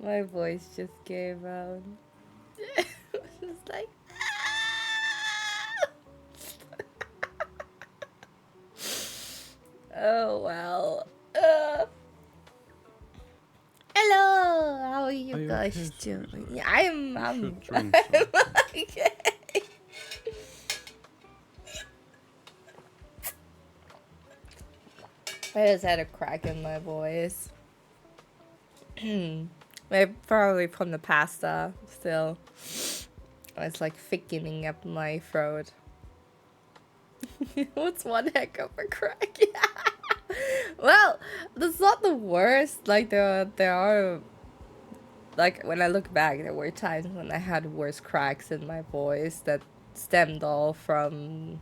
My voice just gave out. Just like. Oh well. Hello. How are you guys doing? Yeah, I'm okay. I just had a crack in my voice. Maybe probably from the pasta still. It's like thickening up my throat. What's one heck of a crack? Yeah. Well, that's not the worst. Like there are, like when I look back, there were times when I had worse cracks in my voice that stemmed all from.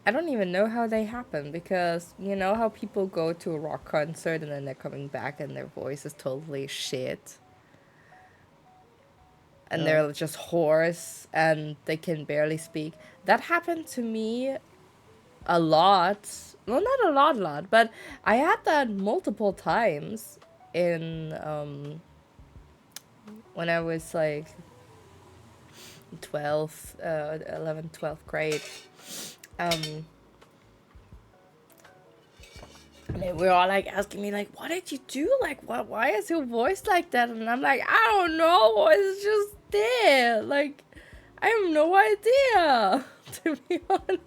I don't even know how they happen, because you know how people go to a rock concert and then they're coming back and their voice is totally shit. And they're just hoarse and they can barely speak. That happened to me a lot. Well, not a lot, but I had that multiple times in when I was like 11th, 12th grade. And they were all like asking me like, what did you do? Like, why is your voice like that? And I'm like, I don't know. It's just there. Like, I have no idea, to be honest.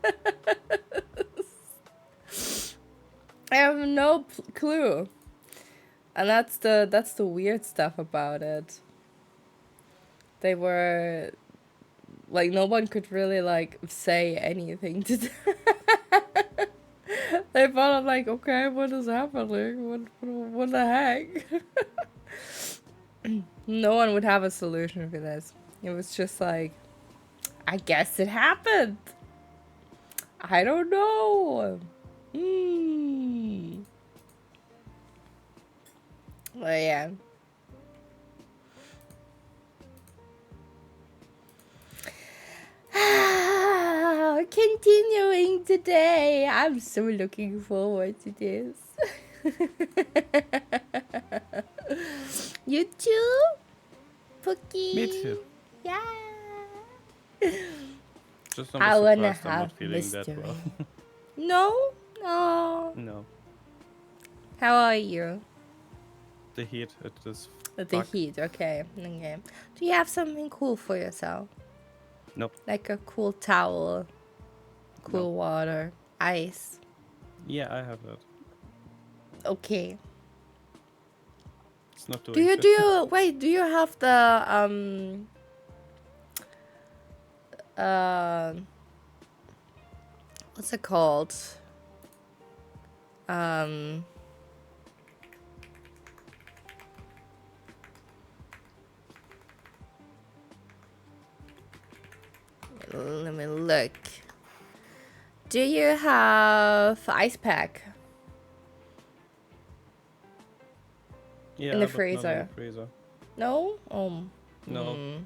I have no clue. And that's the weird stuff about it. They were like, no one could really like say anything to them. They thought, like, okay, what is happening? What the heck? No one would have a solution for this. It was just like, I guess it happened. I don't know. But yeah. Continuing today. I'm so looking forward to this. You too? Pookie? Me too. Yeah. Just I'm surprised I'm not feeling mystery. that well. No? Oh. No. How are you? The heat, it is The heat, okay. Okay. Do you have something cool for yourself? Nope. Like a cool towel, cool water, ice. Yeah, I have that. Okay. It's not doing do you have the what's it called? Let me look. Do you have ice pack? Yeah, in the but freezer. not in the freezer. No? No.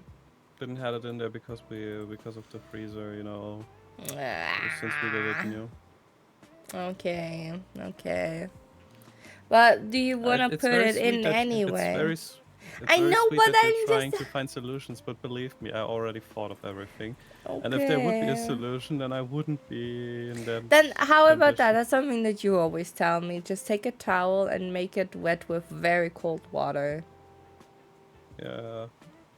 Didn't have it in there because of the freezer, you know. Since we did it new. Okay. But do you want to put it in anyway? I know, but I'm trying to find solutions, but believe me, I already thought of everything. Okay. And if there would be a solution, then I wouldn't be in that. Then how about that? That's something that you always tell me. Just take a towel and make it wet with very cold water. Yeah.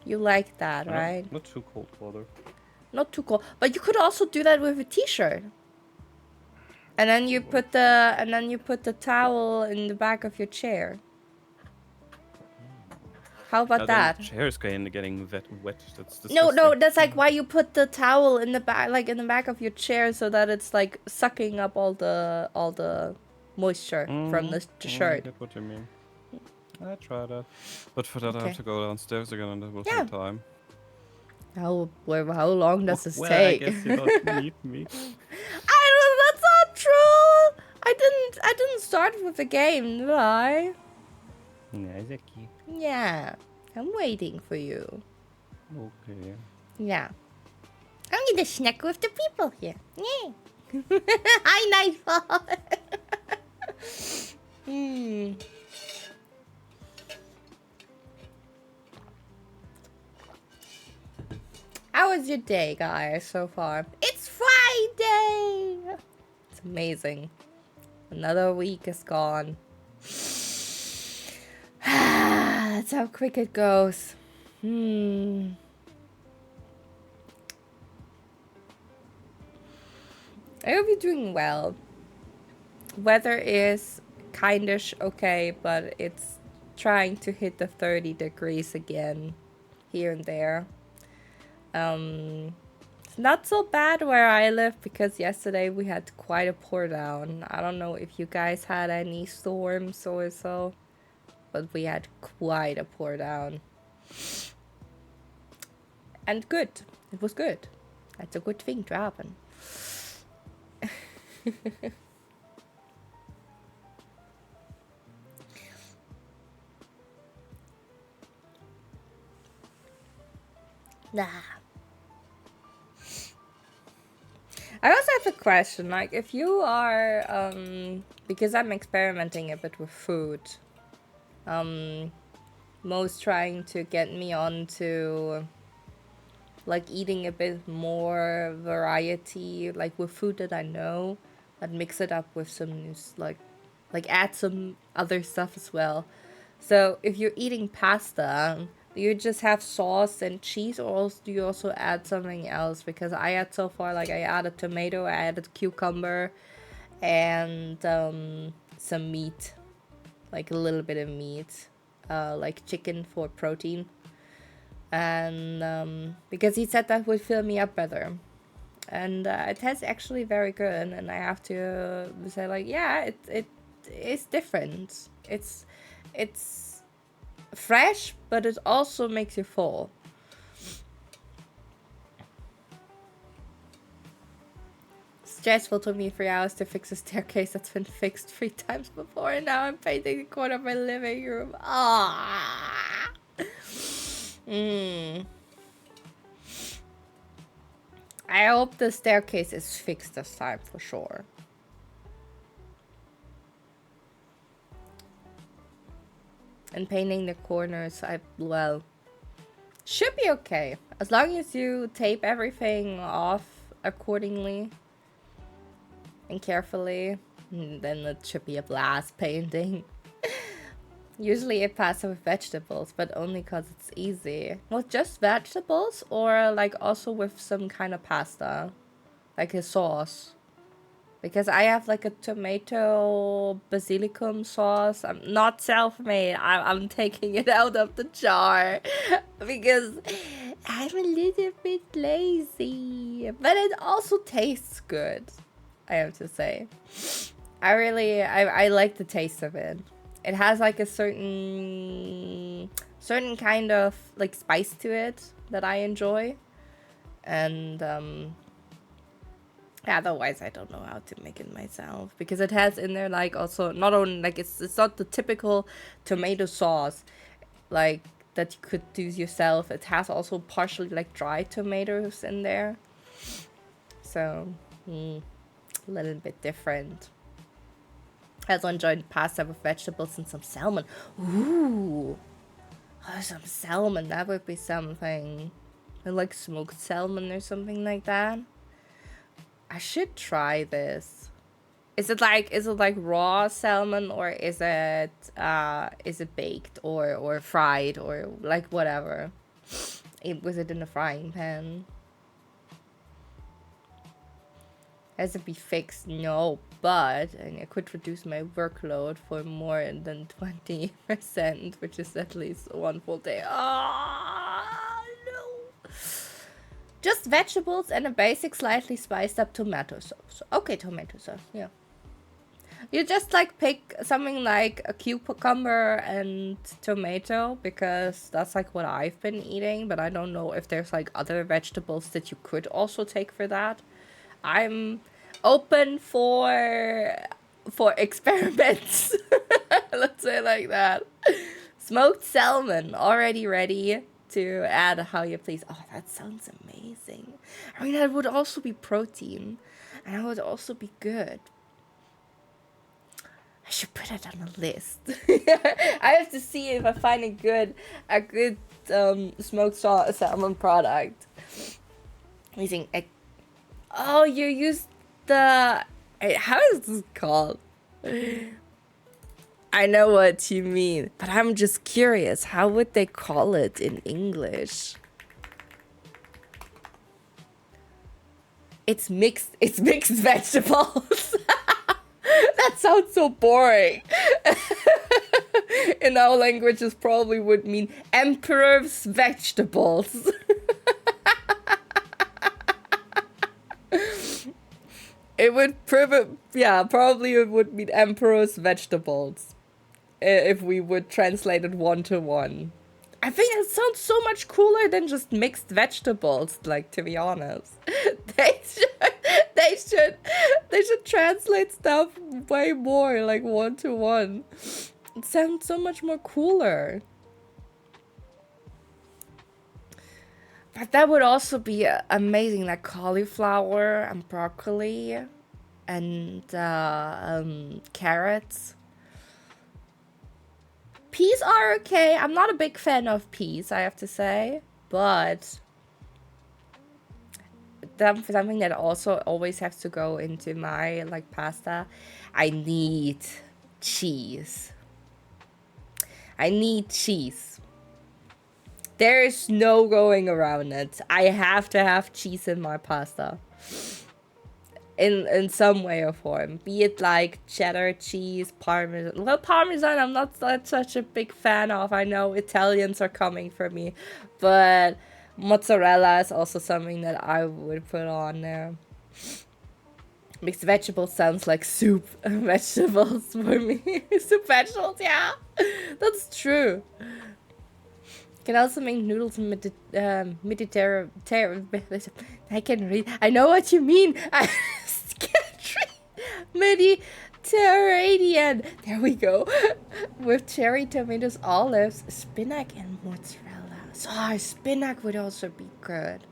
You like that, right? Not too cold water. Not too cold. But you could also do that with a t-shirt. And then you put the towel in the back of your chair. How about that? The chair is getting wet. That's disgusting. No, that's like why you put the towel in the back, like in the back of your chair, so that it's like sucking up all the moisture from the shirt. I get what you mean. I try that, but for that I have to go downstairs again, and that will take time. How long does this take? I guess you don't need me. That's not true. I didn't start with the game, did I? Yeah, Zeki. Yeah, I'm waiting for you. Okay. Yeah. I'm gonna snack with the people here. Yeah. Hi, Nightfall. how was your day, guys, so far? It's Friday! It's amazing. Another week is gone. That's how quick it goes. I hope you're doing well. Weather is kindish okay, but it's trying to hit the 30 degrees again here and there. It's not so bad where I live because yesterday we had quite a pour down. I don't know if you guys had any storms or so, but we had quite a pour down. And good. It was good. That's a good thing to happen. Nah. I also have a question, like, if you are, because I'm experimenting a bit with food, Mo's trying to get me onto, like, eating a bit more variety, like, with food that I know, but mix it up with some new, like add some other stuff as well. So, if you're eating pasta, do you just have sauce and cheese, or else do you also add something else? Because I had so far, like, I added tomato, I added cucumber, and some meat, like a little bit of meat, like chicken for protein. And because he said that would fill me up better, and it tastes actually very good. And I have to say, like, yeah, it is different. It's fresh, but it also makes you full. Stressful took me 3 hours to fix a staircase that's been fixed 3 times before, and now I'm painting the corner of my living room. Ah. I hope the staircase is fixed this time for sure. And painting the corners, well, should be okay. As long as you tape everything off accordingly and carefully, then it should be a blast painting. Usually it passes with vegetables, but only because it's easy. Well, just vegetables, or like also with some kind of pasta, like a sauce. Because I have like a tomato basilicum sauce. I'm not self-made. I'm taking it out of the jar because I'm a little bit lazy. But it also tastes good, I have to say. I like the taste of it. It has like a certain kind of like spice to it that I enjoy. And otherwise I don't know how to make it myself, because it has in there like also not only like it's not the typical tomato sauce like that you could do yourself. It has also partially like dry tomatoes in there, so a little bit different. I also enjoyed pasta with vegetables and some salmon. Ooh, oh, some salmon, that would be something. I like smoked salmon or something like that. I should try this. Is it like raw salmon, or is it baked or fried or like whatever? Was it in a frying pan? Has it be fixed? No, but I could reduce my workload for more than 20%, which is at least one full day. Ah, no. Just vegetables and a basic slightly spiced up tomato sauce. Okay, tomato sauce, yeah. You just like pick something like a cucumber and tomato, because that's like what I've been eating, but I don't know if there's like other vegetables that you could also take for that. I'm open for experiments. Let's say it like that. Smoked salmon already ready to add how you please. Oh, that sounds amazing. I mean, that would also be protein, and that would also be good. I should put it on a list. I have to see if I find a good smoked salmon product. Using oh, you use the... How is this called? I know what you mean, but I'm just curious. How would they call it in English? It's mixed vegetables. That sounds so boring. In our languages probably would mean emperor's vegetables. It would probably it would mean emperor's vegetables. If we would translate it one-to-one. I think it sounds so much cooler than just mixed vegetables, like, to be honest. They should translate stuff way more, like, one-to-one. It sounds so much more cooler. But that would also be amazing, like cauliflower and broccoli and carrots. Peas are okay. I'm not a big fan of peas, I have to say, but something that also always has to go into my like pasta. I need cheese. I need cheese. There is no going around it. I have to have cheese in my pasta. In some way or form. Be it like cheddar cheese, parmesan. Well, parmesan I'm not such a big fan of. I know Italians are coming for me. But mozzarella is also something that I would put on there. Mixed vegetables sounds like soup vegetables for me. Soup vegetables, yeah. That's true. Can also make noodles Mediterranean. I can read. I know what you mean. I can't read. Mediterranean. There we go. With cherry, tomatoes, olives, spinach, and mozzarella. So spinach would also be good.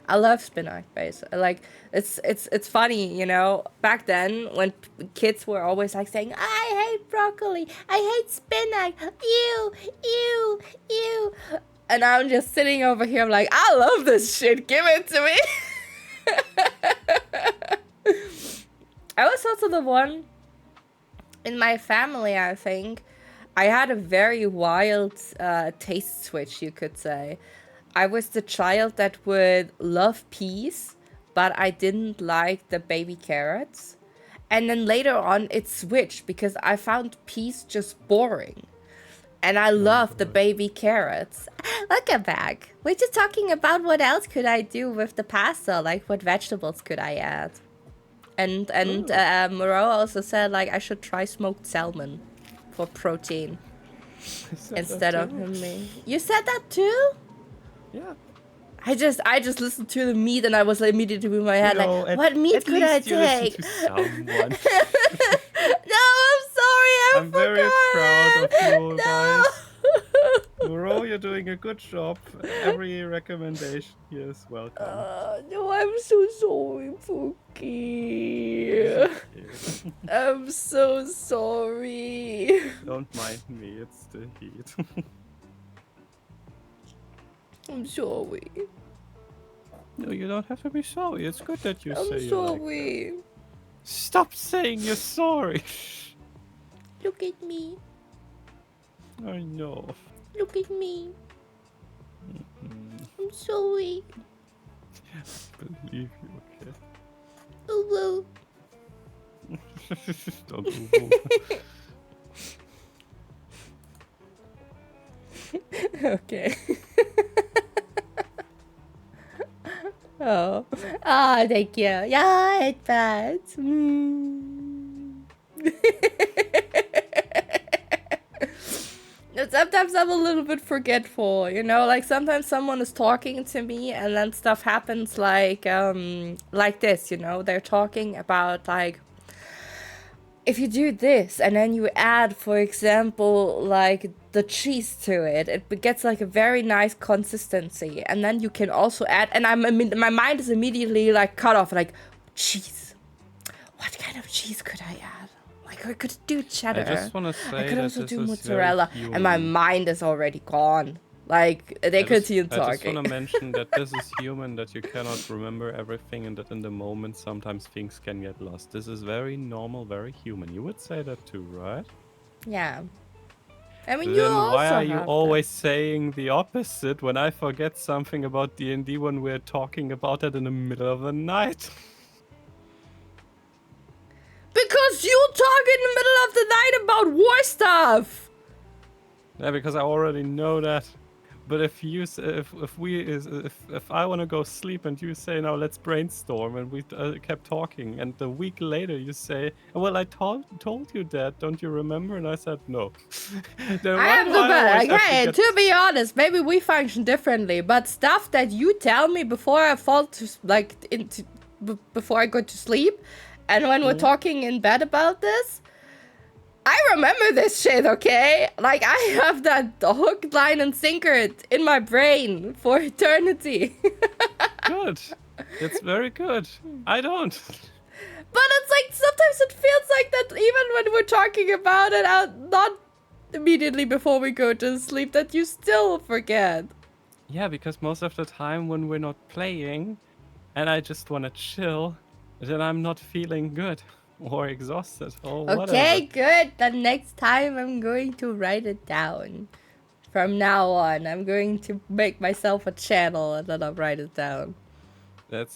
I love spinach, basically. Like it's funny, you know. Back then, when kids were always like saying, "I hate broccoli, I hate spinach, ew, ew, ew," and I'm just sitting over here, I'm like, "I love this shit. Give it to me." I was also the one in my family. I think I had a very wild taste switch, you could say. I was the child that would love peas, but I didn't like the baby carrots. And then later on, it switched because I found peas just boring. And I loved the baby carrots. Look at back. We're just talking about what else could I do with the pasta? Like, what vegetables could I add? And Moreau also said, like, I should try smoked salmon for protein instead of me. You said that too? Yeah. I just listened to the meat and I was like, immediately in my head, like, what meat could I take? No, I'm sorry, I'm very proud of you guys. Moreau, you're doing a good job. Every recommendation here is welcome. No, I'm so sorry, Pookie. I'm so sorry. Don't mind me, it's the heat. I'm sorry. No, you don't have to be sorry. It's good that you say I'm sorry. Like stop saying you're sorry. Look at me. I know. Look at me. I'm sorry. I believe you, okay? Ooh, Don't ooh. Okay. Oh. Thank you. Yeah, it's bad. Sometimes I'm a little bit forgetful, you know, like sometimes someone is talking to me and then stuff happens like this, you know, they're talking about like, if you do this and then you add, for example, like the cheese to it, it gets like a very nice consistency. And then you can also add, and my mind is immediately like cut off, like, cheese. What kind of cheese could I add? Like I could do cheddar. I just want to say I could that also this do is mozzarella, and my mind is already gone. Like, they continue I just talking. want to mention that this is human, that you cannot remember everything, and that in the moment sometimes things can get lost. This is very normal, very human. You would say that too, right? Yeah. I mean, you Then why also are you have that. always saying the opposite when I forget something about D&D when we're talking about it in the middle of the night? Because you talk in the middle of the night about war stuff! Yeah, because I already know that. But if I want to go sleep and you say now let's brainstorm and we kept talking and a week later you say, well, I told you that, don't you remember? And I said no. Then I why have do to I always have to okay, get... to be honest, maybe we function differently, but stuff that you tell me before I fall to, like, before I go to sleep, and when we're talking in bed about this, I remember this shit, okay? Like, I have that hook, line, and sinker in my brain for eternity. Good. It's very good. I don't. But it's like, sometimes it feels like that even when we're talking about it out, not immediately before we go to sleep, that you still forget. Yeah, because most of the time when we're not playing and I just want to chill, then I'm not feeling good or exhausted or whatever. Okay, good. The next time I'm going to write it down. From now on, I'm going to make myself a channel and then I'll write it down.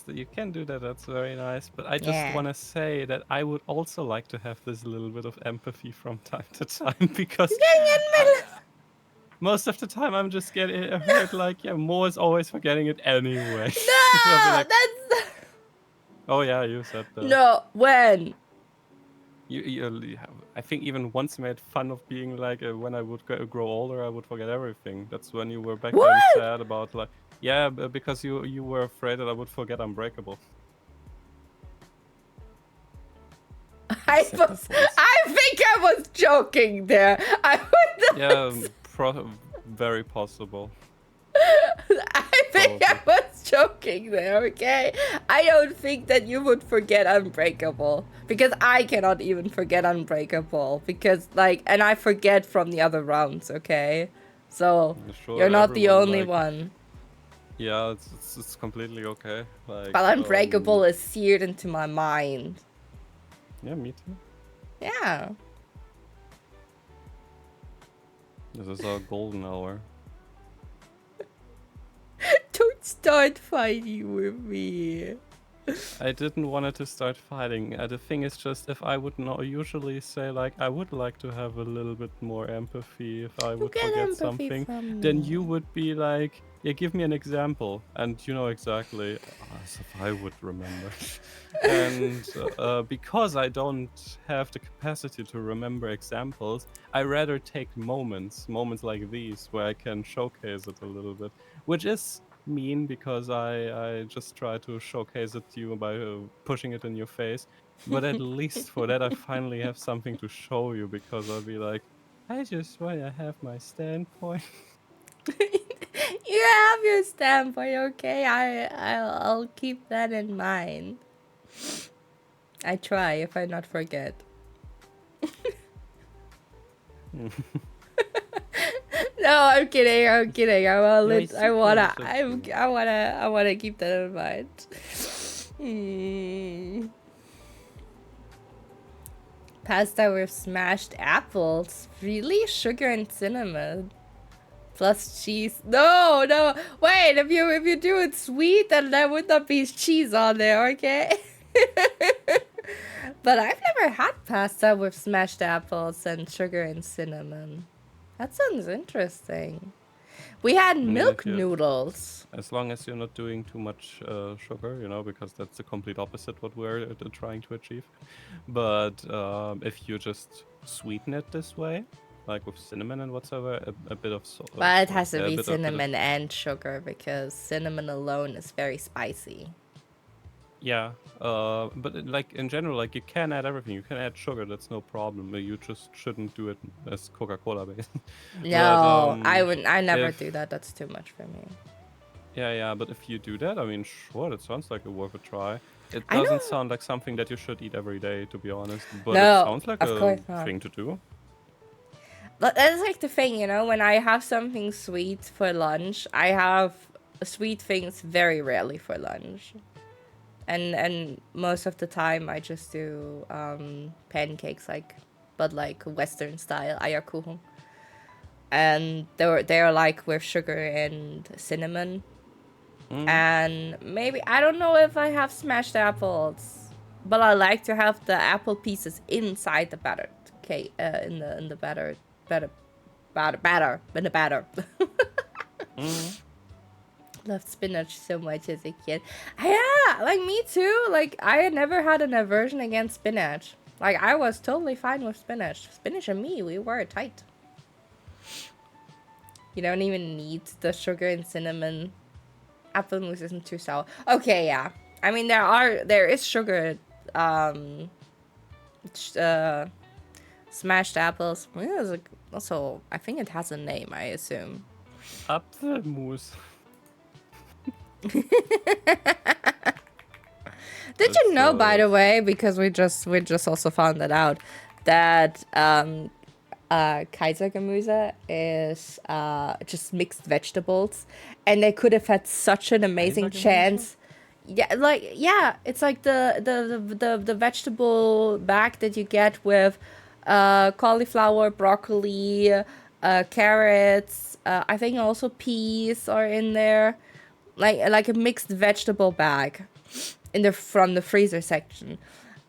You can do that, that's very nice. But I just want to say that I would also like to have this little bit of empathy from time to time because most of the time I'm just getting hurt like, yeah, Mo is always forgetting it anyway. No, like, that's... oh yeah, you said that. No, when? I think even once made fun of being like, when I would grow older, I would forget everything. That's when you were back then sad about like, yeah, because you were afraid that I would forget Unbreakable. I think I was joking there. Very possible. I think I was joking there, okay? I don't think that you would forget Unbreakable. Because I cannot even forget Unbreakable. Because, like, and I forget from the other rounds, okay? So, sure, you're not the only one. Yeah, it's completely okay. Like, but Unbreakable is seared into my mind. Yeah, me too. Yeah. This is our golden hour. Don't start fighting with me. I didn't want it to start fighting. The thing is just, if I would not usually say, like, I would like to have a little bit more empathy if I would forget something, then you would be like, yeah, give me an example. And you know exactly, as if I would remember. And because I don't have the capacity to remember examples, I rather take moments like these, where I can showcase it a little bit, which is mean because I just try to showcase it to you by pushing it in your face. But at least for that, I finally have something to show you, because I'll be like, I just want to have my standpoint. You have your standpoint, okay? I'll keep that in mind. I try if I not forget. No, I'm kidding. I'm kidding. I wanna keep that in mind. Pasta with smashed apples. Really? Sugar and cinnamon. Plus cheese. No. Wait, if you do it sweet, then there would not be cheese on there, okay? But I've never had pasta with smashed apples and sugar and cinnamon. That sounds interesting. We had milk noodles. As long as you're not doing too much sugar, you know, because that's the complete opposite what we're trying to achieve. But if you just sweeten it this way, like with cinnamon and whatever, a bit of salt. But it has to be cinnamon and sugar, because cinnamon alone is very spicy. Yeah, but like in general, like you can add everything. You can add sugar, that's no problem. You just shouldn't do it as Coca-Cola based. No, I never do that. That's too much for me. Yeah, but if you do that, I mean, sure, that sounds like a worth a try. It doesn't sound like something that you should eat every day, to be honest, but it sounds like a thing to do. But that's like the thing, you know, when I have something sweet for lunch, I have sweet things very rarely for lunch. And most of the time I just do pancakes, but like Western style Eierkuchen. And they're like with sugar and cinnamon. And maybe, I don't know if I have smashed apples, but I like to have the apple pieces inside the batter cake, in the batter. Loved spinach so much as a kid. Yeah, like me too. Like I had never had an aversion against spinach. Like I was totally fine with spinach. Spinach and me, we were tight. You don't even need the sugar and cinnamon. Apple mousse isn't too sour. Okay, yeah. I mean there is sugar. Smashed apples. Yeah, also, I think it has a name, I assume. Apfelmus. Did you know, by the way, because we just also found that out, that Kaisergemüse is just mixed vegetables, and they could have had such an amazing chance. Yeah, it's like the vegetable bag that you get with cauliflower, broccoli, carrots. I think also peas are in there, like a mixed vegetable bag from the freezer section,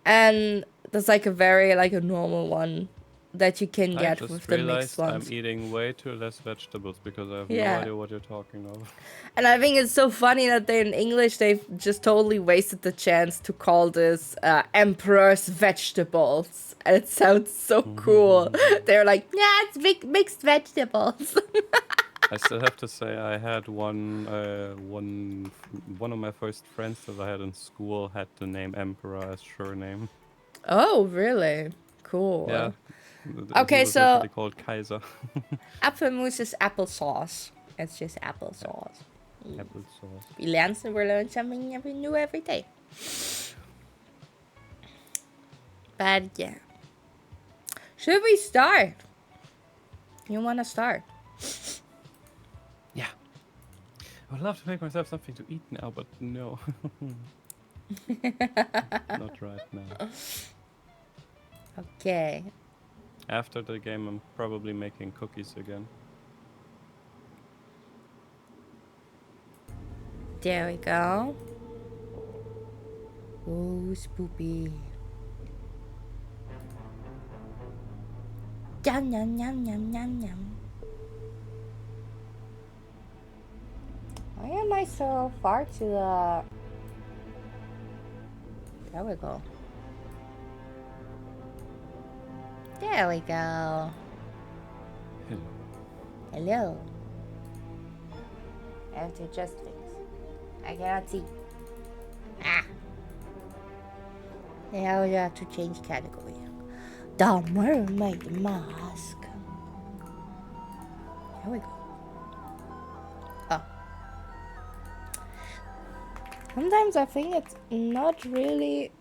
and that's like a very like a normal one that you can get with the mixed ones. I'm eating way too less vegetables because I have no idea what you're talking of. And I think it's so funny that in English they've just totally wasted the chance to call this Emperor's vegetables. And it sounds so cool. They're like, yeah, it's mixed vegetables. I still have to say I had one of my first friends that I had in school had the name Emperor as surname. Oh, really? Cool. Yeah. Okay, so called Kaiser. Apfelmus is applesauce. It's just applesauce. Applesauce. We learn something new every day. But yeah. Should we start? You want to start? Yeah. I would love to make myself something to eat now, but no. Not right now. Okay. After the game, I'm probably making cookies again. There we go. Oh, spoopy. Yum, yum, yum, yum, yum, yum. Why am I so far to the... There we go. There we go. Hello. Hello. I have to adjust things. I cannot see. Ah. Now you have to change category. The mermaid mask. Here we go. Oh. Sometimes I think it's not really...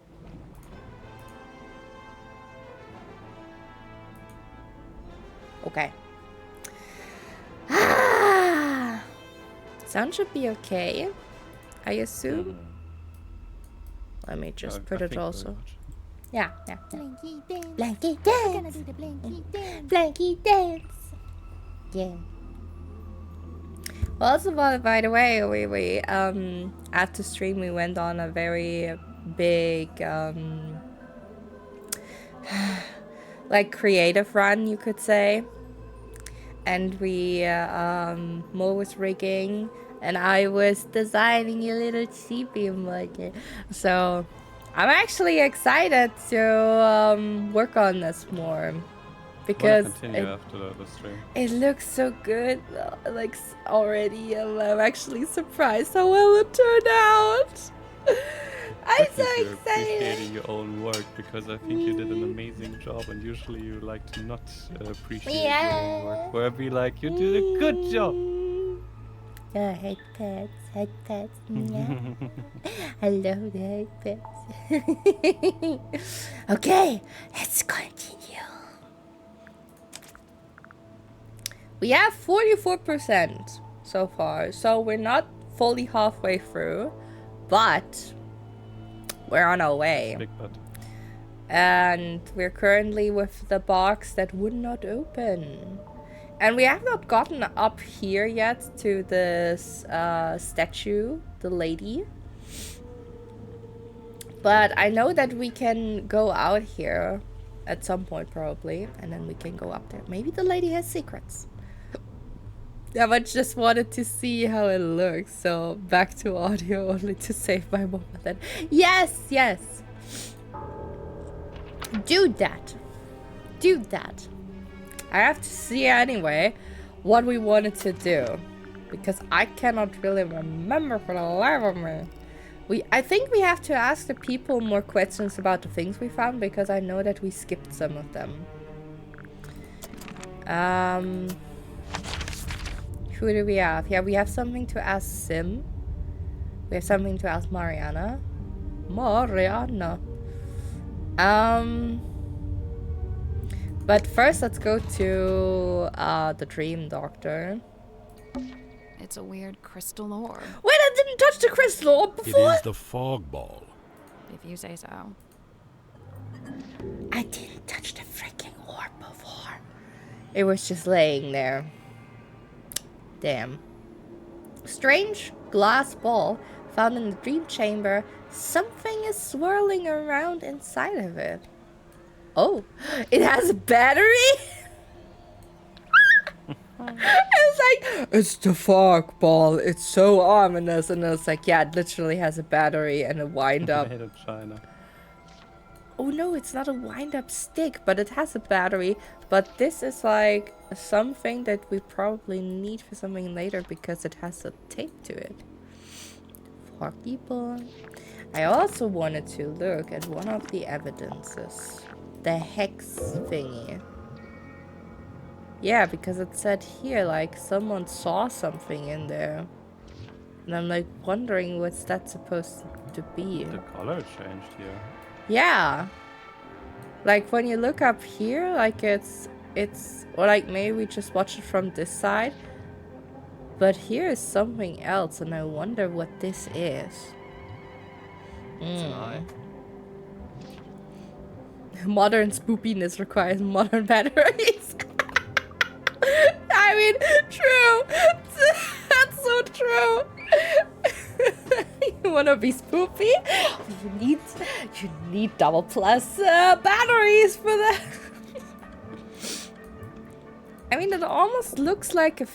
Okay. Ah! Sound should be okay, I assume. Let me just put it also. Yeah. Blanky dance. Blanky dance. We're gonna do the blanky dance. Blanky dance. Yeah. Well, also, by the way, we after stream we went on a very big like creative run, you could say. And we Mo was rigging and I was designing a little CP emoji. So I'm actually excited to work on this more because after the stream. It looks so good. Like already, I'm actually surprised how well it turned out. I'm so excited. Appreciating your own work because I think you did an amazing job, and usually you like to not appreciate your own work. Where I'd be like, you did a good job. Yeah, head pets, yeah. I love the head pets. Okay, let's continue. We have 44% so far, so we're not fully halfway through, but we're on our way. Big but. And we're currently with the box that would not open. And we have not gotten up here yet to this statue, the lady. But I know that we can go out here at some point probably, and then we can go up there. Maybe the lady has secrets. Yeah, but just wanted to see how it looks. So back to audio only to save my moment. Then yes, yes. Do that. Do that. I have to see anyway what we wanted to do, because I cannot really remember for the life of me. I think we have to ask the people more questions about the things we found, because I know that we skipped some of them. Who do we have? Yeah, we have something to ask Sim. We have something to ask Mariana. But first, let's go to the Dream Doctor. It's a weird crystal orb. Wait, I didn't touch the crystal orb before? It is the fog ball. If you say so. I didn't touch the freaking orb before. It was just laying there. Damn. Strange glass ball found in the dream chamber. Something is swirling around inside of it. Oh, it has a battery? It's like, it's the fog ball. It's so ominous. And it's like, yeah, it literally has a battery and a wind-up. Made in China. Oh no, it's not a wind-up stick, but it has a battery. But this is like something that we probably need for something later because it has a tape to it. Foggy ball. I also wanted to look at one of the evidences. The hex thingy. Yeah, because it said here, like, someone saw something in there. And I'm, like, wondering what's that supposed to be. The color changed here. Yeah. Like, when you look up here, like, it's... Or, like, maybe we just watch it from this side. But here is something else, and I wonder what this is. It's an eye. Modern spoopiness requires modern batteries. I mean, true. That's so true. You wanna be spoopy? You need double plus batteries for that. I mean, it almost looks like a.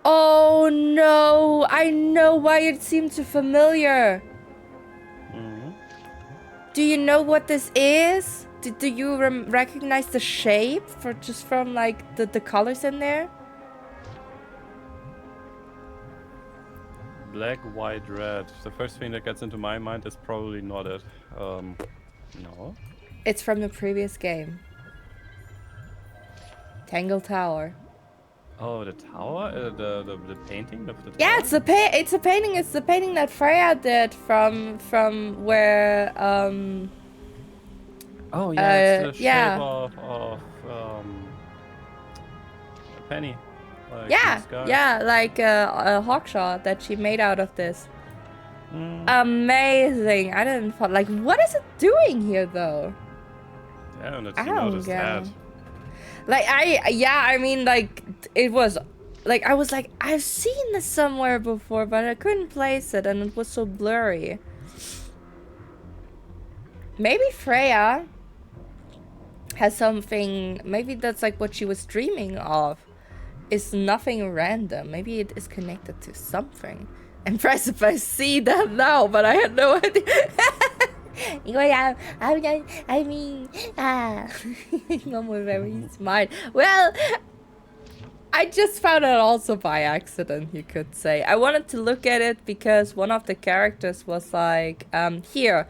Oh no! I know why it seems so familiar. Do you know what this is? Do you recognize the shape from like the colors in there? Black, white, red. The first thing that gets into my mind is probably not it. No. It's from the previous game. Tangle Tower. Oh, the tower? The painting of the tower? Yeah, it's a painting. It's the painting that Freya did from where Oh yeah, it's the yeah. shape of a penny. Like yeah, in the sky. yeah, like a hawkshot that she made out of this. Amazing! I didn't thought like, what is it doing here though? Yeah, and it's I don't noticed get that. it. Like I mean, like it was, like I was like, I've seen this somewhere before, but I couldn't place it, and it was so blurry. Maybe Freya has something. Maybe that's like what she was dreaming of. Is nothing random. Maybe it is connected to something. Impressed if I see that now, but I had no idea. I mean, Mom was very smart. Well, I just found it also by accident, you could say. I wanted to look at it because one of the characters was like, here,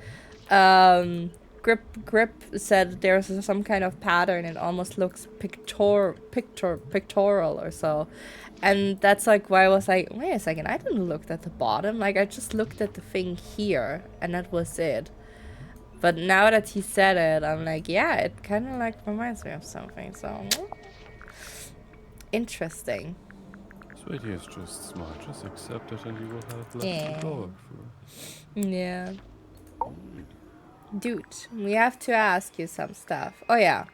Grip said there's some kind of pattern. It almost looks pictorial or so. And that's like why I was like, wait a second, I didn't look at the bottom. Like, I just looked at the thing here, and that was it. But now that he said it, I'm like, yeah, it kind of like reminds me of something, so. interesting. Sweetie is just smart. Just accept it and you will have less Yeah. to go through. Yeah. Dude, we have to ask you some stuff. Oh yeah.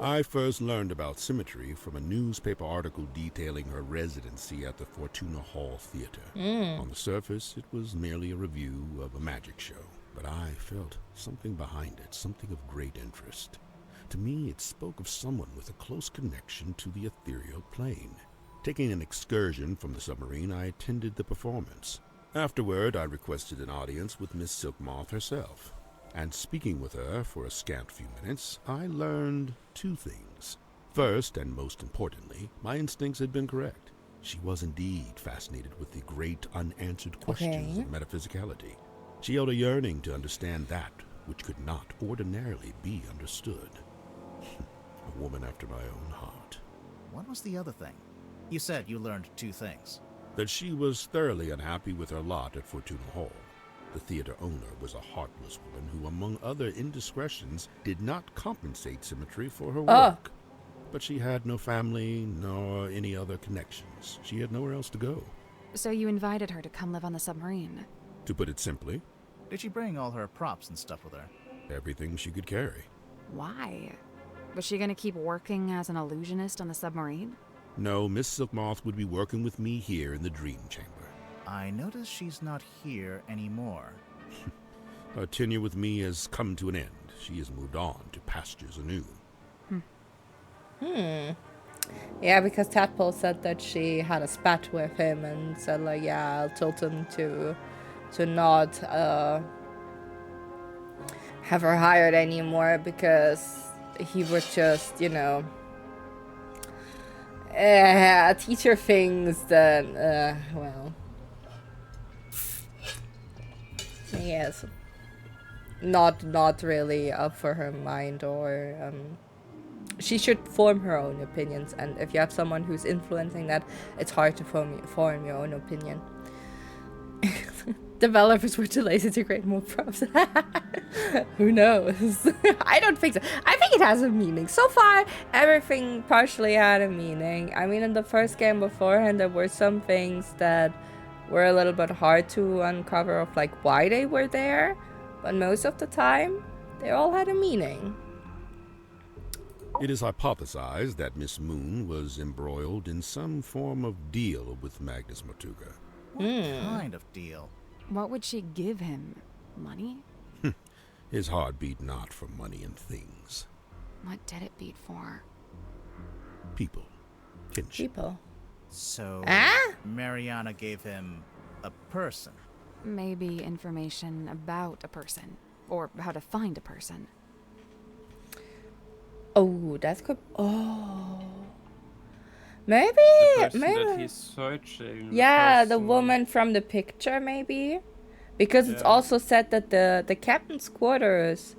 I first learned about Symmetry from a newspaper article detailing her residency at the Fortuna Hall Theater. On the surface, it was merely a review of a magic show, but I felt something behind it, something of great interest. To me, it spoke of someone with a close connection to the ethereal plane. Taking an excursion from the submarine, I attended the performance. Afterward, I requested an audience with Miss Silkmoth herself. And speaking with her for a scant few minutes, I learned two things. First, and most importantly, my instincts had been correct. She was indeed fascinated with the great unanswered questions of metaphysicality. She held a yearning to understand that which could not ordinarily be understood. A woman after my own heart. What was the other thing? You said you learned two things. That she was thoroughly unhappy with her lot at Fortuna Hall. The theater owner was a heartless woman who, among other indiscretions, did not compensate Symmetry for her work. But she had no family, nor any other connections. She had nowhere else to go. So you invited her to come live on the submarine? To put it simply, Did she bring all her props and stuff with her? everything she could carry. Why? Was she gonna keep working as an illusionist on the submarine? No, Miss Silkmoth would be working with me here in the Dream Chamber. I notice she's not here anymore. Her tenure with me has come to an end. She has moved on to pastures anew. Yeah, because Tadpole said that she had a spat with him and said like, yeah, I told him to not have her hired anymore because he would just, you know, teach her things that, well, yes, not really up for her mind, or she should form her own opinions, and if you have someone who's influencing that, it's hard to form your own opinion. Developers were too lazy to create more props. Who knows? I don't think so. I think it has a meaning. So far, everything partially had a meaning. I mean, in the first game beforehand, there were some things that were a little bit hard to uncover of like why they were there, but most of the time, they all had a meaning. It is hypothesized that Miss Moon was embroiled in some form of deal with Magnus Mortuga. What kind of deal? What would she give him? Money? His heart beat not for money and things. What did it beat for? People. Kinship. People. So, Ah? Mariana gave him a person. Maybe information about a person. Or how to find a person. Oh, that's good. Oh. Maybe. The person maybe. that he's searching. Yeah, the person- woman from the picture, maybe. Because it's Yeah. also said that the captain's quarters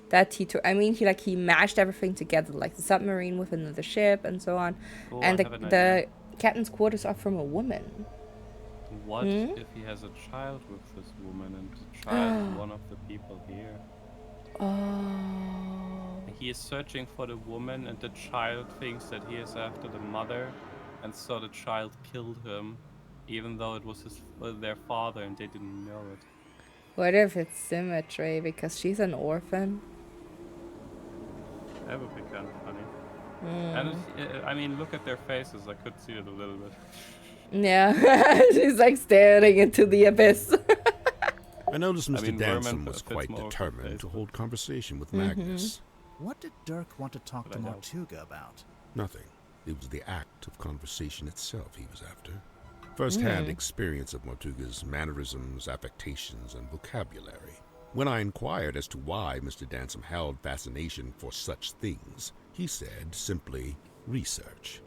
that he took. I mean, he mashed everything together, like the submarine with another ship and so on. Oh, And I have an the idea. captain's quarters are from a woman. What if he has a child with this woman and the child is one of the people here? Oh. He is searching for the woman and the child thinks that he is after the mother, and so the child killed him, even though it was their father and they didn't know it. What if it's Symmetry because she's an orphan? That would be kind of funny. And I mean, look at their faces. I could see it a little bit. Yeah, she's like staring into the abyss. I noticed Mr. mean, Dansom Merman was fits quite more with the determined face, to but- hold conversation with Magnus. What did Dirk want to talk to But I don't. Mortuga about? Nothing. It was the act of conversation itself he was after. First-hand experience of Mortuga's mannerisms, affectations, and vocabulary. When I inquired as to why Mr. Dansom held fascination for such things, he said simply, research.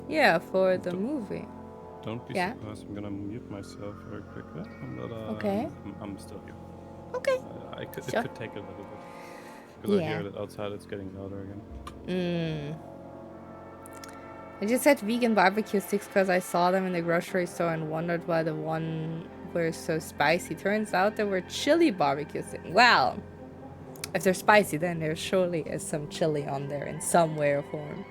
Yeah, for the movie. Don't be Yeah. surprised. I'm gonna mute myself very quickly. I'm not. Okay. I'm still here. Okay. It Sure. could take a little bit because I Yeah. hear that outside it's getting louder again. I just had vegan barbecue sticks because I saw them in the grocery store and wondered why the one were so spicy. Turns out they were chili barbecue sticks. Well, if they're spicy, then there surely is some chili on there in some way or form.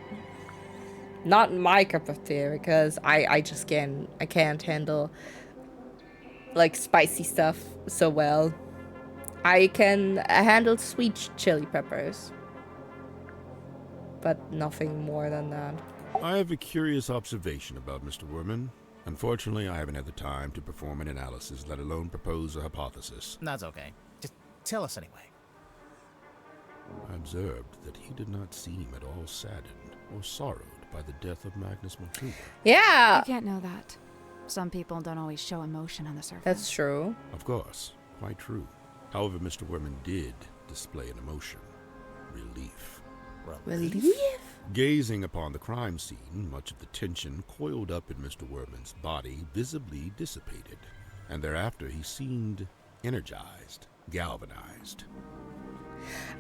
Not my cup of tea, because I just can't handle like spicy stuff so well. I can handle sweet chili peppers, but nothing more than that. I have a curious observation about Mr. Werman. Unfortunately, I haven't had the time to perform an analysis, let alone propose a hypothesis. That's okay. Just tell us anyway. I observed that he did not seem at all saddened or sorrowed by the death of Magnus Motuga. Yeah, You can't know that. Some people don't always show emotion on the surface. that's true. Of course, quite true. However, Mr. Werman did display an emotion. Relief. Relief? Gazing upon the crime scene, much of the tension coiled up in Mr. Werman's body visibly dissipated, and thereafter he seemed energized, galvanized.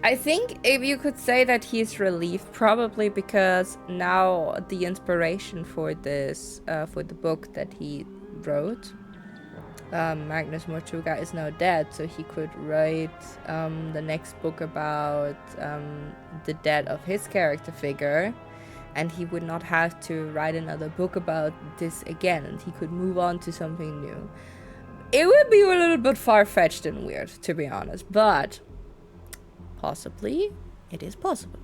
I think if you could say that he's relieved, probably because now the inspiration for this, for the book that he wrote, Magnus Motuga is now dead, so he could write the next book about the death of his character figure, and he would not have to write another book about this again, and he could move on to something new. It would be a little bit far-fetched and weird, to be honest, but possibly it is possible.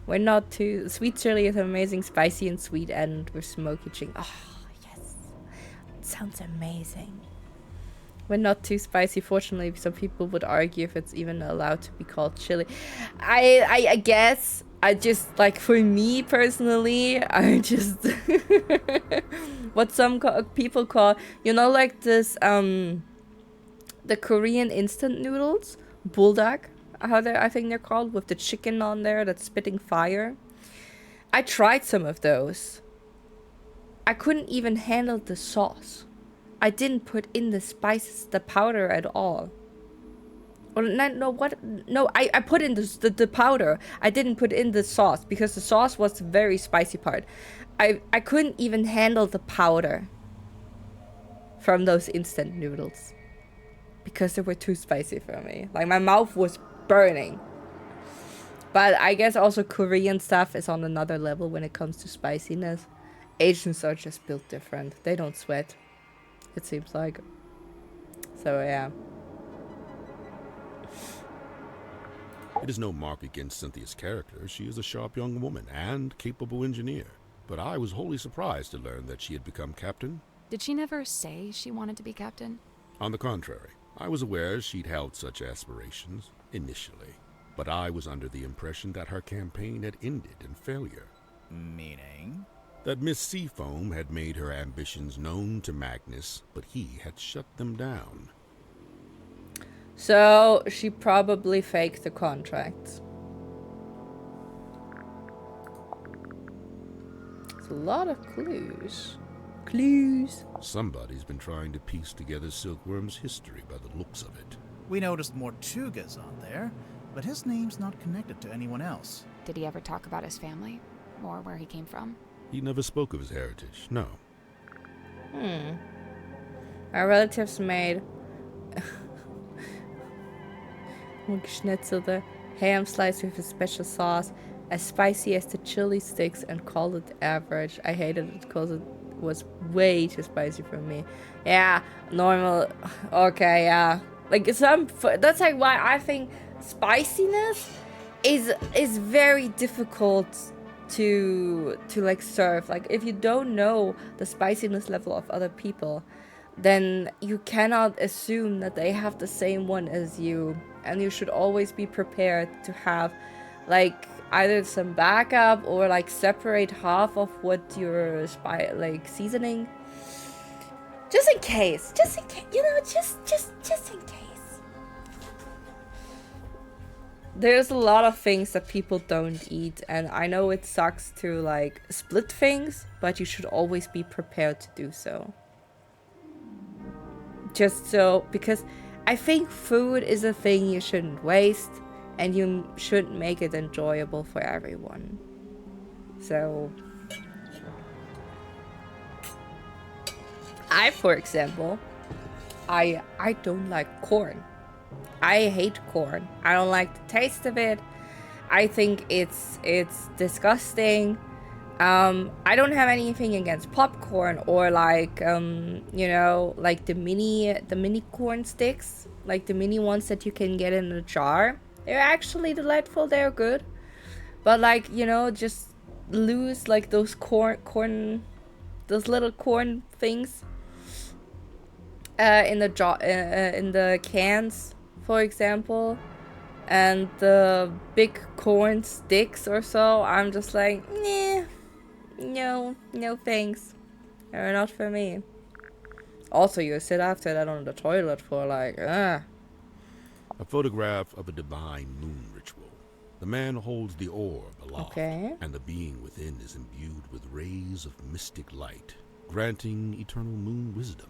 We're not too... Sweet chili is amazing, spicy and sweet, and with smoky chicken. Oh, yes. It sounds amazing. We're not too spicy. Fortunately, some people would argue if it's even allowed to be called chili. I guess... I just, like, for me personally, I just... what some people call... You know, like this, the Korean instant noodles? Buldak? I think they're called, with the chicken on there that's spitting fire. I tried some of those. I couldn't even handle the sauce. I didn't put in the spices, the powder at all. Or no, what? No, I put in the powder. I didn't put in the sauce because the sauce was the very spicy part. I couldn't even handle the powder from those instant noodles because they were too spicy for me. Like, my mouth was burning. But I guess also Korean stuff is on another level when it comes to spiciness. Asians are just built different. They don't sweat, it seems like. So yeah. It is no mark against Cynthia's character. She is a sharp young woman and capable engineer. But I was wholly surprised to learn that she had become captain. Did she never say she wanted to be captain? On the contrary, I was aware she'd held such aspirations, initially. But I was under the impression that her campaign had ended in failure. Meaning? That Miss Seafoam had made her ambitions known to Magnus, but he had shut them down. So, she probably faked the contract. It's a lot of clues. Clues. Somebody's been trying to piece together Silkworm's history by the looks of it. We noticed Mortuga's on there, but his name's not connected to anyone else. Did he ever talk about his family? Or where he came from? He never spoke of his heritage, no. Our relatives made geschnetzelte ham slice with a special sauce, as spicy as the chili sticks, and called it average. I hated it because it was way too spicy for me. Yeah, normal. Okay, yeah. Like, that's like why I think spiciness is very difficult to like serve. Like, if you don't know the spiciness level of other people, then you cannot assume that they have the same one as you, and you should always be prepared to have like either some backup or like separate half of what your seasoning, just in case, you know, just in case. There's a lot of things that people don't eat, and I know it sucks to like split things, but you should always be prepared to do so. Just so, because I think food is a thing you shouldn't waste, and you should make it enjoyable for everyone. So, for example, I don't like corn. I hate corn. I don't like the taste of it. I think it's disgusting. I don't have anything against popcorn or like you know, like the mini corn sticks, like the mini ones that you can get in a jar. They're actually delightful. They're good. But like, you know, just lose like those those little corn things in the jar, in the cans, for example, and the big corn sticks or so. I'm just like, nah, no thanks. They're not for me. Also, you sit after that on the toilet for like, A photograph of a divine moon ritual. The man holds the orb aloft, Okay. and the being within is imbued with rays of mystic light, granting eternal moon wisdom.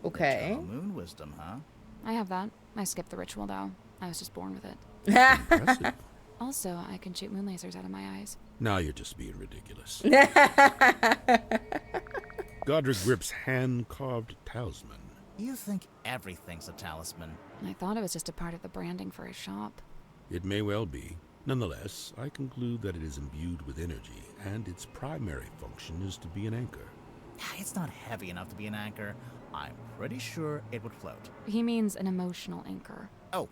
Okay. Eternal moon wisdom, huh? I have that. I skipped the ritual though. I was just born with it. Impressive. Also, I can shoot moon lasers out of my eyes. Now you're just being ridiculous. Godric grips hand-carved talisman. You think everything's a talisman. I thought it was just a part of the branding for his shop. It may well be. Nonetheless, I conclude that it is imbued with energy, and its primary function is to be an anchor. It's not heavy enough to be an anchor. I'm pretty sure it would float. He means an emotional anchor. Oh,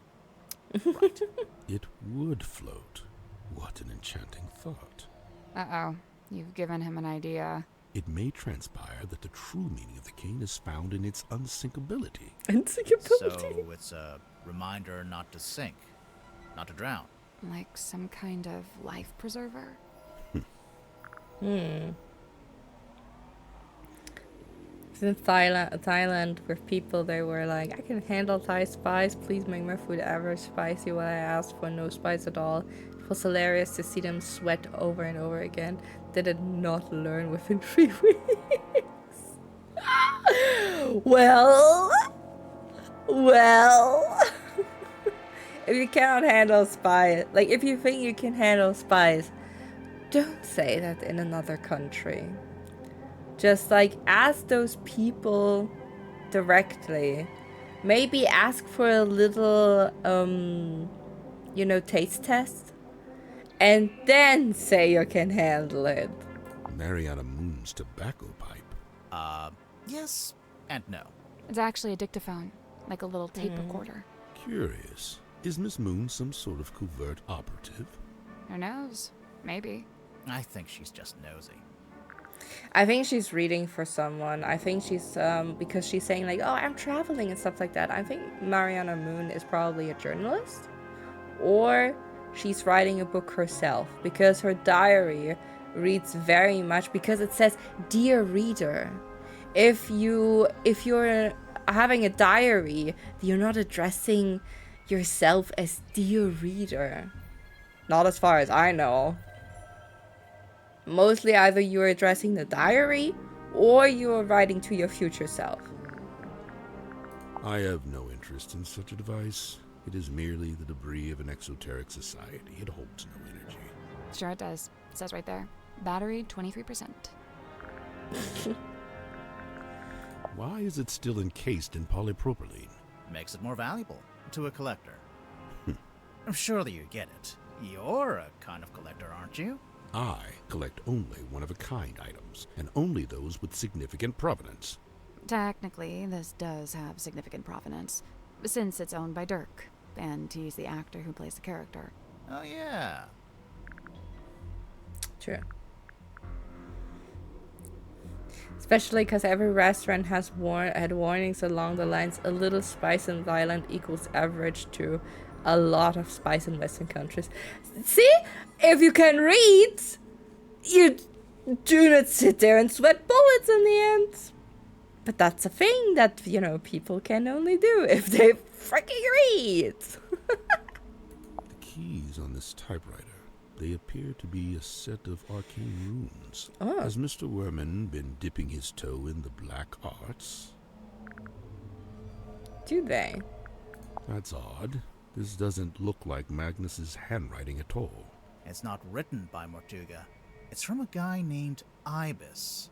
right. It would float. What an enchanting thought. Uh-oh. You've given him an idea. It may transpire that the true meaning of the cane is found in its unsinkability. So it's a reminder not to sink, not to drown. Like some kind of life preserver? In Thailand, with people, they were like, I can handle Thai spice. Please make my food ever spicy. What I asked for, no spice at all. It was hilarious to see them sweat over and over again. They did not learn within 3 weeks. Well. If you cannot handle spice, like if you think you can handle spice, don't say that in another country. Just like ask those people directly. Maybe ask for a little, you know, taste test. And then say you can handle it. Mariana Moon's tobacco pipe. Yes and no. It's actually a dictaphone, like a little tape recorder. Curious. Is Miss Moon some sort of covert operative? Who knows? Maybe. I think she's just nosy. I think she's reading for someone. I think she's, because she's saying like, oh, I'm traveling and stuff like that. I think Mariana Moon is probably a journalist. Or she's writing a book herself. Because her diary reads very much, because it says, Dear Reader. If you're having a diary, you're not addressing yourself as Dear Reader. Not as far as I know. Mostly either you're addressing the diary or you're writing to your future self. I have no interest in such a device. It is merely the debris of an exoteric society. It holds no energy. Sure it does. It says right there. Battery, 23%. Why is it still encased in polypropylene? Makes it more valuable to a collector. Surely you get it. You're a kind of collector, aren't you? I collect only one-of-a-kind items, and only those with significant provenance. Technically, this does have significant provenance, since it's owned by Dirk, and he's the actor who plays the character. Oh, yeah. True. Especially because every restaurant has had warnings along the lines, a little spice in Thailand equals average to a lot of spice in Western countries. See? If you can read, you do not sit there and sweat bullets in the end. But that's a thing that, you know, people can only do if they freaking read. The keys on this typewriter, they appear to be a set of arcane runes. Oh. Has Mr. Werman been dipping his toe in the black arts? Do they? That's odd. This doesn't look like Magnus's handwriting at all. It's not written by Mortuga. It's from a guy named Ibis.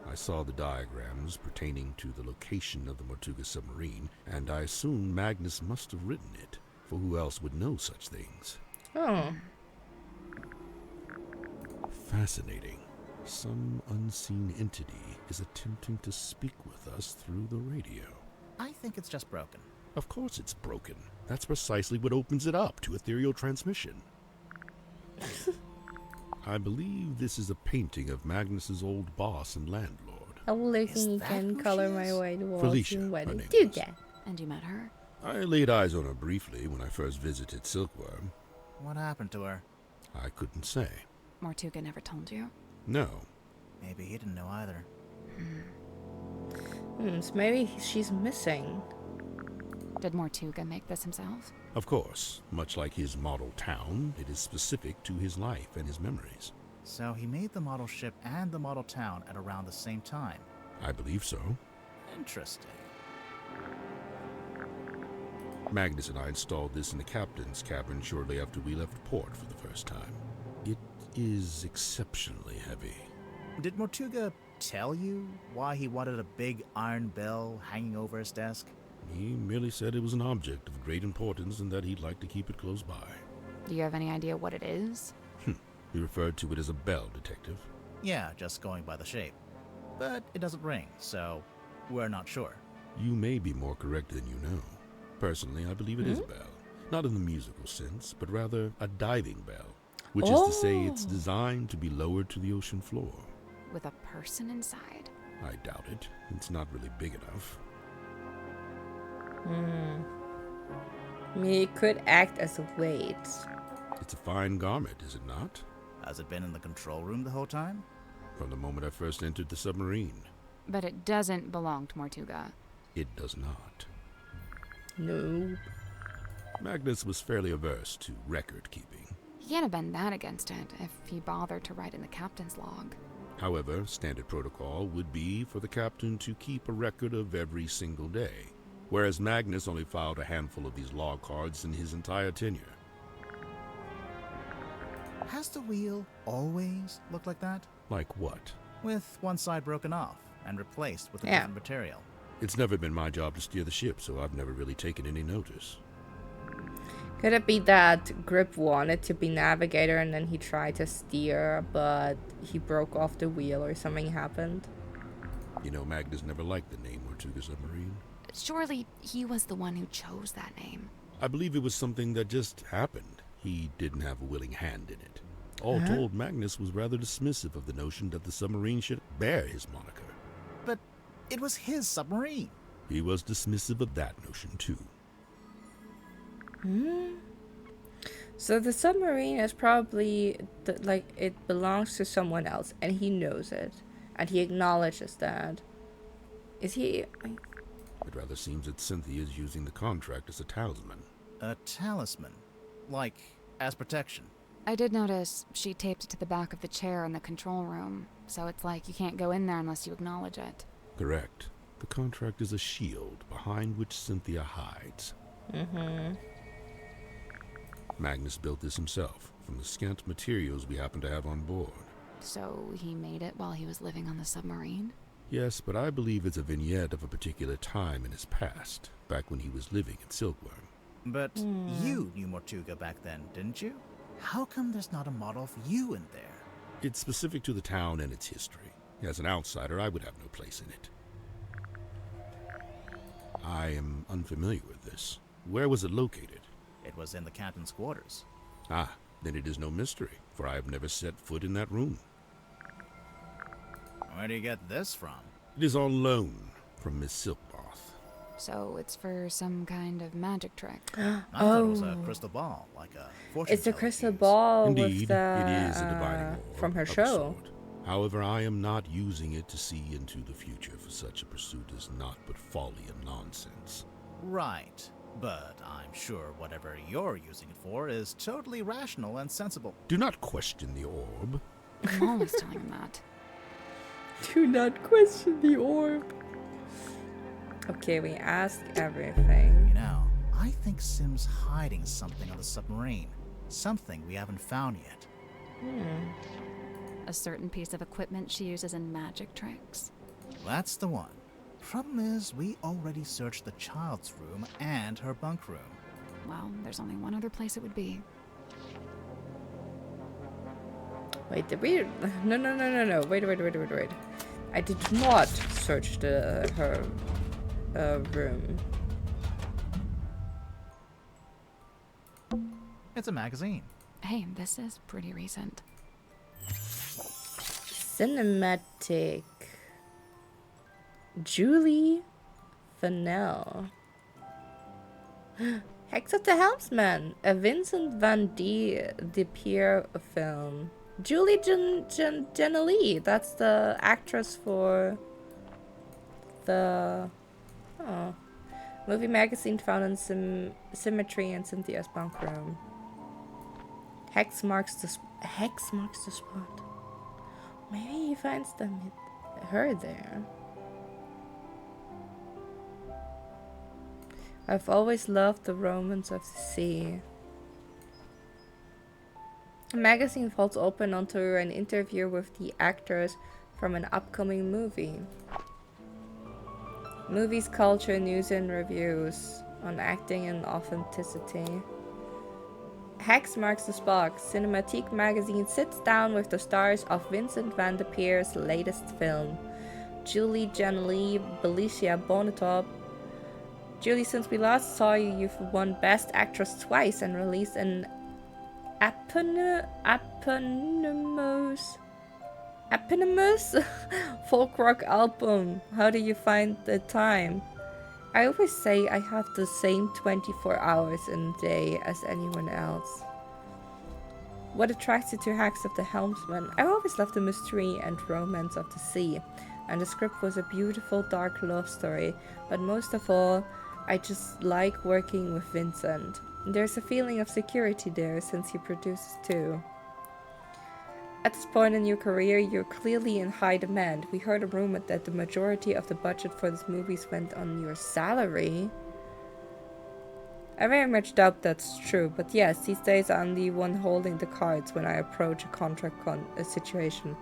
I saw the diagrams pertaining to the location of the Mortuga submarine, and I assume Magnus must have written it, for who else would know such things? Oh. Fascinating. Some unseen entity is attempting to speak with us through the radio. I think it's just broken. Of course it's broken. That's precisely what opens it up to ethereal transmission. I believe this is a painting of Magnus's old boss and landlord. I will Is listen that can who color she my is? way to Felicia, her wedding. name Do was. that. And you met her? I laid eyes on her briefly when I first visited Silkworm. What happened to her? I couldn't say. Mortuga never told you? No. Maybe he didn't know either. So maybe she's missing. Did Mortuga make this himself? Of course, much like his model town, it is specific to his life and his memories. So he made the model ship and the model town at around the same time. I believe so. Interesting. Magnus and I installed this in the captain's cabin shortly after we left port for the first time. It is exceptionally heavy. Did Mortuga tell you why he wanted a big iron bell hanging over his desk? He merely said it was an object of great importance and that he'd like to keep it close by. Do you have any idea what it is? He referred to it as a bell, detective. Yeah, just going by the shape. But it doesn't ring, so we're not sure. You may be more correct than you know. Personally, I believe it is a bell. Not in the musical sense, but rather a diving bell. Which is to say it's designed to be lowered to the ocean floor. With a person inside? I doubt it. It's not really big enough. I mean, it could act as a weight. It's a fine garment, is it not? Has it been in the control room the whole time? From the moment I first entered the submarine. But it doesn't belong to Mortuga. It does not. No. Magnus was fairly averse to record keeping. He can't have been that against it if he bothered to write in the captain's log. However, standard protocol would be for the captain to keep a record of every single day, whereas Magnus only filed a handful of these log cards in his entire tenure. Has the wheel always looked like that? Like what? With one side broken off and replaced with a Yeah. different material. It's never been my job to steer the ship, so I've never really taken any notice. Could it be that Grip wanted to be navigator and then he tried to steer, but he broke off the wheel or something happened? You know, Magnus never liked the name Tortuga Submarine. Surely he was the one who chose that name. I believe it was something that just happened. He didn't have a willing hand in it. All told, Magnus was rather dismissive of the notion that the submarine should bear his moniker. But it was his submarine. He was dismissive of that notion, too. So the submarine is probably, it belongs to someone else, and he knows it. And he acknowledges that. Is he... It rather seems that Cynthia is using the contract as a talisman. A talisman. Like, as protection. I did notice she taped it to the back of the chair in the control room, so it's like you can't go in there unless you acknowledge it. Correct. The contract is a shield behind which Cynthia hides. Magnus built this himself from the scant materials we happen to have on board. So he made it while he was living on the submarine? Yes, but I believe it's a vignette of a particular time in his past, back when he was living in Silkworm. But you knew Mortuga back then, didn't you? How come there's not a model of you in there? It's specific to the town and its history. As an outsider, I would have no place in it. I am unfamiliar with this. Where was it located? It was in the captain's quarters. Ah, then it is no mystery, for I have never set foot in that room. Where do you get this from? It is on loan from Miss Silkmoth. So it's for some kind of magic trick. I thought it was a crystal ball, like a fortune It's a teller crystal uses. ball Indeed, with the... it is a divining orb from her of a show. sort. However, I am not using it to see into the future, for such a pursuit is not but folly and nonsense. Right. But I'm sure whatever you're using it for is totally rational and sensible. Do not question the orb. I'm always telling him that. Do not question the orb. Okay, we asked everything. You know, I think Sim's hiding something on the submarine. Something we haven't found yet. A certain piece of equipment she uses in magic tricks. That's the one. Problem is, we already searched the child's room and her bunk room. Well, there's only one other place it would be. Wait, did we? No. Wait. I did not search her room. It's a magazine. Hey, this is pretty recent. Cinematic. Julie Fennell. Hex of the Helmsman, a Vincent van de Peer film. Julie Geneli, that's the actress for the movie magazine found in Symmetry and Cynthia's bunk room. Hex marks the spot. Maybe he finds her there. I've always loved the romance of the sea. The magazine folds open onto an interview with the actors from an upcoming movie. Movies, culture, news and reviews on acting and authenticity. Hex marks the spot. Cinematique magazine sits down with the stars of Vincent van de Peer's latest film. Julie Geneli, Belicia Bonetop. Julie, since we last saw you, you've won Best Actress twice and released an eponymous folk rock album. How do you find the time? I always say I have the same 24 hours in a day as anyone else. What attracts you to Hex of the Helmsman? I always loved the mystery and romance of the sea, and the script was a beautiful dark love story, but most of all, I just like working with Vincent. There's a feeling of security there since he produces too. At this point in your career, you're clearly in high demand. We heard a rumor that the majority of the budget for this movie went on your salary. I very much doubt that's true, but yes, these days I'm the one holding the cards when I approach a contract situation.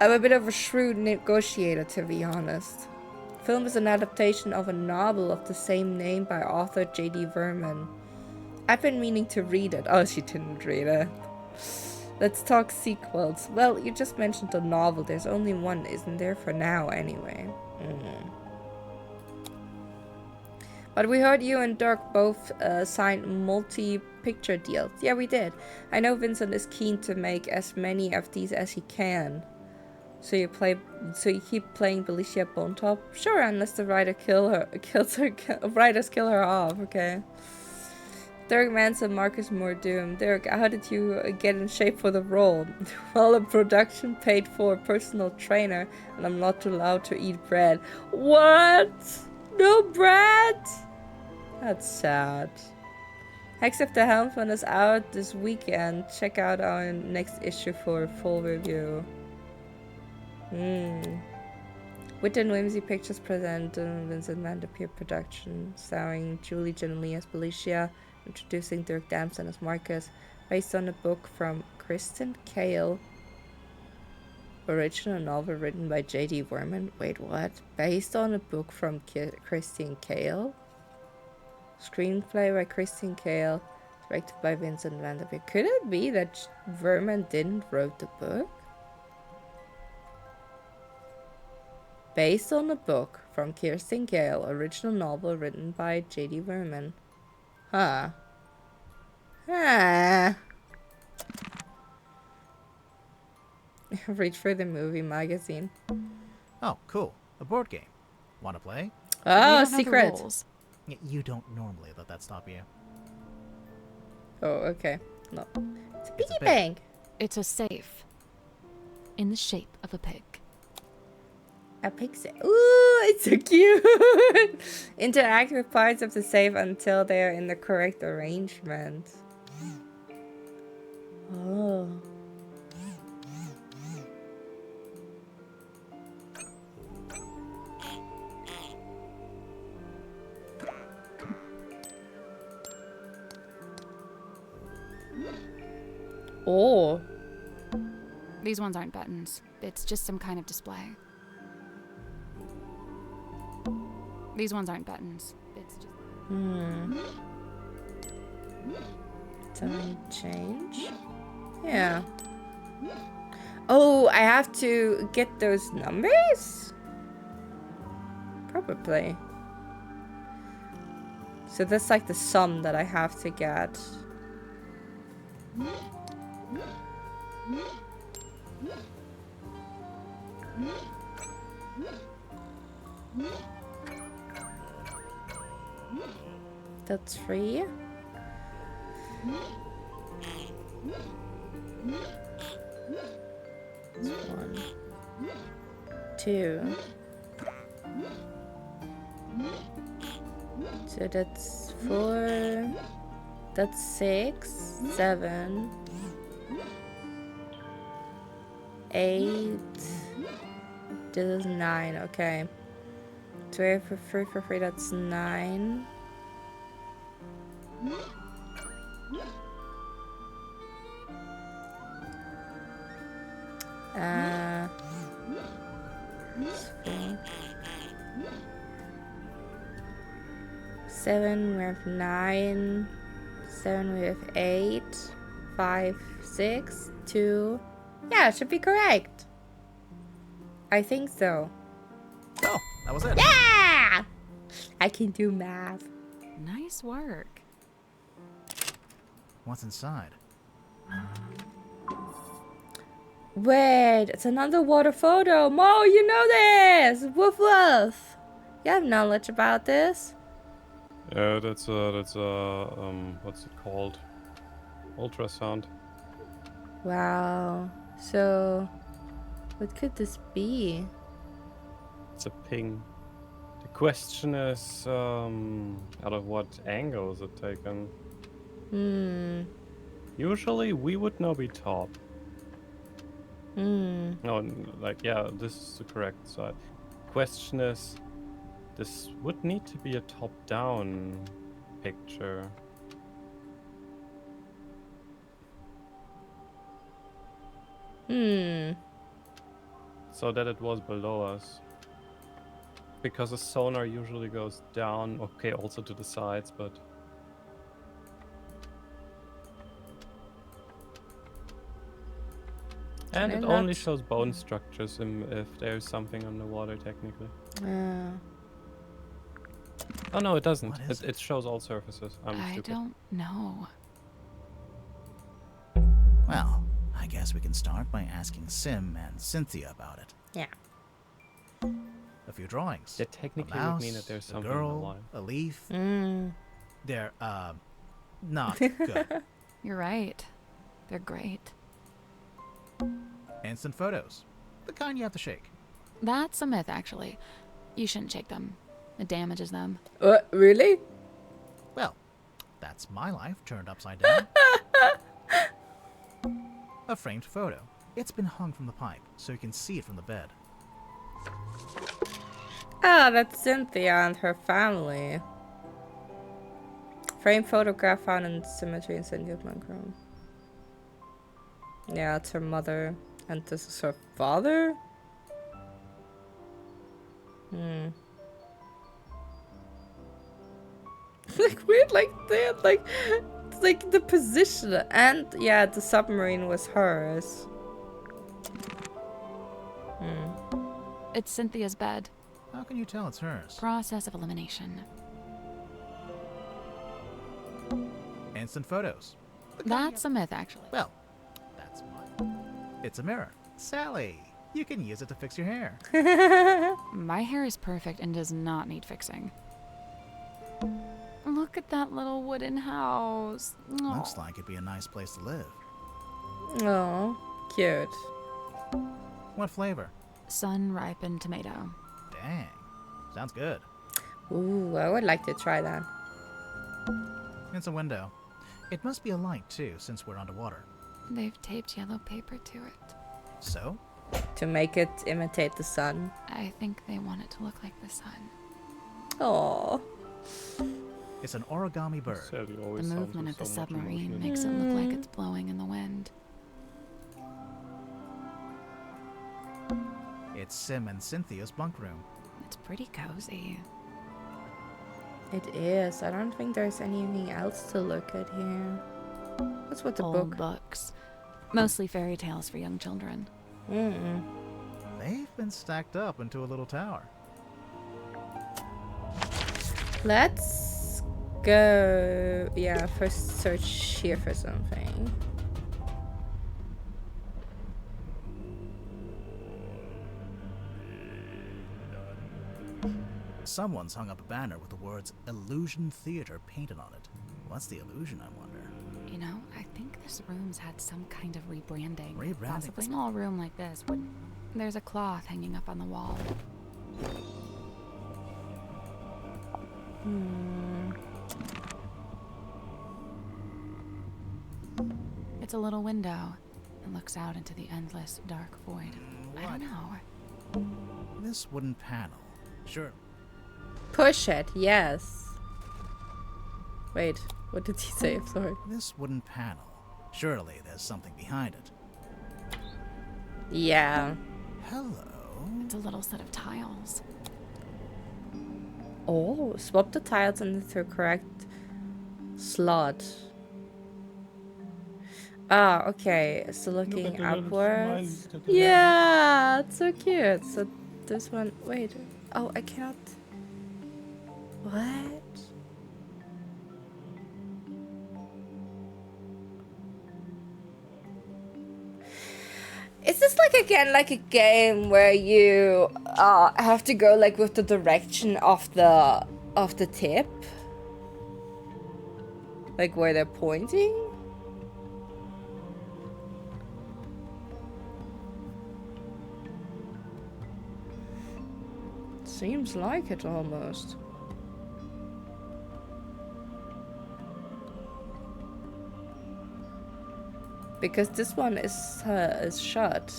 I'm a bit of a shrewd negotiator, to be honest. Film is an adaptation of a novel of the same name by author J.D. Verman. I've been meaning to read it. Oh, she didn't read it. Let's talk sequels. Well, you just mentioned the novel. There's only one, isn't there, for now anyway. But we heard you and Dirk both signed multi-picture deals. Yeah, we did. I know Vincent is keen to make as many of these as he can. So you keep playing Belicia Bonetop? Sure, unless the writers kill her off, okay. Dirk Manson, Marcus Mordoom. Dirk, how did you get in shape for the role? Well, a production paid for a personal trainer, and I'm not allowed to eat bread. What? No bread? That's sad. Hex of the Helmsman is out this weekend. Check out our next issue for a full review. Wit and Whimsy Pictures present Vincent van de Peer production, starring Julie Geneli as Belicia, introducing Dirk Damson as Marcus, based on a book from Kristen Cale. Original novel written by J.D. Verman. Wait, what? Based on a book from Kristen Cale? Screenplay by Kristen Cale, directed by Vincent van de Peer. Could it be that Verman didn't wrote the book? Based on a book from Kirsten Gale, original novel written by J.D. Verman. Huh. Read for the movie magazine. Oh, cool. A board game. Wanna play? Oh, secret. You don't normally let that stop you. Oh, okay. No. It's a piggy It's a pig. bank. It's a safe. In the shape of a pig. A pig safe. Ooh, it's so cute. Interact with parts of the safe until they are in the correct arrangement. Oh. Oh. These ones aren't buttons. It's just some kind of display. These ones aren't buttons. It's just... Time change? Yeah. Oh, I have to get those numbers? Probably. So that's like the sum that I have to get. That's 3. That's 1, 2. So that's 4. That's 6, 7, 8. This is 9. Okay. 2 for free. That's 9. That's 4. 7, we have 9. 7, we have 8. 5, 6, 2. Yeah, it should be correct. I think so. Oh, that was it. Yeah! I can do math. Nice work. What's inside? Wait, it's an underwater photo. Mo, you know this! Woof woof! You have knowledge about this? Yeah, that's what's it called? Ultrasound. Wow. So, what could this be? It's a ping. The question is, out of what angle is it taken? Usually we would now be top. No, like, yeah, this is the correct side. Question is, this would need to be a top-down picture. So that it was below us. Because the sonar usually goes down, okay, also to the sides, but... And it only shows bone structures if there's something underwater, technically. Oh no, it doesn't. It shows all surfaces. I stupid. don't know. Well, I guess we can start by asking Sim and Cynthia about it. Yeah. A few drawings. That technically a mouse, would mean that there's a something girl, alive. a leaf. They're, not good. You're right. They're great. Instant photos. The kind you have to shake. That's a myth, actually. You shouldn't shake them. It damages them. Really? Well, that's my life turned upside down. A framed photo. It's been hung from the pipe, so you can see it from the bed. Ah, that's Cynthia and her family. Frame photograph found in cemetery in St. Gilman. Yeah, it's her mother. And this is her father? Like weird, like they like the position, and yeah, the submarine was hers. It's Cynthia's bed. How can you tell it's hers? Process of elimination. Instant photos. That's a myth, actually. Well, that's mine. It's a mirror. Sally, you can use it to fix your hair. My hair is perfect and does not need fixing. Look at that little wooden house. Looks like it'd be a nice place to live. Oh, cute. What flavor? Sun-ripened tomato. Dang. Sounds good. Ooh, I would like to try that. It's a window. It must be a light, too, since we're underwater. They've taped yellow paper to it. So? To make it imitate the sun. I think they want it to look like the sun. Oh. It's an origami bird. Sally The always sounds movement with of the so much submarine emotion. makes it look like it's blowing in the wind. It's Sim and Cynthia's bunk room. It's pretty cozy. It is. I don't think there's anything else to look at here. What's with the Old book? books. Mostly fairy tales for young children. They've been stacked up into a little tower. Let's go. Yeah, first search here for something. Someone's hung up a banner with the words Illusion Theater painted on it. What's the illusion, I wonder? You know, I think this room's had some kind of rebranding. Rebranding? Possibly a small room like this. There's a cloth hanging up on the wall. It's a little window and looks out into the endless dark void. I don't know. This wooden panel. Sure. Push it, yes. Wait, what did he say? Sorry. This wooden panel. Surely there's something behind it. Yeah. Hello. It's a little set of tiles. Oh, swap the tiles into the correct slot. Ah, okay. So looking at the little upwards. smileys that they have. Yeah, it's so cute. So this one. Wait. Oh, I cannot. What? Is this like again like a game where you have to go like with the direction of the tip? Like where they're pointing? Seems like it almost. Because this one is shut.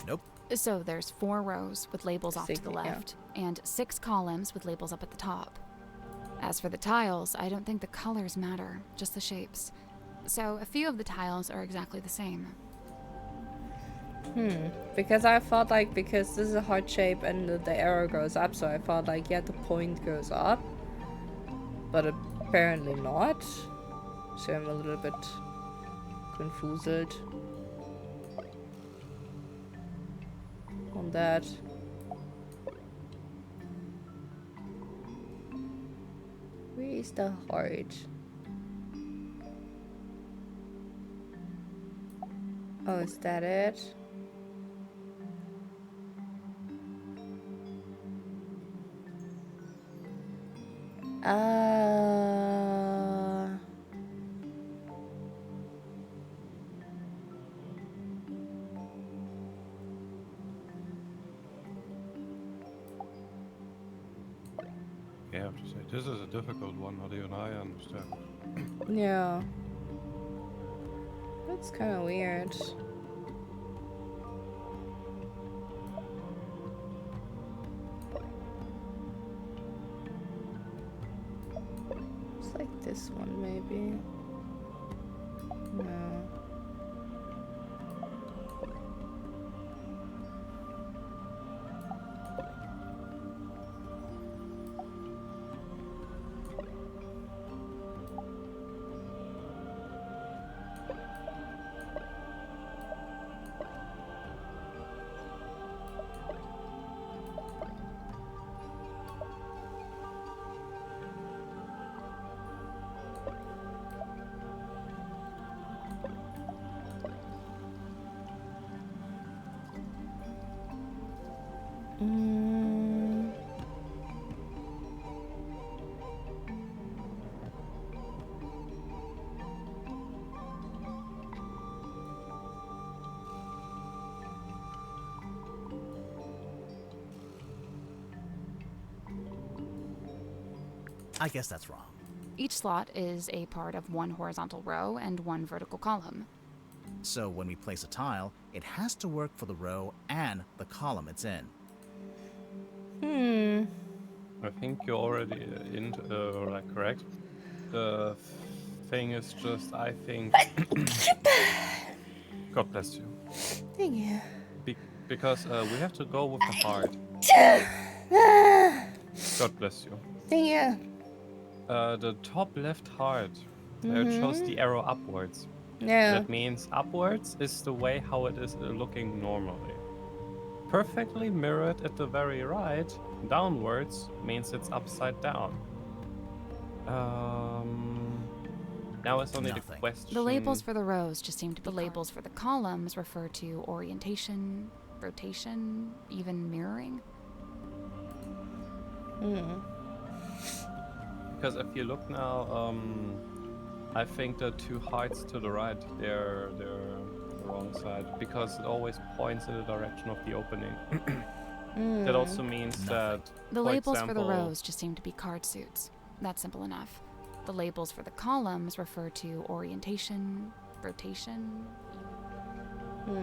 Nope. So there's 4 rows with labels off to the Sig- yeah. left, and 6 columns with labels up at the top. As for the tiles, I don't think the colors matter, just the shapes. So a few of the tiles are exactly the same. Because I thought like, because this is a heart shape and the arrow goes up, so I thought like, yeah, the point goes up. But apparently not. So I'm a little bit confused on that. Where is the heart? Oh, is that it? Yeah, I have to say, this is a difficult one, not even I understand. Yeah. That's kind of weird. It's like this one, maybe. No. I guess that's wrong. Each slot is a part of 1 horizontal row and 1 vertical column. So when we place a tile, it has to work for the row and the column it's in. I think you're already like correct. The thing is just, I think. God bless you. Thank you. Because we have to go with the heart. God bless you. Thank you. The top left heart, it shows the arrow upwards. Yeah. That means upwards is the way how it is looking normally. Perfectly mirrored at the very right, downwards means it's upside down. Now it's only the Nothing. question. The labels for the rows just seem to be the labels for the columns refer to orientation, rotation, even mirroring. Because if you look now, I think the two hearts to the right, they're the wrong side because it always points in the direction of the opening. That also means that The for labels example, for the rows just seem to be card suits. That's simple enough. The labels for the columns refer to orientation, rotation. So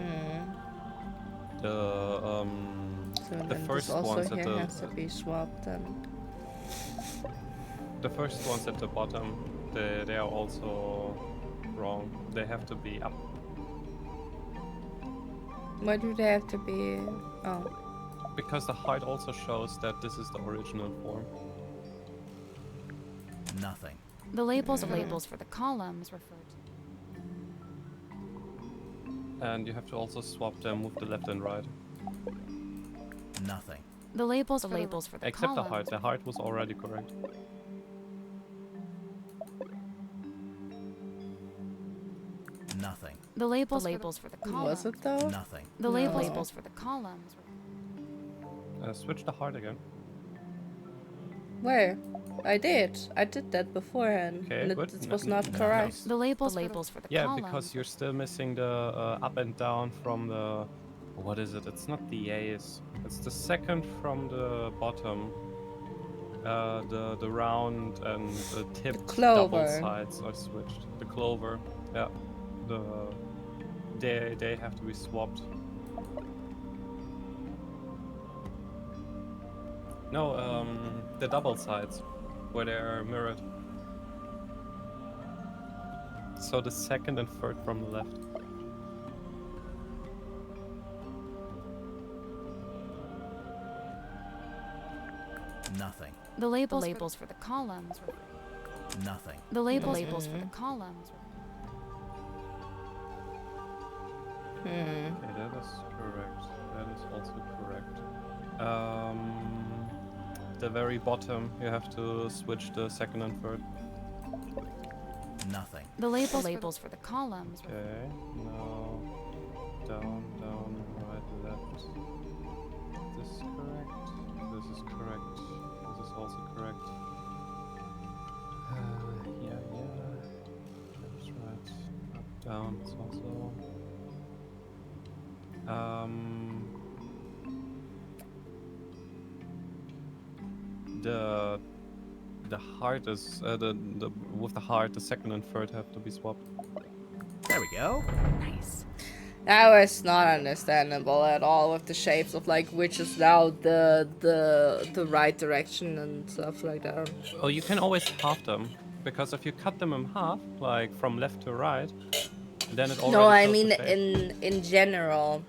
the then first this also ones at here the has to be swapped then. the first ones at the bottom, they are also wrong. They have to be up. Why do they have to be? Oh. Because the heart also shows that this is the original form. Nothing. The labels for the columns refer to. And you have to also swap them with the left and right. Nothing. The labels for the Except the columns. heart. The heart was already correct. Nothing. The labels for the columns. Was it though? Nothing. The No. labels for the columns. Switch the heart again. Where? I did that beforehand. Okay, and good. it was No, not no, correct. The labels for the Yeah, columns. because you're still missing the up and down from the... What is it? It's not the A's. It's the second from the bottom. The round and the tip double clover. sides are switched. The clover. Yeah. They have to be swapped. No, the double sides, where they are mirrored. So the second and third from the left. Nothing. The labels for the columns. Nothing. The labels for the columns. Okay, that is correct. That is also correct. The very bottom, you have to switch the second and third. Nothing. The labels for the columns. Okay, now down, right, left. This is correct. This is correct. This is also correct. Yeah. That's right. Up, down, it's also. The heart is the with the heart, the second and third have to be swapped. There we go. Nice. That was not understandable at all with the shapes of like which is now the right direction and stuff like that. Oh, you can always half them because if you cut them in half, like from left to right, then it already No, I shows mean the shape. in general.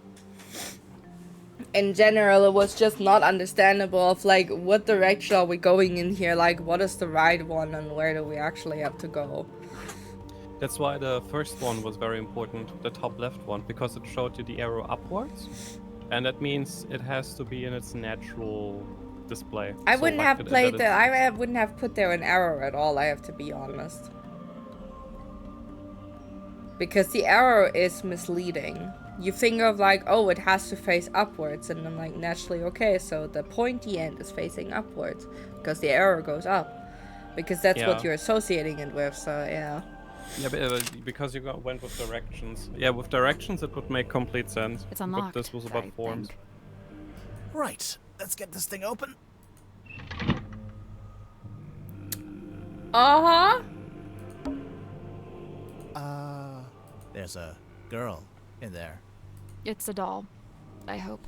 In general, it was just not understandable of like what direction are we going in here, like what is the right one and where do we actually have to go. That's why the first one was very important, the top left one, because it showed you the arrow upwards, and that means it has to be in its natural display. I So, wouldn't like, have it- played that that. it's- I wouldn't have put there an arrow at all. I have to be honest, because the arrow is misleading. You think of like, oh, it has to face upwards, and I'm like, naturally, okay, so the pointy end is facing upwards because the arrow goes up, because that's what Yeah. you're associating it with. So yeah. Yeah, because you went with directions. Yeah, with directions it would make complete sense. It's unlocked. But this was I about forms. think. Right. Let's get this thing open. Uh-huh. There's a girl in there. It's a doll. I hope.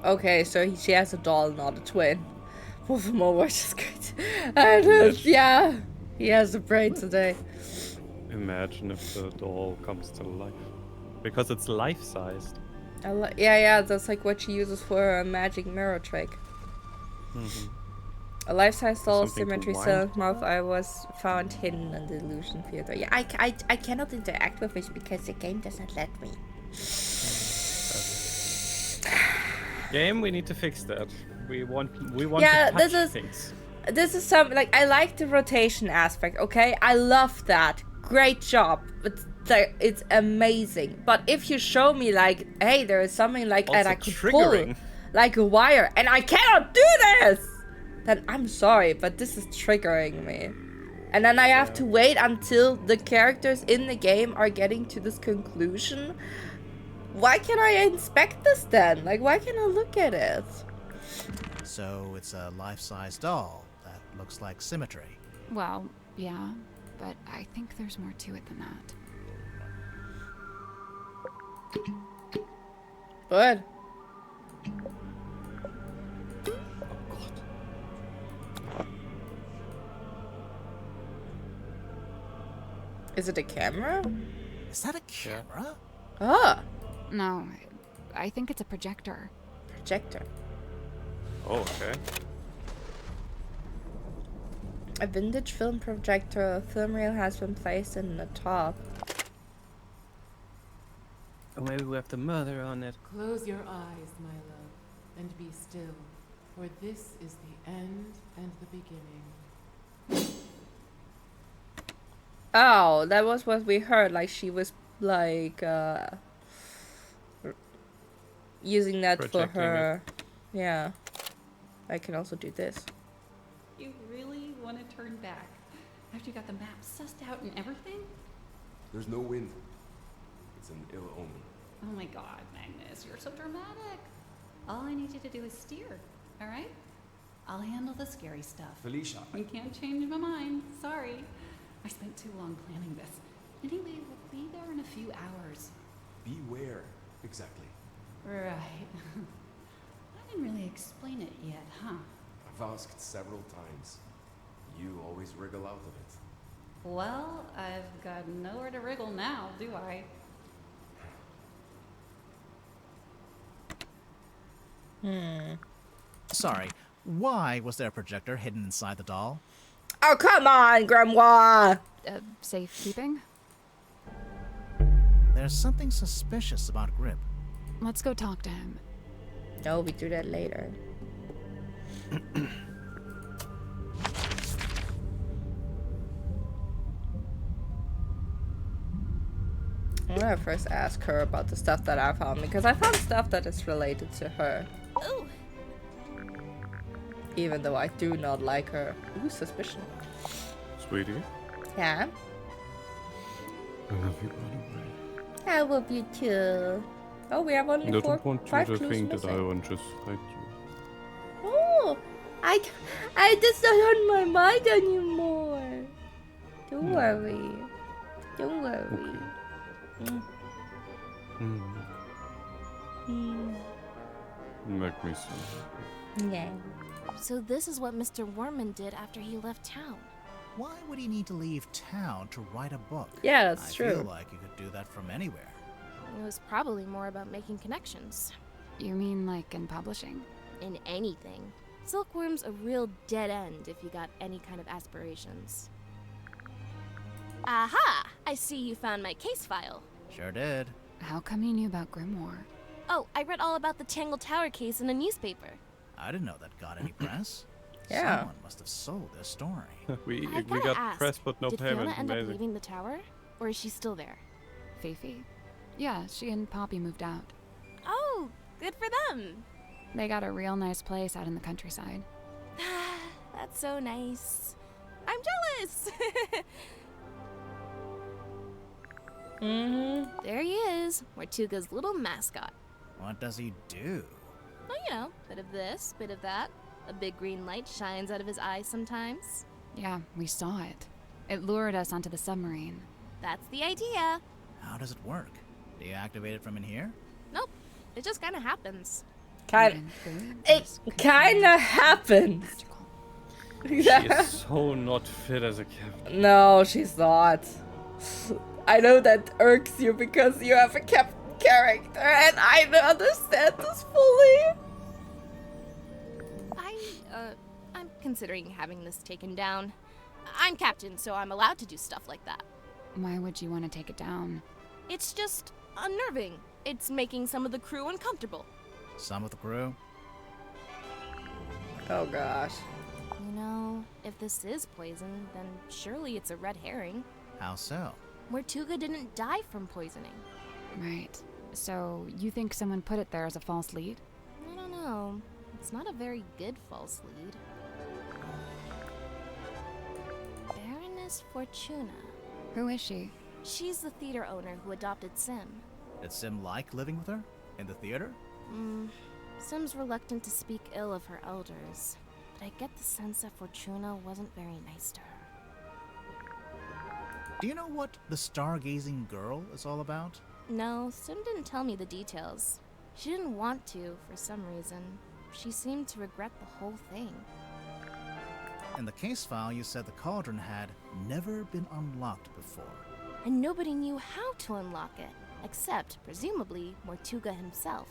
Okay, so she has a doll, not a twin. Wolfmore, which is great. And yeah, he has a brain today. Imagine if the doll comes to life. Because it's life-sized. Yeah, that's like what she uses for a magic mirror trick. A life-size doll Something to symmetry wind silent mouth I was found hidden in the illusion theater. Yeah, I cannot interact with it because the game doesn't let me. Game, we need to fix that. We want Yeah, to touch things. This is something like I like the rotation aspect. Okay, I love that. Great job. It's amazing. But if you show me like, hey, there is something like Also and I could triggering. pull like a wire, and I cannot do this, then I'm sorry, but this is triggering me. And then I have to wait until the characters in the game are getting to this conclusion. Why can't I inspect this then? Like, why can't I look at it? So it's a life-size doll that looks like Symmetry. Well, yeah, but I think there's more to it than that. Good. Is it a camera? Is that a camera? Ah, No, I think it's a projector. projector. Oh, okay. A vintage film projector. A film reel has been placed in the top. Oh, maybe we have the mother on it. Close your eyes, my love, and be still, for this is the end and the beginning. Oh, that was what we heard. Like she was like using that for Projecting her. Yeah. I can also do this. You really want to turn back after you got the map sussed out and everything? There's no wind. It's an ill omen. Oh my god, Magnus, you're so dramatic. All I need you to do is steer, all right? I'll handle the scary stuff. Felicia, You can't change my mind. Sorry. I spent too long planning this. Anyway, we'll be there in a few hours. beware. Exactly. Right. I didn't really explain it yet, huh? I've asked several times. You always wriggle out of it. Well, I've got nowhere to wriggle now, do I? Sorry, why was there a projector hidden inside the doll? Oh, come on, Grimoire! Safekeeping? There's something suspicious about Grip. Let's go talk to him. No, we do that later. I'm gonna first ask her about the stuff that I found, because I found stuff that is related to her. Ooh. Even though I do not like her. Ooh, suspicion. Sweetie, Yeah? I love you, by the way. I love you too. Oh, we have only I don't want you five to clues think that I missing. won't just fight you. Oh, that's not on my mind anymore. Don't worry. Don't worry. Make me so. Yeah. So this is what Mr. Worman did after he left town. Why would he need to leave town to write a book? Yeah, that's I true. feel like he could do that from anywhere. It was probably more about making connections. You mean like in publishing? In anything. Silkworm's a real dead end if you got any kind of aspirations. Aha! I see you found my case file. Sure did. How come you knew about Grimoire? Oh, I read all about the Tangle Tower case in a newspaper. I didn't know that got any press. Yeah. Someone must have sold their story. we I we gotta got ask, press but no did payment. Fiona end up Amazing. leaving the tower? Or is she still there? Fifi? Yeah, she and Poppy moved out. Oh, good for them. They got a real nice place out in the countryside. That's so nice. I'm jealous. There he is, Mortuga's little mascot. What does he do? Well, you know, bit of this, bit of that. A big green light shines out of his eyes sometimes. Yeah, we saw it. It lured us onto the submarine. That's the idea. How does it work? Do you activate it from in here? Nope, it just kind of happens. It kind of happens. Magical. She is so not fit as a captain. No, she's not. I know that irks you because you have a captain character, and I understand this fully. I'm considering having this taken down. I'm captain, so I'm allowed to do stuff like that. Why would you want to take it down? It's just unnerving. It's making some of the crew uncomfortable. Some of the crew? Oh gosh. You know, if this is poison, then surely it's a red herring. How so? Mortuga didn't die from poisoning. Right. So, you think someone put it there as a false lead? I don't know. It's not a very good false lead. Baroness Fortuna. Who is she? She's the theater owner who adopted Sim. Did Sim like living with her? In the theater? Sim's reluctant to speak ill of her elders, but I get the sense that Fortuna wasn't very nice to her. Do you know what the stargazing girl is all about? No, Sim didn't tell me the details. She didn't want to, for some reason. She seemed to regret the whole thing. In the case file, you said the cauldron had never been unlocked before. And nobody knew how to unlock it, except, presumably, Mortuga himself.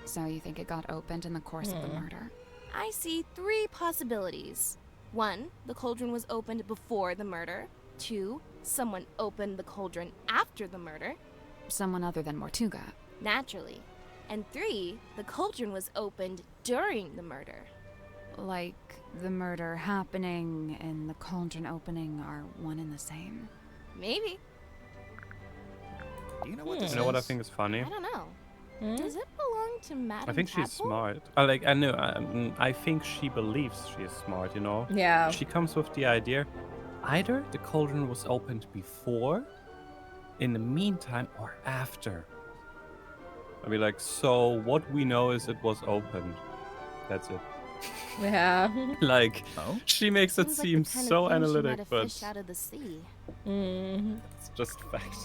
So you think it got opened in the course of the murder? I see 3 possibilities. 1, the cauldron was opened before the murder. 2, someone opened the cauldron after the murder. Someone other than Mortuga. Naturally. And 3, the cauldron was opened during the murder. Like the murder happening and the cauldron opening are one and the same. Maybe. Do you know what this You know what I is? think is funny? I don't know. Does it belong to Madame I think she's Tadpole? smart. I know. I think she believes she is smart. You know. Yeah. She comes with the idea. Either the cauldron was opened before, in the meantime, or after. I'll be like, so what we know is it was opened. That's it. Yeah. Like, Oh? she makes it Seems like seem the kind so of thing she analytic, might have but fished out of the sea. it's just fact.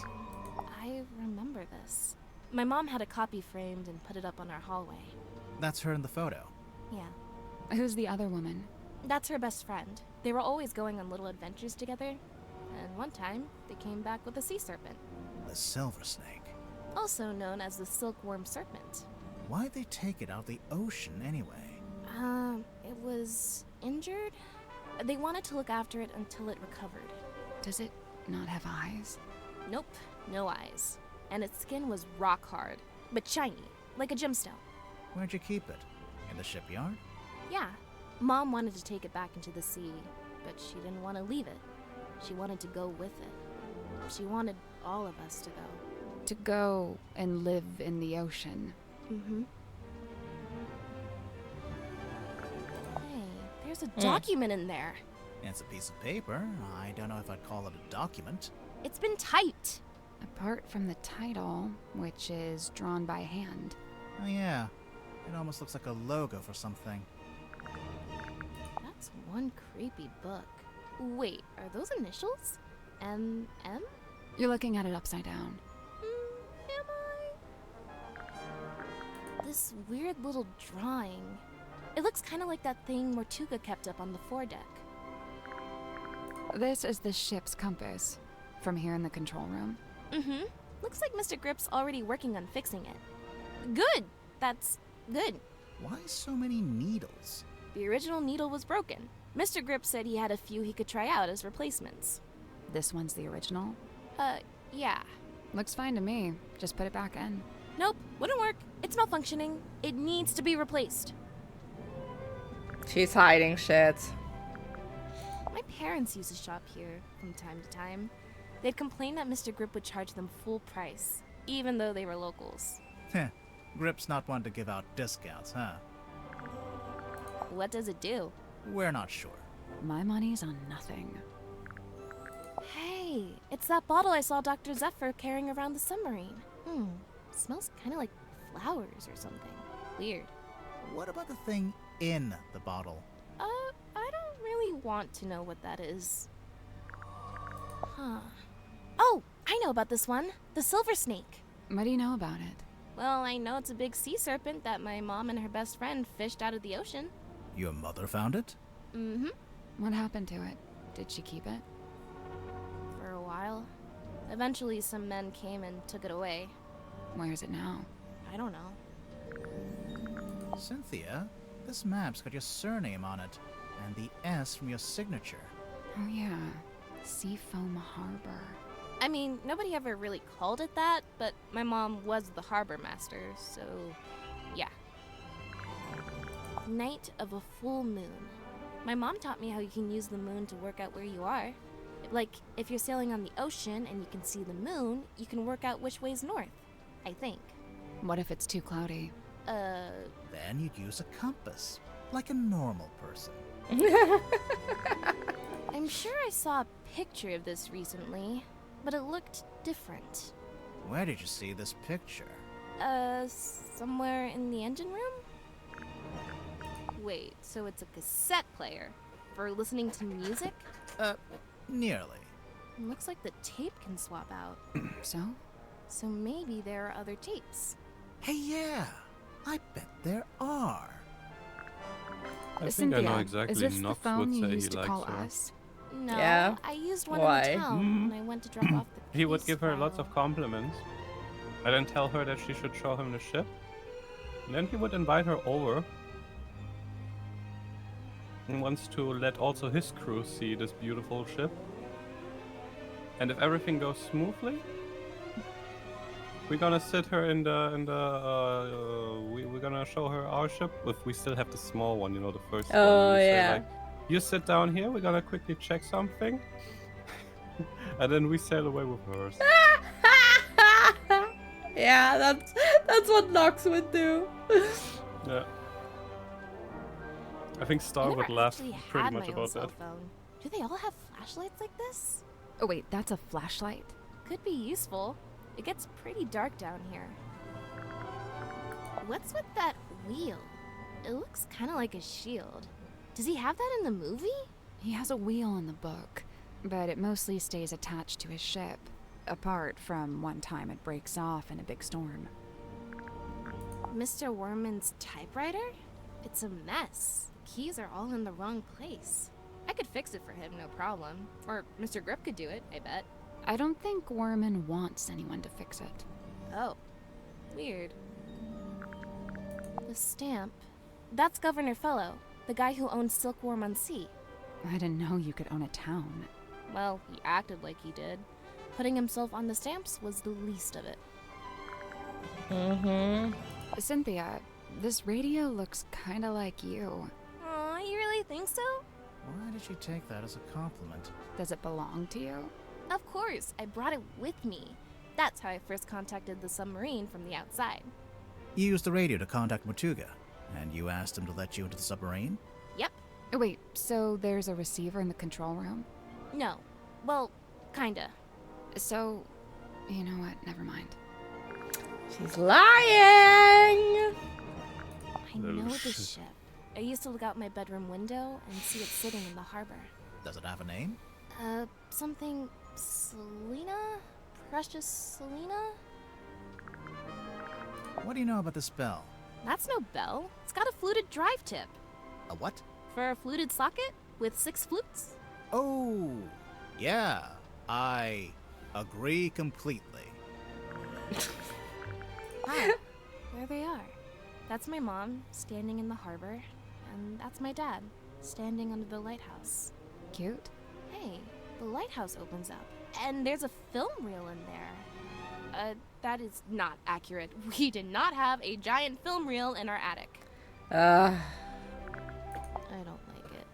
I remember this. My mom had a copy framed and put it up on our hallway. That's her in the photo. Yeah. Who's the other woman? That's her best friend. They were always going on little adventures together. And one time, they came back with a sea serpent, The silver snake. also known as the silkworm serpent. Why'd they take it out of the ocean anyway? It was injured? They wanted to look after it until it recovered. Does it not have eyes? Nope, no eyes. And its skin was rock hard, but shiny, like a gemstone. Where'd you keep it? In the shipyard? Yeah, Mom wanted to take it back into the sea, but she didn't want to leave it. She wanted to go with it. She wanted all of us to go. To go and live in the ocean. Mm-hmm. Hey, there's a document in there. It's a piece of paper. I don't know if I'd call it a document. It's been typed. Apart from the title, which is drawn by hand. Oh yeah. It almost looks like a logo for something. That's one creepy book. Wait, are those initials? M? You're looking at it upside down. Am I? This weird little drawing. It looks kind of like that thing Mortuga kept up on the foredeck. This is the ship's compass. From here in the control room. Mm-hmm. Looks like Mr. Grip's already working on fixing it. Good! That's good. Why so many needles? The original needle was broken. Mr. Grip said he had a few he could try out as replacements. This one's the original. Yeah. Looks fine to me. Just put it back in. Nope, wouldn't work. It's malfunctioning. It needs to be replaced. She's hiding shit. My parents used to shop here from time to time. They'd complain that Mr. Grip would charge them full price, even though they were locals. Heh. Grip's not one to give out discounts, huh? What does it do? We're not sure. My money's on nothing. Hey, it's that bottle I saw Dr. Zephyr carrying around the submarine. Smells kind of like flowers or something. Weird. What about the thing in the bottle? I don't really want to know what that is. Huh. Oh, I know about this one. The silver snake. What do you know about it? Well, I know it's a big sea serpent that my mom and her best friend fished out of the ocean. Your mother found it? Mm-hmm. What happened to it? Did she keep it? For a while. Eventually, some men came and took it away. Where is it now? I don't know. Cynthia, this map's got your surname on it, and the S from your signature. Oh yeah, Seafoam Harbor. I mean, nobody ever really called it that, but my mom was the harbor master, so yeah. Night of a full moon. My mom taught me how you can use the moon to work out where you are. Like, if you're sailing on the ocean and you can see the moon, you can work out which way's north, I think. What if it's too cloudy? Then you'd use a compass, like a normal person. I'm sure I saw a picture of this recently, but it looked different. Where did you see this picture? Somewhere in the engine room? Wait, so it's a cassette player for listening to music? Nearly. Looks like the tape can swap out. So? So maybe there are other tapes. Hey, yeah! I bet there are. I think Cynthia, I know exactly is this the Nox phone would you say he used to likes call her. us? No, Yeah? I used one Why? in the town when I went to drop off the He would case give her lots file. of compliments, and then tell her that she should show him the ship. And then he would invite her over. And wants to let also his crew see this beautiful ship. And if everything goes smoothly, we're gonna sit her we're gonna show her our ship. If we still have the small one, you know, the first one. Oh, We say, yeah. like, you sit down here, we're gonna quickly check something. And then we sail away with hers. Yeah, that's what Nox would do. Yeah. I think I Star never would laugh actually pretty had much my own about cell that. phone. Do they all have flashlights like this? Oh wait, that's a flashlight? Could be useful. It gets pretty dark down here. What's with that wheel? It looks kind of like a shield. Does he have that in the movie? He has a wheel in the book, but it mostly stays attached to his ship, apart from one time it breaks off in a big storm. Mr. Worman's typewriter? It's a mess. The keys are all in the wrong place. I could fix it for him, no problem. Or Mr. Grip could do it, I bet. I don't think Worman wants anyone to fix it. Oh. Weird. The stamp. That's Governor Fellow, the guy who owns Silkworm on Sea. I didn't know you could own a town. Well, he acted like he did. Putting himself on the stamps was the least of it. Mm-hmm. Cynthia, this radio looks kinda like you. Aw, you really think so? Why did she take that as a compliment? Does it belong to you? Of course, I brought it with me. That's how I first contacted the submarine from the outside. You used the radio to contact Matuga, and you asked him to let you into the submarine? Yep. Oh, wait, so there's a receiver in the control room? No. Well, kinda. So, you know what? Never mind. She's lying! I Little know the shit. ship. I used to look out my bedroom window and see it sitting in the harbor. Does it have a name? Something Selena? Precious Selena? What do you know about this bell? That's no bell. It's got a fluted drive tip. A what? For a fluted socket with 6 flutes. Oh, yeah. I agree completely. Ah, there they are. That's my mom, standing in the harbor. And that's my dad, standing under the lighthouse. Cute? Hey, the lighthouse opens up, and there's a film reel in there. That is not accurate. We did not have a giant film reel in our attic. Uh, I don't like it.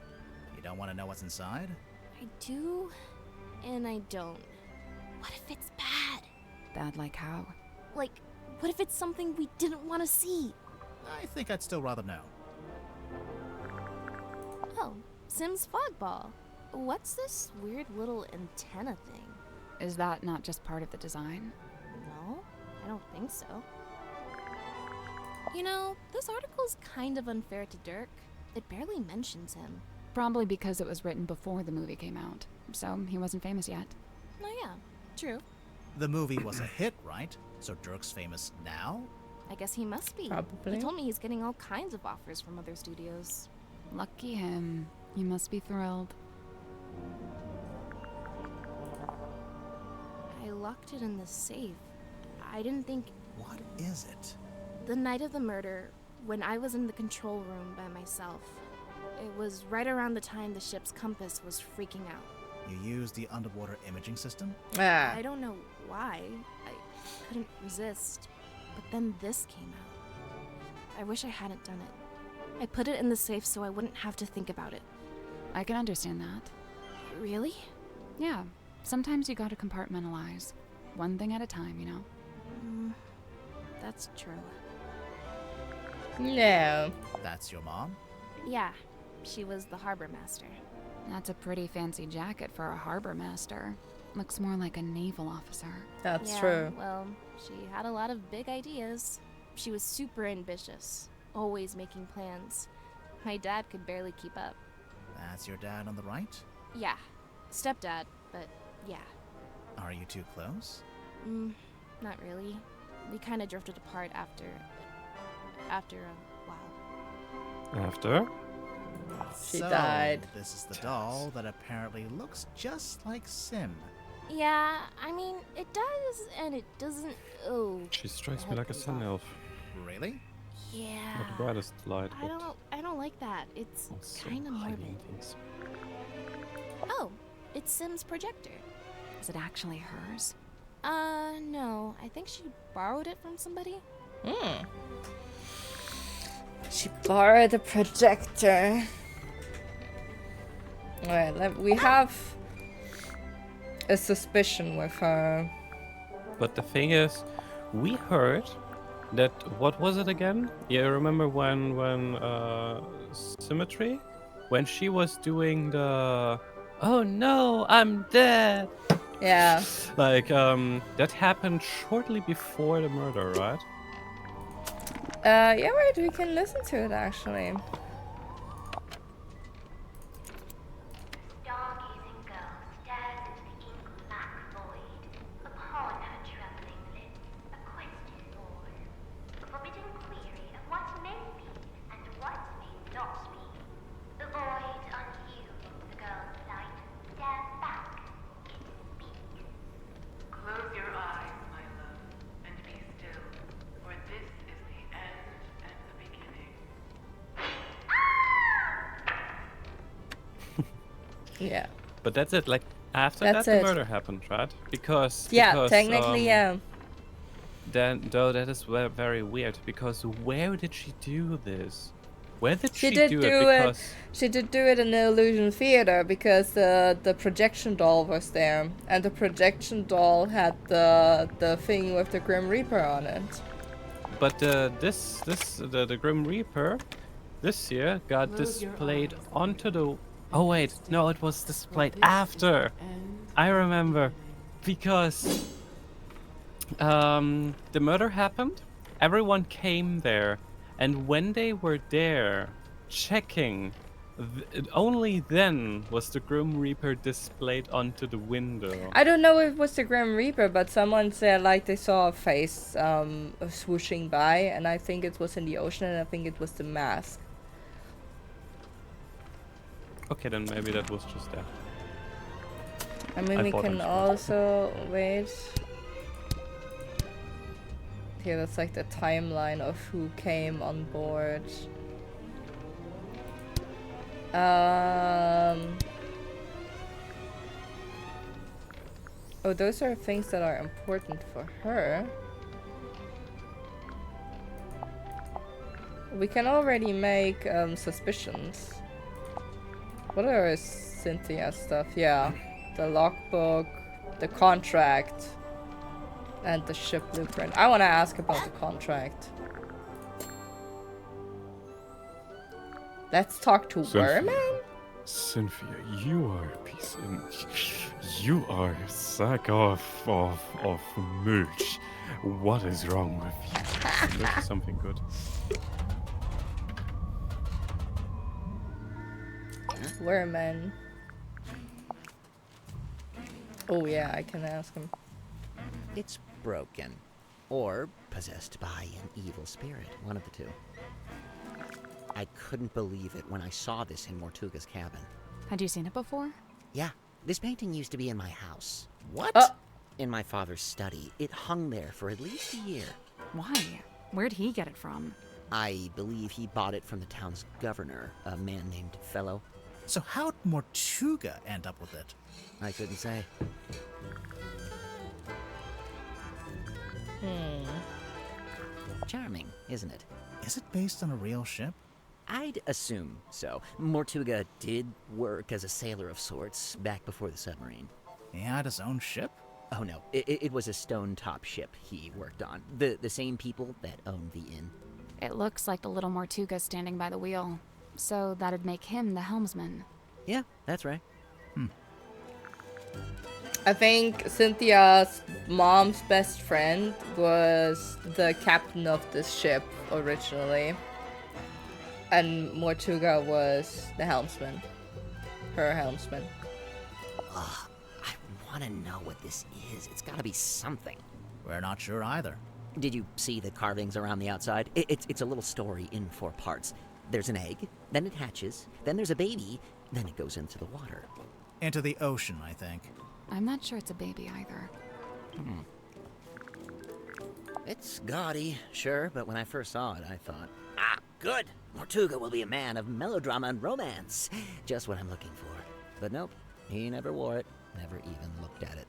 You don't want to know what's inside? I do, and I don't. What if it's bad? Bad like how? Like, what if it's something we didn't want to see? I think I'd still rather know. Oh, Sim's fog ball. What's this weird little antenna thing? Is that not just part of the design? No, I don't think so. You know, this article's kind of unfair to Dirk. It barely mentions him. Probably because it was written before the movie came out, so he wasn't famous yet. Oh yeah, true. The movie was a hit, right? So Dirk's famous now? I guess he must be. Probably. He told me he's getting all kinds of offers from other studios. Lucky him. He must be thrilled. I locked it in the safe. I didn't think... What is it? The night of the murder, when I was in the control room by myself, it was right around the time the ship's compass was freaking out. You used the underwater imaging system? I don't know why. I couldn't resist. But then this came out. I wish I hadn't done it. I put it in the safe so I wouldn't have to think about it. I can understand that. Really? Yeah, sometimes you gotta compartmentalize. One thing at a time, you know? That's true. No. That's your mom? Yeah, she was the harbor master. That's a pretty fancy jacket for a harbor master. Looks more like a naval officer. That's Yeah, true. Well, she had a lot of big ideas. She was super ambitious, always making plans. My dad could barely keep up. That's your dad on the right? Yeah, stepdad, but yeah. Are you two close? Not really. We kind of drifted apart after a while. After? She So, died. This is the doll that apparently looks just like Sim. Yeah, I mean, it does and it doesn't. Oh. She strikes me like a sun elf. Really? Yeah. Not the brightest light, I but I don't like that. It's also kind of morbid. hiding things. Oh, it's Sim's projector. Is it actually hers? No. I think she borrowed it from somebody. She borrowed the projector. Alright, we have a suspicion with her. But the thing is, we heard that, what was it again? Yeah, remember when Symmetry? When she was doing the, oh no, I'm dead! Yeah. Like, that happened shortly before the murder, right? Yeah, wait, we can listen to it actually. Stargazing girl stares into the ink black void. Upon her trembling lips, a question born. A forbidden query of what may be and what may not be. The void unyielding the girl's sight stares back. It speaks. Close your eyes, my love, and be still, for this is the end and the beginning. Yeah. But that's it, like, after That's that it. the murder happened, right? Because, Technically, yeah. Then, though, that is very weird, because where did she do this? Where did she did do do it? Because She did do it in the illusion theater because the projection doll was there, and the projection doll had the thing with the Grim Reaper on it. But the Grim Reaper this year got Close your displayed eyes. onto the. Oh wait, no, it was displayed For this is after. the end I and the remember, beginning. because the murder happened. Everyone came there, and when they were there checking, only then was the Grim Reaper displayed onto the window. I don't know if it was the Grim Reaper, but someone said like they saw a face swooshing by, and I think it was in the ocean, and I think it was the mask. Okay, then maybe that was just there. I mean, I we thought can I'm also wait. Here, that's like the timeline of who came on board. Oh, those are things that are important for her. We can already make suspicions. What are Cynthia's stuff? Yeah, the logbook, the contract, and the ship blueprint. I want to ask about the contract. Let's talk to Werman? Cynthia, you are a piece you are a sack of mooch. What is wrong with you? This is something good. Werman. Oh yeah, I can ask him. It's broken. Or possessed by an evil spirit. One of the two. I couldn't believe it when I saw this in Mortuga's cabin. Had you seen it before? Yeah, this painting used to be in my house. What? In my father's study. It hung there for at least a year. Why? Where'd he get it from? I believe he bought it from the town's governor, a man named Fellow. So how'd Mortuga end up with it? I couldn't say. Charming, isn't it? Is it based on a real ship? I'd assume so. Mortuga did work as a sailor of sorts back before the submarine. He had his own ship? Oh no, it was a stone-top ship he worked on. The same people that owned the inn. It looks like the little Mortuga standing by the wheel. So that'd make him the helmsman. Yeah, that's right. I think Cynthia's mom's best friend was the captain of this ship originally. And Mortuga was the helmsman. Her helmsman. Ugh, I want to know what this is. It's gotta be something. We're not sure either. Did you see the carvings around the outside? It's a little story in 4 parts. There's an egg, then it hatches, then there's a baby, then it goes into the water. Into the ocean, I think. I'm not sure it's a baby either. It's gaudy, sure, but when I first saw it, I thought, ah, good! Mortuga will be a man of melodrama and romance. Just what I'm looking for. But nope, he never wore it, never even looked at it.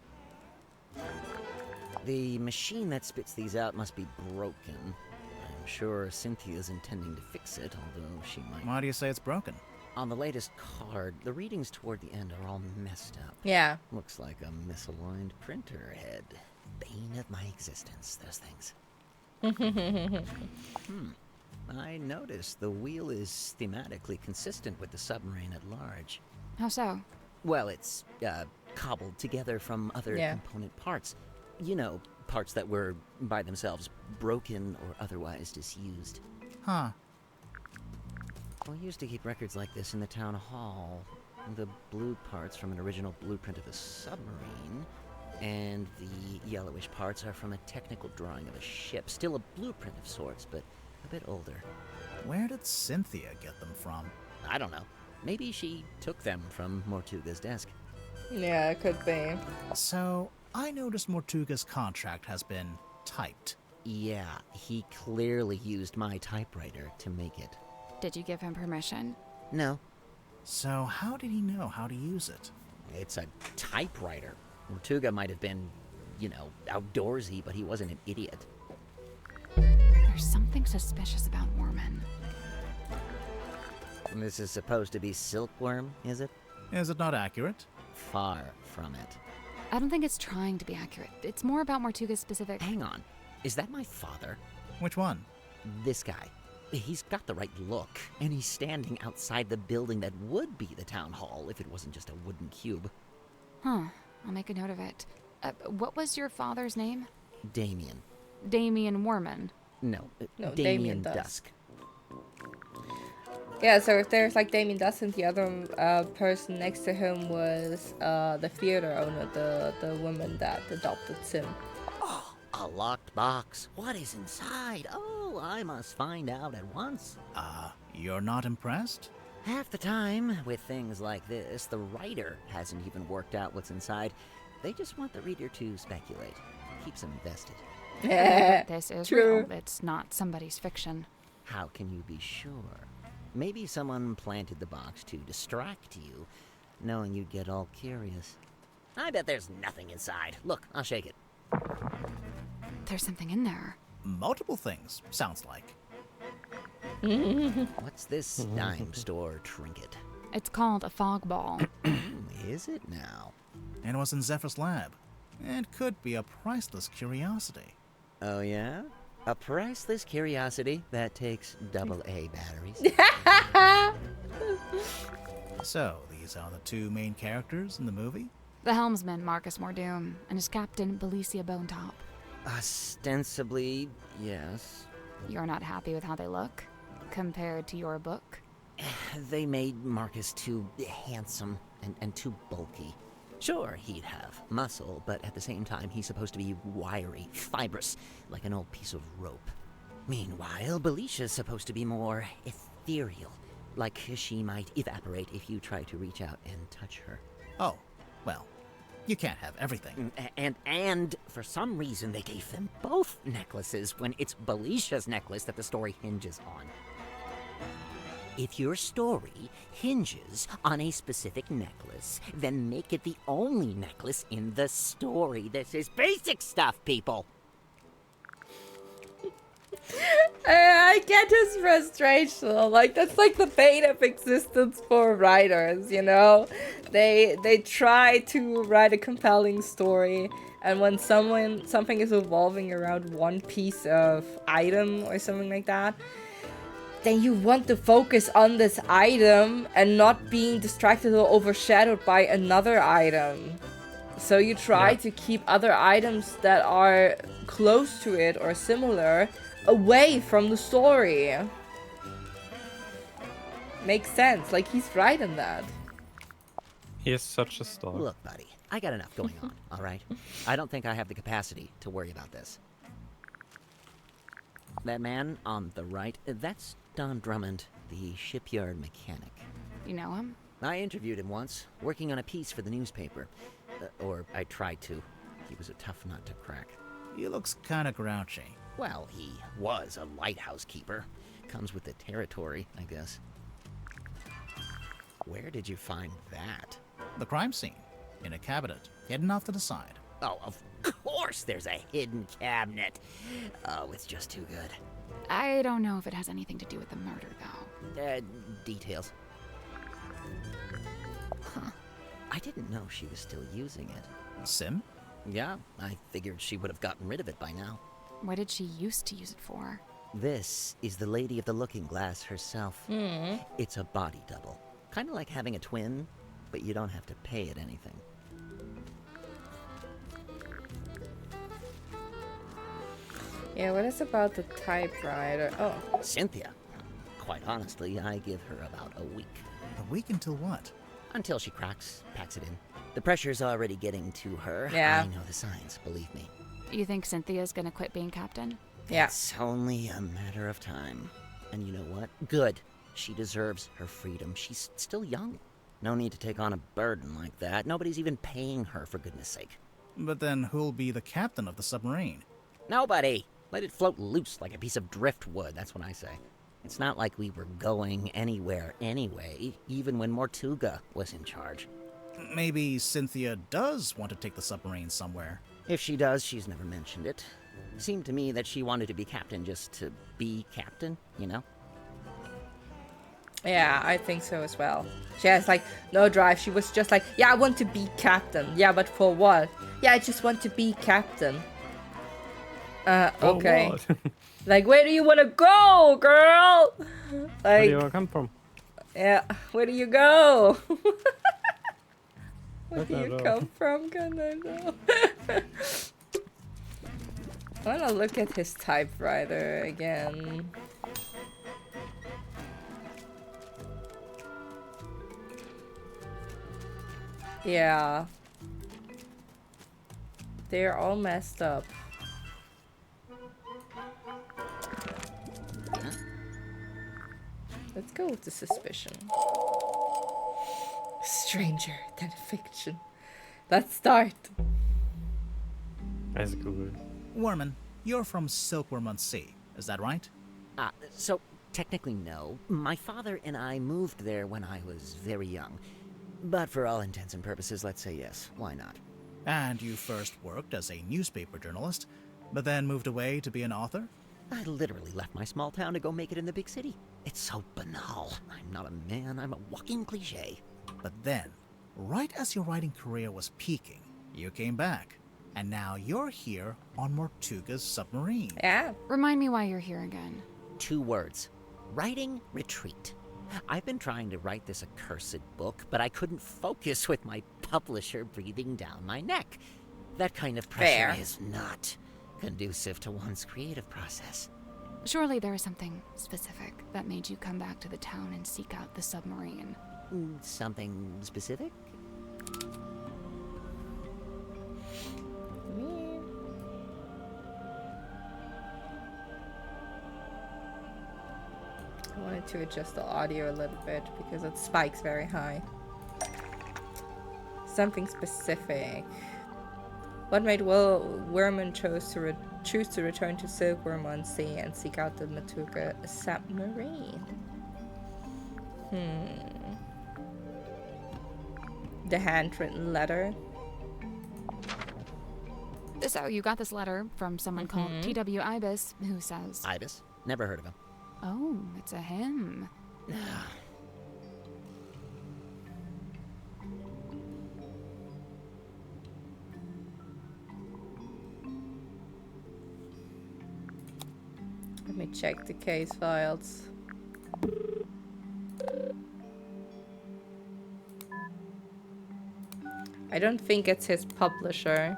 The machine that spits these out must be broken. I'm sure Cynthia's intending to fix it, although she might... Why do you say it's broken? On the latest card, the readings toward the end are all messed up. Yeah. Looks like a misaligned printer head. Bane of my existence, those things. I noticed the wheel is thematically consistent with the submarine at large. How so? Well, it's cobbled together from other component parts. You know, parts that were, by themselves, broken or otherwise disused. Huh. We used to keep records like this in the town hall. The blue parts from an original blueprint of a submarine, and the yellowish parts are from a technical drawing of a ship. Still a blueprint of sorts, but a bit older. Where did Cynthia get them from? I don't know. Maybe she took them from Mortuga's desk. Yeah, it could be. So, I noticed Mortuga's contract has been typed. Yeah, he clearly used my typewriter to make it. Did you give him permission? No. So how did he know how to use it? It's a typewriter. Mortuga might have been, you know, outdoorsy, but he wasn't an idiot. There's something suspicious about Worman. This is supposed to be silkworm, is it? Is it not accurate? Far from it. I don't think it's trying to be accurate. It's more about Mortuga's specific... Hang on. Is that my father? Which one? This guy. He's got the right look, and he's standing outside the building that would be the town hall if it wasn't just a wooden cube. Huh. I'll make a note of it. What was your father's name? Damien. Damien Worman. No, Damien Dusk. Yeah, so if there's like Damien Dusk and the other person next to him was the theater owner, the woman that adopted Sim. Oh, a locked box. What is inside? Oh, I must find out at once. You're not impressed? Half the time, with things like this, the writer hasn't even worked out what's inside. They just want the reader to speculate. Keeps them invested. This is True. real. It's not somebody's fiction. How can you be sure? Maybe someone planted the box to distract you, knowing you'd get all curious. I bet there's nothing inside. Look, I'll shake it. There's something in there. Multiple things, sounds like. What's this dime store trinket? It's called a fog ball. Is it now? It was in Zephyr's lab. It could be a priceless curiosity. Oh yeah? A priceless curiosity that takes AA batteries. So, these are the two main characters in the movie? The helmsman, Marcus Mordoom, and his captain, Belicia Bonetop. Ostensibly, yes. You're not happy with how they look? Compared to your book? They made Marcus too handsome and too bulky. Sure, he'd have muscle, but at the same time, he's supposed to be wiry, fibrous, like an old piece of rope. Meanwhile, Belicia's supposed to be more ethereal, like she might evaporate if you try to reach out and touch her. Oh, well, You can't have everything. And for some reason they gave them both necklaces when it's Belicia's necklace that the story hinges on. If your story hinges on a specific necklace, then make it the only necklace in the story. This is basic stuff, people. I get his frustration. Like, that's like the pain of existence for writers, you know? They try to write a compelling story, and when something is evolving around one piece of item or something like that, then you want to focus on this item and not being distracted or overshadowed by another item. So you try to keep other items that are close to it or similar away from the story. Makes sense. Like, he's right in that. He is such a star. Look, buddy, I got enough going on, all right? I don't think I have the capacity to worry about this. That man on the right, that's Don Drummond, the shipyard mechanic. You know him? I interviewed him once, working on a piece for the newspaper. Or I tried to. He was a tough nut to crack. He looks kinda grouchy. Well, he was a lighthouse keeper. Comes with the territory, I guess. Where did you find that? The crime scene. In a cabinet, hidden off to the side. Oh, of course there's a hidden cabinet. Oh, it's just too good. I don't know if it has anything to do with the murder, though. Details. Huh. I didn't know she was still using it. Sim? Yeah, I figured she would have gotten rid of it by now. What did she used to use it for? This is the Lady of the Looking Glass herself. It's a body double. Kind of like having a twin, but you don't have to pay it anything. Yeah, what is about the typewriter? Oh. Cynthia. Quite honestly, I give her about a week. A week until what? Until she cracks, packs it in. The pressure's already getting to her. Yeah. I know the signs, believe me. You think Cynthia's gonna quit being captain? Yeah. It's only a matter of time. And you know what? Good. She deserves her freedom. She's still young. No need to take on a burden like that. Nobody's even paying her, for goodness sake. But then who'll be the captain of the submarine? Nobody! Let it float loose like a piece of driftwood, that's what I say. It's not like we were going anywhere anyway, even when Mortuga was in charge. Maybe Cynthia does want to take the submarine somewhere. If she does, she's never mentioned it. Seemed to me that she wanted to be captain just to be captain, you know? Yeah, I think so as well. She has like no drive. She was just like, yeah, I want to be captain. Yeah, but for what? Yeah, I just want to be captain. Okay. Like, where do you want to go, girl? Like, Where do you come from? Yeah, where do you go? Where do I you don't come from? Can I know? I wanna look at his typewriter again. Yeah. They're all messed up. Let's go with the suspicion. Stranger than fiction. Let's start. That's good. Worman, you're from Silkworm on Sea, is that right? So technically no. My father and I moved there when I was very young. But for all intents and purposes, let's say yes. Why not? And you first worked as a newspaper journalist, but then moved away to be an author? I literally left my small town to go make it in the big city. It's so banal. I'm not a man, I'm a walking cliche. But then, right as your writing career was peaking, you came back. And now you're here on Mortuga's submarine. Yeah. Remind me why you're here again. 2 words. Writing retreat. I've been trying to write this accursed book, but I couldn't focus with my publisher breathing down my neck. That kind of pressure Fair. is not conducive to one's creative process. Surely there is something specific that made you come back to the town and seek out the submarine. Something specific? I wanted to adjust the audio a little bit because it spikes very high. something specific. What made Werman choose to return to Silkworm on Sea and seek out the Matuka submarine? The handwritten letter. So you got this letter from someone called T.W. Ibis, who says... Ibis? Never heard of him. Oh, it's a him. Let me check the case files. I don't think it's his publisher.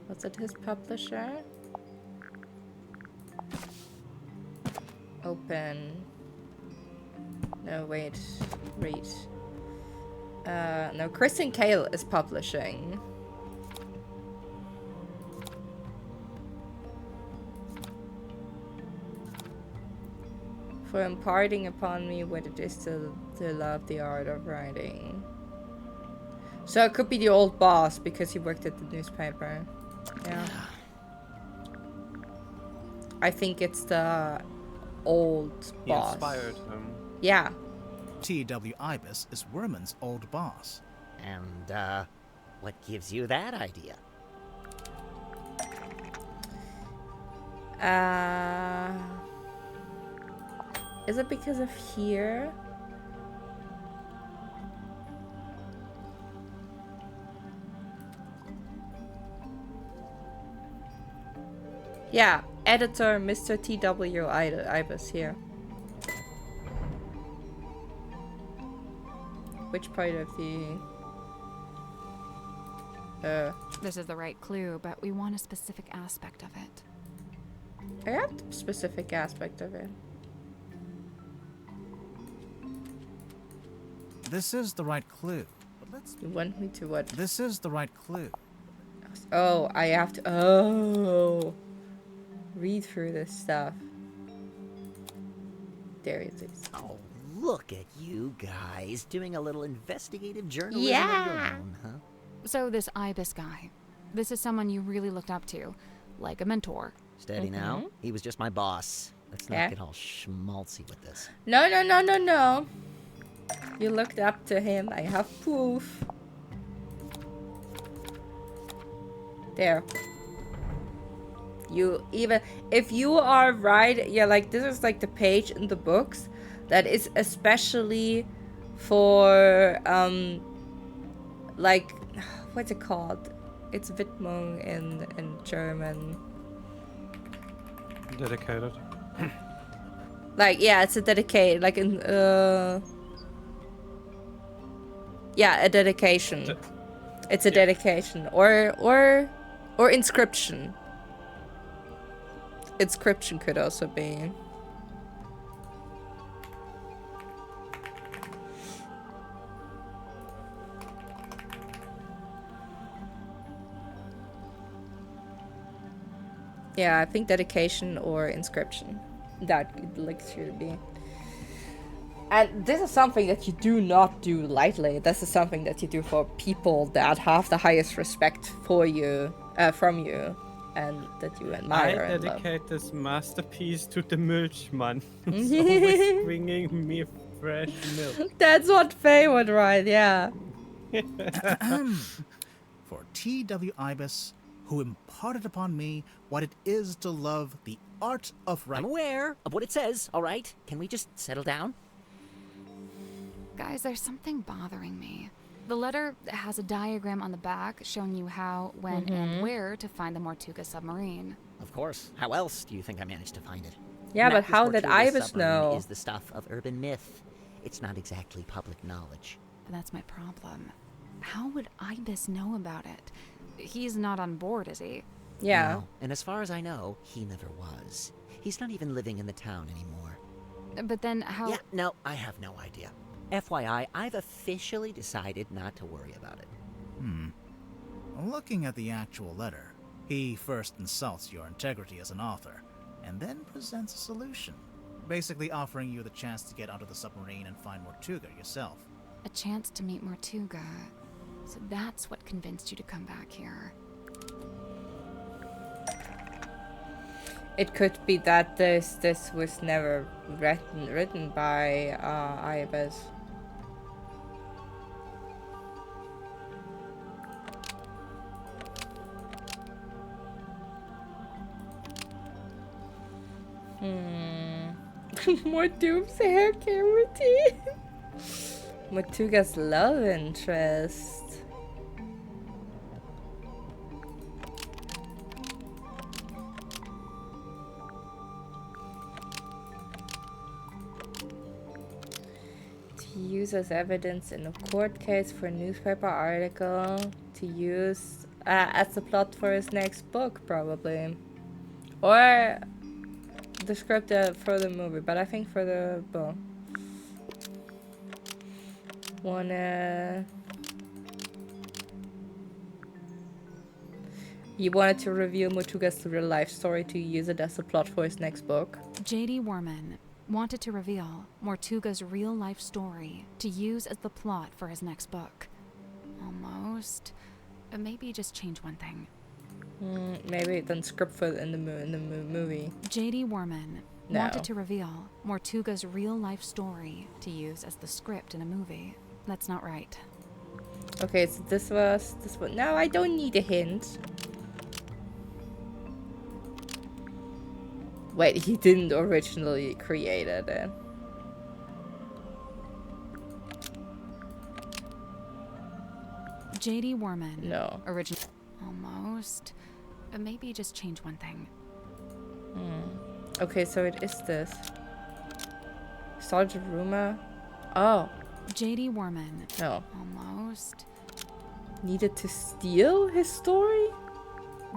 Was it his publisher? Open. No, wait. Read. No, Kristen Kale is publishing. For imparting upon me what it is to love the art of writing. So it could be the old boss because he worked at the newspaper. Yeah. I think it's the old He boss. inspired him. Yeah. T.W. Ibis is Werman's old boss. And, what gives you that idea? Is it because of here? Yeah, editor Mr. T.W. Ibis here. Which part of the... This is the right clue, but we want a specific aspect of it. I have the specific aspect of it. This is the right clue. But let's... You want me to what? This is the right clue. Oh, I have to... Oh! Read through this stuff. There it is. Oh, look at you guys doing a little investigative journalism of your own, huh? So this Ibis guy, this is someone you really looked up to, like a mentor. Steady now. He was just my boss. Let's not get all schmaltzy with this. No, no, no, no, no. You looked up to him. I have proof. There. You even... If you are right... Yeah, like, this is like the page in the books that is especially for, like... What's it called? It's Widmung in German. Dedicated. Like, yeah, it's a dedicated, like in, yeah, a dedication. It's a dedication. Or inscription. Inscription could also be. Yeah, I think dedication or inscription. That like should be. And this is something that you do not do lightly. This is something that you do for people that have the highest respect for you, from you, and that you admire. I and dedicate love. this masterpiece to the Milchmann, who's always bringing me fresh milk. That's what Faye would write, yeah. For T.W. Ibis, who imparted upon me what it is to love the art of writing. I'm aware of what it says, all right? Can we just settle down? Guys, there's something bothering me. The letter has a diagram on the back showing you how, when, and where to find the Mortuga submarine. Of course. How else do you think I managed to find it? Yeah, but Magnus how did Mortuga's Ibis submarine know? Is the stuff of urban myth. It's not exactly public knowledge. But that's my problem. How would Ibis know about it? He's not on board, is he? Yeah. No. And as far as I know, he never was. He's not even living in the town anymore. But then how... Yeah, no, I have no idea. FYI, I've officially decided not to worry about it. Looking at the actual letter, He first insults your integrity as an author, and then presents a solution, basically offering you the chance to get onto the submarine and find Mortuga yourself. A chance to meet Mortuga. So that's what convinced you to come back here. It could be that this was never written by Iabes. More Doom's hair care routine. Mortuga's love interest. To use as evidence in a court case for a newspaper article. To use as the plot for his next book, probably. Or the script for the movie, but I think for the book. He wanted to reveal Mortuga's real life story to use it as a plot for his next book. J.D. Warman wanted to reveal Mortuga's real life story to use as the plot for his next book. Almost. Maybe just change one thing. Maybe then script for in the movie. J.D. Warman wanted to reveal Mortuga's real life story to use as the script in a movie. That's not right. Okay, so this was. No, I don't need a hint. Wait, he didn't originally create it. J.D. Warman. No. Original. Almost. Maybe just change one thing. Okay, so it is this. Started a rumor. Oh. J.D. Warman. No. Almost. Needed to steal his story?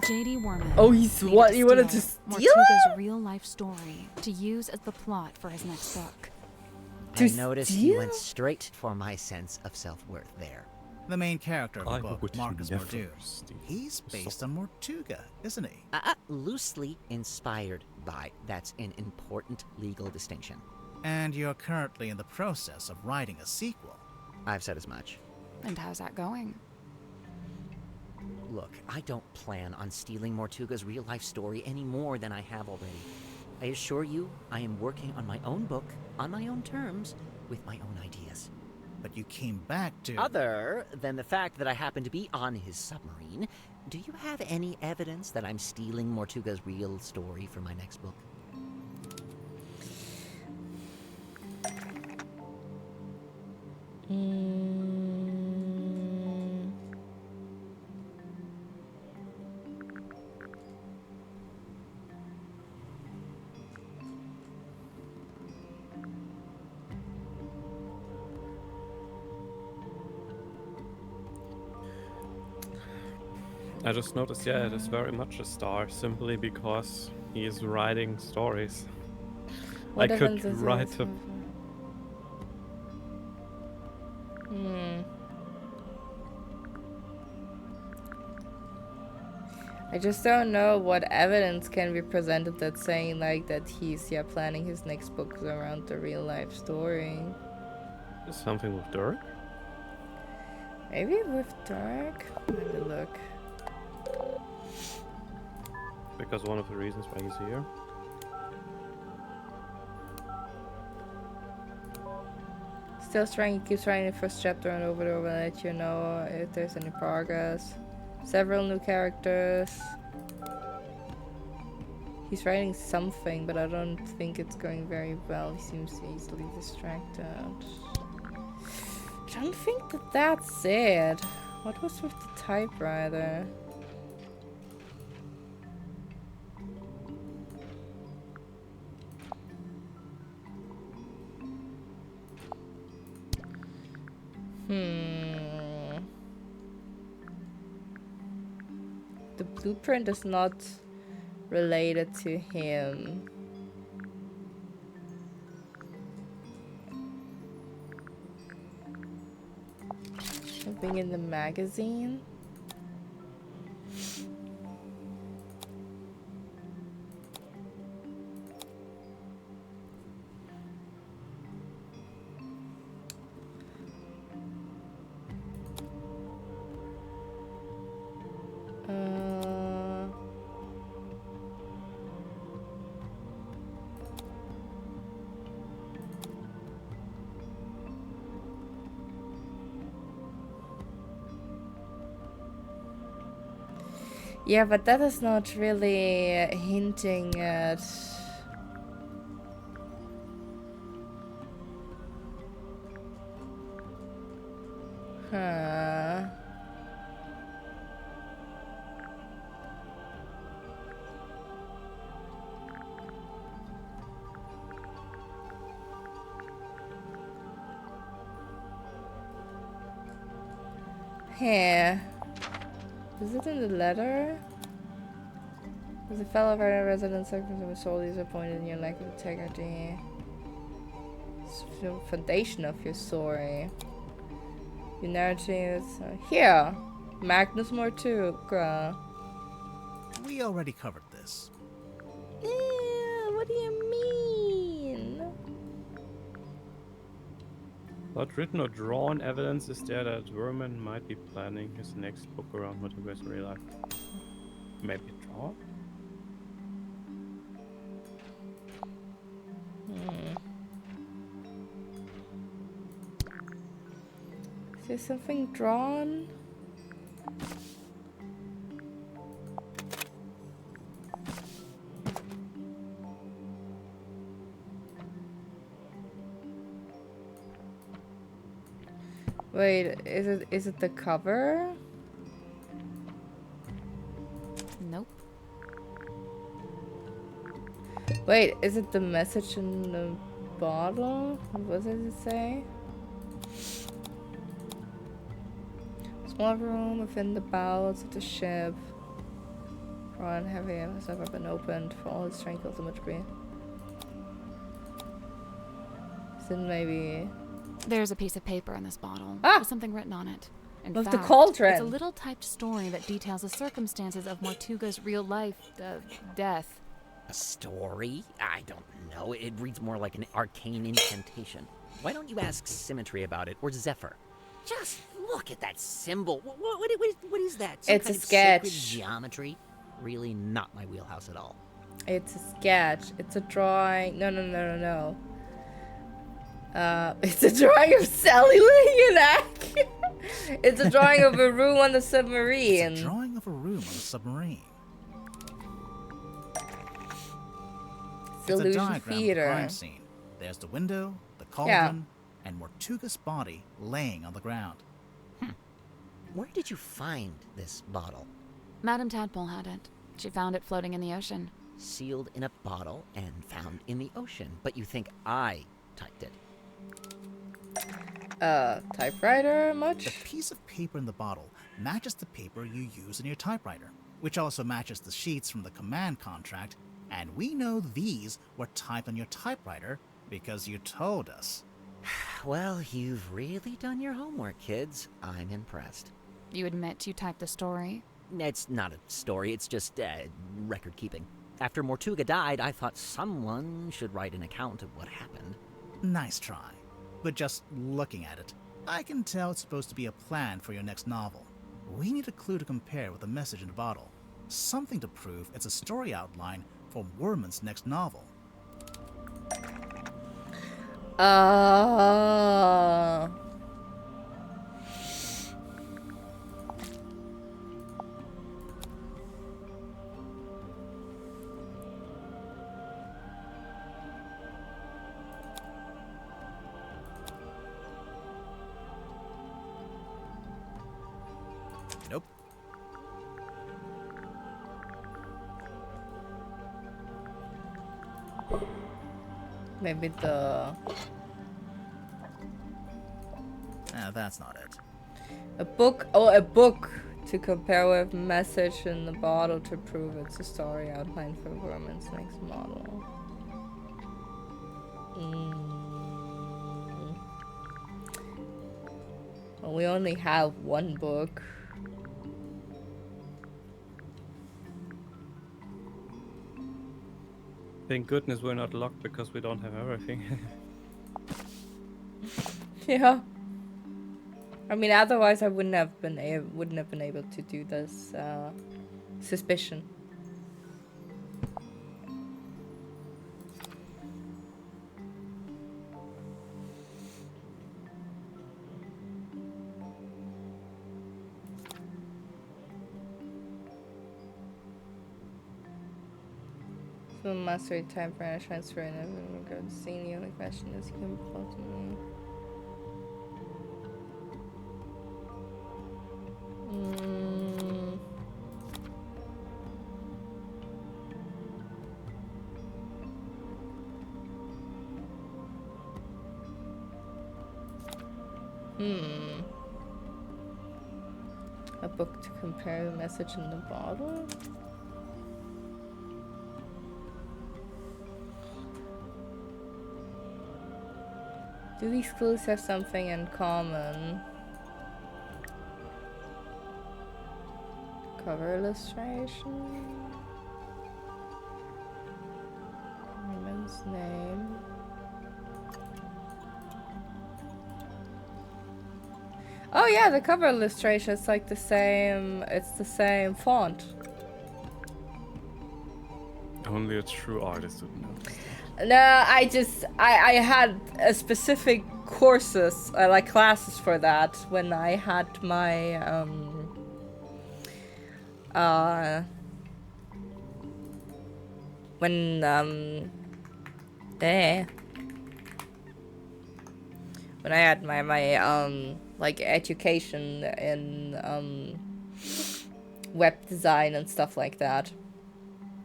J.D. Warman. Oh, he wanted to steal Mortuga's real life story to use as the plot for his next book. I noticed you went straight for my sense of self-worth there. The main character of the book, Marcus never Mordu. steal He's based on Mortuga, isn't he? Loosely inspired by. That's an important legal distinction. And you're currently in the process of writing a sequel. I've said as much. And how's that going? Look, I don't plan on stealing Mortuga's real-life story any more than I have already. I assure you, I am working on my own book, on my own terms, with my own ideas. But you came back to... Other than the fact that I happen to be on his submarine, do you have any evidence that I'm stealing Mortuga's real story for my next book? I just noticed, yeah, it is very much a star, simply because he is writing stories. What I could write a... I just don't know what evidence can be presented that's saying like that he's planning his next book around the real life story. Something with Dirk? Maybe with Dirk? Let me look. Because one of the reasons why he's here. Still trying, keeps writing the first chapter and over and over and let you know if there's any progress. Several new characters. He's writing something, but I don't think it's going very well. He seems easily distracted. I don't think that that's it. What was with the typewriter? The blueprint is not related to him. Something in the magazine? Yeah, but that is not really hinting at... Huh. Here. Is it in the letter? As a fellow resident, circumstances solely disappointed in your lack of integrity. It's the foundation of your story. Your narrative is here. Magnus Mortuga. We already covered this. What do you mean? What written or drawn evidence is there that Werman might be planning his next book around Motoga's real life? Maybe drawn? Is there something drawn? Wait, is it the cover? Nope. Wait, is it the message in the bottle? What does it say? Small room within the bowels of the ship. Raw and heavy has never been opened for all its tranquil imagery. Then maybe... There's a piece of paper in this bottle Ah! with something written on it. In Of the fact, cauldron. it's a little typed story that details the circumstances of Mortuga's real life death. A story? I don't know. It reads more like an arcane incantation. Why don't you ask Symmetry about it, or Zephyr? Just look at that symbol. What is that? Some It's kind a of sketch. sacred geometry? Really not my wheelhouse at all. It's a sketch. It's a drawing. No. It's a drawing of Sally laying an egg. It's a drawing of a room on the submarine. It's a drawing of a room on a submarine. It's a Illusion diagram of the Theater. crime scene. There's the window, the cauldron, and Mortuga's body laying on the ground. Where did you find this bottle? Madame Tadpole had it. She found it floating in the ocean. Sealed in a bottle and found in the ocean. But you think I typed it? Typewriter much? The piece of paper in the bottle matches the paper you use in your typewriter, which also matches the sheets from the command contract, and we know these were typed on your typewriter because you told us. Well, you've really done your homework, kids. I'm impressed. You admit you typed the story? It's not a story, it's just record keeping. After Mortuga died, I thought someone should write an account of what happened. Nice try. But just looking at it, I can tell it's supposed to be a plan for your next novel. We need a clue to compare with the message in the bottle. Something to prove it's a story outline for Werman's next novel. Nope. Maybe the... That's not it. A book. Oh, a book to compare with message in the bottle to prove it's a story outline for Werman's next model. Well, we only have one book. Thank goodness we're not locked because we don't have everything. Yeah. I mean, otherwise I wouldn't have been able to do this suspicion. So mastery time for a transfer and then go to scene. The only question is you can a book to compare the message in the bottle? Do these clues have something in common? Cover illustration? Woman's name? Oh yeah, the cover illustration is like the same, it's the same font. Only a true artist would know. No, I had a specific courses, like classes for that when I had my, when I had my like education in web design and stuff like that.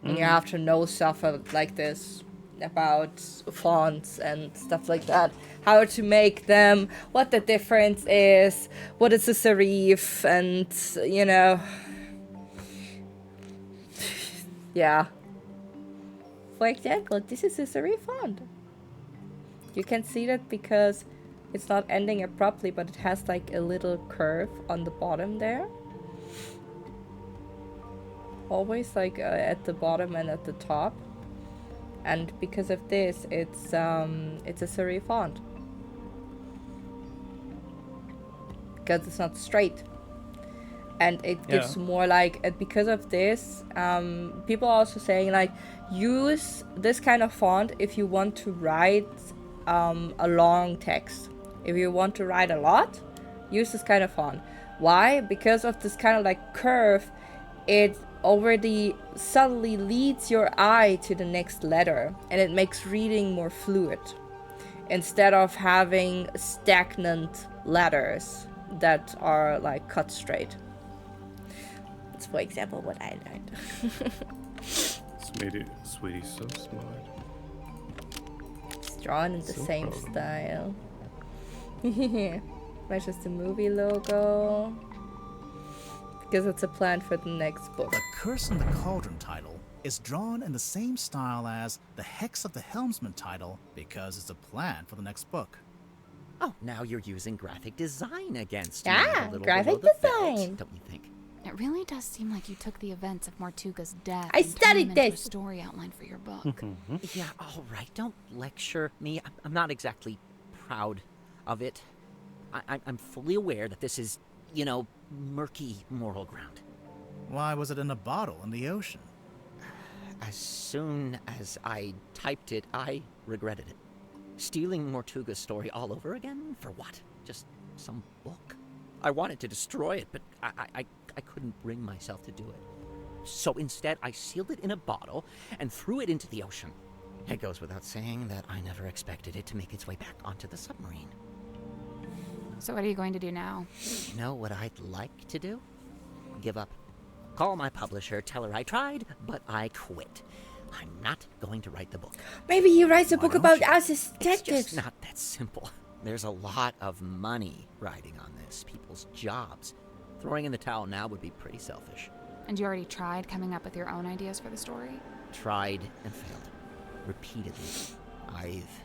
And you have to know stuff like this about fonts and stuff like that. How to make them, what the difference is, what is a serif, and you know. Yeah. For example, this is a serif font. You can see that because it's not ending abruptly, but it has like a little curve on the bottom there. Always like at the bottom and at the top. And because of this, it's a serif font. Because it's not straight. And it gives more like, because of this, people are also saying like, use this kind of font if you want to write a long text. If you want to write a lot, use this kind of font. Why? Because of this kind of like curve, it already subtly leads your eye to the next letter, and it makes reading more fluid instead of having stagnant letters that are like cut straight. That's for example what I learned. Sweetie's so smart. It's drawn in the same style. Matches the movie logo. Because it's a plan for the next book. The Curse in the Cauldron title is drawn in the same style as the Hex of the Helmsman title because it's a plan for the next book. Oh, now you're using graphic design against yeah, me. Graphic design. Belt, don't you think? It really does seem like you took the events of Mortuga's death I and studied turned them into this. a story outline for your book. Yeah, all right. Don't lecture me. I'm not exactly proud of it. I'm fully aware that this is, you know, murky moral ground. Why was it in a bottle in the ocean? As soon as I typed it, I regretted it. Stealing Mortuga's story all over again? For what? Just some book? I wanted to destroy it, but I couldn't bring myself to do it. So instead, I sealed it in a bottle and threw it into the ocean. It goes without saying that I never expected it to make its way back onto the submarine. So what are you going to do now? You know what I'd like to do? Give up. Call my publisher, tell her I tried, but I quit. I'm not going to write the book. Maybe he writes a book about us as detectives. It's just not that simple. There's a lot of money riding on this, people's jobs. Throwing in the towel now would be pretty selfish. And you already tried coming up with your own ideas for the story? Tried and failed. Repeatedly. I've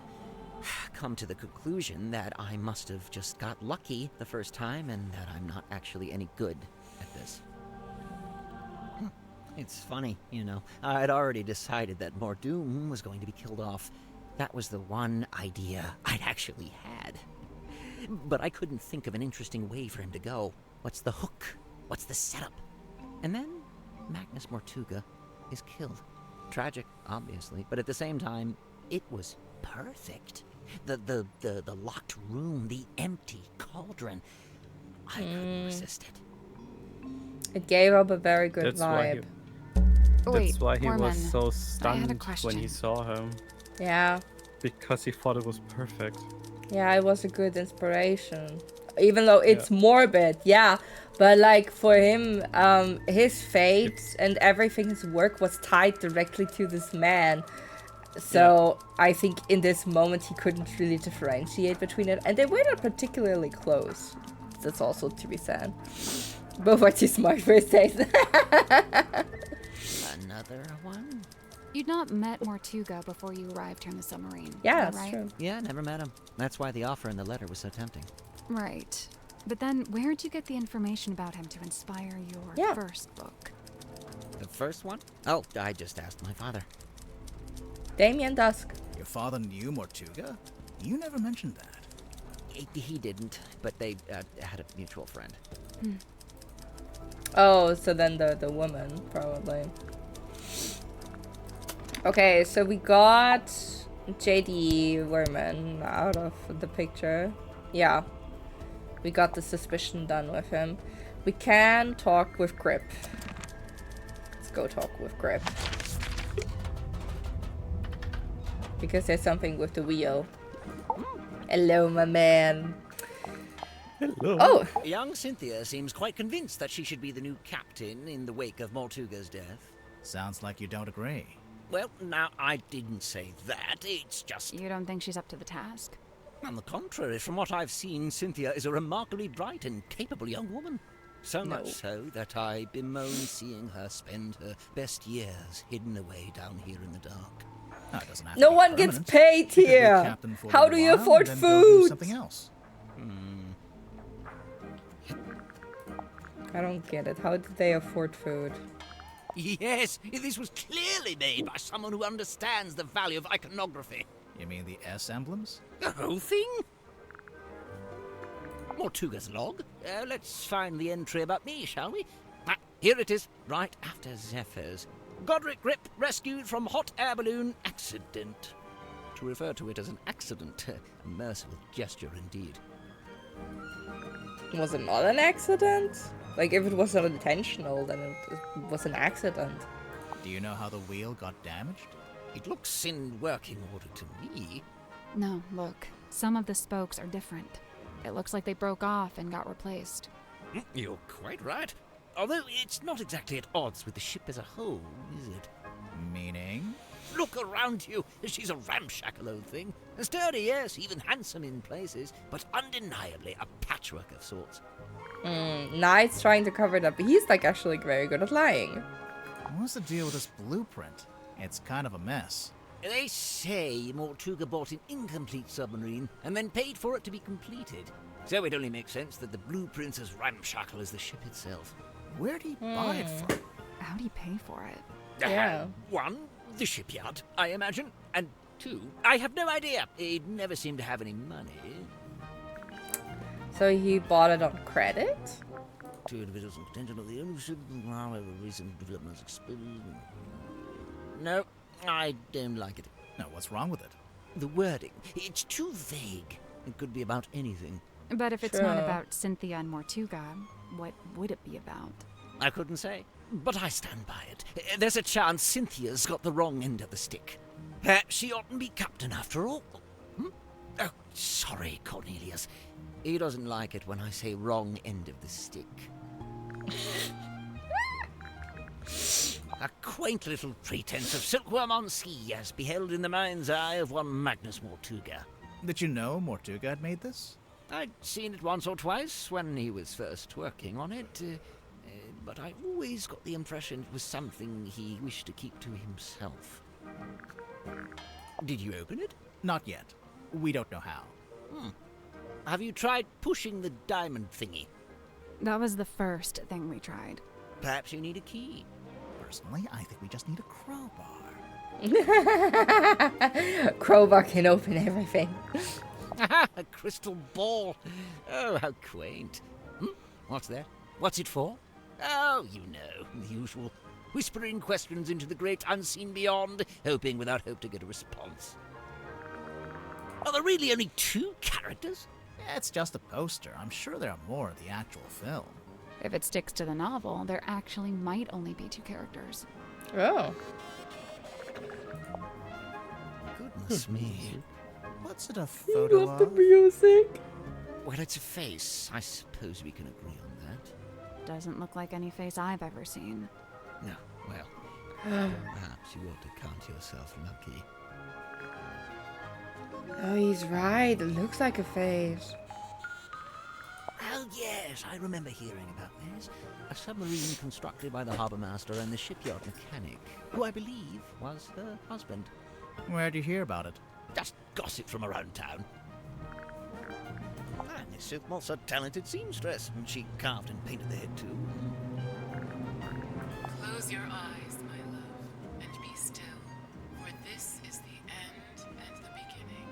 come to the conclusion that I must have just got lucky the first time and that I'm not actually any good at this. It's funny, you know. I'd already decided that Mordoom was going to be killed off. That was the one idea I'd actually had. But I couldn't think of an interesting way for him to go. What's the hook? What's the setup? And then Magnus Mortuga is killed. Tragic, obviously, but at the same time, it was perfect. The locked room, the empty cauldron. I couldn't resist it. It gave up a very good vibe. Wait, That's why he Orman, was so I had a stunned question. when he saw him. Yeah. Because he thought it was perfect. Yeah, it was a good inspiration. Even though it's morbid, yeah. But like for him, his fate and everything, his work was tied directly to this man. So I think in this moment he couldn't really differentiate between it. And they were not particularly close. That's also to be said. Both are too smart for his taste. Another one? You'd not met Mortuga before you arrived here in the submarine. Yeah, is that that's right? true. Yeah, never met him. That's why the offer in the letter was so tempting. Right. But then where'd you get the information about him to inspire your first book? The first one? Oh, I just asked my father. Damien Dusk. Your father knew Mortuga? You never mentioned that. He didn't, but they had a mutual friend. Oh, so then the woman, probably. Okay, so we got JD Werman out of the picture. Yeah. We got the suspicion done with him. We can talk with Grip. Let's go talk with Grip. Because there's something with the wheel. Hello, my man. Hello. Oh! Young Cynthia seems quite convinced that she should be the new captain in the wake of Mortuga's death. Sounds like you don't agree. Well, now, I didn't say that. It's just... You don't think she's up to the task? On the contrary, from what I've seen, Cynthia is a remarkably bright and capable young woman. So much so that I bemoan seeing her spend her best years hidden away down here in the dark. No, it doesn't have to No be one gets permanent. paid You could be here. captain for a How little do you while afford and then go do food? something else. I don't get it. How did they afford food? Yes, this was clearly made by someone who understands the value of iconography. You mean the S emblems? The whole thing? Mortuga's log. Let's find the entry about me, shall we? Here it is, right after Zephyr's. Godric Grip rescued from hot air balloon accident. To refer to it as an accident, a merciful gesture indeed. Was it not an accident? Like, if it was not intentional, then it was an accident. Do you know how the wheel got damaged? It looks in working order to me. No, look. Some of the spokes are different. It looks like they broke off and got replaced. You're quite right. Although it's not exactly at odds with the ship as a whole, is it? Meaning? Look around you. She's a ramshackle old thing. Sturdy, yes, even handsome in places, but undeniably a patchwork of sorts. Knight's trying to cover it up, but he's like actually very good at lying. What's the deal with this blueprint? It's kind of a mess. They say Mortuga bought an incomplete submarine and then paid for it to be completed. So it only makes sense that the blueprint's as ramshackle as the ship itself. Where'd he buy it from? How'd he pay for it? Yeah. One, the shipyard, I imagine. And two, I have no idea. He'd never seemed to have any money. So he bought it on credit? Two individuals in contention of the ownership, however, recent developments exposed. No, I don't like it. No, what's wrong with it? The wording, it's too vague. It could be about anything. But if it's not Sure. about Cynthia and Mortuga, what would it be about? I couldn't say, but I stand by it. There's a chance Cynthia's got the wrong end of the stick. She oughtn't be captain after all. Oh, sorry, Cornelius. He doesn't like it when I say wrong end of the stick. A quaint little pretense of silkworm on sea as beheld in the mind's eye of one Magnus Mortuga. Did you know Mortuga had made this? I'd seen it once or twice when he was first working on it, but I always got the impression it was something he wished to keep to himself. Did you open it? Not yet. We don't know how. Have you tried pushing the diamond thingy? That was the first thing we tried. Perhaps you need a key. Personally, I think we just need a crowbar. Crowbar can open everything. A crystal ball. Oh, how quaint. What's that? What's it for? Oh, you know, the usual. Whispering questions into the great unseen beyond, hoping without hope to get a response. Are there really only two characters? It's just a poster. I'm sure there are more in the actual film. If it sticks to the novel, there actually might only be 2 characters. Oh. Goodness me. What's it a photo Love the of? music. Well, it's a face. I suppose we can agree on that. Doesn't look like any face I've ever seen. No, well, perhaps you ought to count yourself lucky. Oh, he's right. It looks like a face. Oh, yes, I remember hearing about this. A submarine constructed by the harbour master and the shipyard mechanic, who I believe was her husband. Where'd you hear about it? Just gossip from around town. And Miss Silkmoth's a talented seamstress, and she carved and painted the head too. Close your eyes, my love, and be still, for this is the end and the beginning.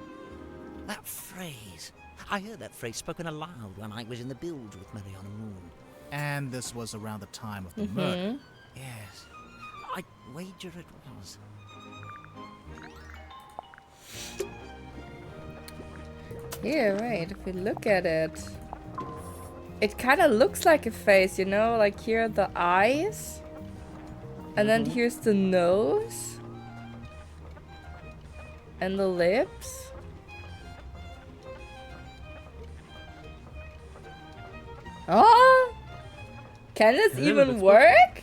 That phrase. I heard that phrase spoken aloud when I was in the bilge with Mariana Moon. And this was around the time of the murder. Yes. I'd wager it was. Yeah, right. If we look at it, it kind of looks like a face, you know? Like here are the eyes. And then here's the nose. And the lips. Oh! Can this A little even bit work?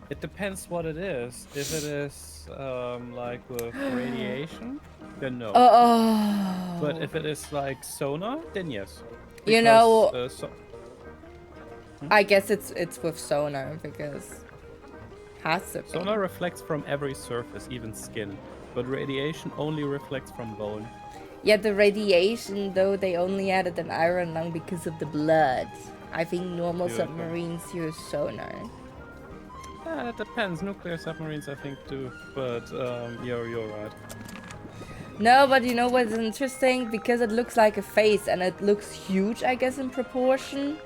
It depends what it is. If it is like with radiation, then no. Oh. But if it is like sonar, then yes. You know, Because, I guess it's with sonar because has to be. sonar reflects from every surface, even skin. But radiation only reflects from bone. Yeah, the radiation though, they only added an iron lung because of the blood. I think normal Beautiful. submarines use sonar. Yeah, it depends. Nuclear submarines, I think, do. But you're right. No, but you know what's interesting? Because it looks like a face and it looks huge, I guess, in proportion.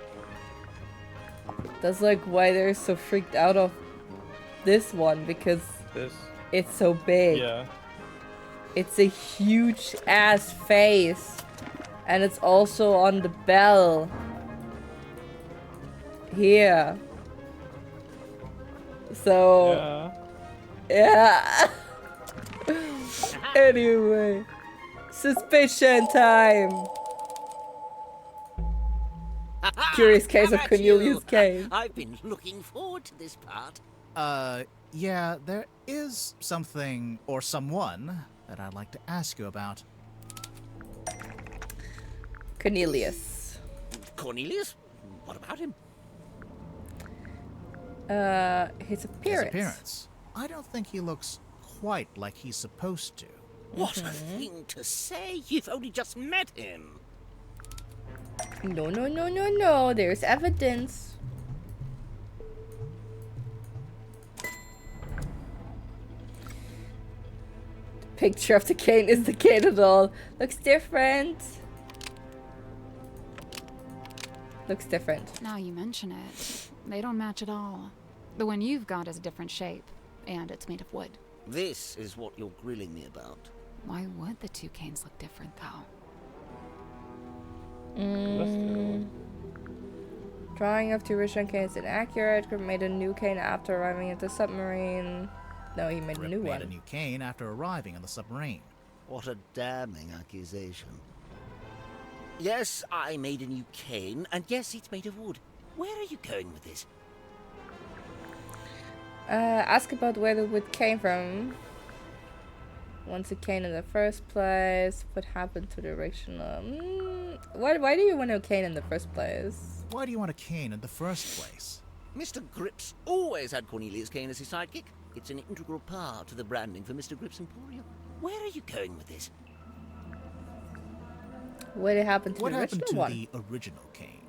That's like why they're so freaked out of this one, because This. it's so big. Yeah. It's a huge ass face. And it's also on the bell. Here. So, yeah. Anyway. Suspicion time. Curious case of Cornelius Kane. I've been looking forward to this part. Yeah, there is something or someone that I'd like to ask you about. Cornelius. Cornelius? What about him? His appearance. His appearance. I don't think he looks quite like he's supposed to. What a thing to say! You've only just met him. No, no, no, no, no. There's evidence. The picture of the cane is the cane at all. Looks different. Looks different. Now you mention it, they don't match at all. The one you've got is a different shape, and it's made of wood. This is what you're grilling me about. Why would the 2 canes look different, though? Drawing of the original cane is inaccurate. Grip made a new cane after arriving at the submarine. No, he made a new Made one. a new cane after arriving on the submarine. What a damning accusation. Yes, I made a new cane, and yes, it's made of wood. Where are you going with this? Ask about where the wood came from. Once it came in the first place, what happened to the original? Why do you want a cane in the first place? Why do you want a cane in the first place? Mr. Grips always had Cornelius Kane as his sidekick. It's an integral part of the branding for Mr. Grips Emporium. Where are you going with this? What happened to What the happened original to one? the original cane?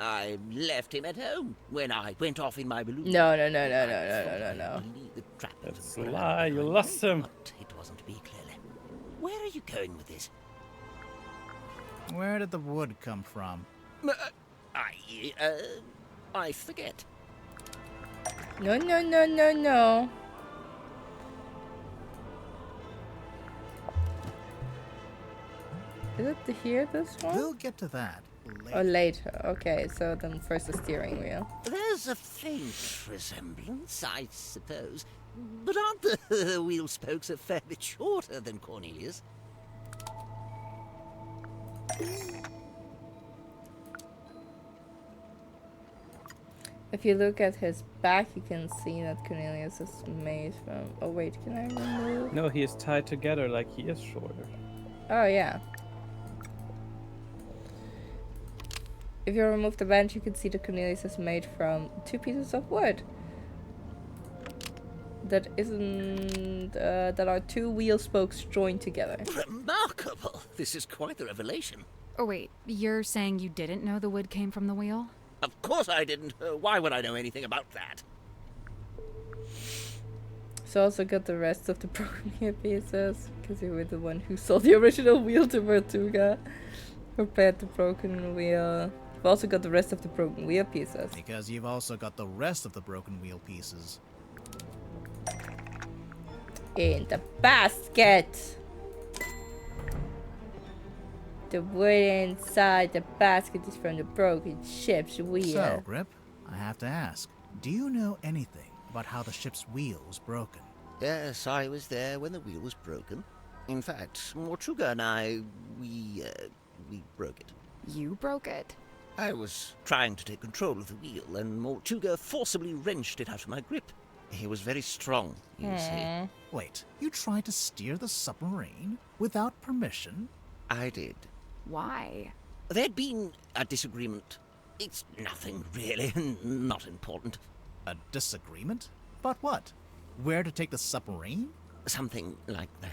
I left him at home when I went off in my balloon. No. Lead the trap into That's the a ground, lie. You lost him. But it wasn't to be, clearly. Where are you going with this? Where did the wood come from? I forget. No. Is it here, this one? We'll get to that Oh, later. Okay, so then first the steering wheel. There's a faint resemblance, I suppose. But aren't the wheel spokes a fair bit shorter than Cornelius? If you look at his back, you can see that Cornelius is made from... Oh wait, can I remove? No, he is tied together like he is shorter. Oh yeah. If you remove the bench, you can see that Cornelius is made from 2 pieces of wood. That isn't... that are 2 wheel spokes joined together. Remarkable! This is quite the revelation. Oh wait, you're saying you didn't know the wood came from the wheel? Of course I didn't. Why would I know anything about that? So also got the rest of the broken wheel pieces, because you were the one who sold the original wheel to Vertuga. Repaired the broken wheel. I've also got the rest of the broken wheel pieces. Because you've also got the rest of the broken wheel pieces. In the basket! The wood inside the basket is from the broken ship's wheel. So, Grip, I have to ask, do you know anything about how the ship's wheel was broken? Yes, I was there when the wheel was broken. In fact, Mortuga and I, we broke it. You broke it? I was trying to take control of the wheel, and Mortuga forcibly wrenched it out of my grip. He was very strong, you see. Wait, you tried to steer the submarine without permission? I did. Why? There'd been a disagreement. It's nothing, really, not important. A disagreement? About what? Where to take the submarine? Something like The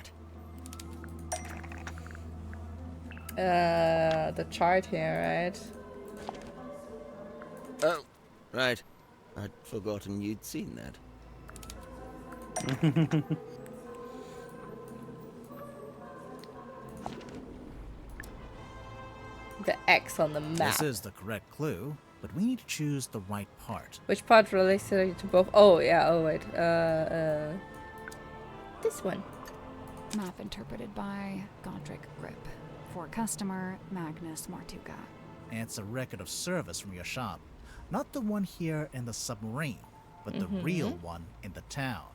that. chart here, right? Oh, right. I'd forgotten you'd seen that. The X on the map. This is the correct clue, but we need to choose the right part. Which part relates to both? Oh, yeah, oh wait. This one. Map interpreted by Godric Grip. For customer, Magnus Mortuga. And it's a record of service from your shop. Not the one here in the submarine, but the real one in the town.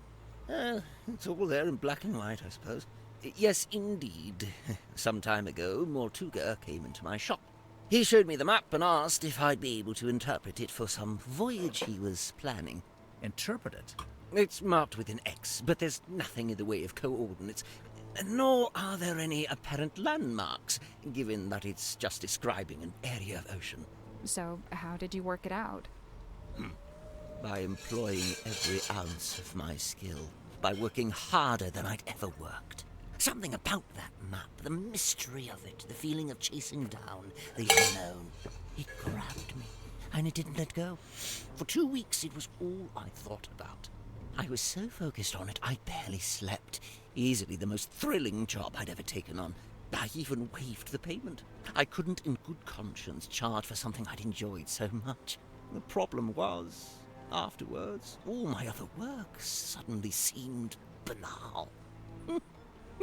It's all there in black and white, I suppose. Yes, indeed. Some time ago, Mortuga came into my shop. He showed me the map and asked if I'd be able to interpret it for some voyage he was planning. Interpret it? It's marked with an X, but there's nothing in the way of coordinates. Nor are there any apparent landmarks, given that it's just describing an area of ocean. So, how did you work it out? By employing every ounce of my skill. By working harder than I'd ever worked. Something about that map, the mystery of it, the feeling of chasing down the unknown. It grabbed me, and it didn't let go. For 2 weeks, it was all I thought about. I was so focused on it, I barely slept. Easily the most thrilling job I'd ever taken on. I even waived the payment. I couldn't in good conscience charge for something I'd enjoyed so much. The problem was, afterwards, all my other work suddenly seemed banal.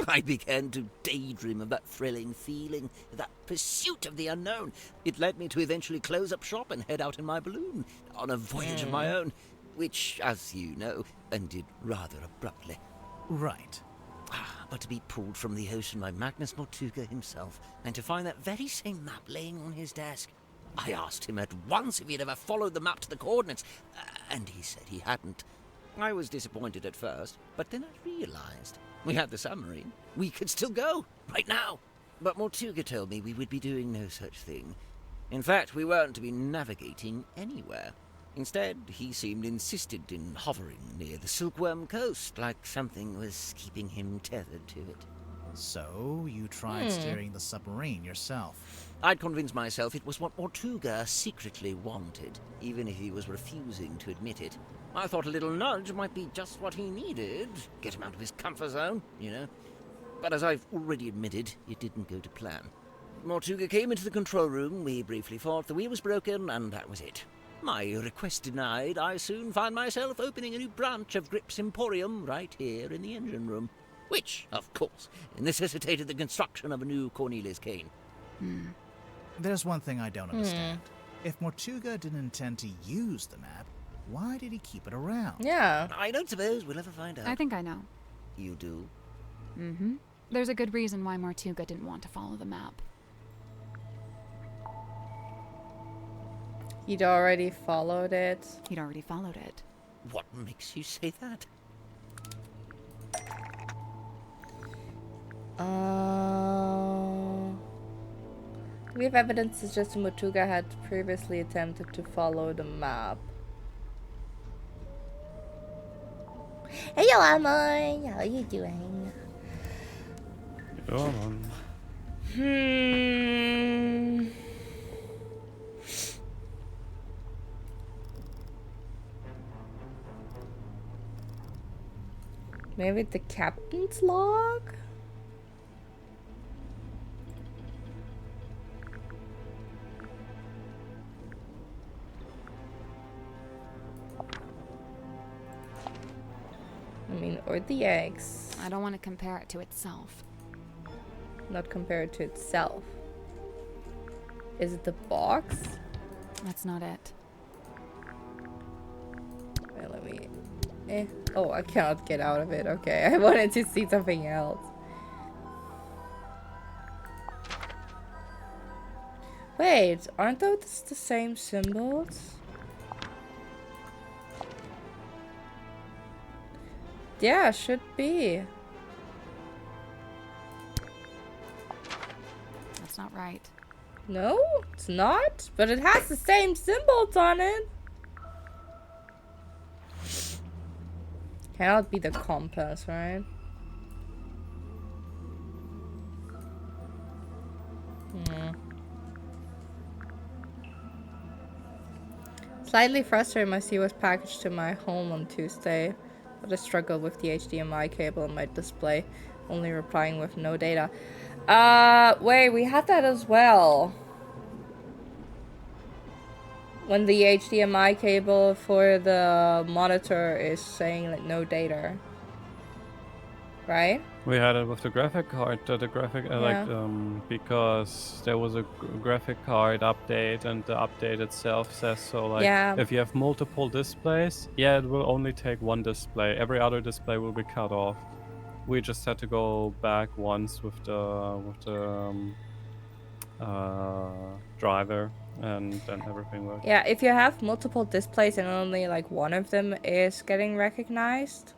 I began to daydream of that thrilling feeling, that pursuit of the unknown. It led me to eventually close up shop and head out in my balloon, on a voyage of my own, which, as you know, ended rather abruptly. Right. But to be pulled from the ocean by Magnus Mortuga himself, and to find that very same map laying on his desk. I asked him at once if he'd ever followed the map to the coordinates, and he said he hadn't. I was disappointed at first, but then I realized we had the submarine. We could still go, right now. But Mortuga told me we would be doing no such thing. In fact, we weren't to be navigating anywhere. Instead, he seemed insistent in hovering near the Silkworm Coast, like something was keeping him tethered to it. So, you tried steering the submarine yourself? I'd convinced myself it was what Mortuga secretly wanted, even if he was refusing to admit it. I thought a little nudge might be just what he needed. Get him out of his comfort zone, you know. But as I've already admitted, it didn't go to plan. Mortuga came into the control room, we briefly thought the wheel was broken, and that was it. My request denied, I soon found myself opening a new branch of Grip's Emporium right here in the engine room. Which, of course, necessitated the construction of a new Cornelius cane. There's one thing I don't understand. If Mortuga didn't intend to use the map, why did he keep it around? Yeah. I don't suppose we'll ever find out. I think I know. You do? Mm-hmm. There's a good reason why Mortuga didn't want to follow the map. He'd already followed it. He'd already followed it. What makes you say that? We have evidence suggesting Mortuga had previously attempted to follow the map. Hello, Amoy. How are you doing? Go on. Maybe the captain's log? I mean, or the eggs. I don't want to compare it to itself. Not compare it to itself. Is it the box? That's not it. Wait, let me... Oh, I cannot get out of it. Okay, I wanted to see something else. Wait, aren't those the same symbols? Yeah, should be. That's not right. No, it's not. But it has the same symbols on it. Cannot be the compass, right? Slightly frustrated, my CD was packaged to my home on Tuesday, but I struggled with the HDMI cable on my display, only replying with no data. Wait, we had that as well. When the HDMI cable for the monitor is saying like no data. Right? We had it with the graphic card, because there was a graphic card update, and the update itself says so. Like, if you have multiple displays, it will only take one display. Every other display will be cut off. We just had to go back once with the driver, and then everything worked. Yeah, if you have multiple displays and only like one of them is getting recognized,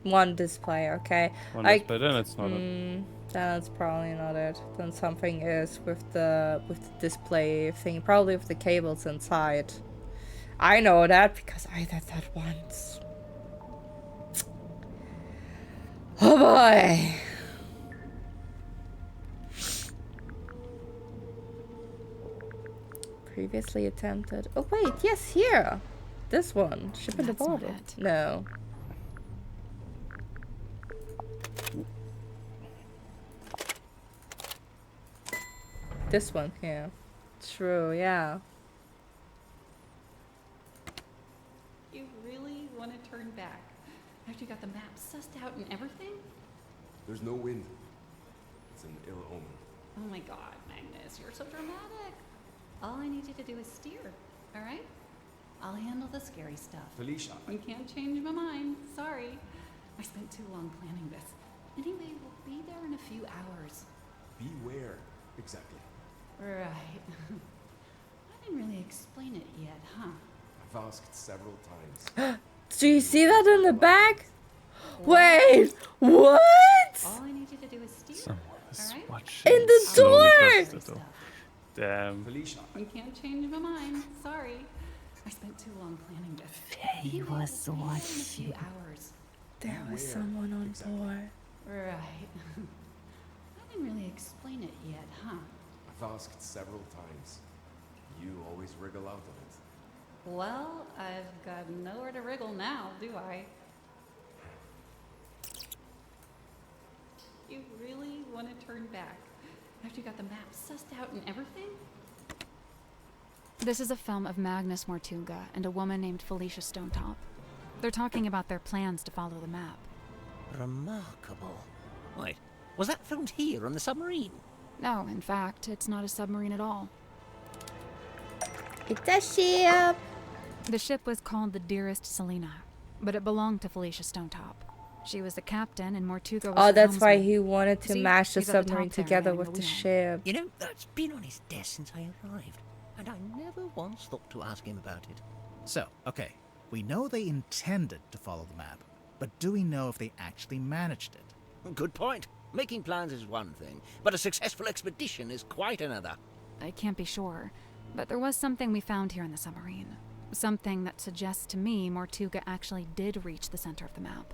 one display, okay. One like, display, then it's not it. Then that's probably not it. Then something is with the display thing, probably with the cables inside. I know that because I did that once. Oh boy. Previously attempted. Oh wait, yes, here. This one. Ship in the bottle. No. This one here. True, yeah. You really want to turn back after you got the map sussed out and everything? There's no wind. It's an ill omen. Oh my god, Magnus, you're so dramatic. All I need you to do is steer, alright? I'll handle the scary stuff. Felicia. You can't change my mind. Sorry. I spent too long planning this. Anyway, we'll be there in a few hours. Be where, exactly? Right. I didn't really explain it yet, huh? I've asked several times. Do you see that in the back? Wait, what? All I need you to do is steer. Someone is alright? watching. In the door! Damn. Felicia. You can't change my mind. Sorry. I spent too long planning this. He was In a watching. few hours. There was someone on board. Right. I didn't really explain it yet, huh? I've asked several times. You always wriggle out of it. Well, I've got nowhere to wriggle now, do I? You really want to turn back after you got the map sussed out and everything? This is a film of Magnus Mortuga and a woman named Felicia Stonetop. They're talking about their plans to follow the map. Remarkable. Wait, was that filmed here on the submarine? No, in fact, it's not a submarine at all. It's a ship. The ship was called the Dearest Selena, but it belonged to Felicia Stonetop. She was the captain and Mortuga was Oh, the that's why helmsman. he wanted to See, mash the he's at the top submarine there, together manning with the the wheel. ship. You know, that's been on his desk since I arrived, and I never once thought to ask him about it. So, okay, we know they intended to follow the map, but do we know if they actually managed it? Good point. Making plans is one thing, but a successful expedition is quite another. I can't be sure, but there was something we found here in the submarine. Something that suggests to me Mortuga actually did reach the center of the map.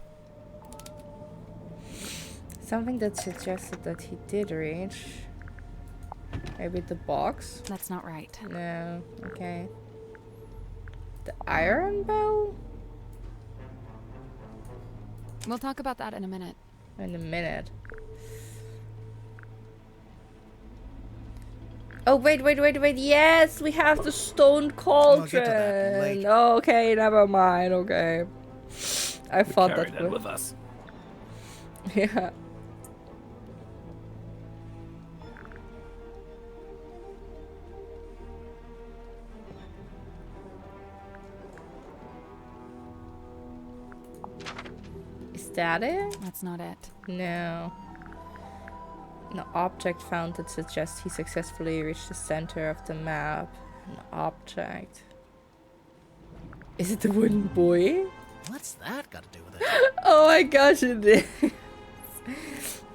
Something that suggested that he did reach. Maybe the box? That's not right. No. Okay. The iron bell? We'll talk about that in a minute. In a minute. Oh, wait. Yes, we have the stone cauldron. We'll get to that later. Okay, never mind. Okay. I thought Carry that that with us. Yeah. Is that it? That's not it. No. An object found that suggests he successfully reached the center of the map. An object. Is it the wooden boy? What's that got to do with it? Oh my gosh, it is.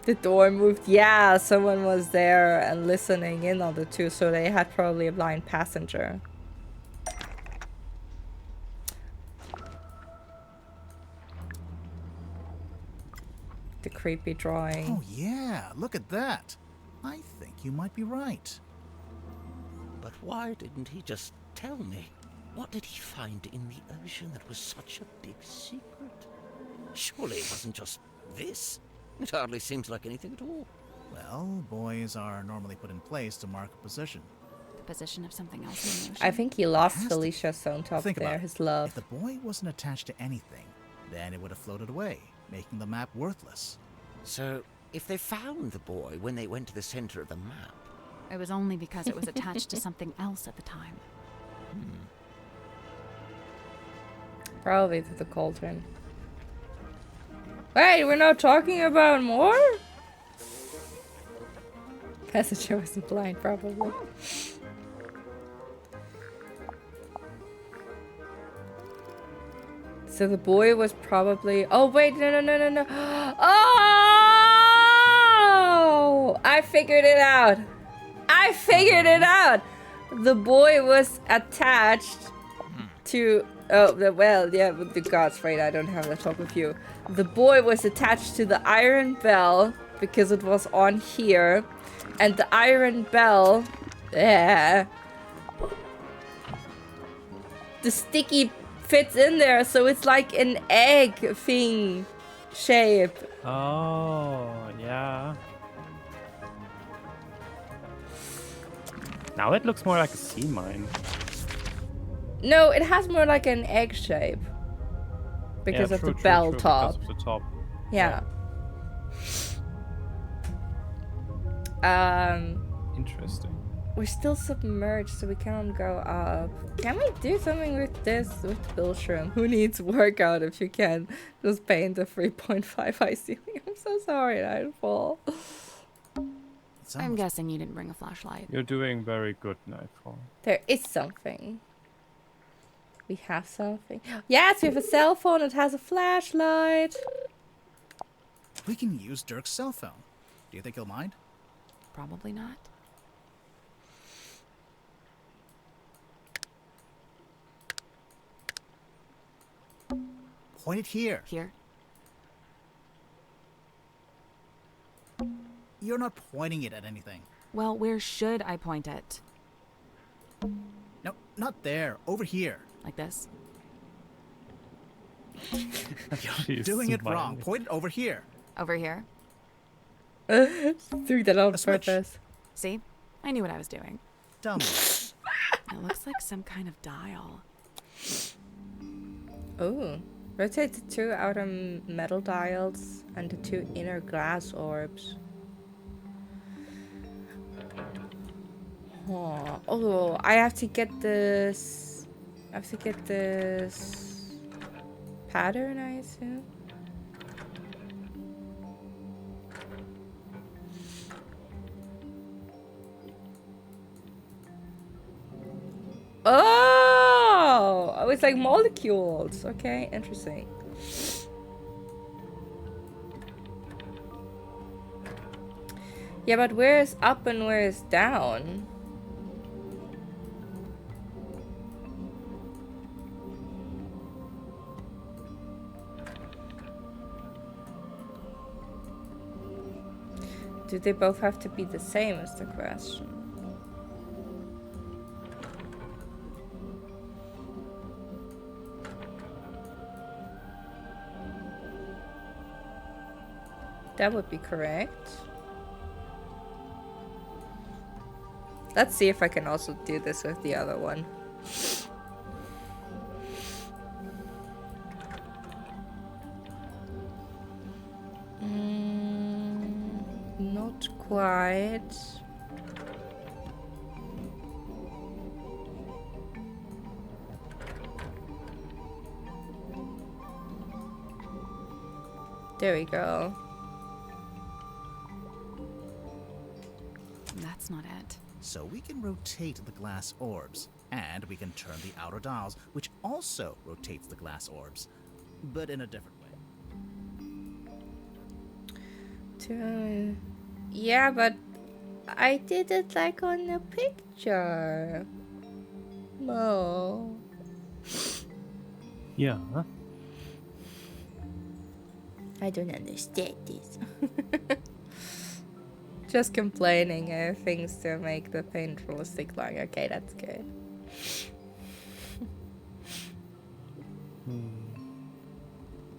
The door moved. Yeah, someone was there and listening in on the two, so they had probably a blind passenger. The creepy drawing. Oh yeah, look at that. I think you might be right. But why didn't he just tell me? What did he find in the ocean that was such a big secret? Surely it wasn't just this. It hardly seems like anything at all. Well, buoys are normally put in place to mark a position. The position of something else in the ocean. I think he lost Has to Felicia Stonetop Think there, about it. his love. If the buoy wasn't attached to anything, then it would have floated away, making the map worthless. So, if they found the boy when they went to the center of the map, It was only because it was attached to something else at the time. Probably to the cauldron. Wait, we're not talking about more? Passenger wasn't blind, probably. So the boy was probably... Oh, wait, no. Oh! I figured it out. The boy was attached to... Oh, well, yeah, with the gods, right, I don't have that talk with you. The boy was attached to the iron bell because it was on here. And the iron bell... Yeah. The sticky fits in there, so it's like an egg thing shape. Oh, yeah. Now it looks more like a sea mine. No, it has more like an egg shape. Because Yeah, of true, the true, bell true, top. Because of the top. Yeah. Interesting. We're still submerged, so we cannot go up. Can we do something with this? With Billshroom? Who needs workout if you can just paint a 3.5 high ceiling? I'm so sorry, Nightfall. I'm guessing you didn't bring a flashlight. You're doing very good, Nightfall. There is something. We have something. Yes, we have a cell phone. It has a flashlight. We can use Dirk's cell phone. Do you think he'll mind? Probably not. Point it here. Here? You're not pointing it at anything. Well, where should I point it? No, not there. Over here. Like this? You're doing it wrong. Point it over here. Over here? Doing that on A switch. purpose. See? I knew what I was doing. Dumb. It looks like some kind of dial. Oh. Rotate the two outer metal dials and the two inner glass orbs. Oh, I have to get this. I have to get this pattern, I assume. Oh, it's like molecules. Okay, interesting. Yeah, but where is up and where is down? Do they both have to be the same is the question. That would be correct. Let's see if I can also do this with the other one. Not quite. There we go. That's not it. So we can rotate the glass orbs, and we can turn the outer dials, which also rotates the glass orbs, but in a different way. Yeah, but I did it like on the picture. No. Yeah. I don't understand this. Just complaining things to make the paint realistic long. Okay, that's good.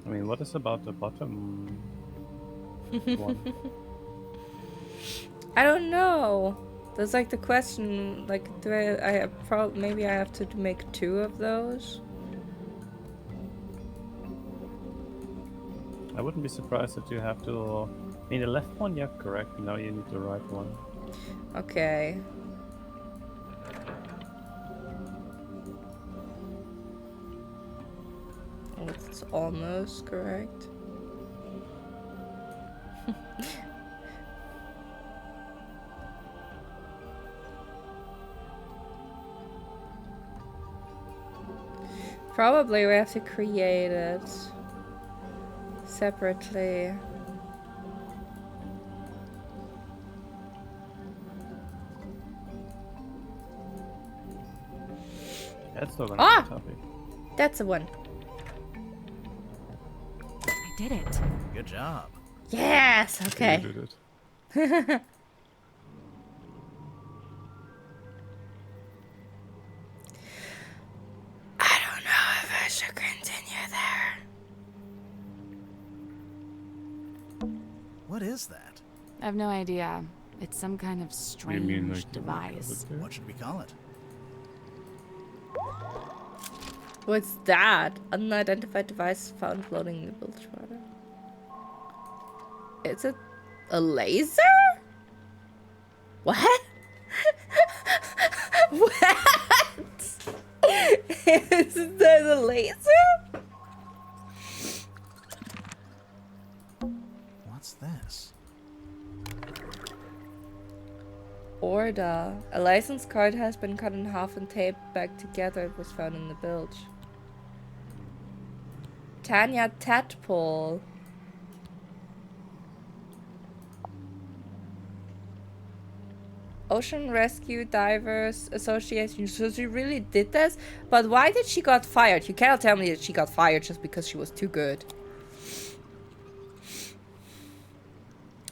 I mean, what is about the bottom one? I don't know. That's like the question. Like, do maybe I have to make 2 of those? I wouldn't be surprised if you have to. I mean, the left one, yeah, correct. Now you need the right one. Okay. Oh, it's almost correct. Probably we have to create it separately. That's still gonna be a toughie. That's the one. I did it. Good job. Yes. Okay. You did it. I don't know if I should continue there. What is that? I have no idea. It's some kind of strange like device. What should we call it? What's that? Unidentified device found floating in the bilge water. Is it a laser? What? What? Is that a laser? What's this? Order. A license card has been cut in half and taped back together. It was found in the bilge. Tanya Tadpole. Ocean Rescue Divers Association. So she really did this? But why did she got fired? You cannot tell me that she got fired just because she was too good.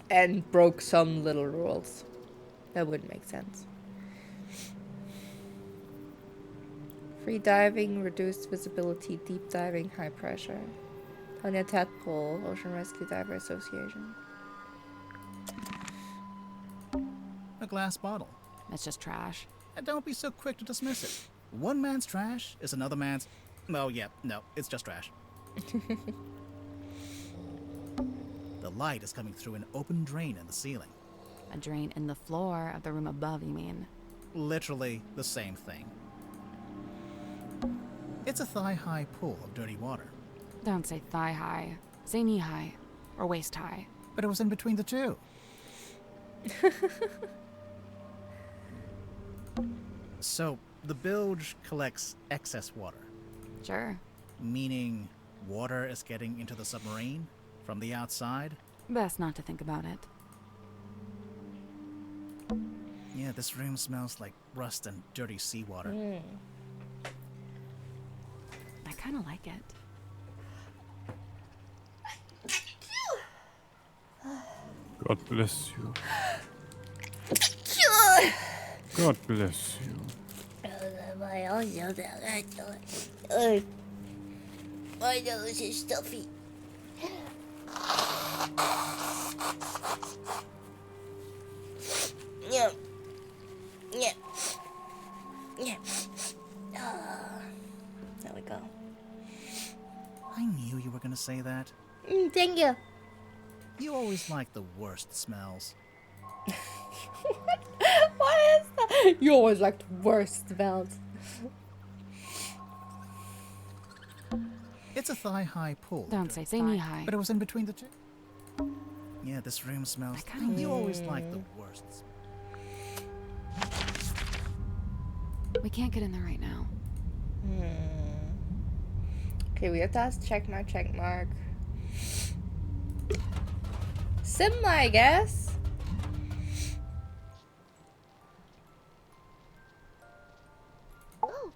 And broke some little rules. That wouldn't make sense. Free diving, reduced visibility, deep diving, high pressure. Tanya Tadpole, Ocean Rescue Diver Association. A glass bottle. That's just trash. And don't be so quick to dismiss it. One man's trash is another man's... Oh, yeah, no, it's just trash. The light is coming through an open drain in the ceiling. A drain in the floor of the room above, you mean? literally the same thing. It's a thigh-high pool of dirty water. Don't say thigh-high. Say knee-high. Or waist-high. But it was in between the two. So, the bilge collects excess water. Sure. Meaning water is getting into the submarine from the outside? Best not to think about it. Yeah, this room smells like rust and dirty seawater. I kind of like it. God bless you. God bless you. My nose is stuffy. Yeah. Yeah. Yeah. There we go. I knew you were gonna say that. Thank you. You always like the worst smells. What is that? You always like the worst smells. It's a thigh-high pool. Don't say knee-high. But it was in between the two. Yeah, this room smells. You always like the worst. We can't get in there right now. Okay, we have to ask check mark. Simla, I guess. Oh,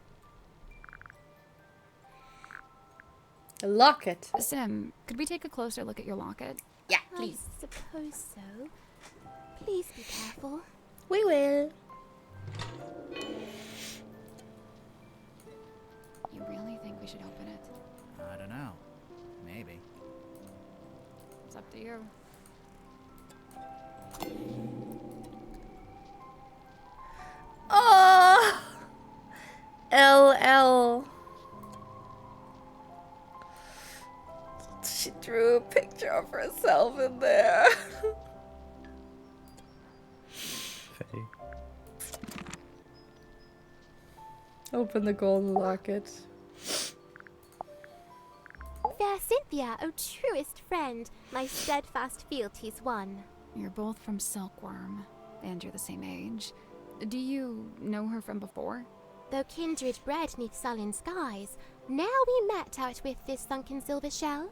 A locket. Sim, could we take a closer look at your locket? Yeah, I please. suppose so. Please be careful. We will. You really think we should open it? I don't know. Maybe. It's up to you. Oh, LL. She drew a picture of herself in there. Faye. Open the golden locket. Fair Cynthia, O truest friend, my steadfast fealties won. You're both from Silkworm, and you're the same age. Do you know her from before? Though kindred bred neath sullen skies, now we met out with this sunken silver shell.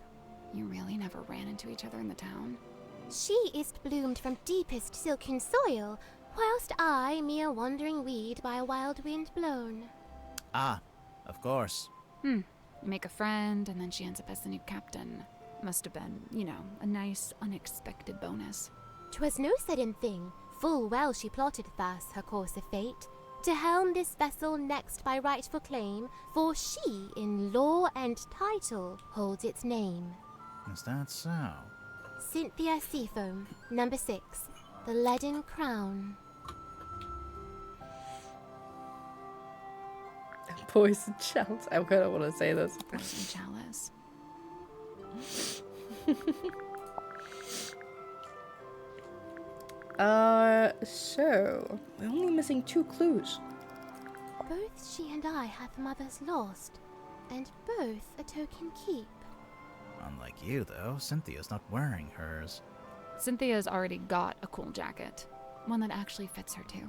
You really never ran into each other in the town? She is bloomed from deepest silken soil, whilst I, mere wandering weed by a wild wind blown. Ah, of course. You make a friend, and then she ends up as the new captain. Must have been, you know, a nice, unexpected bonus. 'Twas no sudden thing. Full well she plotted thus her course of fate, to helm this vessel next by rightful claim, for she in law and title holds its name. Is that so? Cynthia Seafoam, number 6, the Leaden Crown. Poison chalice. I kind of want to say this. Poison chalice. So we're only missing 2 clues. Both she and I have mothers lost, and both a token keep. Unlike you, though, Cynthia's not wearing hers. Cynthia's already got a cool jacket. One that actually fits her too.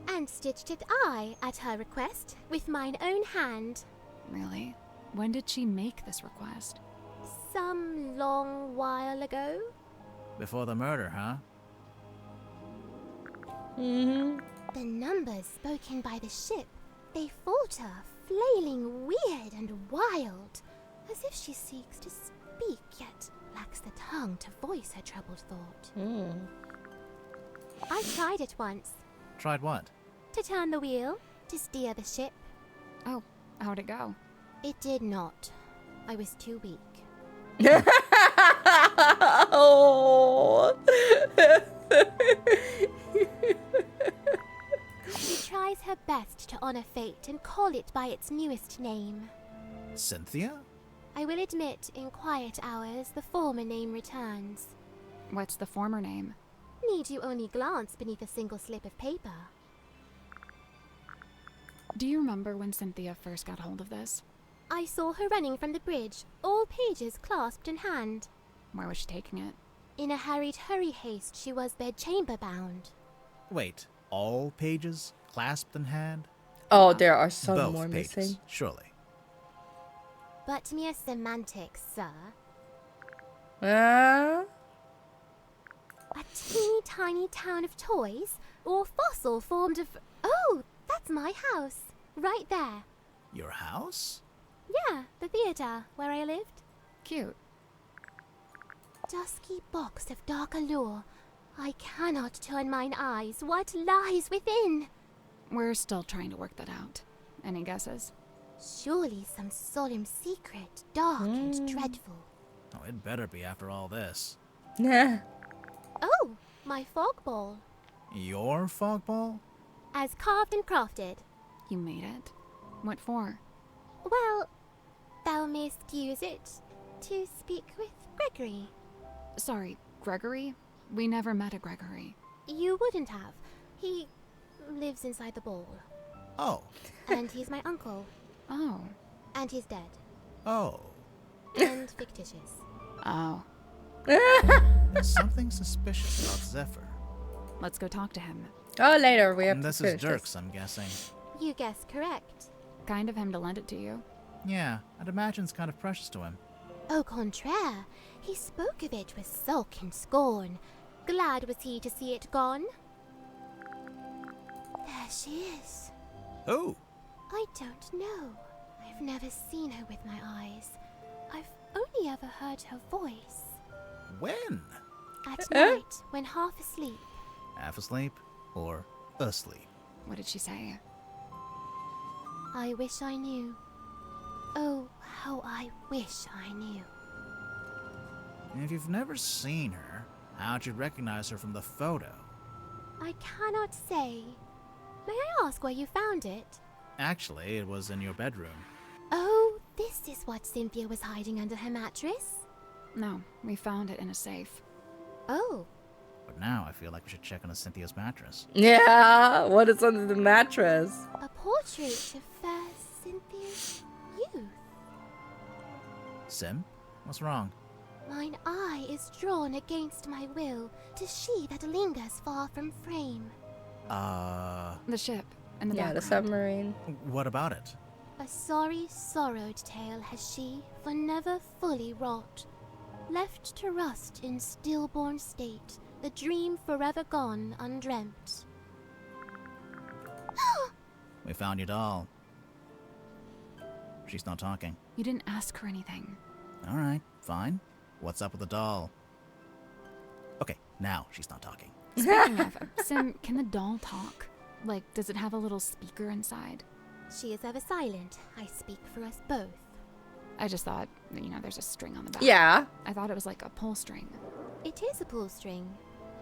And stitched it I, at her request, with mine own hand. Really? When did she make this request? Some long while ago. Before the murder, huh? The numbers spoken by the ship, they falter, flailing weird and wild, as if she seeks to speak, yet lacks the tongue to voice her troubled thought. I tried it once. Tried what? To turn the wheel, to steer the ship. Oh, how'd it go? It did not. I was too weak. Oh. She tries her best to honor fate and call it by its newest name. Cynthia? I will admit, in quiet hours, the former name returns. What's the former name? Need you only glance beneath a single slip of paper? Do you remember when Cynthia first got hold of this? I saw her running from the bridge, all pages clasped in hand. Where was she taking it? In a hurried hurry haste, she was bedchamber bound. Wait, all pages clasped in hand? Oh, there are some Both more pages, missing. surely. But mere semantics, sir. Uh, A teeny tiny town of toys, or fossil formed of... Oh, that's my house. Right there. Your house? Yeah, the theatre, where I lived. Cute. Dusky box of dark allure. I cannot turn mine eyes. What lies within? We're still trying to work that out. Any guesses? Surely some solemn secret, dark and dreadful. Oh, it better be after all this. nah. Oh, my fog ball. Your fog ball? As carved and crafted. You made it. What for? Well, thou mayst use it to speak with Gregory. Sorry, Gregory? We never met a Gregory. You wouldn't have. He lives inside the ball. Oh. And he's my uncle. Oh. And he's dead. Oh. And fictitious. Oh. There's something suspicious about Zephyr. Let's go talk to him. Oh, later we have This to is finish Dirk's, this. I'm guessing. You guessed correct. Kind of him to lend it to you. Yeah, I'd imagine it's kind of precious to him. Au contraire, he spoke of it with sulk and scorn. Glad was he to see it gone. There she is. Oh! I don't know. I've never seen her with my eyes. I've only ever heard her voice. When? At night, when half asleep. Half asleep or asleep? What did she say? I wish I knew. Oh, how I wish I knew. If you've never seen her, how'd you recognize her from the photo? I cannot say. May I ask where you found it? Actually, it was in your bedroom. Oh, this is what Cynthia was hiding under her mattress? No, we found it in a safe. Oh. But now I feel like we should check on Cynthia's mattress. Yeah, what is under the mattress? A portrait of fair Cynthia's youth. Sim? What's wrong? Mine eye is drawn against my will to she that lingers far from frame. The ship and the Yeah, the background. submarine. What about it? A sorry, sorrowed tale has she, for never fully wrought. Left to rust in stillborn state, the dream forever gone undreamt. We found your doll. She's not talking. You didn't ask her anything. Alright, fine. What's up with the doll? Okay, now she's not talking. Speaking of, Sim, can the doll talk? Like, does it have a little speaker inside? She is ever silent. I speak for us both. I just thought, there's a string on the back. Yeah. I thought it was like a pull string. It is a pull string.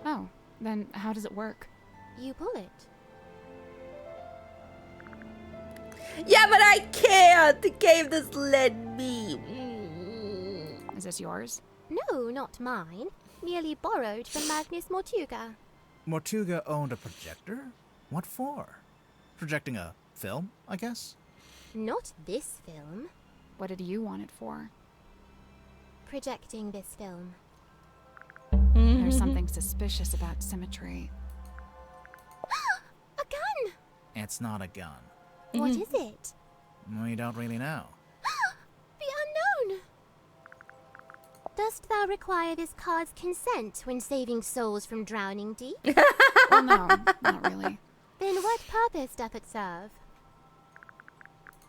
Oh, then how does it work? You pull it. Yeah, but I can't. The game doesn't let me. Is this yours? No, not mine. Merely borrowed from Magnus Mortuga. Mortuga owned a projector? What for? Projecting a film, I guess? Not this film. What did you want it for? Projecting this film. There's something suspicious about symmetry. A gun! It's not a gun. What is it? We don't really know. The unknown! Dost thou require this card's consent when saving souls from drowning deep? Well, no, not really. Then what purpose doth it serve?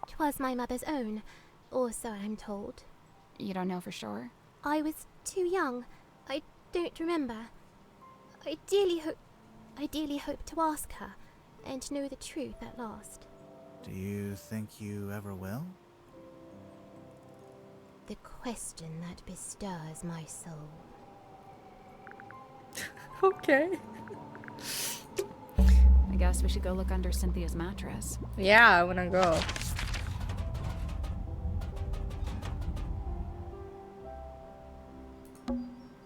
'Twas my mother's own, or so I'm told. You don't know for sure? I was too young. I don't remember. I dearly hope to ask her, and know the truth at last. Do you think you ever will? The question that bestirs my soul. Okay. I guess we should go look under Cynthia's mattress. Yeah, I wanna go.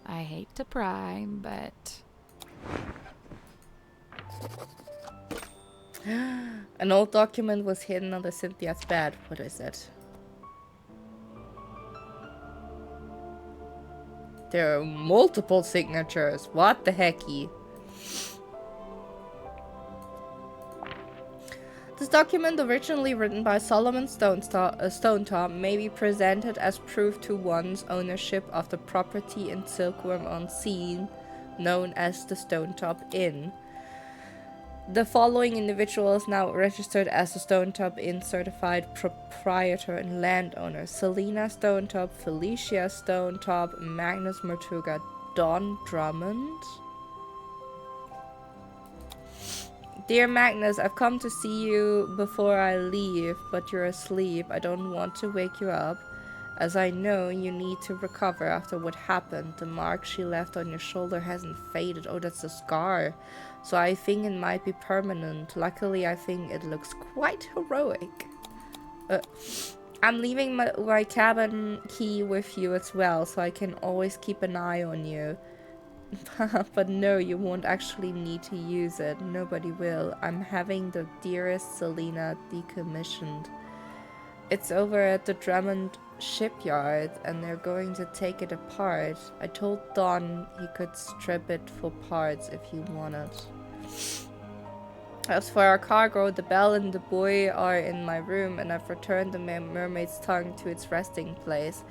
I hate to pry, but... An old document was hidden under Cynthia's bed. What is it? There are multiple signatures. What the hecky? This document, originally written by Solomon Stonetop, may be presented as proof to one's ownership of the property in Silkworm on Sea, known as the Stonetop Inn. The following individual is now registered as the Stonetop Inn certified proprietor and landowner: Selena Stonetop, Felicia Stonetop, Magnus Mortuga, Don Drummond. Dear Magnus, I've come to see you before I leave, but you're asleep. I don't want to wake you up, as I know you need to recover after what happened. The mark she left on your shoulder hasn't faded. Oh, that's a scar. So I think it might be permanent. Luckily, I think it looks quite heroic. I'm leaving my cabin key with you as well, so I can always keep an eye on you. But no, you won't actually need to use it. Nobody will. I'm having the dearest Selena decommissioned. It's over at the Drummond shipyard, and they're going to take it apart. I told Don he could strip it for parts if he wanted. As for our cargo, the bell and the buoy are in my room, and I've returned the mermaid's tongue to its resting place.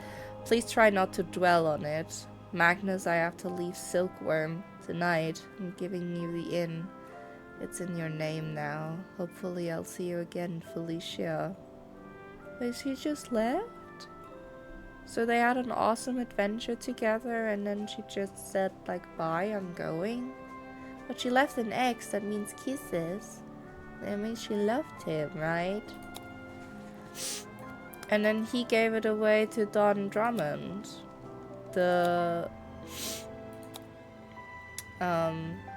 Please try not to dwell on it. Magnus, I have to leave Silkworm tonight. I'm giving you the inn. It's in your name now. Hopefully I'll see you again, Felicia. Wait, she just left? So they had an awesome adventure together, and then she just said, like, bye, I'm going? But she left an X, that means kisses. That means she loved him, right? And then he gave it away to Don Drummond, the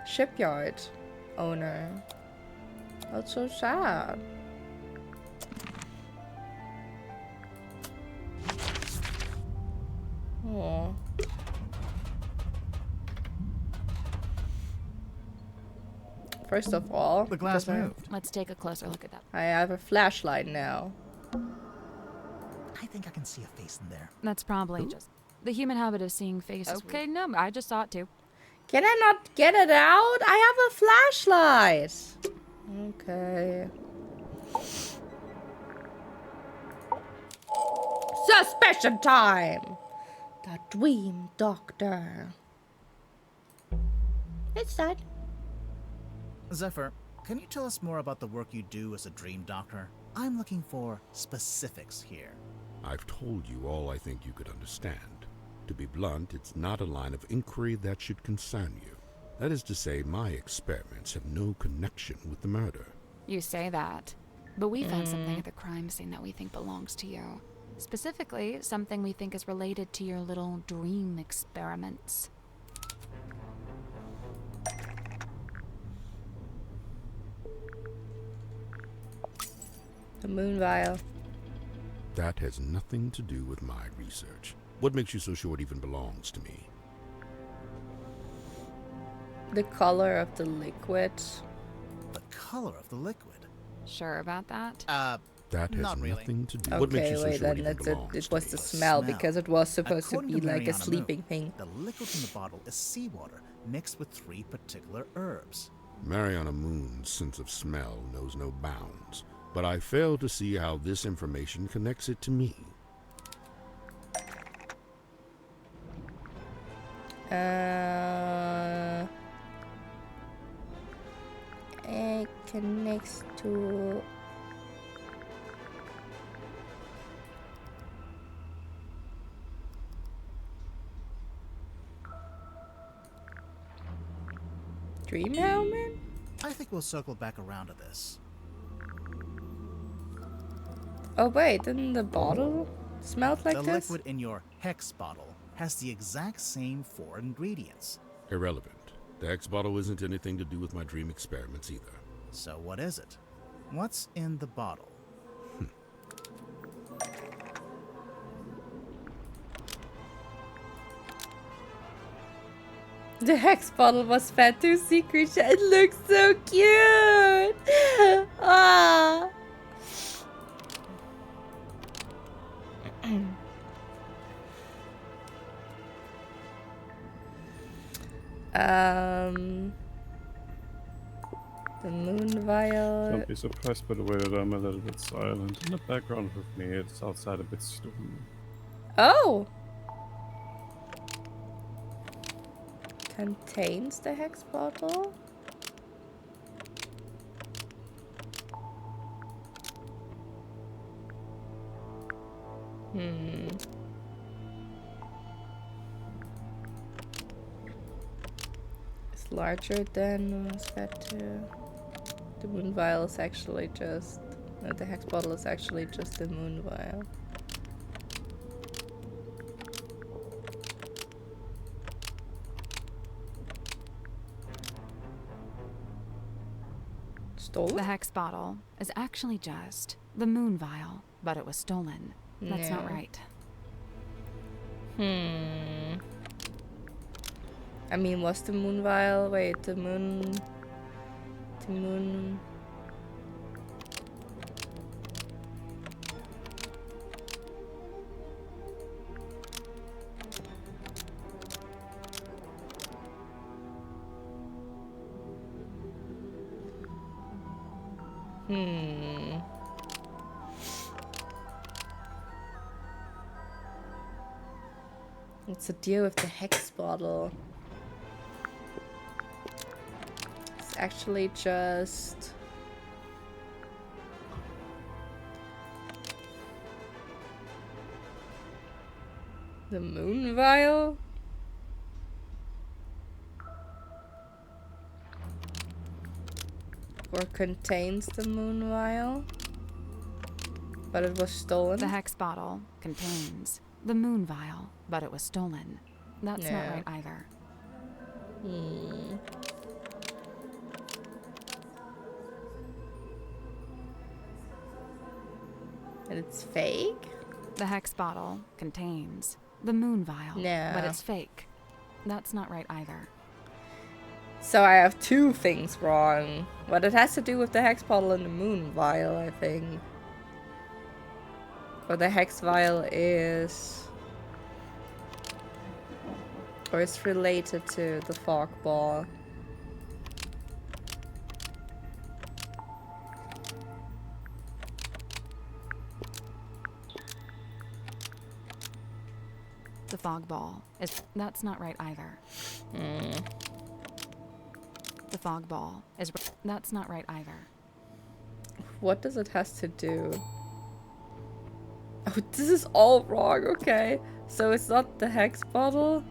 shipyard owner. That's so sad. Oh. First of all, the glass moved. Let's take a closer look at that. I have a flashlight now. I think I can see a face in there. That's probably just the human habit of seeing faces. Okay, no, I just saw it too. Can I not get it out? I have a flashlight. Okay. Suspicion time. The Dream Doctor. It's that. Zephyr, can you tell us more about the work you do as a dream doctor? I'm looking for specifics here. I've told you all I think you could understand. To be blunt, it's not a line of inquiry that should concern you. That is to say, my experiments have no connection with the murder. You say that, but we found something at the crime scene that we think belongs to you. Specifically, something we think is related to your little dream experiments. The moon vial. That has nothing to do with my research. What makes you so sure it even belongs to me? The color of the liquid. The color of the liquid? Sure about that? That has not really. nothing to do. Okay, What makes you so wait, sure it then even that's it. belongs It to was me? the smell, because it was supposed to According be to like a Mariana sleeping Moon, thing. The liquid in the bottle is seawater mixed with 3 particular herbs. Mariana Moon's sense of smell knows no bounds, but I fail to see how this information connects it to me. It connects to... Dream helmet? I think we'll circle back around to this. Oh wait, didn't the bottle smelled like the this? liquid in your hex bottle has the exact same 4 ingredients. Irrelevant. The X bottle isn't anything to do with my dream experiments either. So what is it? What's in the bottle? The hex bottle was fed to sea creature. It looks so cute. right? Ah. The moon vial. Don't be surprised by the way that I'm a little bit silent. In the background with me, it's outside a bit stormy. Oh! Contains the hex bottle? It's larger than was that too. The moon vial is actually just... No, the hex bottle is actually just the moon vial. Stolen? The hex bottle is actually just the moon vial, but it was stolen. That's not right. I mean, was the moon vial? Wait, the moon... What's the deal with the hex bottle? It's actually just... the moon vial? Or contains the moon vial? But it was stolen? The hex bottle contains the moon vial, but it was stolen. That's not right either. And it's fake? The hex bottle contains the moon vial, but it's fake. That's not right either. So I have two things wrong. But it has to do with the hex bottle and the moon vial, I think. Or the hex vial is... or it's related to the fog ball. The fog ball is... that's not right either. The fog ball is... that's not right either. What does it has to do? Oh, this is all wrong, okay. So it's not the hex bottle?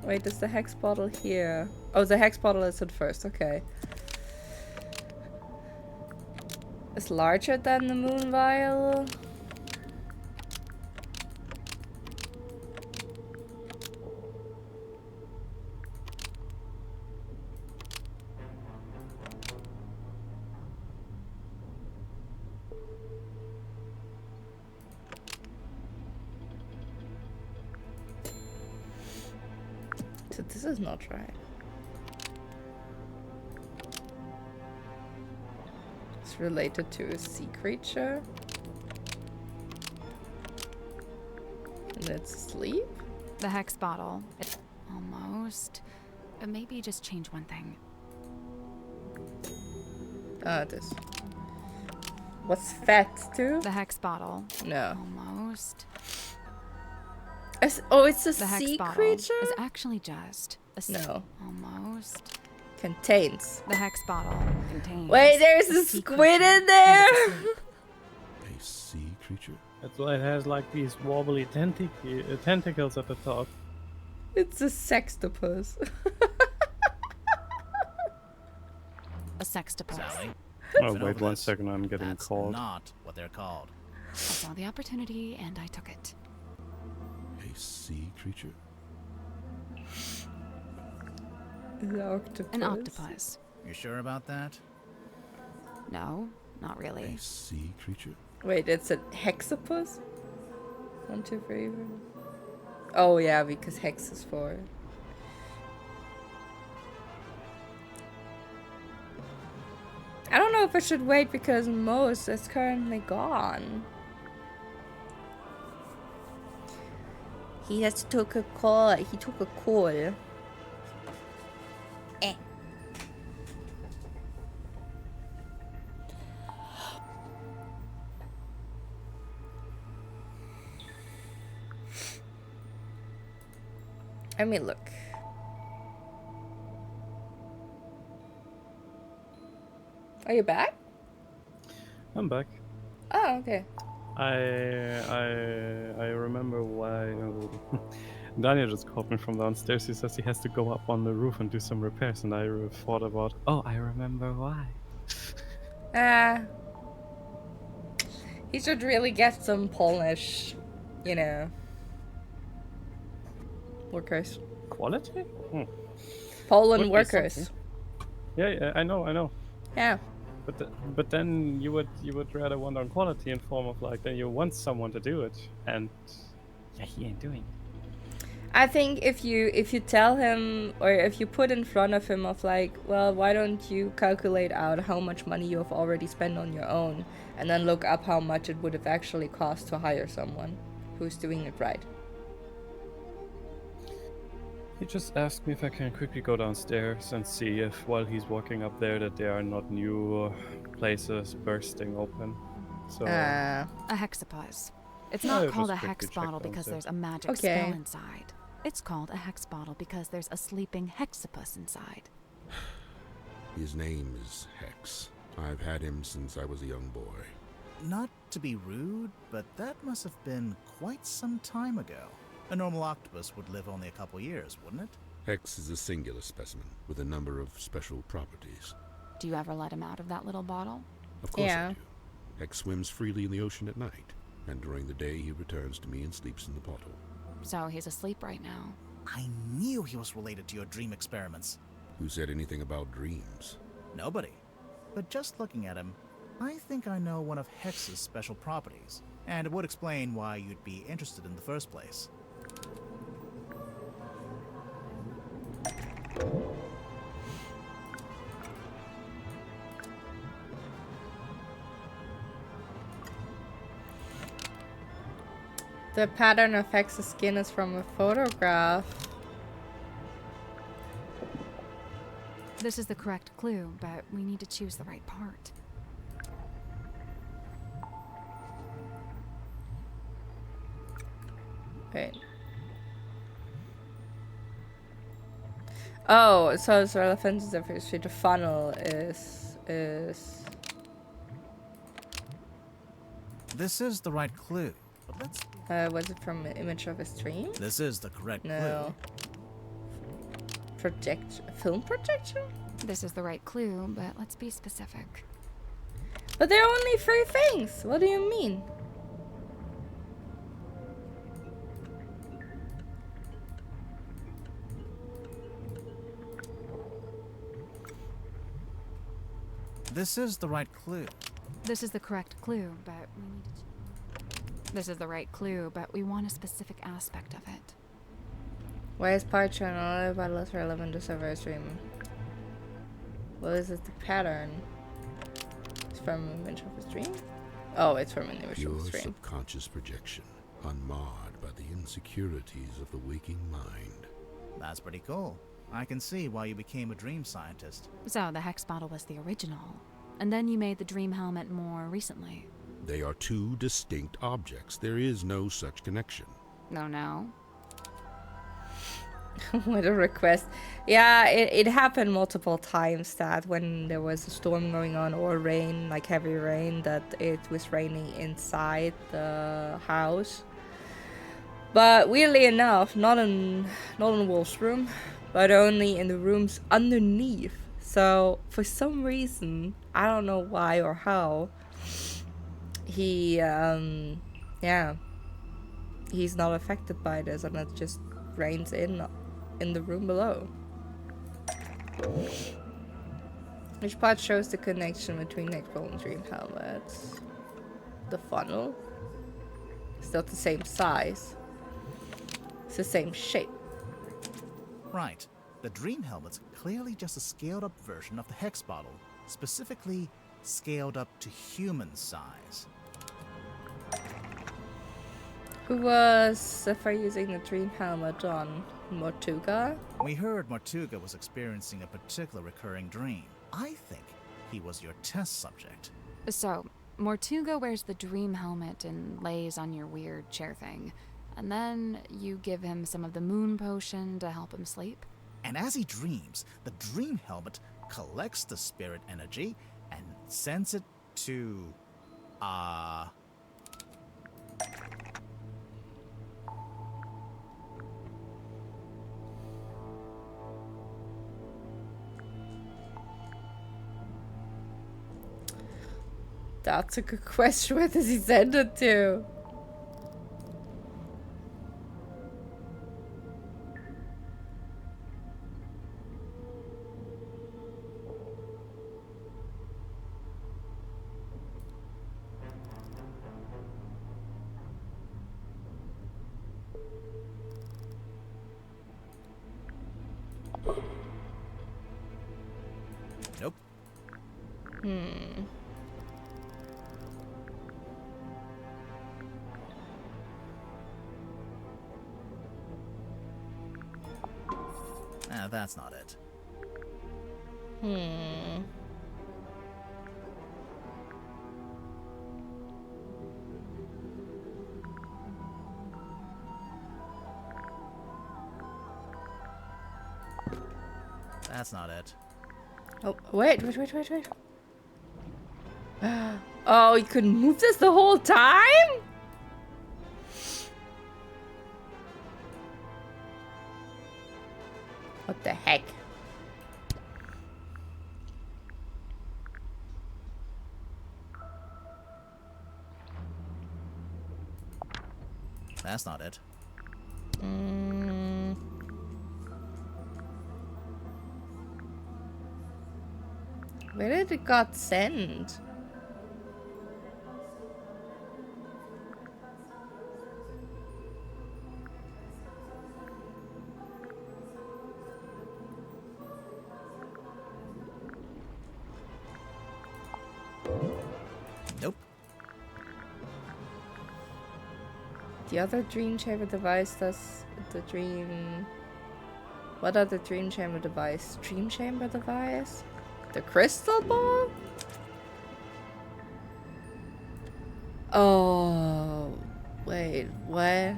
Wait, is the hex bottle here? Oh, the hex bottle is at first, okay. It's larger than the moon vial? So this is not right. It's related to a sea creature. And it's asleep? The hex bottle. Almost. Maybe just change one thing. This. What's fat too? The hex bottle. No. Almost. Oh, it's a The hex sea bottle creature? is actually just a No. Almost. Contains. The hex bottle contains... Wait, there's a sea squid creature in there? and it's asleep. A sea creature? That's why it has like these wobbly tentacles at the top. It's a sextopus. A sextopus. Sally? Oh, Been wait over 1 this. second, I'm getting That's called. not what they're called. I saw the opportunity and I took it. A sea creature? An octopus. An octopus. You sure about that? No, not really. A sea creature? Wait, it's a hexapus? 1, 2, 3. 4. Oh yeah, because hex is 4. if I should wait because Mose is currently gone. He has took a call. He took a call. Let me look. Are you back? I'm back. Oh, okay. I remember why Daniel just called me from downstairs. He says he has to go up on the roof and do some repairs, and I thought about, oh, I remember why. He should really get some Polish, you know, workers. Quality? Poland Would be workers. something. Yeah, I know. Yeah. But then you would rather want on quality in form of like, then you want someone to do it, and yeah, he ain't doing it. I think if you tell him, or if you put in front of him of like, well, why don't you calculate out how much money you have already spent on your own, and then look up how much it would have actually cost to hire someone who's doing it right. He just asked me if I can quickly go downstairs and see if, while he's walking up there, that there are not new places bursting open. So a hexapus. It's not called a hex bottle because there's a magic spell inside. It's called a hex bottle because there's a sleeping hexapus inside. His name is Hex. I've had him since I was a young boy. Not to be rude, but that must have been quite some time ago. A normal octopus would live only a couple years, wouldn't it? Hex is a singular specimen with a number of special properties. Do you ever let him out of that little bottle? Of course I do. Hex swims freely in the ocean at night, and during the day he returns to me and sleeps in the bottle. So he's asleep right now. I knew he was related to your dream experiments. Who said anything about dreams? Nobody. But just looking at him, I think I know one of Hex's special properties, and it would explain why you'd be interested in the first place. The pattern of Hex's skin is from a photograph. This is the correct clue, but we need to choose the right part. Wait. Oh, so it's relevant to the funnel is. This is the right clue, but let's. Was it from an image of a stream? This is the correct clue. Film projection? This is the right clue, but let's be specific. But there are only 3 things. What do you mean? This is the right clue. This is the correct clue, but we need to. This is the right clue, but we want a specific aspect of it. Why is pie channel but less relevant to server stream? Well, is it the pattern? It's from an image of a stream? Oh, it's from an image of a stream. Pure subconscious projection, unmarred by the insecurities of the waking mind. That's pretty cool. I can see why you became a dream scientist. So the hex bottle was the original, and then you made the dream helmet more recently. They are 2 distinct objects. There is no such connection. No. What a request. Yeah, it happened multiple times that when there was a storm going on or rain, like heavy rain, that it was raining inside the house. But weirdly enough, not in Wolf's room, but only in the rooms underneath. So for some reason, I don't know why or how, he's not affected by this, and it just rains in the room below. Which part shows the connection between Nextball and Dream Helmets? The funnel. It's not the same size. It's the same shape. Right. The Dream Helmet's clearly just a scaled-up version of the Hex Bottle, specifically scaled up to human size. Who was Zephyr using the dream helmet on Mortuga? We heard Mortuga was experiencing a particular recurring dream. I think he was your test subject. So, Mortuga wears the dream helmet and lays on your weird chair thing. And then you give him some of the moon potion to help him sleep. And as he dreams, the dream helmet collects the spirit energy and sends it to... That's a good question. Where does he send it to? Nope. That's not it. That's not it. Oh, wait. Oh, you couldn't move this the whole time? What the heck? That's not it. Where did it got sent? Nope. The other dream chamber device does the dream. What other dream chamber device? Dream chamber device? The crystal ball? Oh, wait, what?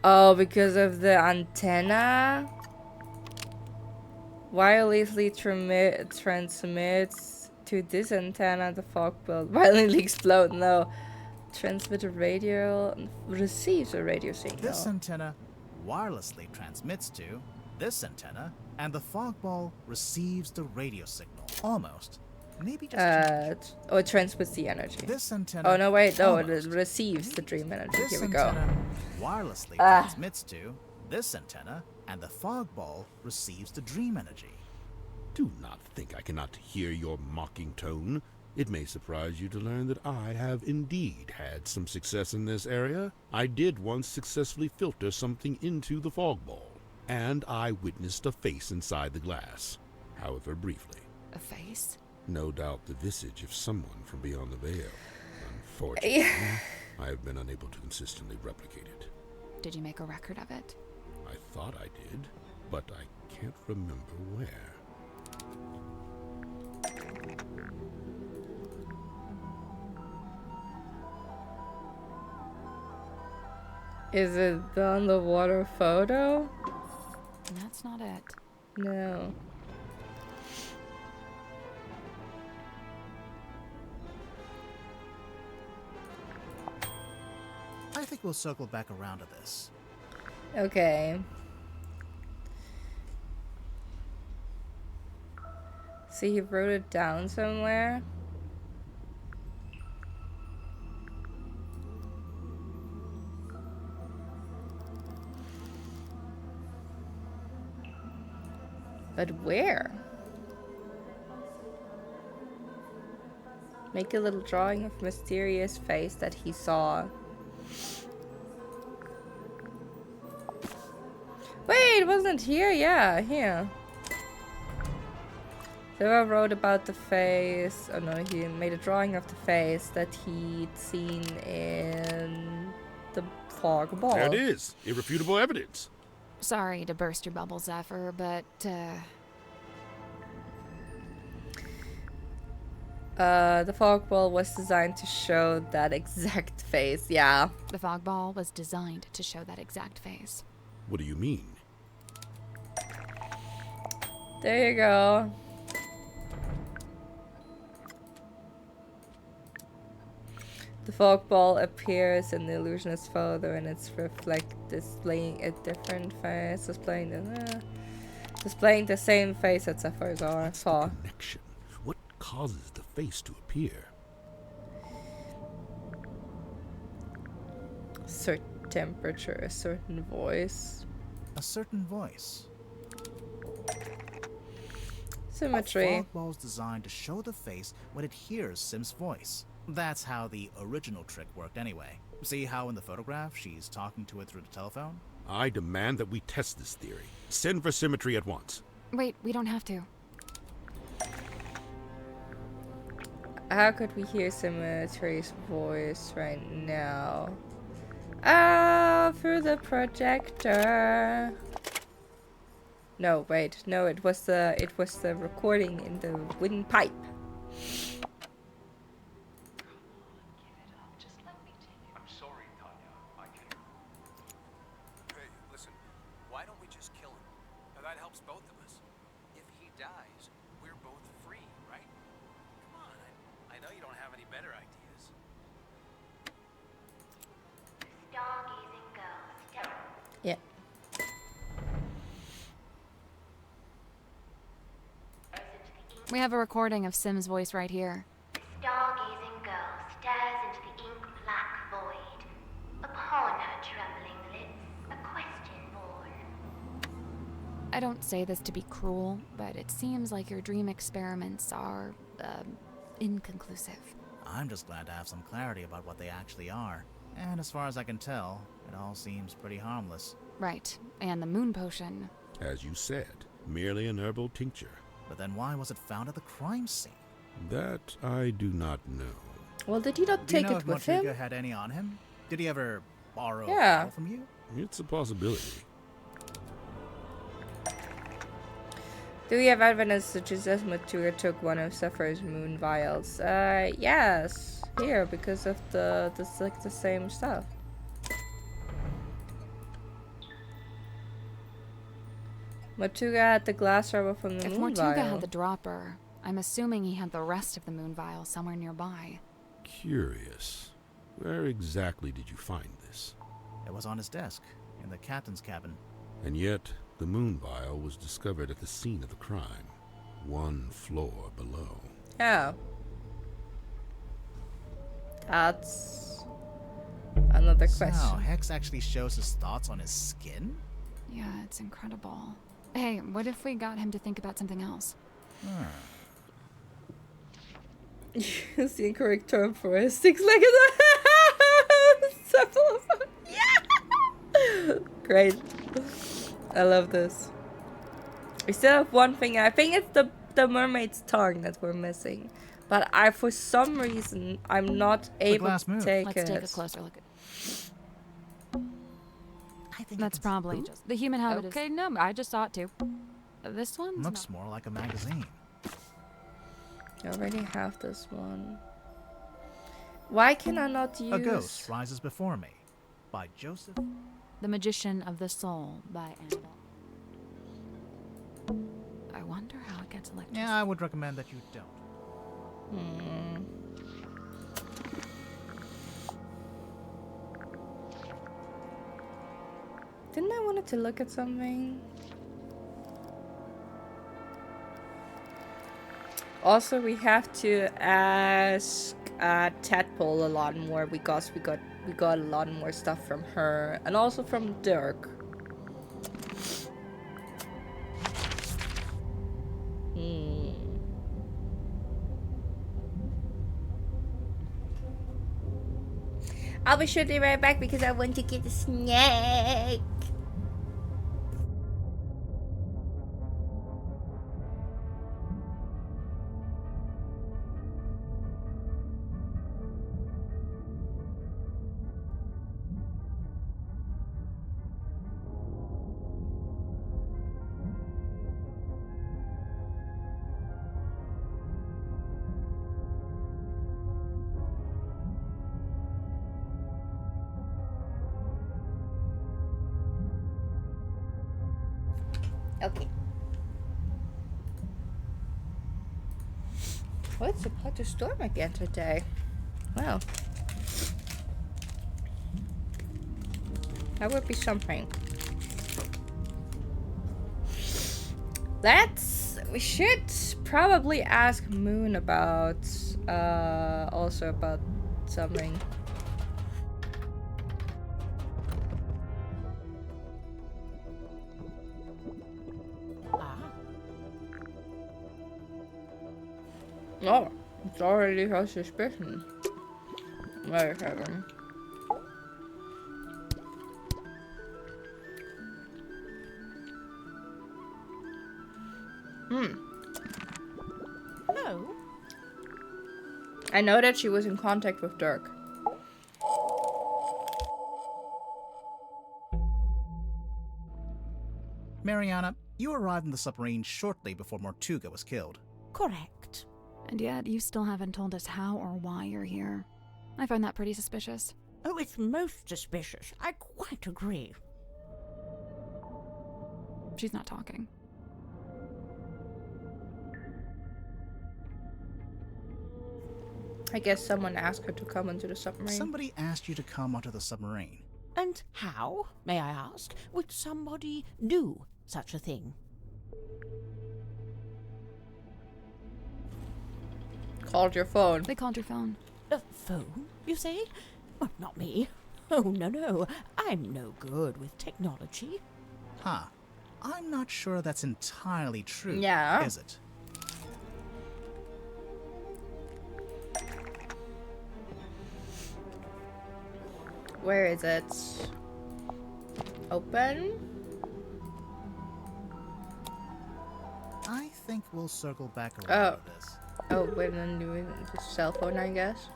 Oh, because of the antenna? Wirelessly transmits to this antenna, the fog will violently explode. No. Transmit a radio, receives a radio signal. This antenna wirelessly transmits to this antenna, and the fog ball receives the radio signal. Almost. Maybe just oh, it transmits the energy. This antenna. Oh no, wait, no, it receives the dream energy. This Here we go. antenna wirelessly transmits to this antenna, and the fog ball receives the dream energy. Do not think I cannot hear your mocking tone. It may surprise you to learn that I have indeed had some success in this area. I did once successfully filter something into the fog ball, and I witnessed a face inside the glass, however briefly. A face? No doubt the visage of someone from beyond the veil. Unfortunately, I have been unable to consistently replicate it. Did you make a record of it? I thought I did, but I can't remember where. Is it the underwater photo? That's not it. No. I think we'll circle back around to this. Okay. See, he wrote it down somewhere. But where? Make a little drawing of mysterious face that he saw. Wait, it wasn't here? Yeah, here. Sarah wrote about the face. Oh no, he made a drawing of the face that he'd seen in the fog ball. There it is. Irrefutable evidence. Sorry to burst your bubble, Zephyr, but, the fog ball was designed to show that exact face, yeah. The fog ball was designed to show that exact face. What do you mean? There you go. The fog ball appears in the illusionist photo and it's displaying a different face, displaying the same face that Sapphire saw. Connection. What causes the face to appear? Certain temperature, a certain voice. A certain voice. Symmetry. A fog ball is designed to show the face when it hears Sim's voice. That's how the original trick worked anyway. See how in the photograph she's talking to it through the telephone? I demand that we test this theory. Send for symmetry at once. Wait, we don't have to. How could we hear Symmetry's voice right now? Through the projector. No, wait. No, it was the recording in the windpipe. I'm sorry, Tanya. I can't. Hey, listen. Why don't we just kill him? Now that helps both of us. If he dies, we're both free, right? Come on. I know you don't have any better ideas. Stargazing girl, Yeah. We have a recording of Sim's voice right here. stargazing girl stares into the ink-black void. Upon her trembling lips, a question born. I don't say this to be cruel, but it seems like your dream experiments are, inconclusive. I'm just glad to have some clarity about what they actually are. And as far as I can tell, it all seems pretty harmless. Right, and the moon potion. As you said, merely an herbal tincture. But then why was it found at the crime scene? That I do not know. Well, did he not Do you take know it if with him? Motriga had any on him? Did he ever borrow a Yeah. bottle from you? It's a possibility. Do we have evidence that Jesus Matura took one of Zephyr's moon vials? Yes. Here, because of this like the same stuff. Matuga had the glass rubber from the If moon Mortuga vial. had the dropper, I'm assuming he had the rest of the moon vial somewhere nearby. Curious. Where exactly did you find this? It was on his desk, in the captain's cabin. And yet, the moon vial was discovered at the scene of the crime, one floor below. Yeah. That's another So, question. Hex actually shows his thoughts on his skin? Yeah, it's incredible. Hey, what if we got him to think about something else? Use the incorrect term for a six-legged cephalopod. Yeah! Great. I love this. We still have one thing. I think it's the mermaid's tongue that we're missing. But for some reason, I'm not able glass to moon. take Let's it. take a closer look at. I think That's probably just the human habit. Okay, no, I just thought to. This one looks more like a magazine. I already have this one. Why can I not use... A Ghost Rises Before Me, by Joseph. The Magician of the Soul by Annabelle. I wonder how it gets elected. Yeah, I would recommend that you don't. Didn't I wanted to look at something? Also, we have to ask Tadpole a lot more because we got a lot more stuff from her and also from Dirk. I'll be sure to be right back because I want to get the snack. Okay. Oh, it's about to storm again today. Well, that would be something. We should probably ask Moon about, also about something. Oh, it's already her suspicion. Wait a second. Hello? I know that she was in contact with Dirk. Mariana, you arrived in the submarine shortly before Mortuga was killed. Correct. And yet, you still haven't told us how or why you're here. I find that pretty suspicious. Oh, it's most suspicious. I quite agree. She's not talking. I guess someone asked her to come into the submarine. Somebody asked you to come onto the submarine. And how, may I ask, would somebody do such a thing? Called your phone. They called your phone. A phone, you say? Well, not me. Oh, no. I'm no good with technology. Huh. I'm not sure that's entirely true, Yeah. is it? Where is it? Open? I think we'll circle back around to this. Oh, wait, then doing the cell phone, I guess.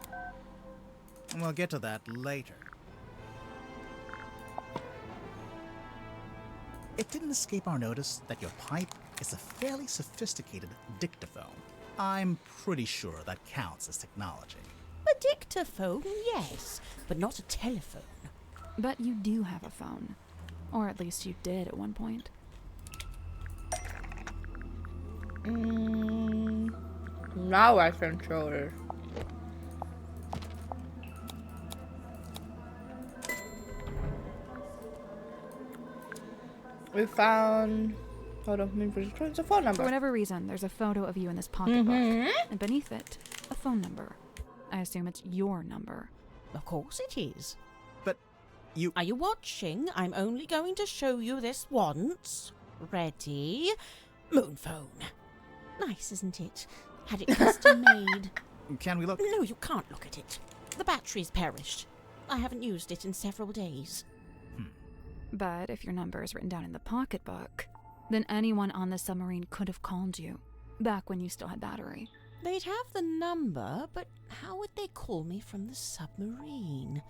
We'll get to that later. It didn't escape our notice that your pipe is a fairly sophisticated dictaphone. I'm pretty sure that counts as technology. A dictaphone, yes, but not a telephone. But you do have a phone. Or at least you did at one point. Now I control it. We found... Hold on, it's a phone number. For whatever reason, there's a photo of you in this pocketbook. And beneath it, a phone number. I assume it's your number. Of course it is. But you... Are you watching? I'm only going to show you this once. Ready? Moon phone. Nice, isn't it? Had it custom made. Can we look? No, you can't look at it. The battery's perished. I haven't used it in several days. But if your number is written down in the pocketbook, then anyone on the submarine could have called you, back when you still had battery. They'd have the number, but how would they call me from the submarine?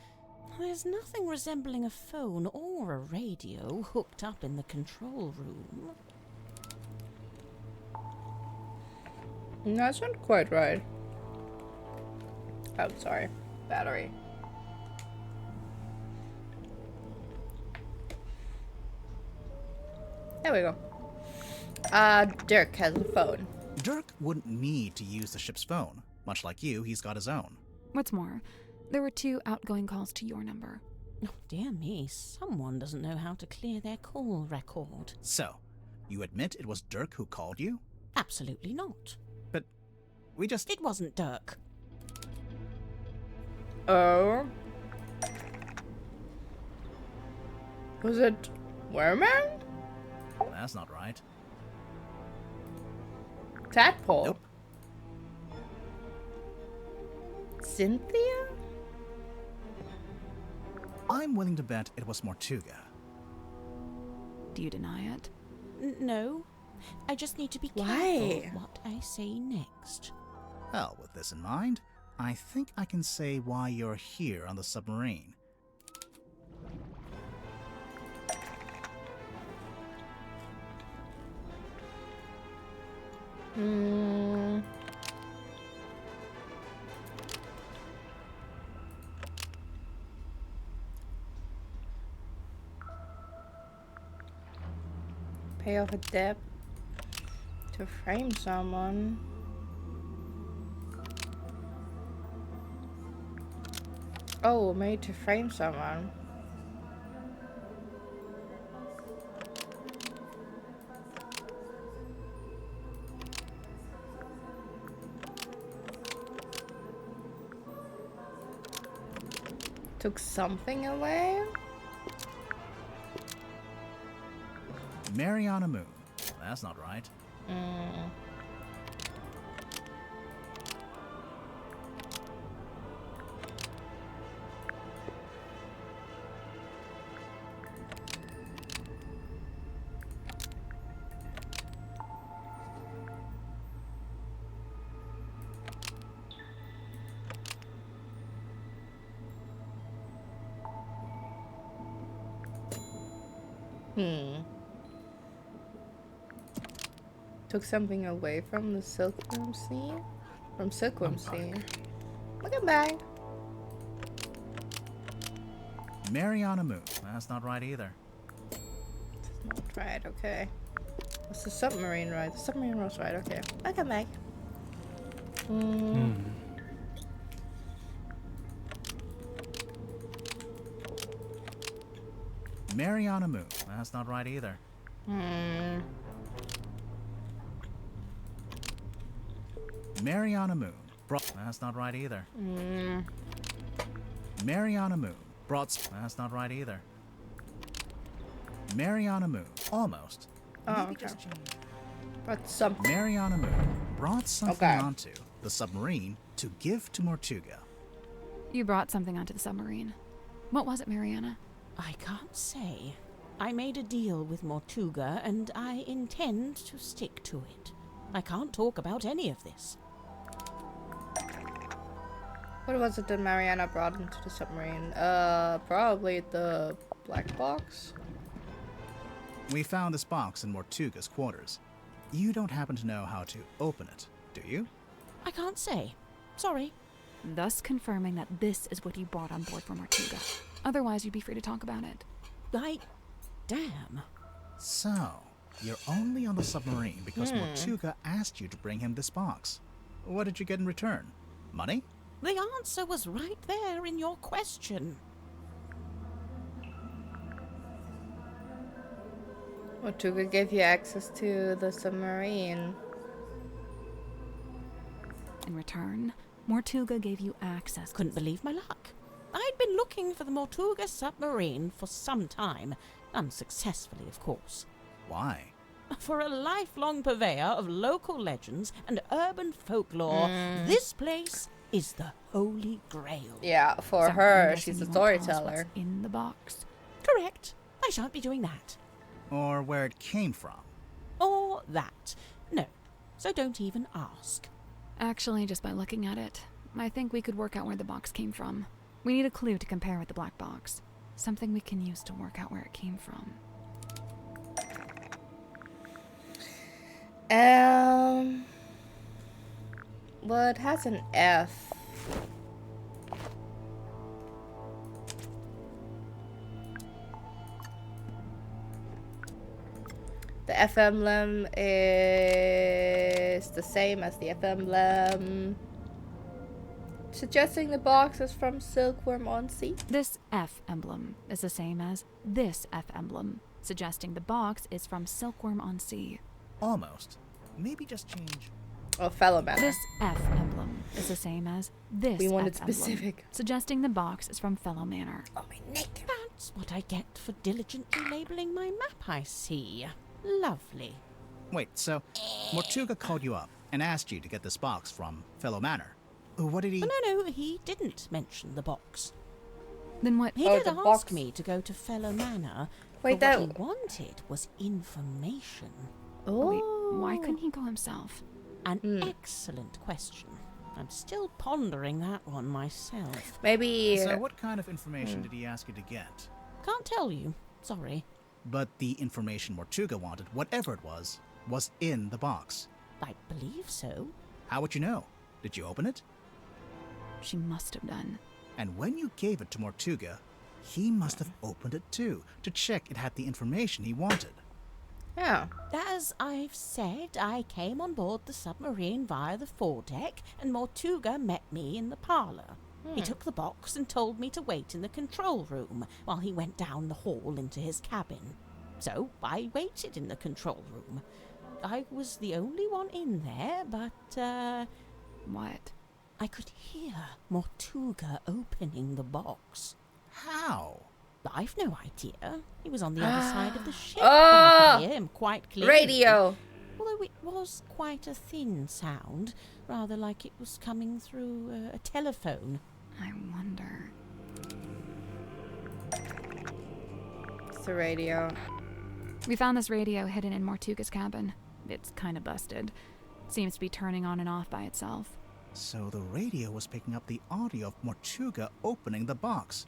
There's nothing resembling a phone or a radio hooked up in the control room. That's not quite right. Oh, sorry. Battery. There we go. Dirk has a phone. Dirk wouldn't need to use the ship's phone. Much like you, he's got his own. What's more, there were 2 outgoing calls to your number. Oh, dear me, someone doesn't know how to clear their call record. So, you admit it was Dirk who called you? Absolutely not. But we just... It wasn't Dirk. Oh. Was it Mermaid? That's not right. Tadpole? Nope. Cynthia? I'm willing to bet it was Mortuga. Do you deny it? No. I just need to be Why? careful what I say next. Well, with this in mind, I think I can say why you're here on the submarine. Pay off a debt. To frame someone. Oh, made to frame someone. Took something away? Mariana Moon. That's not right. Took something away from the silkworm sea? From silkworm sea. Look at back. Mariana Moon. That's not right either. Not right, okay. What's the submarine right? The submarine was right, okay. Look at back. Mariana Moon. That's not right either. Mariana Moon. That's not right either. Mariana Moon. That's not right either. Mariana Moon. Almost. Oh, Maybe okay. just change. But something. Mariana Moon brought something Okay. onto the submarine to give to Mortuga. You brought something onto the submarine. What was it, Mariana? I can't say. I made a deal with Mortuga, and I intend to stick to it. I can't talk about any of this. What was it that Mariana brought into the submarine? Probably the black box? We found this box in Mortuga's quarters. You don't happen to know how to open it, do you? I can't say. Sorry. Thus confirming that this is what you brought on board from Mortuga. Otherwise, you'd be free to talk about it. Damn. So, you're only on the submarine because Mortuga asked you to bring him this box. What did you get in return? Money? The answer was right there in your question. Mortuga gave you access to the submarine. In return, Mortuga gave you access. Couldn't believe my luck. I'd been looking for the Mortuga submarine for some time. Unsuccessfully, of course. Why? For a lifelong purveyor of local legends and urban folklore, this place is the Holy Grail. Yeah, for So, her, I'm she's a guessing you won't tell us storyteller. what's in the box. Correct. I shan't be doing that. Or where it came from? Or that. No. So don't even ask. Actually, just by looking at it, I think we could work out where the box came from. We need a clue to compare with the black box. Something we can use to work out where it came from. Well, it has an F. The F emblem is the same as the F emblem, suggesting the box is from Silkworm on Sea. This F emblem is the same as this F emblem, suggesting the box is from Silkworm on Sea. Almost. Maybe just change. Oh, fellow man. This F emblem is the same as this We wanted F emblem, specific. suggesting the box is from Fellow Manor. Oh, my neck. That's what I get for diligently labeling my map, I see. Lovely. Wait, so Mortuga called you up and asked you to get this box from Fellow Manor. What did he... No, he didn't mention the box. Then what? He Oh, did the ask box. me to go to Fellow Manor, Wait, but that- what he wanted was information. Oh. Wait, why couldn't he go himself? An excellent question. I'm still pondering that one myself. Maybe. So what kind of information did he ask you to get? Can't tell you. Sorry. But the information Mortuga wanted, whatever it was in the box. I believe so. How would you know? Did you open it? She must have done. And when you gave it to Mortuga, he must have opened it too, to check it had the information he wanted. Yeah. As I've said, I came on board the submarine via the foredeck, and Mortuga met me in the parlour. He took the box and told me to wait in the control room while he went down the hall into his cabin. So I waited in the control room. I was the only one in there, but, What? I could hear Mortuga opening the box. How? I've no idea. He was on the other side of the ship, Oh! but I could hear him quite clearly. Radio. Although it was quite a thin sound, rather like it was coming through a telephone. I wonder. It's the radio. We found this radio hidden in Mortuga's cabin. It's kind of busted. Seems to be turning on and off by itself. So the radio was picking up the audio of Mortuga opening the box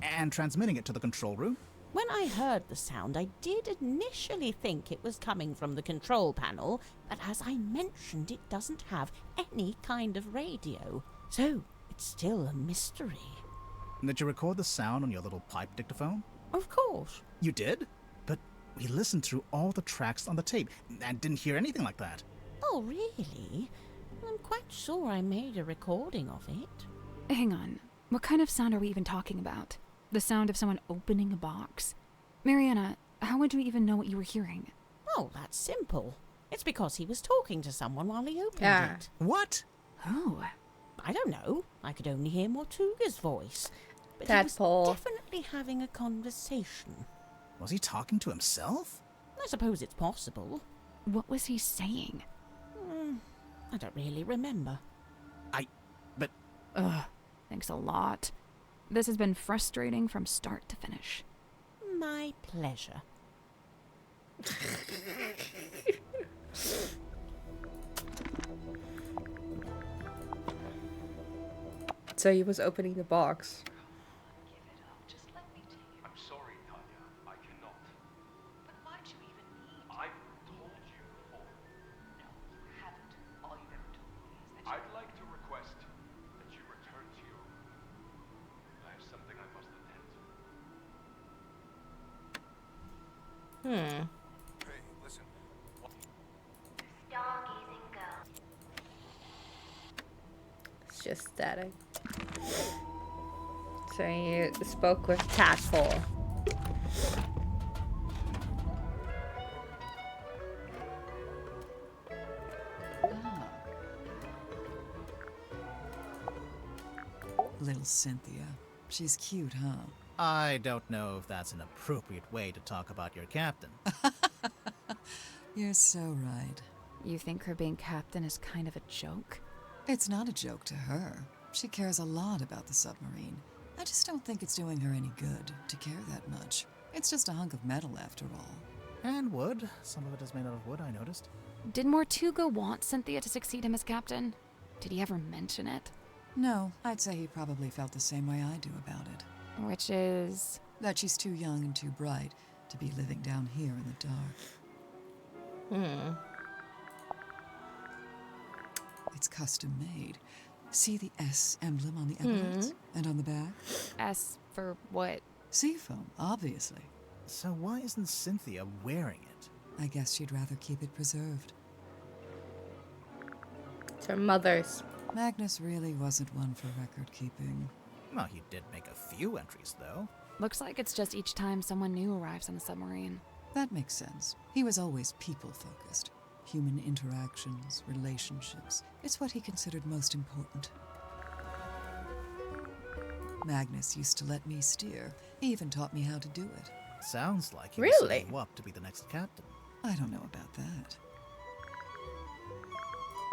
and transmitting it to the control room? When I heard the sound, I did initially think it was coming from the control panel, but as I mentioned, it doesn't have any kind of radio. So it's still a mystery. Did you record the sound on your little pipe dictaphone? Of course. You did? But we listened through all the tracks on the tape and didn't hear anything like that. Oh, really? I'm quite sure I made a recording of it. Hang on. What kind of sound are we even talking about? The sound of someone opening a box? Mariana, how would you even know what you were hearing? Oh, that's simple. It's because he was talking to someone while he opened it. What? Who? I don't know. I could only hear Mortuga's voice. But Tadpole. he was definitely having a conversation. Was he talking to himself? I suppose it's possible. What was he saying? I don't really remember. Ugh, thanks a lot. This has been frustrating from start to finish. My pleasure. So he was opening the box. I'm sorry, Tanya. I cannot. But why'd you even need? I've told you before. No, you haven't. All you've ever told me is that I'd like to request that you return to your room. I have something I must attend to. Hey, listen. Stargazing girl. It's just static. So he spoke with Tadpole. Little Cynthia. She's cute, huh? I don't know if that's an appropriate way to talk about your captain. You're so right. You think her being captain is kind of a joke? It's not a joke to her. She cares a lot about the submarine. I just don't think it's doing her any good to care that much. It's just a hunk of metal after all. And wood. Some of it is made out of wood, I noticed. Did Mortuga want Cynthia to succeed him as captain? Did he ever mention it? No, I'd say he probably felt the same way I do about it. Which is? That she's too young and too bright to be living down here in the dark. It's custom made. See the S emblem on the epaulets? And on the back? S for what? Seafoam, obviously. So why isn't Cynthia wearing it? I guess she'd rather keep it preserved. It's her mother's. Magnus really wasn't one for record keeping. Well, he did make a few entries, though. Looks like it's just each time someone new arrives on the submarine. That makes sense. He was always people-focused. Human interactions, relationships. It's what he considered most important. Magnus used to let me steer. He even taught me how to do it. Sounds like he Really? was setting you up to be the next captain. I don't know about that.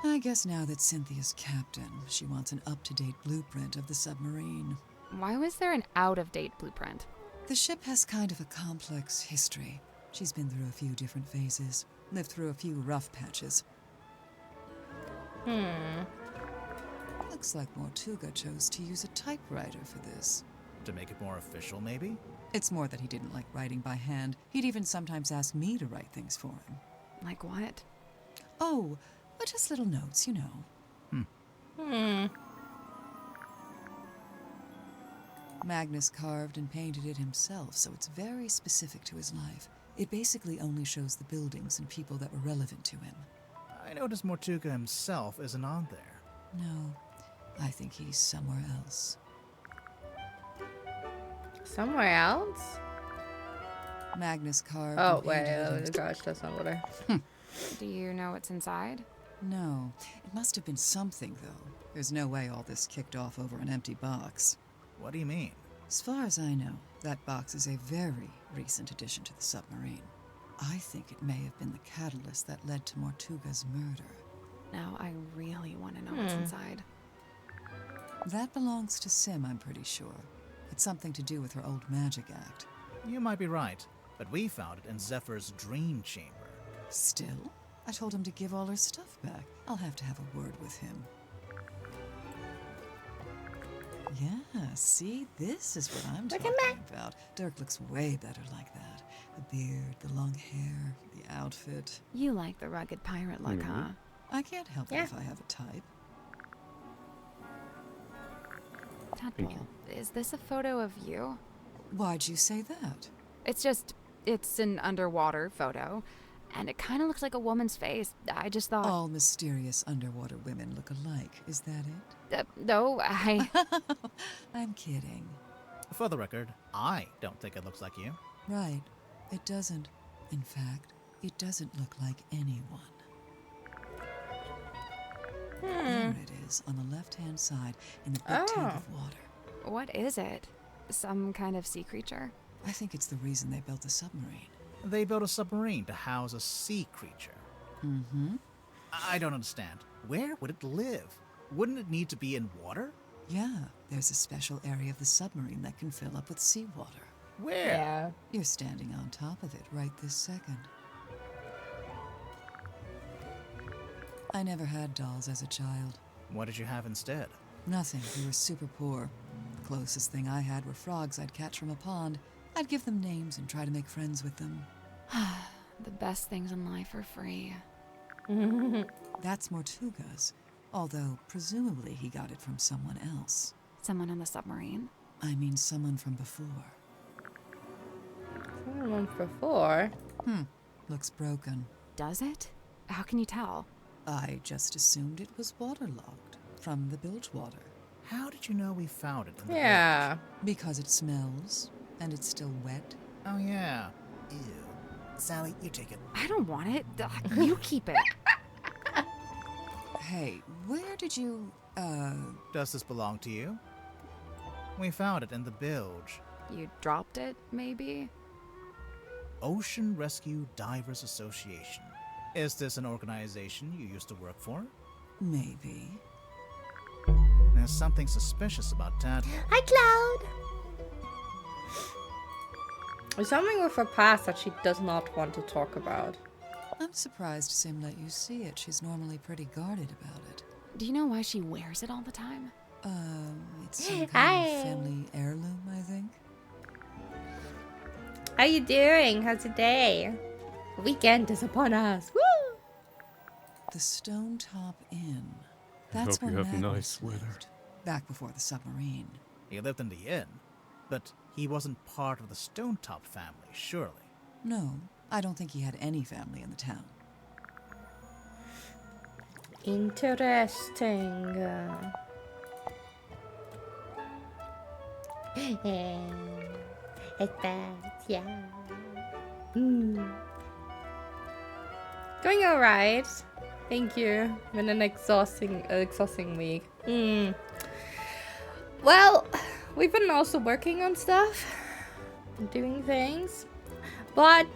I guess now that Cynthia's captain, she wants an up-to-date blueprint of the submarine. Why was there an out-of-date blueprint? The ship has kind of a complex history. She's been through a few different phases, lived through a few rough patches. Looks like Mortuga chose to use a typewriter for this. To make it more official, maybe? It's more that he didn't like writing by hand. He'd even sometimes ask me to write things for him. Like what? Oh, but just little notes, you know. Magnus carved and painted it himself, so it's very specific to his life. It basically only shows the buildings and people that were relevant to him. I noticed Mortuga himself isn't on there. No, I think he's somewhere else. Somewhere else? Magnus carved. Oh, and wait, painted it. gosh, that's not what I... Do you know what's inside? No, it must have been something, though. There's no way all this kicked off over an empty box. What do you mean? As far as I know, that box is a very recent addition to the submarine. I think it may have been the catalyst that led to Mortuga's murder. Now I really want to know what's inside. That belongs to Sim, I'm pretty sure. It's something to do with her old magic act. You might be right, but we found it in Zephyr's dream chamber. Still? I told him to give all her stuff back. I'll have to have a word with him. Yeah, see? This is what I'm talking about. Dirk looks way better like that. The beard, the long hair, the outfit. You like the rugged pirate look, huh? I can't help it if I have a type. Tadpole, is this a photo of you? Why'd you say that? It's an underwater photo, and it kind of looks like a woman's face. I just thought... All mysterious underwater women look alike, is that it? No, I'm kidding. For the record, I don't think it looks like you. Right, it doesn't. In fact, it doesn't look like anyone. There it is, on the left-hand side, in the big tank of water. What is it? Some kind of sea creature? I think it's the reason they built the submarine. They built a submarine to house a sea creature. Mm-hmm. I don't understand. Where would it live? Wouldn't it need to be in water? Yeah, there's a special area of the submarine that can fill up with seawater. Where? Yeah. You're standing on top of it right this second. I never had dolls as a child. What did you have instead? Nothing. We were super poor. The closest thing I had were frogs I'd catch from a pond. I'd give them names and try to make friends with them. The best things in life are free. That's Mortuga's. Although, presumably he got it from someone else. Someone on the submarine? I mean someone from before. Someone before? Looks broken. Does it? How can you tell? I just assumed it was waterlogged from the bilge water. How did you know we found it in the Yeah. Because it smells, and it's still wet. Oh, yeah. Ew. Sally, you take it. I don't want it. You keep it. Hey, where did you, Does this belong to you? We found it in the bilge. You dropped it, maybe? Ocean Rescue Divers Association. Is this an organization you used to work for? Maybe. There's something suspicious about Tadpole. Hi, Cloud! There's something with her past that she does not want to talk about. I'm surprised Sim let you see it. She's normally pretty guarded about it. Do you know why she wears it all the time? It's some kind of family heirloom, I think. How you doing? How's your day? The weekend is upon us. Woo! The Stone Top Inn. I That's hope where you have Magnus nice weather. lived, back before the submarine. He lived in the inn, but he wasn't part of the Stonetop family, surely. No, I don't think he had any family in the town. Interesting. It's bad, yeah. Going alright. Thank you. Been an exhausting week. Well, we've been also working on stuff, doing things, but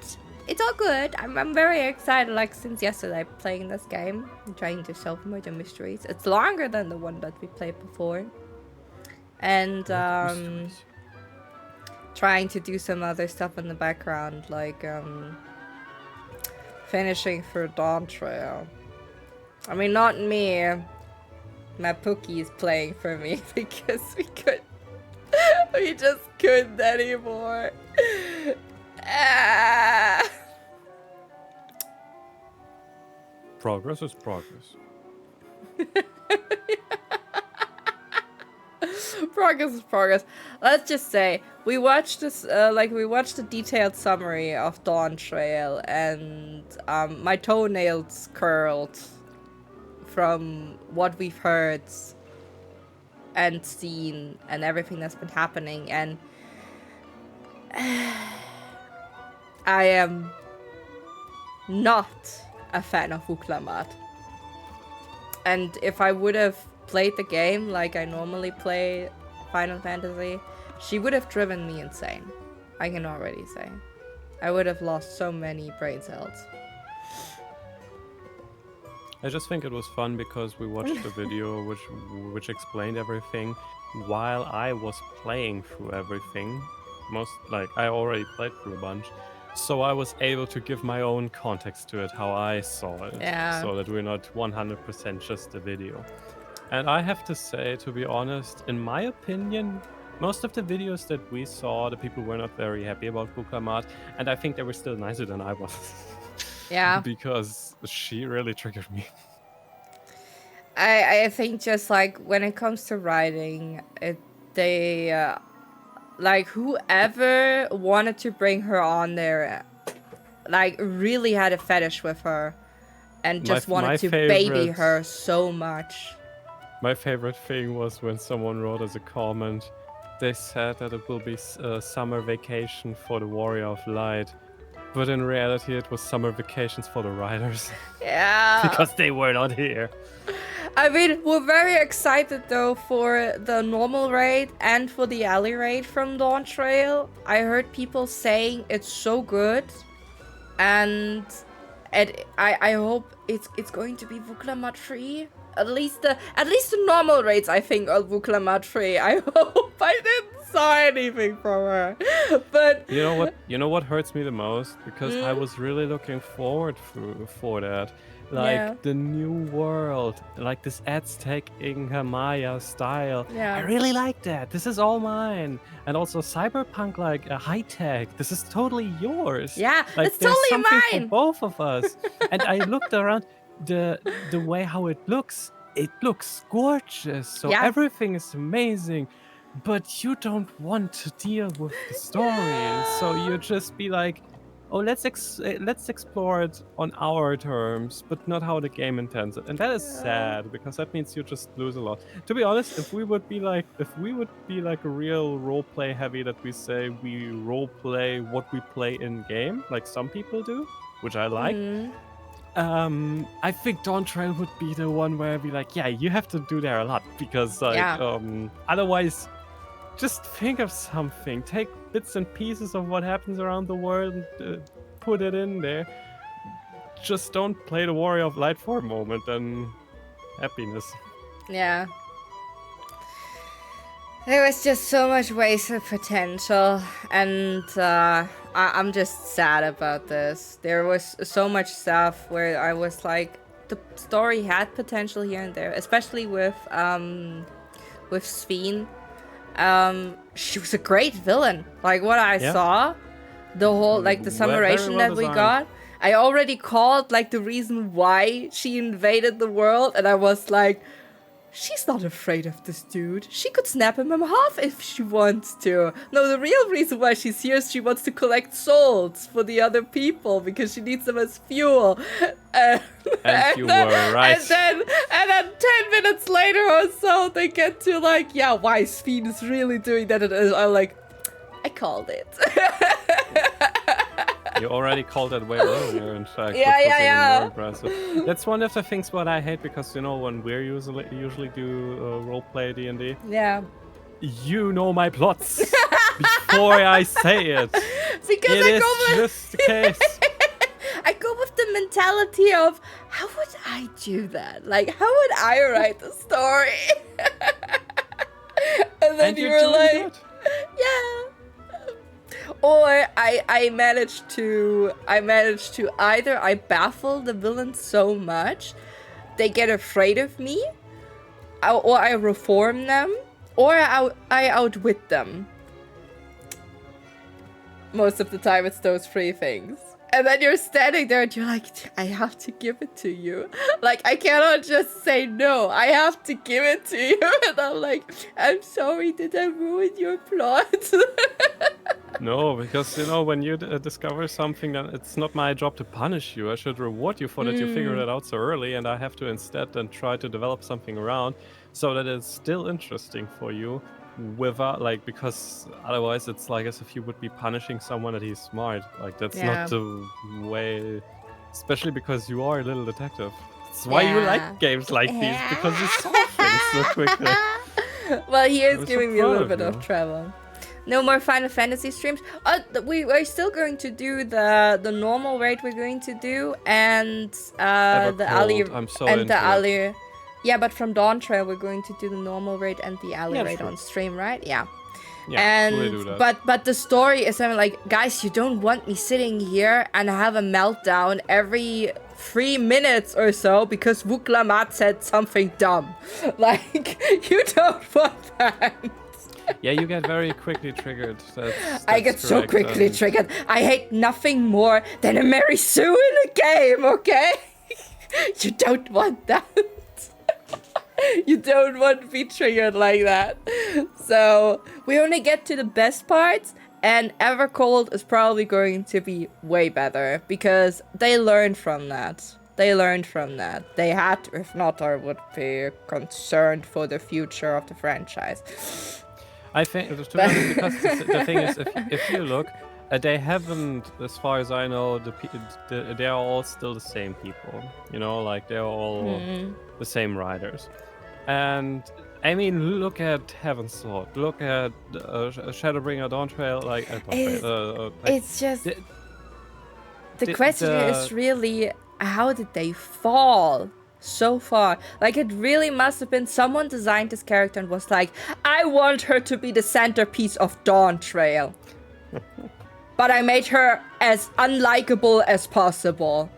it's all good. I'm very excited. Like since yesterday, playing this game, and trying to solve murder mysteries. It's longer than the one that we played before, and trying to do some other stuff in the background, like finishing for Dawn Trail. I mean, not me. My Pookie is playing for me because we just couldn't anymore. Progress is progress. progress. Let's just say we watched this, we watched a detailed summary of Dawn Trail, and my toenails curled from what we've heard and seen and everything that's been happening, and I am not a fan of Vuklamat. And if I would have played the game like I normally play Final Fantasy, she would have driven me insane. I can already say. I would have lost so many brain cells. I just think it was fun because we watched a video which explained everything while I was playing through everything. I already played through a bunch. So I was able to give my own context to it, how I saw it. Yeah. So that we're not 100% just a video. And I have to say, to be honest, in my opinion, most of the videos that we saw, the people were not very happy about Vuklamat, and I think they were still nicer than I was. Yeah. Because she really triggered me. I think just like when it comes to writing, whoever wanted to bring her on there, really had a fetish with her and just wanted to baby her so much. My favorite thing was when someone wrote as a comment, they said that it will be a summer vacation for the Warrior of Light. But in reality, it was summer vacations for the writers. Yeah. Because they were not here. I mean, we're very excited though for the normal raid and for the alley raid from Dawn Trail. I heard people saying it's so good, and I hope it's going to be Vuklamat free. At least the normal raids, I think, are Vuklamat free. I hope. I didn't saw anything from her, but you know what hurts me the most, because I was really looking forward for that. The new world, like this Aztec Inca Maya style. Yeah. I really like that. This is all mine. And also cyberpunk, like a high tech. This is totally yours. Yeah, like, it's totally something mine for both of us. And I looked around the way how it looks gorgeous. So everything is amazing. But you don't want to deal with the story. So you just be like, oh, let's explore it on our terms, but not how the game intends it. And that is sad, because that means you just lose a lot. To be honest, if we would be like a real roleplay heavy, that we say we roleplay what we play in game, like some people do, which I like. I think Dawn Trail would be the one where I'd be like, yeah, you have to do there a lot, because otherwise, just think of something. Take bits and pieces of what happens around the world and put it in there. Just don't play the Warrior of Light for a moment, and happiness. Yeah. There was just so much wasted potential, and I'm just sad about this. There was so much stuff where I was like, the story had potential here and there, especially with Sveen. She was a great villain. Like what I saw, the whole the summarization that we got. I already called like the reason why she invaded the world, and I was like, she's not afraid of this dude. She could snap him in half if she wants to. No, the real reason why she's here is she wants to collect souls for the other people because she needs them as fuel. And you were right. And then 10 minutes later or so, they get to why Sveen is really doing that. And I'm like, I called it. You already called it way earlier, in fact. Yeah. More impressive. That's one of the things what I hate, because when we're usually do roleplay D&D. Yeah. You know my plots before I say it. Because it is just the case. I go with the mentality of, how would I do that? Like, how would I write the story? And then you were like, good. Yeah. Or I managed to either I baffle the villains so much they get afraid of me, or I reform them, or I outwit them. Most of the time it's those three things. And then you're standing there and you're like, I have to give it to you. Like, I cannot just say no. I have to give it to you. And I'm like, I'm sorry, did I ruin your plot? No, because, you know, when you discover something, then it's not my job to punish you. I should reward you for that you figured it out so early, and I have to instead then try to develop something around so that it's still interesting for you. Without, like, because otherwise it's like as if you would be punishing someone that he's smart. Like, that's not the way, especially because you are a little detective. That's why you like games like these, because you solve things so quickly. Well, he is I'm so giving me a proud little of bit you. of trouble. No more Final Fantasy streams. We are still going to do the normal raid we're going to do, and the alley I'm so and into the it. alley. Yeah, but from Dawn Trail we're going to do the normal raid and the alley Yeah, raid true. on stream, right? Yeah. Yeah, we And do that. but the story is something like, guys, you don't want me sitting here and have a meltdown every 3 minutes or so because Wuklamat said something dumb. Like, you don't want that. Yeah, you get very quickly triggered. I get so correct, quickly and- triggered. I hate nothing more than a Mary Sue in a game, okay? You don't want that. You don't want to be triggered like that. So, we only get to the best parts, and Evercold is probably going to be way better, because they learned from that. They had to, if not, I would be concerned for the future of the franchise. I think, to be honest, because the thing is, if you look, they haven't, as far as I know, they are all still the same people. You know, like they're all the same writers. And I mean, look at Heaven's Sword, look at Shadowbringer Dawn Trail, like It's just the question is really, how did they fall so far? Like, it really must have been someone designed this character and was like, I want her to be the centerpiece of Dawn Trail, but I made her as unlikable as possible.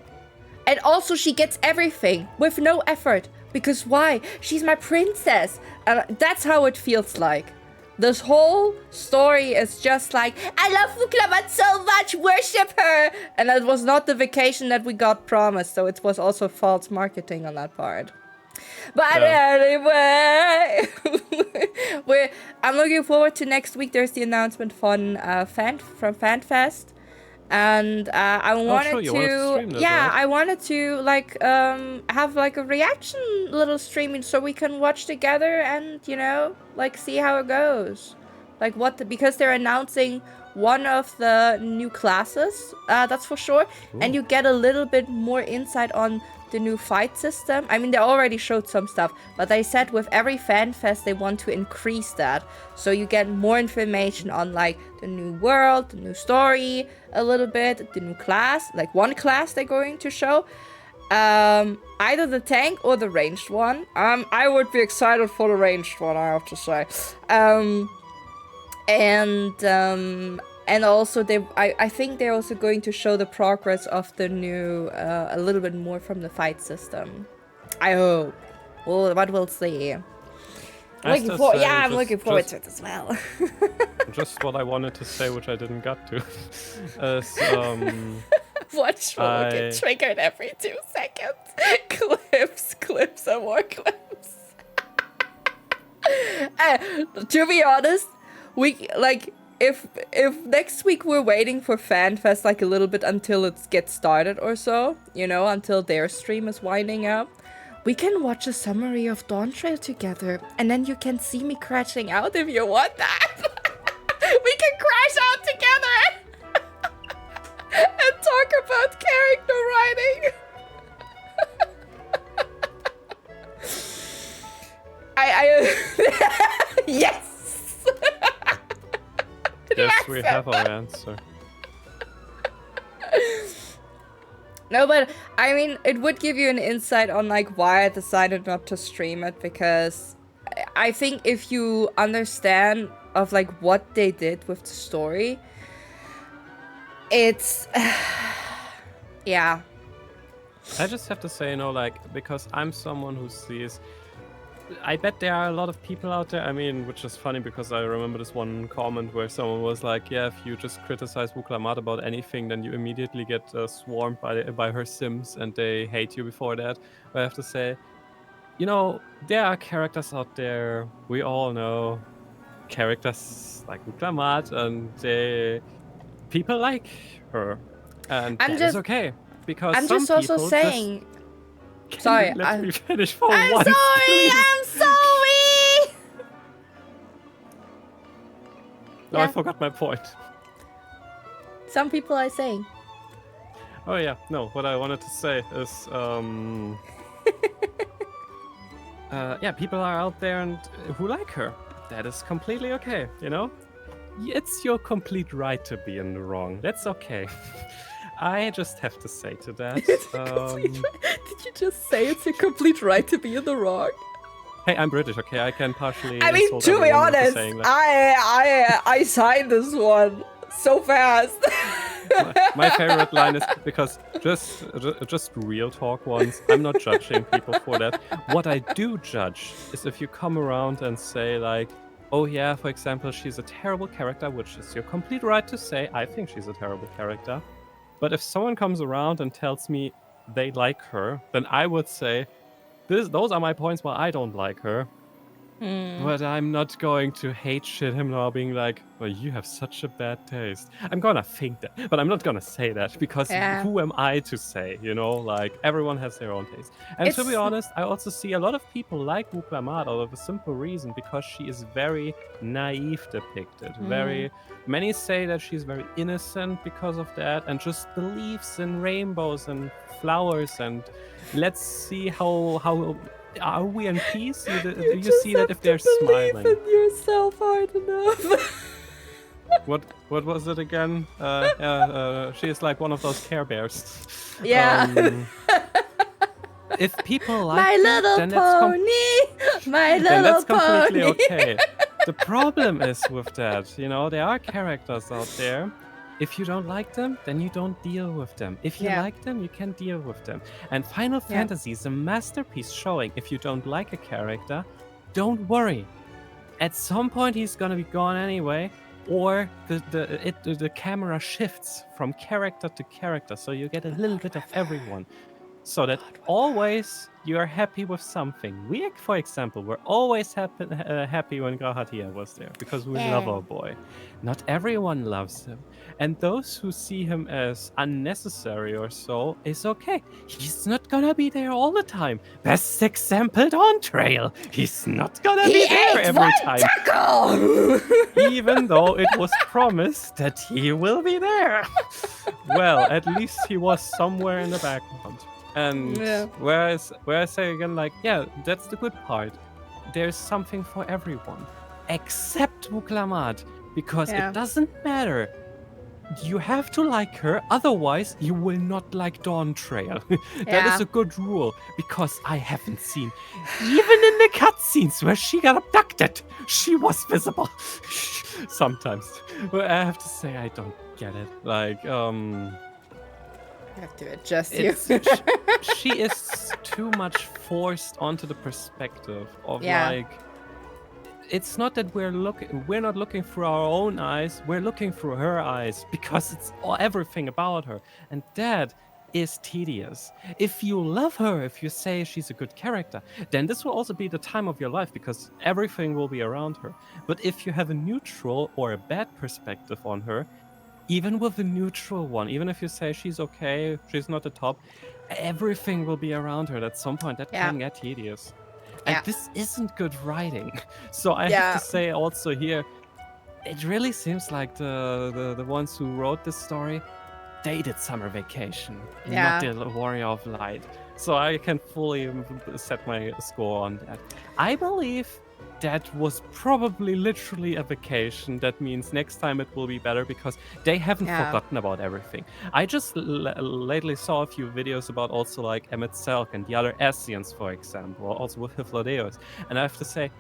And also, she gets everything with no effort. Because why? She's my princess. That's how it feels like. This whole story is just like, I love Wuklamat so much, worship her! And that was not the vacation that we got promised, so it was also false marketing on that part. But anyway, I'm looking forward to next week. There's the announcement from FanFest. And I wanted I wanted to like have like a reaction little streaming so we can watch together and, you know, like see how it goes. Like because they're announcing one of the new classes, that's for sure. Ooh. And you get a little bit more insight on the new fight system. I mean, they already showed some stuff, but they said with every FanFest they want to increase that. So you get more information on like the new world, the new story, a little bit, the new class, like one class they're going to show. Either the tank or the ranged one. I would be excited for the ranged one, I have to say. And also I think they're also going to show the progress of the new, a little bit more from the fight system. I hope. Well, but we'll see. I'm looking forward to it as well. Just what I wanted to say, which I didn't get to. Watch will get triggered every 2 seconds. Clips, and more clips. To be honest, we like if next week we're waiting for FanFest like a little bit until it gets started or so, you know, until their stream is winding up, we can watch a summary of Dawn Trail together, and then you can see me crashing out if you want that. We can crash out together and talk about character writing. Yes. Yes, we have our answer. No, but I mean, it would give you an insight on like why I decided not to stream it, because I think if you understand of like what they did with the story, it's yeah. I just have to say, you know, like, because I'm someone who sees I bet there are a lot of people out there. I mean, which is funny because I remember this one comment where someone was like, "Yeah, if you just criticize Wuklamat about anything, then you immediately get swarmed by her Sims, and they hate you before that." I have to say, you know, there are characters out there we all know, characters like Wuklamat, and people like her, and that is okay because I'm some just also people saying. Can Sorry, you let me finish for I'm once, sorry. please? I'm sorry. No, I forgot my point. Some people are saying. Oh yeah, no. What I wanted to say is, yeah, people are out there and who like her. That is completely okay. You know, it's your complete right to be in the wrong. That's okay. I just have to say to that. Did you just say it's a complete right to be in the wrong? Hey, I'm British, okay? I can partially. I mean, insult to be everyone into honest, saying that. I signed this one so fast. My favorite line is because just real talk once. I'm not judging people for that. What I do judge is if you come around and say like, oh yeah, for example, she's a terrible character, which is your complete right to say. I think she's a terrible character. But if someone comes around and tells me they like her, then I would say, those are my points why I don't like her. But I'm not going to hate shit him now, being like, well, you have such a bad taste. I'm gonna think that, but I'm not gonna say that because who am I to say, you know? Like, everyone has their own taste. And to be honest, I also see a lot of people like Wuklamat out of a simple reason, because she is very naive depicted. Many say that she's very innocent because of that and just believes in rainbows and flowers and let's see how are we in peace? You see that if they're smiling. Believe in yourself hard enough. What was it again? She is like one of those Care Bears. Yeah. If people like my little then pony, my little then that's pony. completely okay. The problem is with that, you know, there are characters out there. If you don't like them, then you don't deal with them. If you like them, you can deal with them. And Final Fantasy is a masterpiece showing if you don't like a character, don't worry. At some point he's gonna be gone anyway, or the camera shifts from character to character, so you get a little bit of everyone. So that always you are happy with something. We, for example, were always happy when Grahatia was there because we love our boy. Not everyone loves him. And those who see him as unnecessary or so is okay. He's not gonna be there all the time. Best example, Dawn Trail. He's not gonna be there every time. Even though it was promised that he will be there. Well, at least he was somewhere in the background. And where I say again, like, yeah, that's the good part. There's something for everyone. Except Wuklamat. Because it doesn't matter. You have to like her, otherwise you will not like Dawn Trail. That is a good rule, because I haven't seen, even in the cutscenes where she got abducted, she was visible. Sometimes. But I have to say, I don't get it. Like, I have to adjust you. She is too much forced onto the perspective of like, it's not that we're not looking through our own eyes, we're looking through her eyes because it's everything about her. And that is tedious. If you love her, if you say she's a good character, then this will also be the time of your life because everything will be around her. But if you have a neutral or a bad perspective on her, even with a neutral one, even if you say she's okay, she's not the top, everything will be around her at some point. That can get tedious. And this isn't good writing. So I have to say also here, it really seems like the ones who wrote this story, they did Summer Vacation, not the Warrior of Light. So I can fully set my score on that. I believe that was probably literally a vacation. That means next time it will be better because they haven't forgotten about everything. I just lately saw a few videos about also like Emmett Selk and the other Asians, for example, also with Hyflodeus. And I have to say,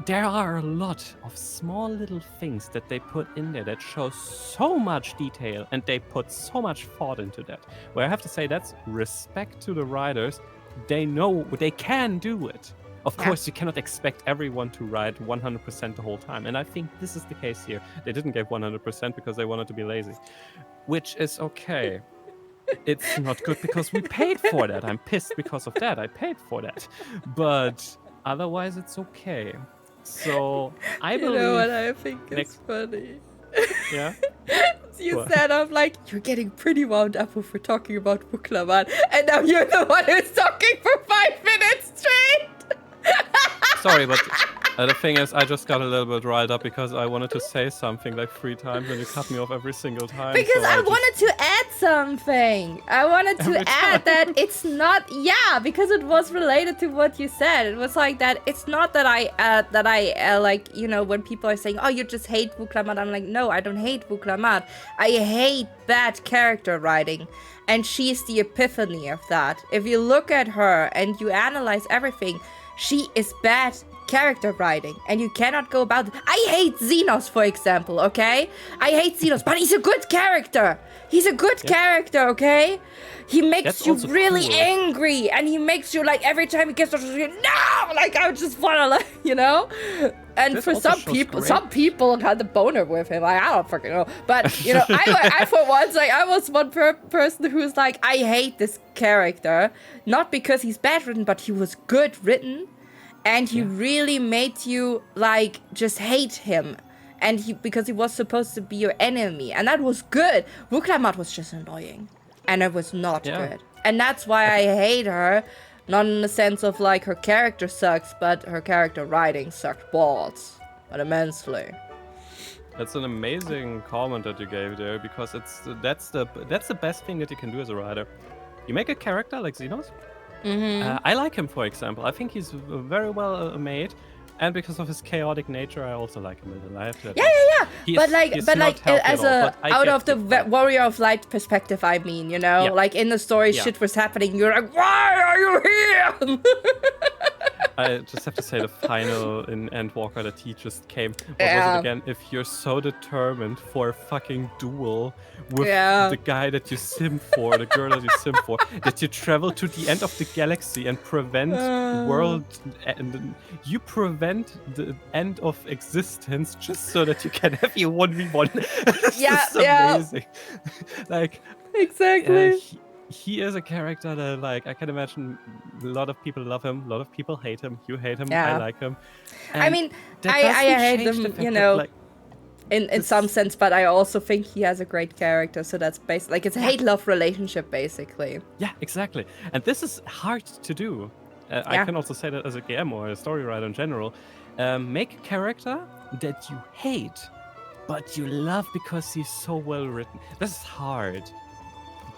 there are a lot of small little things that they put in there that show so much detail and they put so much thought into that. Where I have to say that's respect to the writers they know they can do it. Of course, you cannot expect everyone to ride 100% the whole time. And I think this is the case here. They didn't get 100% because they wanted to be lazy, which is okay. It's not good because we paid for that. I'm pissed because of that. I paid for that. But otherwise, it's okay. So I believe... You know what I think is funny? Yeah? You said, I'm like, you're getting pretty wound up if we're talking about Wuklaman, and now you're the one who's talking for 5 minutes straight! Sorry, but the thing is, I just got a little bit riled up because I wanted to say something like 3 times and you cut me off every single time. Because so I wanted to add something. I wanted to add that it's not, because it was related to what you said. It was like that, it's not that I like, you know, when people are saying, oh, you just hate Wuklamat, I'm like, no, I don't hate Wuklamat. I hate bad character writing. And she's the epiphany of that. If you look at her and you analyze everything, she is bad character writing, and you cannot go about it. I hate Xenos, for example, okay? I hate Xenos, but he's a good character. He's a good character, okay? He makes you really angry, and he makes you, like, every time he gets to no! Like, I just wanna, like, you know? And for some people had a boner with him. Like, I don't fucking know. But, you know, I for once, like, I was one person who's like, I hate this character. Not because he's bad written, but he was good written. And he really made you, like, just hate him. And because he was supposed to be your enemy. And that was good. Wuklamat was just annoying. And it was not good. And that's why I hate her. Not in the sense of, like, her character sucks, but her character writing sucked balls. But immensely. That's an amazing comment that you gave there, because that's the best thing that you can do as a writer. You make a character like Xenos. I like him, for example. I think he's very well made, and because of his chaotic nature, I also like him a little. I have to admit. But like as a out of the Warrior of Light perspective, I mean, you know, like in the story, shit was happening. You're like, why are you here? I just have to say the final in Endwalker that he just came. What was it again? If you're so determined for a fucking duel with the guy that you sim for, the girl that you sim for, that you travel to the end of the galaxy and prevent you prevent the end of existence just so that you can have your 1v1. This is amazing. Like, exactly. He is a character that, like, I can imagine a lot of people love him, a lot of people hate him. You hate him, I like him. And I mean, I hate him, you know, like, in some sense, but I also think he has a great character, so that's basically, like, it's a hate-love relationship, basically. Yeah, exactly. And this is hard to do. I can also say that as a GM or a story writer in general. Make a character that you hate, but you love because he's so well written. This is hard.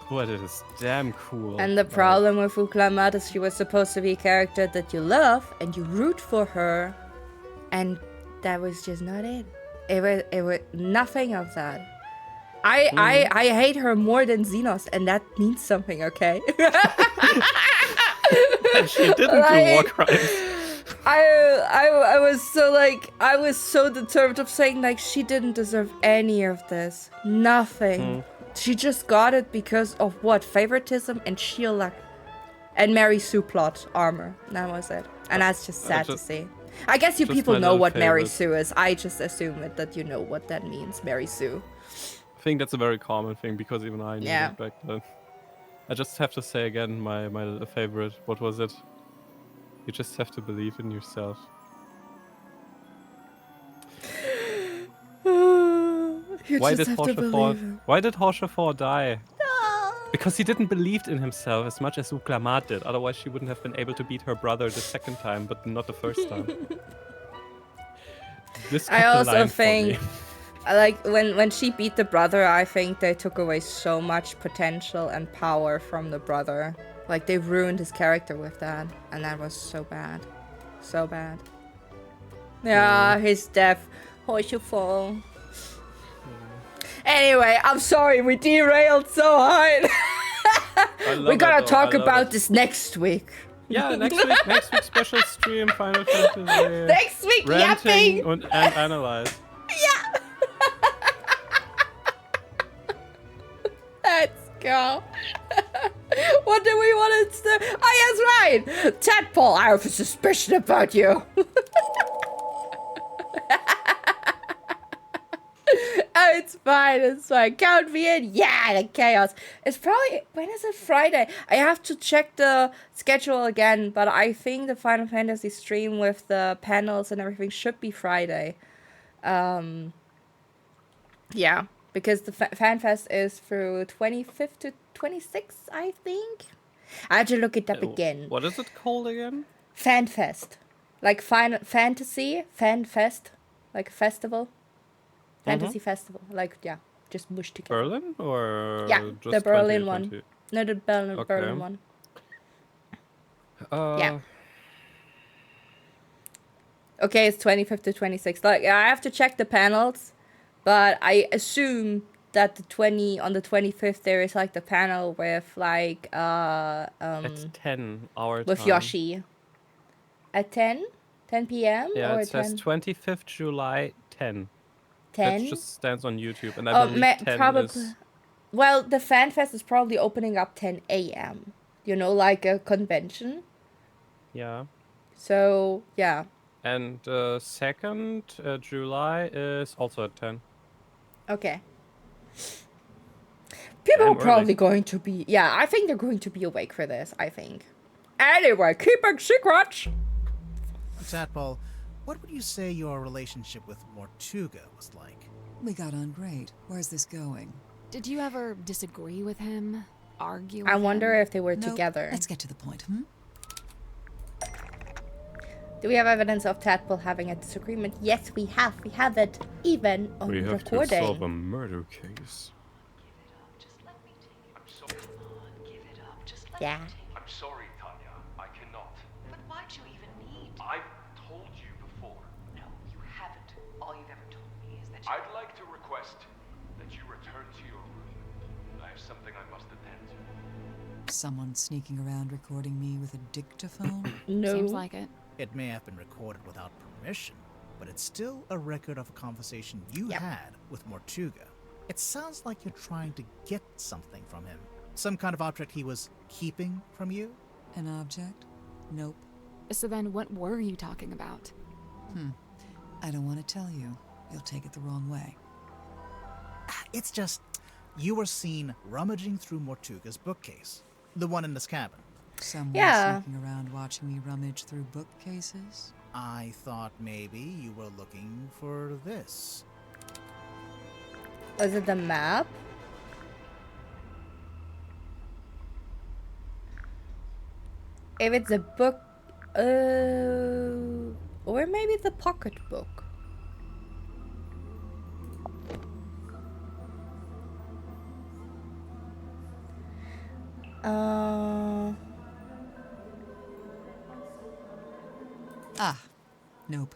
But it is damn cool. And the problem with Wuklamat is she was supposed to be a character that you love and you root for her, and that was just not it. It was nothing of that. I hate her more than Xenos, and that means something, okay? She didn't do war crimes. I was so determined of saying, like, she didn't deserve any of this. Nothing. She just got it because of what? Favoritism and sheer luck. And Mary Sue plot armor. That was it. And that's just sad to see. I guess you people know what Mary Sue is. I just assume that you know what that means, Mary Sue. I think that's a very common thing because even I knew it back then. I just have to say again, my favorite, what was it? You just have to believe in yourself. Why did Horshafor die? No. Because he didn't believe in himself as much as Wuklamat did. Otherwise, she wouldn't have been able to beat her brother the second time, but not the first time. I also think, like, when she beat the brother, I think they took away so much potential and power from the brother. Like, they ruined his character with that, and that was so bad. So bad. Yeah, his death. Horshafor. Anyway, I'm sorry, we derailed so hard. We're gonna talk about this next week. Yeah, next week special stream, Final Fantasy. Next week, yapping and analyze. Yeah. Let's go. What do we want to do? Oh, yes, right! Tadpole, I have a suspicion about you. Oh, it's fine, it's fine. Count me in. Yeah, the chaos. It's probably, when is it? Friday? I have to check the schedule again, but I think the Final Fantasy stream with the panels and everything should be Friday. Yeah, because the FanFest is through 25th to 26th, I think. I have to look it up again. What is it called again? FanFest. Like fantasy, FanFest. Like a festival. Fantasy festival. Like, yeah, just mushed together. Berlin or yeah, just the Berlin 2020? one. No, the Berlin one. Yeah. Okay, it's 25th to 26th. Like, I have to check the panels, but I assume that on the 25th there is like the panel with like it's 10 our with time. Yoshi. At 10 p.m. Yeah, or it says 25th July 10. 10? That just stands on YouTube, and I believe 10 probably. is... Well, the FanFest is probably opening up 10 a.m. You know, like a convention. Yeah. So, yeah. And 2nd July is also at 10. Okay. People Damn are probably early. going to be... Yeah, I think they're going to be awake for this, I think. Anyway, keeping secrets! Tadpole, what would you say your relationship with Mortuga was like? We got on great. Where's this going? Did you ever disagree with him? Argue with I him? wonder if they were Nope. together. Let's get to the point, hmm? Do we have evidence of Tadpole having a disagreement? Yes, we have. We have it even on We have recording. to solve a murder case. Yeah. I'm sorry, Tanya. I cannot. But why'd you even need? I've told you before. No, you haven't. All you've ever told me is that you... I'd like to request that you return to your room. I have something I must attend to. Someone sneaking around recording me with a dictaphone? No. Seems like it. It may have been recorded without permission, but it's still a record of a conversation you had with Mortuga. It sounds like you're trying to get something from him. Some kind of object he was keeping from you? An object? Nope. So then what were you talking about? I don't want to tell you. You'll take it the wrong way. It's just, you were seen rummaging through Mortuga's bookcase. The one in this cabin. Someone sneaking around watching me rummage through bookcases? I thought maybe you were looking for this. Was it the map? If it's a book, or maybe the pocketbook. Nope.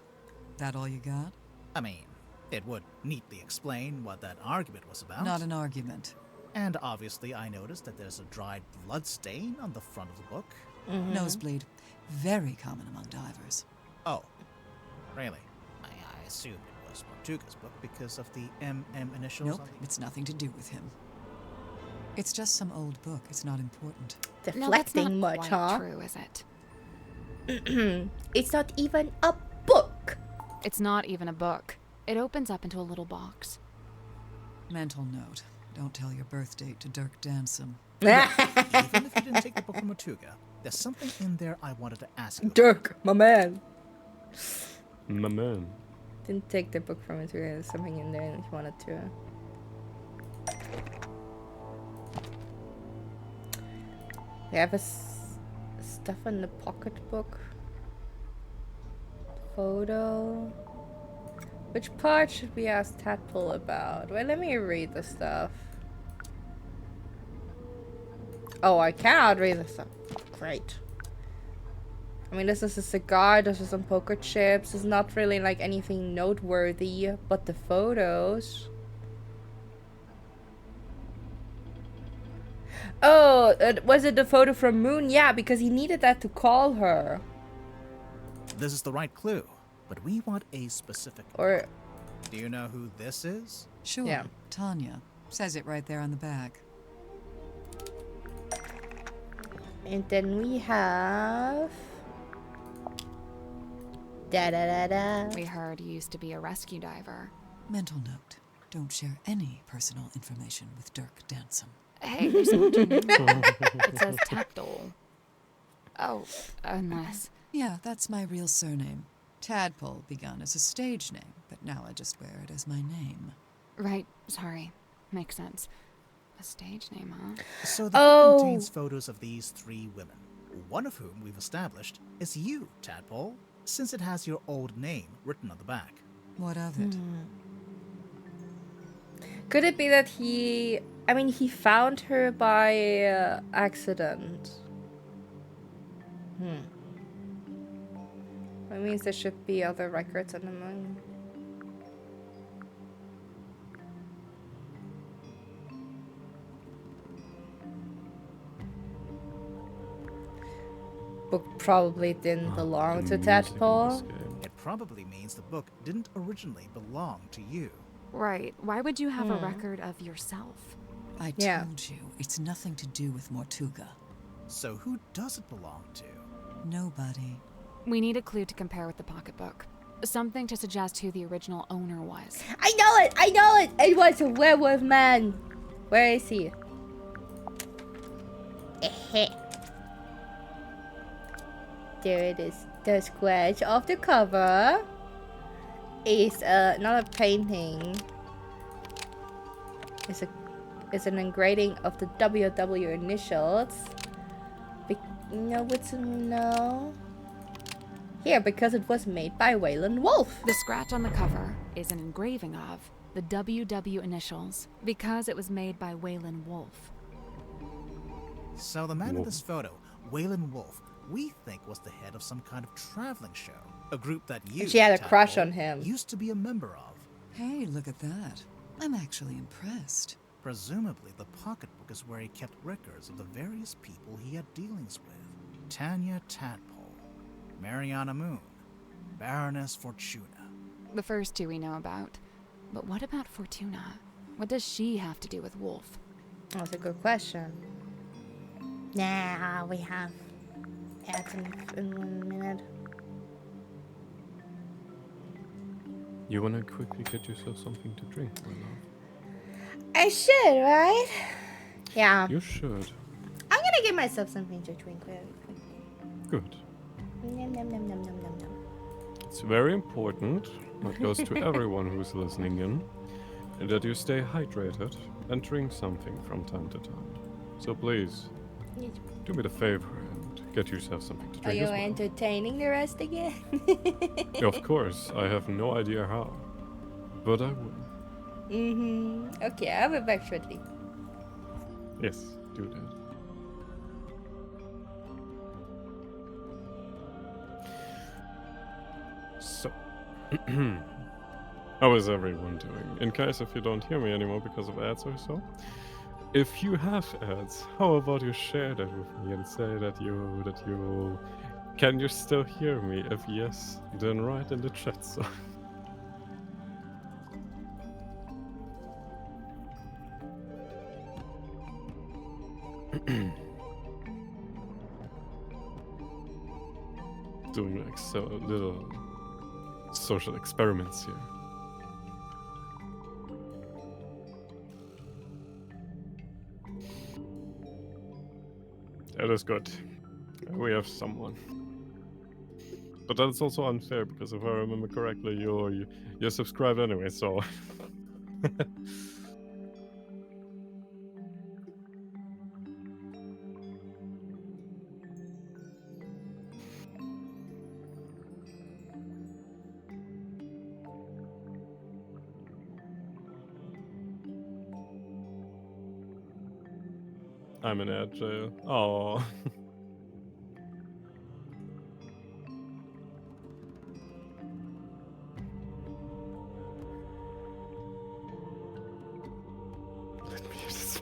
That all you got? I mean, it would neatly explain what that argument was about. Not an argument. And obviously I noticed that there's a dried blood stain on the front of the book. Nosebleed. Very common among divers. Oh, really? I assumed it was Mortuga's book because of the MM initials. Nope, it's nothing to do with him. It's just some old book. It's not important. No, that's not Deflecting much, quite huh? true, is it? It's not even a book. It's not even a book. It opens up into a little box. Mental note. Don't tell your birth date to Dirk Dansom. Even if you didn't take the book from Mortuga, there's something in there I wanted to ask you. Dirk, my man. My man. Didn't take the book from it. There's something in there that you wanted to. They have stuff in the pocketbook. Photo. Which part should we ask Tadpole about? Wait, let me read the stuff. Oh, I cannot read the stuff. Great. I mean, this is a cigar, this is some poker chips. It's not really like anything noteworthy, but the photos. Oh, was it the photo from Moon? Yeah, because he needed that to call her. This is the right clue, but we want a specific. Or. Do you know who this is? Sure. Yeah. Tanya. Says it right there on the back. And then we have... Da-da-da-da. We heard you used to be a rescue diver. Mental note. Don't share any personal information with Dirk Dansom. Hey, there's something. It says Tadpole. Oh, unless... Yeah, that's my real surname. Tadpole begun as a stage name, but now I just wear it as my name. Right, sorry. Makes sense. A stage name, huh? So the book contains photos of these 3 women, one of whom we've established is you, Tadpole, since it has your old name written on the back. What of it? Could it be that he... I mean, he found her by accident. That means there should be other records on the moon. Book probably didn't belong to Tadpole. It probably means the book didn't originally belong to you. Right. Why would you have a record of yourself? I told you, it's nothing to do with Mortuga. So who does it belong to? Nobody. We need a clue to compare with the pocketbook. Something to suggest who the original owner was. I know it! I know it! It was a werewolf man! Where is he? There it is. The scratch of the cover is not a painting. It's an engraving of the WW initials. No. Here, because it was made by Waylon Wolf. The scratch on the cover is an engraving of the WW initials because it was made by Waylon Wolf. So the man in this photo, Waylon Wolf, we think was the head of some kind of traveling show. A group that you, she had a crush Tadpole, on him. Used to be a member of. Hey, look at that. I'm actually impressed. Presumably, the pocketbook is where he kept records of the various people he had dealings with. Tanya Tadpole, Mariana Moon, Baroness Fortuna. The first 2 we know about. But what about Fortuna? What does she have to do with Wolf? That's a good question. Nah, we have ads in 1 minute. You wanna quickly get yourself something to drink, my love? I should, right? Yeah. You should. I'm gonna give myself something to drink really quickly. Good. Nom, nom, nom, nom, nom, nom, nom. It's very important, that goes to everyone who's listening in, that you stay hydrated and drink something from time to time. So please, do me the favor and get yourself something to Are drink you as well. entertaining the rest again? Of course, I have no idea how, but I will. Okay, I'll be back shortly. Yes, do that. So, how is everyone doing? In case if you don't hear me anymore because of ads or so, if you have ads, how about you share that with me and say that you can you still hear me? If yes, then write in the chat. So. Doing like so little social experiments here. That is good. We have someone. But that's also unfair because if I remember correctly, you're subscribed anyway, so. I'm in ad jail. Oh. Let me use this.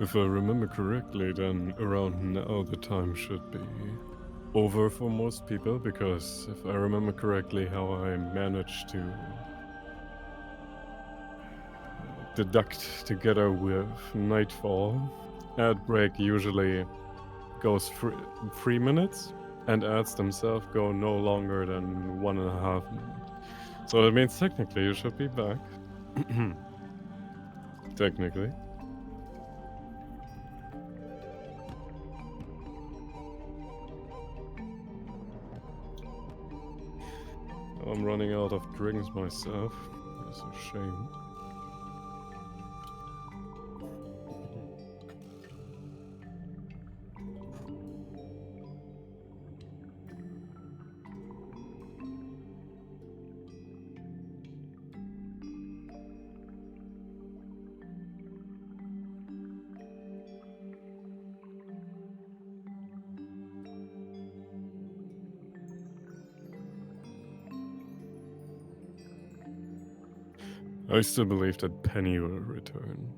If I remember correctly, then around now the time should be over for most people, because if I remember correctly how I managed to deduct together with Nightfall, ad break usually goes 3 minutes, and ads themselves go no longer than 1.5 minutes. So that means technically you should be back. Technically. I'm running out of drinks myself. That's a shame. I still believe that Penny will return.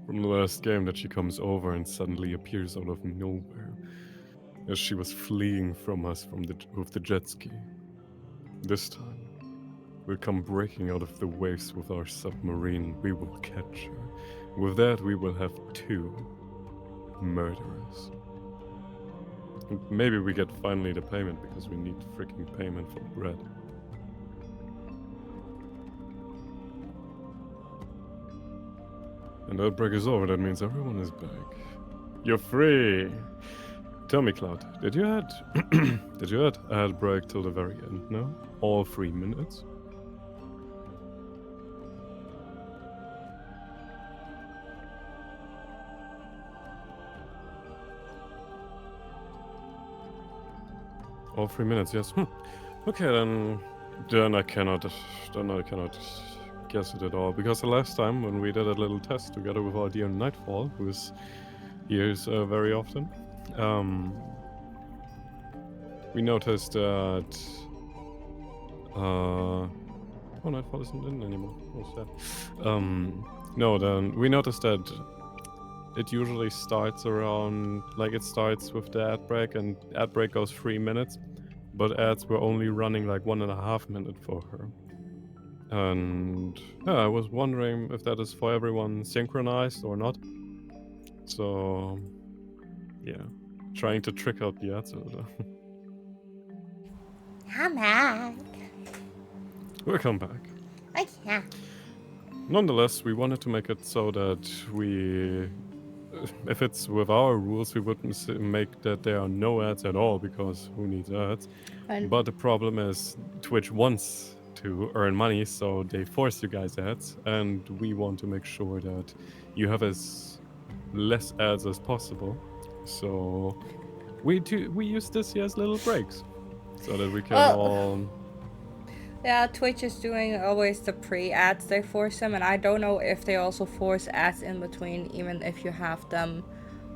From the last game that she comes over and suddenly appears out of nowhere, as she was fleeing from us with the jet ski. This time, we'll come breaking out of the waves with our submarine. We will catch her. With that, we will have 2 murderers. And maybe we get finally the payment, because we need freaking payment for bread. And outbreak is over, that means everyone is back. You're free! Tell me, Cloud, did you add ad break till the very end now? All 3 minutes? All 3 minutes, yes. Okay, then I cannot guess it at all, because the last time when we did a little test together with our dear Nightfall, who is here very often, we noticed that Nightfall isn't in anymore. Oh, sad. No, then we noticed that it usually starts around, like, it starts with the ad break, and ad break goes 3 minutes, but ads were only running like 1.5 minutes for her. And yeah, I was wondering if that is for everyone synchronized or not. So yeah, trying to trick out the ads a little. I'm back. Welcome back. Yeah. Nonetheless, we wanted to make it so that if it's with our rules, we wouldn't make that there are no ads at all, because who needs ads? But the problem is Twitch wants to earn money, so they force you guys ads, and we want to make sure that you have as less ads as possible. So we use this here as little breaks, so that we can all... Yeah, Twitch is doing always the pre-ads they force them, and I don't know if they also force ads in between, even if you have them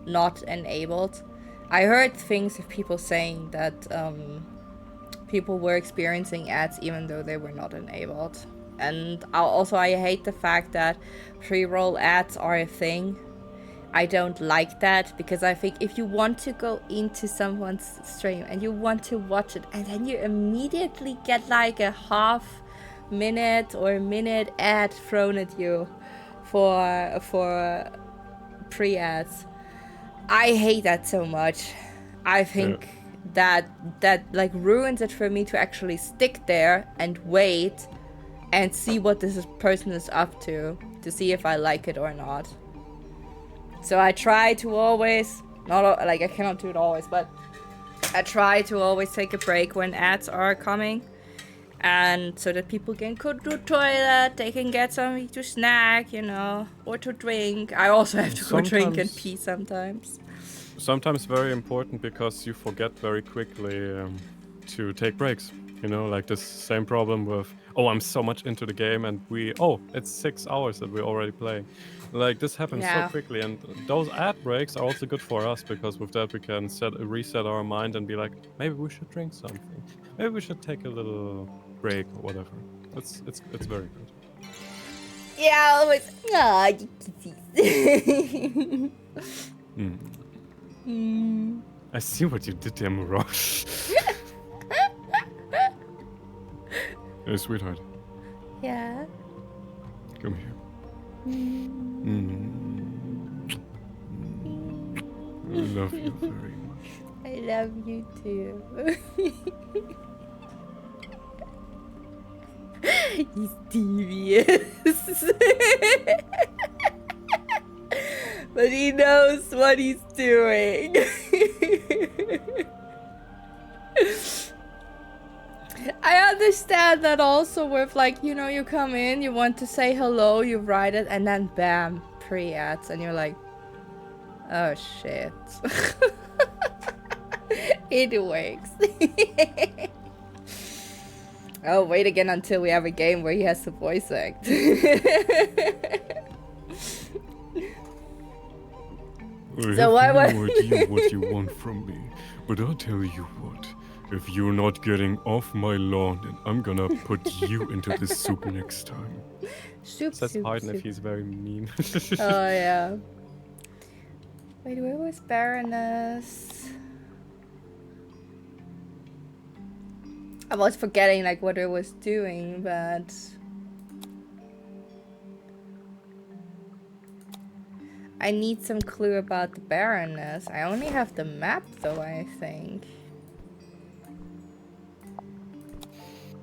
not enabled. I heard things of people saying that people were experiencing ads even though they were not enabled. And I hate the fact that pre-roll ads are a thing. I don't like that, because I think if you want to go into someone's stream and you want to watch it, and then you immediately get like a half-minute or a minute ad thrown at you for pre-ads, I hate that so much. I think that like ruins it for me to actually stick there and wait and see what this person is up to see if I like it or not. So I try to always, I cannot do it always, but I try to always take a break when ads are coming, and so that people can go to the toilet, they can get something to snack, or to drink. I also have to go drink and pee sometimes. Sometimes very important, because you forget very quickly to take breaks. Like this same problem with, I'm so much into the game, and it's 6 hours that we're already playing. Like, this happens so quickly, and those ad breaks are also good for us, because with that we can reset our mind and be like, maybe we should drink something. Maybe we should take a little break or whatever. It's very good. Yeah, always. Aw, you kitties. I see what you did there, Mirage. Hey, sweetheart. Yeah. Come here. I love you very much. I love you too. He's devious. But he knows what he's doing. I understand that also with like, you know, you come in, you want to say hello, you write it, and then bam, pre-ads, and you're like, oh shit. It works. Oh, wait again until we have a game where he has to voice act. So I have no idea what you want from me, but I'll tell you what. If you're not getting off my lawn, then I'm gonna put you into the soup next time. Says pardon if he's very mean. Oh yeah. Wait, where was Baroness? I was forgetting like what it was doing, but I need some clue about the Baroness. I only have the map though, I think.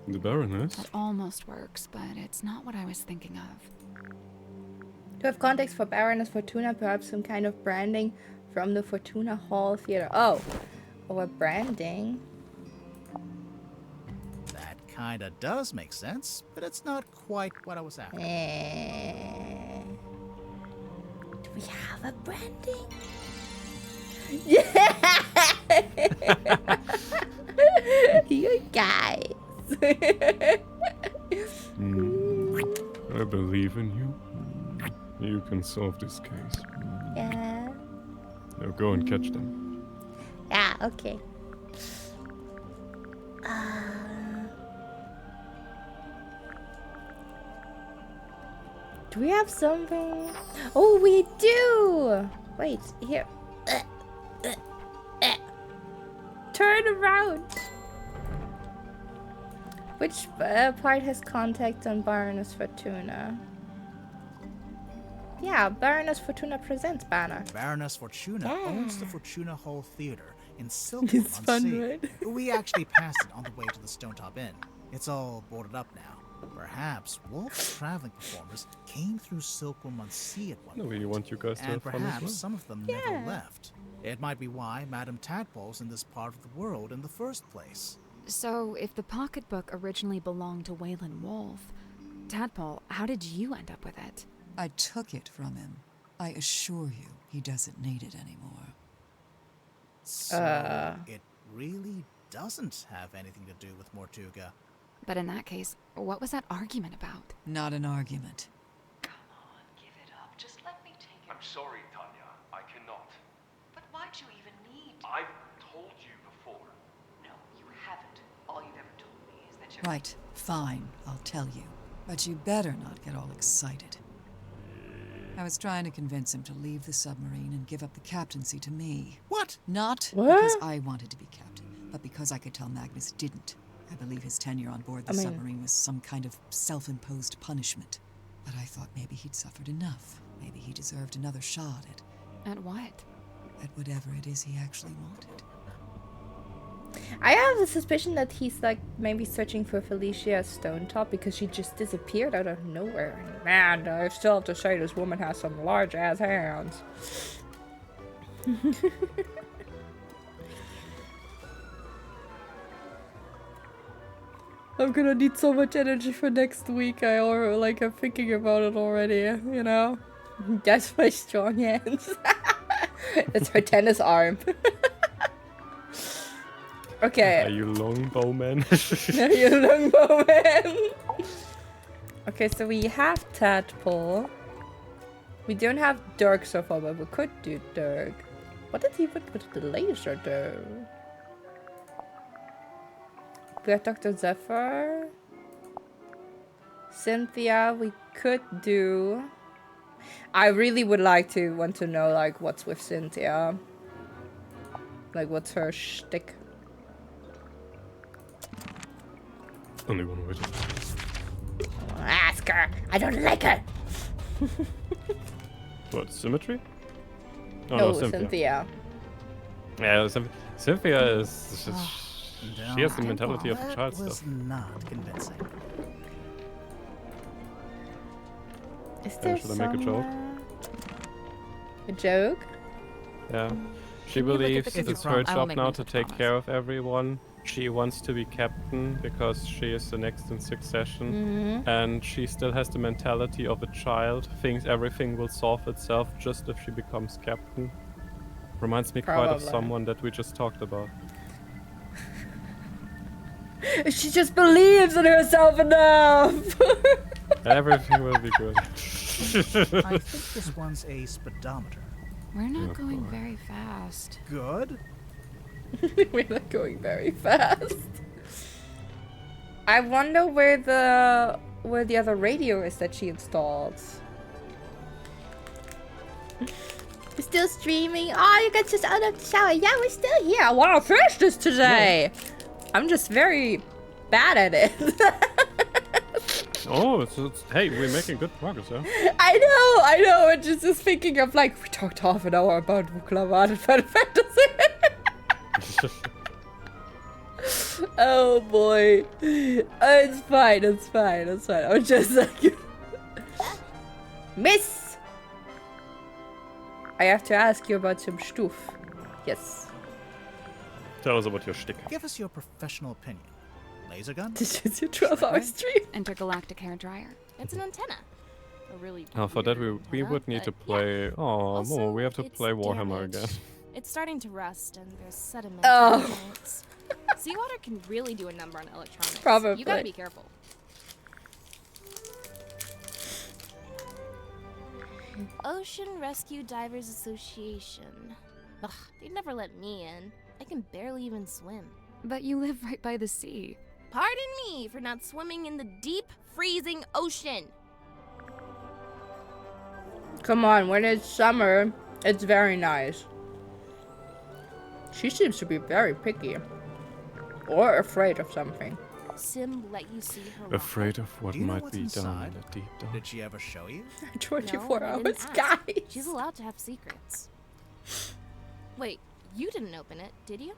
The Baroness? That almost works, but it's not what I was thinking of. To have context for Baroness Fortuna, perhaps some kind of branding from the Fortuna Hall Theater. Oh, or branding. That kinda does make sense, but it's not quite what I was after. Do we have a branding? Yeah! You guys. I believe in you. You can solve this case. Yeah. Now go and catch them. Yeah, okay. Do we have something? Oh, we do! Wait, here. Turn around! Which part has contact on Baroness Fortuna? Yeah, Baroness Fortuna presents banner. Baroness Fortuna owns the Fortuna Hall Theater in It's Silverwood fun, on Sea. right? We actually passed it on the way to the Stonetop Inn. It's all boarded up now. Perhaps Wolf's traveling performers came through Silkworm on Sea at one I point. really want you guys to And have fun as perhaps well. some of them never left. It might be why Madame Tadpole's in this part of the world in the first place. So, if the pocketbook originally belonged to Waylon Wolf, Tadpole, how did you end up with it? I took it from him. I assure you, he doesn't need it anymore. So it really doesn't have anything to do with Mortuga. But in that case, what was that argument about? Not an argument. Come on, give it up. Just let me take it. I'm sorry, Tanya. I cannot. But why'd you even need? I've told you before. No, you haven't. All you've ever told me is that you're... Right, fine, I'll tell you. But you better not get all excited. I was trying to convince him to leave the submarine and give up the captaincy to me. What? Not What? because I wanted to be captain, but because I could tell Magnus didn't. I believe his tenure on board the submarine was some kind of self-imposed punishment. But I thought maybe he'd suffered enough. Maybe he deserved another shot At what? at whatever it is he actually wanted. I have a suspicion that he's like maybe searching for Felicia Stonetop because she just disappeared out of nowhere. And man, I still have to say this woman has some large ass hands. I'm gonna need so much energy for next week. I'm thinking about it already, you know? That's my strong hands. That's her tennis arm. Okay. Are you longbowman? Are you longbowman? Okay, so we have Tadpole. We don't have Dirk so far, but we could do Dirk. What did he put with the laser though? We got Dr. Zephyr. Cynthia, we could do. I really would want to know, like, what's with Cynthia. Like, what's her shtick? Only one way to ask her. I don't like her. What, Symmetry? Oh, no, Cynthia. Yeah, Cynthia is... she has the mentality of a child That was still. not convincing. Is there Should I make a joke? A joke? Yeah. She Can you look at believes the it's cookies? her I'll job make now mental to take promise. care of everyone. She wants to be captain because she is the next in succession. And she still has the mentality of a child, thinks everything will solve itself just if she becomes captain. Reminds me quite of Probably. someone that we just talked about. She just believes in herself enough. Everything will be good. I think this one's a speedometer. We're not going very fast. Good. We're not going very fast. I wonder where the other radio is that she installed. We're still streaming. Oh, you guys just out of the shower. Yeah, we're still here. I want to finish this today. I'm just very bad at it. Oh, hey, we're making good progress, huh? I know. I'm just thinking of, like, we talked half an hour about Vuklavat and Final Fantasy. Oh boy. It's fine. I'm just like... Miss! I have to ask you about some stuff. Yes. Tell us about your shtick. Give us your professional opinion. Laser gun? This is your 12-hour stream. Intergalactic hair dryer. It's an antenna. A really Oh, for that weird we antenna, would need to but play... Oh, Also, more. We have to it's play Warhammer damaged. again. It's starting to rust and there's sediment. Oh. in it. Seawater can really do a number on electronics. Probably. You gotta be careful. Ocean Rescue Divers Association. Ugh, they'd never let me in. I can barely even swim. But you live right by the sea. Pardon me for not swimming in the deep, freezing ocean. Come on, when it's summer, it's very nice. She seems to be very picky. Or afraid of something. Sim let you see her locker? Afraid of what Do you know might what's be down inside? in the deep dark. Did she ever show you? 24 No, I hours, didn't ask. guys. She's allowed to have secrets. Wait, you didn't open it, did you?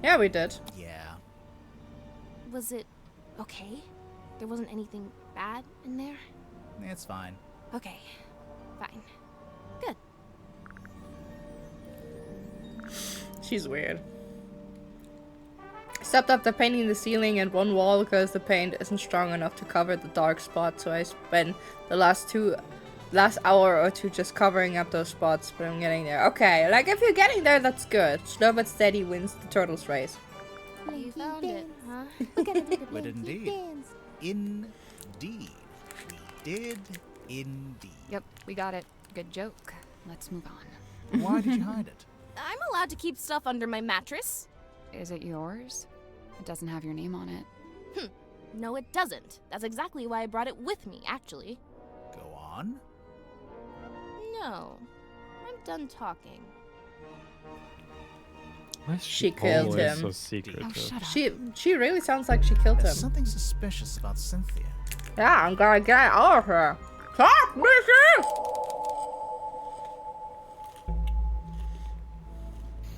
Yeah, we did. Yeah. Was it okay? There wasn't anything bad in there? It's fine. Okay, fine. Good. She's weird. Stepped up the painting the ceiling and one wall because the paint isn't strong enough to cover the dark spots, so I spent the last hour or two just covering up those spots, but I'm getting there. Okay, like if you're getting there, that's good. Slow but steady wins the turtles race. You found it, huh? We're gonna do the We did blinky indeed. dance. Indeed. We did indeed. Yep, we got it. Good joke. Let's move on. Why did you hide it? I'm allowed to keep stuff under my mattress. Is it yours? It doesn't have your name on it. No, it doesn't. That's exactly why I brought it with me, actually. Go on. No. I'm done talking. Why is She killed always him. so secretive? Oh, shut up. She really sounds like she killed him. There's something suspicious about Cynthia. Yeah, I'm gonna get all of her. Talk, Missy!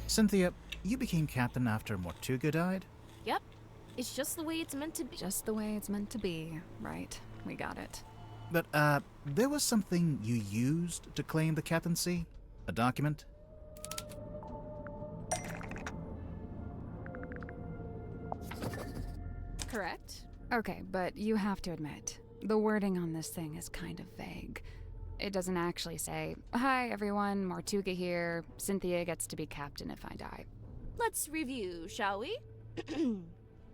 Cynthia, you became captain after Mortuga died? Yep. It's just the way it's meant to be. Just the way it's meant to be. Right. We got it. But, there was something you used to claim the captaincy? A document? Correct. Okay, but you have to admit, the wording on this thing is kind of vague. It doesn't actually say, "Hi everyone, Mortuga here. Cynthia gets to be captain if I die." Let's review, shall we?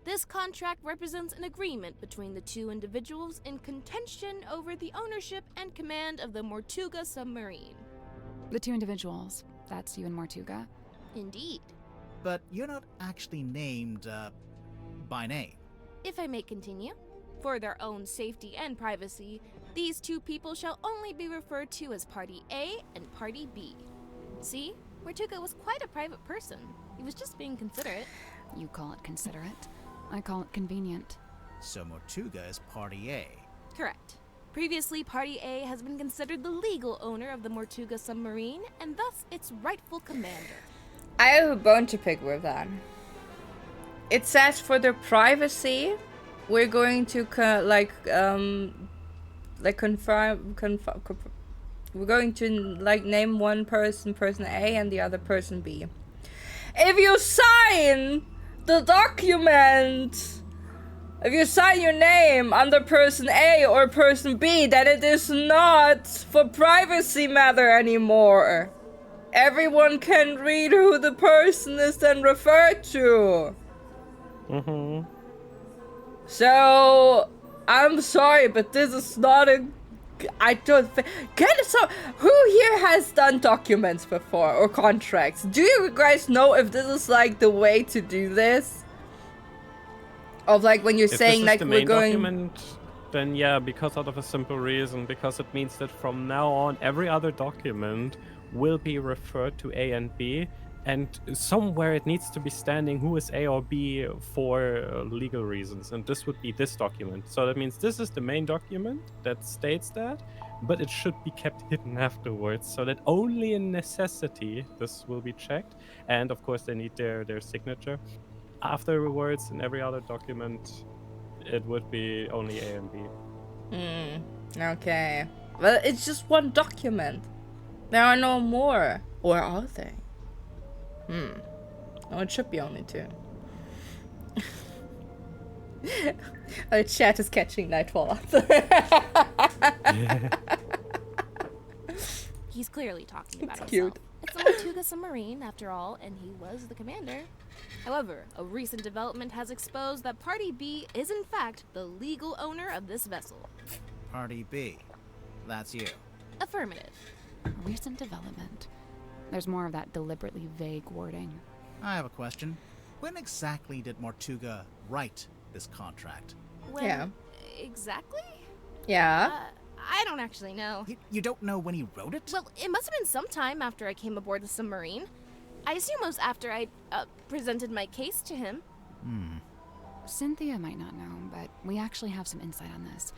This contract represents an agreement between the two individuals in contention over the ownership and command of the Mortuga submarine. The two individuals, that's you and Mortuga. Indeed. but you're not actually named, by name. If I may continue, for their own safety and privacy, these two people shall only be referred to as Party A and Party B. See? Mortuga was quite a private person. He was just being considerate. You call it considerate. I call it convenient. So Mortuga is Party A. Correct. Previously, Party A has been considered the legal owner of the Mortuga submarine, and thus its rightful commander. I have a bone to pick with that. It says for their privacy, we're going to confirm. We're going to name one person A, and the other person B. If you sign the document, if you sign your name under person A or person B, then it is not for privacy matter anymore. Everyone can read who the person is then referred to. Mm-hmm. So, I'm sorry, but this is not a... I don't think... Who here has done documents before, or contracts? Do you guys know if this is, the way to do this? Of, when you're saying, this is the we're main going... document, then yeah, because out of a simple reason, because it means that from now on, every other document will be referred to A and B, and somewhere it needs to be standing who is A or B for legal reasons, and this would be this document. So that means this is the main document that states that, but it should be kept hidden afterwards, so that only in necessity this will be checked, and of course they need their signature. Afterwards, in every other document, it would be only A and B. Okay. Well, it's just one document. There are no more. Or are they? No, it should be only two. The chat is catching Nightfall. He's clearly talking about It's himself. cute. It's the Mortuga submarine, after all, and he was the commander. However, a recent development has exposed that Party B is in fact the legal owner of this vessel. Party B. That's you. Affirmative. A recent development. There's more of that deliberately vague wording. I have a question. When exactly did Mortuga write this contract? When Yeah. Exactly? Yeah. I don't actually know. You don't know when he wrote it? Well, it must have been some time after I came aboard the submarine. I assume it was after I presented my case to him. Cynthia might not know, but we actually have some insight on this.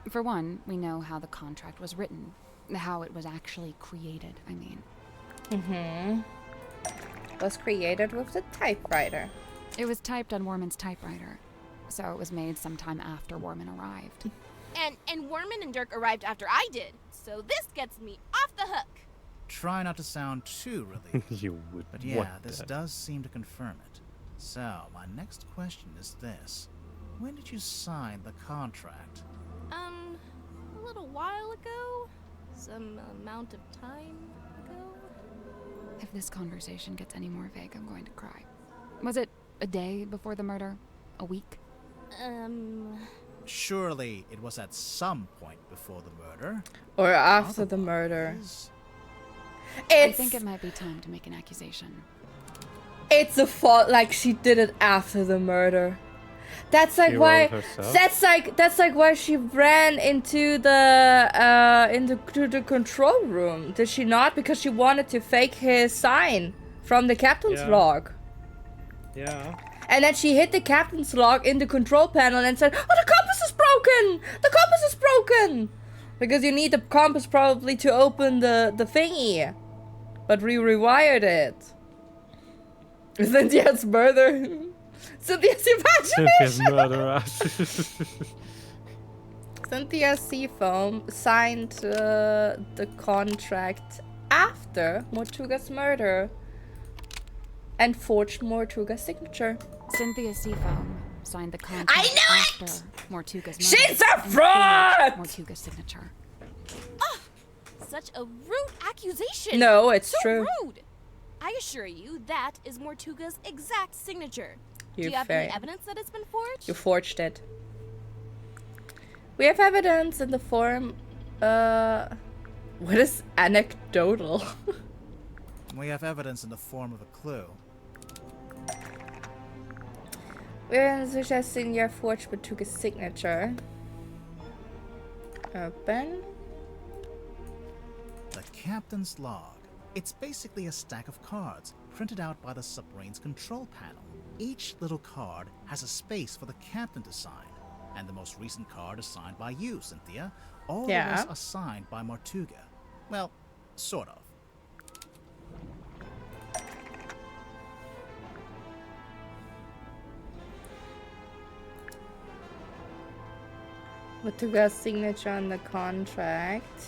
For one, we know how the contract was written. How it was actually created, I mean. Was created with the typewriter. It was typed on Worman's typewriter, so it was made sometime after Worman arrived. And Worman and Dirk arrived after I did, so this gets me off the hook. Try not to sound too relieved. You would. But yeah, this does seem to confirm it. So, my next question is this. When did you sign the contract? A little while ago? Some amount of time ago? If this conversation gets any more vague, I'm going to cry. Was it a day before the murder? A week? Surely it was at some point before the murder. Or after the murder. I think it might be time to make an accusation. It's a fault, she did it after the murder. That's She why. wrote herself? That's why she ran into the control room. Did she not? Because she wanted to fake his sign from the captain's log. Yeah. And then she hit the captain's log in the control panel and said, "Oh, the compass is broken! The compass is broken!" Because you need the compass probably to open the thingy. But we rewired it. Cynthia's murder. Cynthia's Cynthia's imagination. murderer. Cynthia Seafoam signed the contract after Mortuga's murder and forged Mortuga's signature. Cynthia Seafoam signed the contract after Mortuga's murder. She's a and fraud! forged Mortuga's signature. Such a rude accusation! No, it's so true. rude! I assure you, that is Mortuga's exact signature. Do You're you have very- any evidence that it's been forged? You forged it. We have evidence in the form, what is anecdotal? We have evidence in the form of a clue. We're suggesting you forged Matuka's signature. Open. The captain's log. It's basically a stack of cards printed out by the submarine's control panel. Each little card has a space for the captain to sign, and the most recent card is signed by you, Cynthia. All the rest are signed by Martuga. Well, sort of. Matuga's signature on the contract.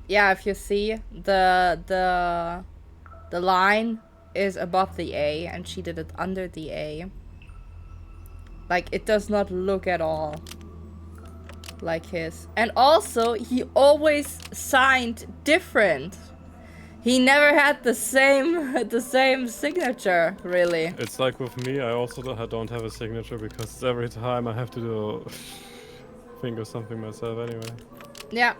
Yeah, if you see the line is above the A and she did it under the A. Like it does not look at all like his. And also he always signed different. He never had the same signature, really. It's like with me, I also don't have a signature because every time I have to do think of something myself anyway. Yeah.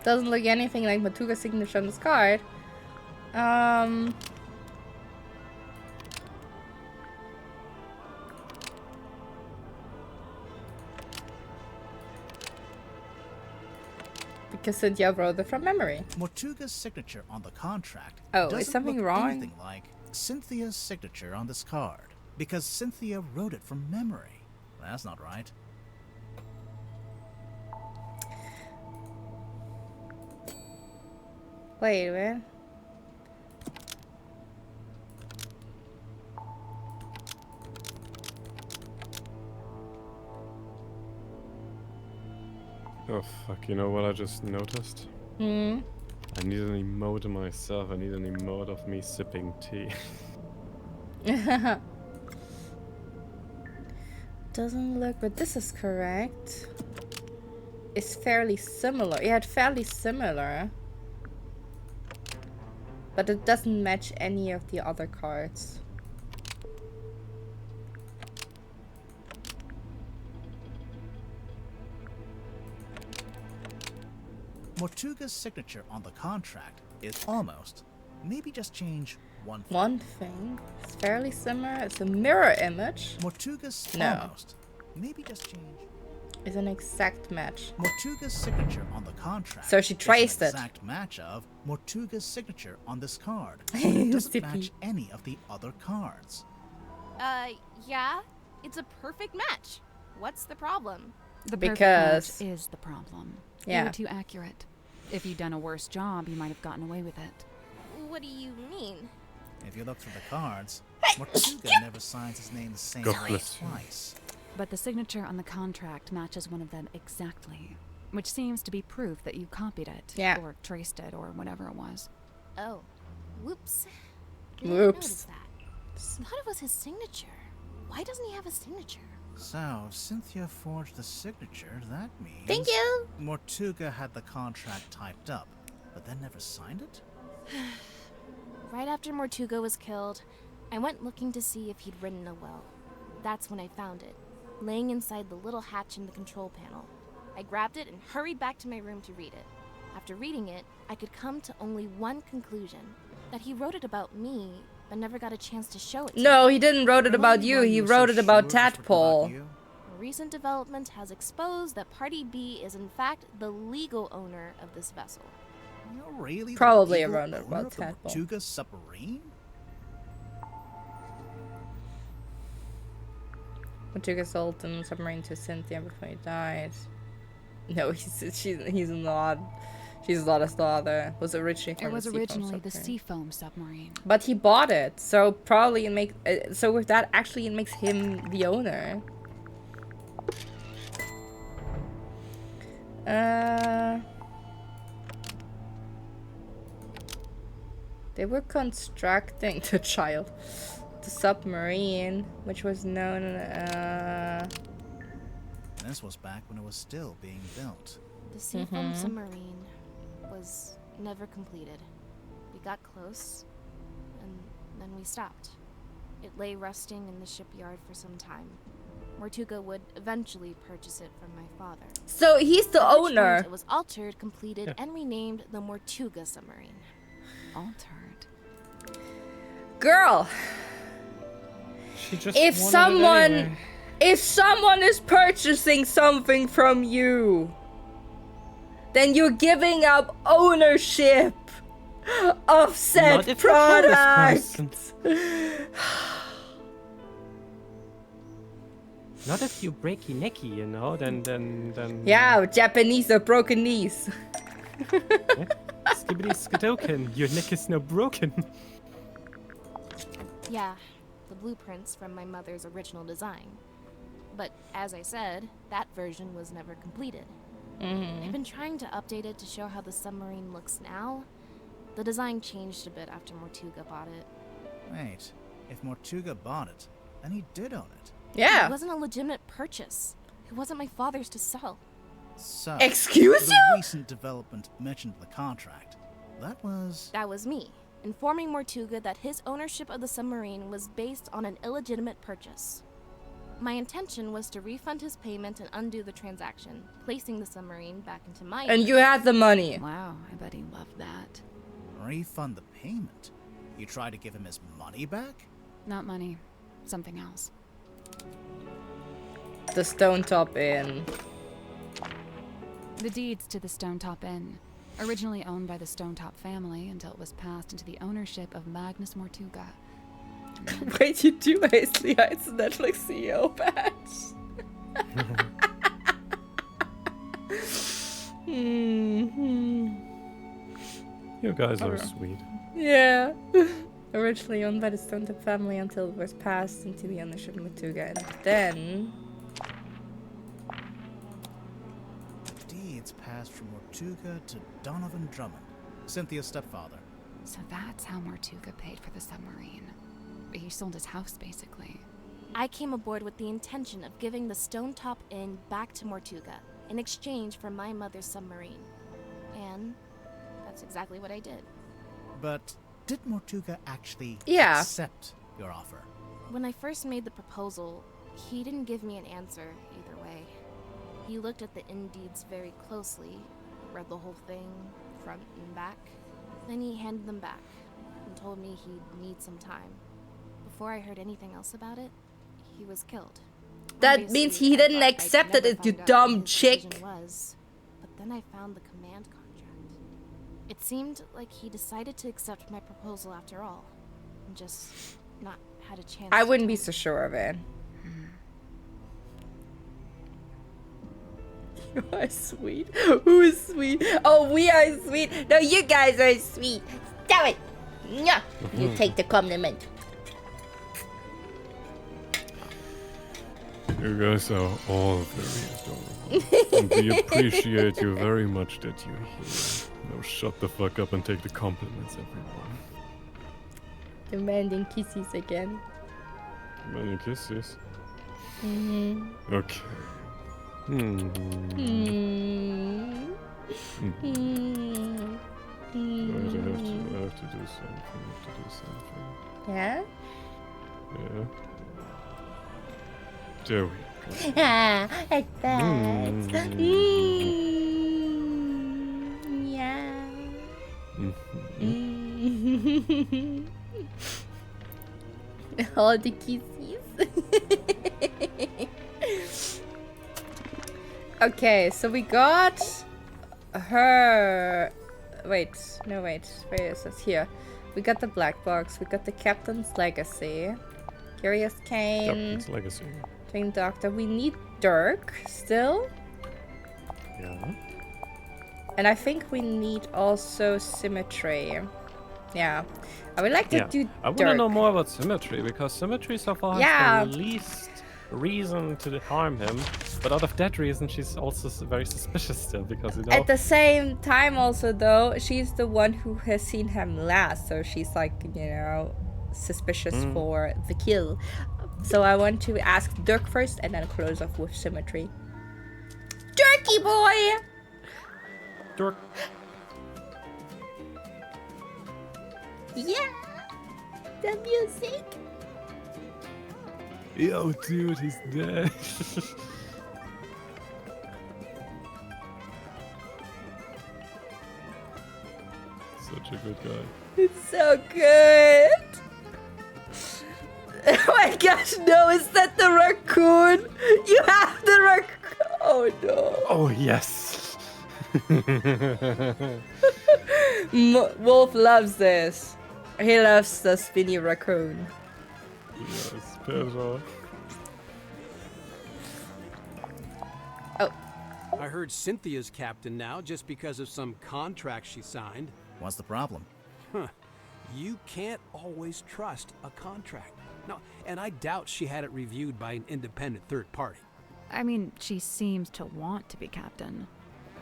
Doesn't look anything like Matuga's signature on this card. Because Cynthia wrote it from memory. Martuga's signature on the contract is something look wrong? anything like Cynthia's signature on this card, because Cynthia wrote it from memory. That's not right. Wait a minute. Oh fuck, you know what I just noticed? Hmm? I need an emote of myself, I need an emote of me sipping tea. Doesn't look, but this is correct. It's fairly similar. Yeah, it's fairly similar. But it doesn't match any of the other cards. Martuga's signature on the contract is almost. Maybe just change one thing. One thing. It's fairly similar. It's a mirror image. Martuga's No. almost. Maybe just change. It's an exact match. Mortuga's signature on the contract. So she traced is an it. exact match of Mortuga's signature on this card. It doesn't match any of the other cards. Yeah, it's a perfect match. What's the problem? The Because- perfect match is the problem. Yeah. You were too accurate. If you'd done a worse job, you might have gotten away with it. What do you mean? If you look through the cards, Mortuga never signs his name the same God way bless you. twice. But the signature on the contract matches one of them exactly, which seems to be proof that you copied it, Yeah. or traced it, or whatever it was. Oh, whoops. Didn't Whoops. notice that. Thought it was his signature. Why doesn't he have a signature? So, Cynthia forged the signature. That means... Thank you. Mortuga had the contract typed up, but then never signed it? Right after Mortuga was killed, I went looking to see if he'd written a will. That's when I found it, laying inside the little hatch in the control panel. I grabbed it and hurried back to my room to read it. After reading it, I could come to only one conclusion, that he wrote it about me, but never got a chance to show it to No, me. he didn't wrote it about Why you. were He you wrote so it about sure this was Tadpole. about you? A recent development has exposed that Party B is in fact the legal owner of this vessel. You're really Probably the legal around owner about of the Tadpole. Mortuga submarine? Mortuga sold the submarine to Cynthia before he died. No, he's not. She's not his daughter. Was originally from It was the Seafoam originally the submarine. Seafoam submarine. But he bought it, so probably it makes. So with that, actually, it makes him the owner. They were constructing the submarine, which was known. This was back when it was still being built. The Seafoam submarine was never completed. We got close, and then we stopped. It lay rusting in the shipyard for some time. Mortuga would eventually purchase it from my father. So he's the At which point owner. It was altered, completed, and renamed the Mortuga submarine. Altered. Girl, She just if wanted it someone anyway. if someone is purchasing something from you, then you're giving up ownership of said Not if you kill this person. product. Not if you break your necky, you know, then. Yeah, Japanese or broken knees. Skibbity skadoken, your neck is now broken. Yeah, the blueprints from my mother's original design. But as I said, that version was never completed. I've been trying to update it to show how the submarine looks now. The design changed a bit after Mortuga bought it. Wait, if Mortuga bought it, then he did own it. Yeah. It wasn't a legitimate purchase. It wasn't my father's to sell. So, Excuse the you? recent development mentioned in the contract, that was me, informing Mortuga that his ownership of the submarine was based on an illegitimate purchase. My intention was to refund his payment and undo the transaction, placing the submarine back into my And you had the money. Wow, I bet he loved that. refund the payment. You tried to give him his money back? Not money, something else. The Stone Top Inn. The deeds to the Stone Top Inn, originally owned by the Stone Top family until it was passed into the ownership of Magnus Mortuga. Wait, you do Hazley Heights Netflix CEO badge. You guys are sweet. Yeah. Originally owned by the Stone Top family until it was passed into the ownership of Mortuga, and then Deeds passed from Mortuga to Donovan Drummond, Cynthia's stepfather. So that's how Mortuga paid for the submarine. He sold his house, basically. I came aboard with the intention of giving the Stone Top Inn back to Mortuga in exchange for my mother's submarine. And that's exactly what I did. But did Mortuga actually Yeah. accept your offer? When I first made the proposal, he didn't give me an answer either way. He looked at the inn deeds very closely, read the whole thing, front and back. Then he handed them back and told me he'd need some time. Before I heard anything else about it, he was killed. that Obviously, means he I didn't thought I'd accept it, never you find out what dumb his decision chick. was, but then I found the command contract. It seemed like he decided to accept my proposal after all, and just not had a chance. I to wouldn't tell be me. so sure of it. You are sweet. Who is sweet? Oh, we are sweet. No, you guys are sweet. Stop it. Mwah. You take the compliment. You guys are all very adorable. And we appreciate you very much that you're here. Now shut the fuck up and take the compliments, everyone. Demanding kisses again. Many kisses. Mm-hmm. Okay. Mm. Wait, I have to do something. Yeah? Yeah. There we go. Ah, it's bad. Yeah. All the kisses. Okay, so we got her. Wait, no, wait. Where is this? Here. We got the black box. We got the Captain's Legacy. Curious Cane. Captain's Legacy. Twin Doctor. We need Dirk still. Yeah. And I think we need also Symmetry. Yeah. I would like to do I want to Dirk. know more about Symmetry, because Symmetry so far Yeah. has the least reason to harm him. But out of that reason, she's also very suspicious still, because, you know... At the same time also though, she's the one who has seen him last, so she's like, you know, suspicious for the kill. So I want to ask Dirk first and then close off with Symmetry. Dirky boy! Dirk. Yeah! The music! Yo, dude, he's dead. Such a good guy. It's so good! Oh my gosh, no, is that the raccoon? You have the raccoon. Oh no. Oh, yes. Wolf loves this. He loves the spinny raccoon. Yes, Pedro. Oh. I heard Cynthia's captain now just because of some contract she signed. What's the problem? Huh. You can't always trust a contract. No, and I doubt she had it reviewed by an independent third party. I mean, she seems to want to be captain.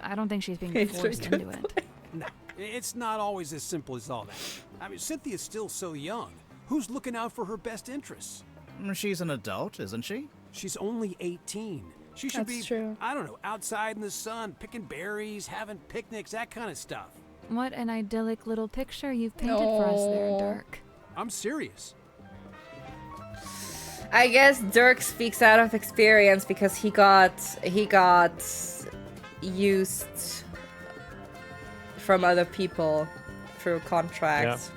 I don't think she's being forced into it. No, it's not always as simple as all that. I mean, Cynthia's still so young. Who's looking out for her best interests? She's an adult, isn't she? She's only 18. She should That's be, true. I don't know, outside in the sun, picking berries, having picnics, that kind of stuff. What an idyllic little picture you've painted for us there, Dirk. I'm serious. I guess Dirk speaks out of experience because he got used from other people through contracts,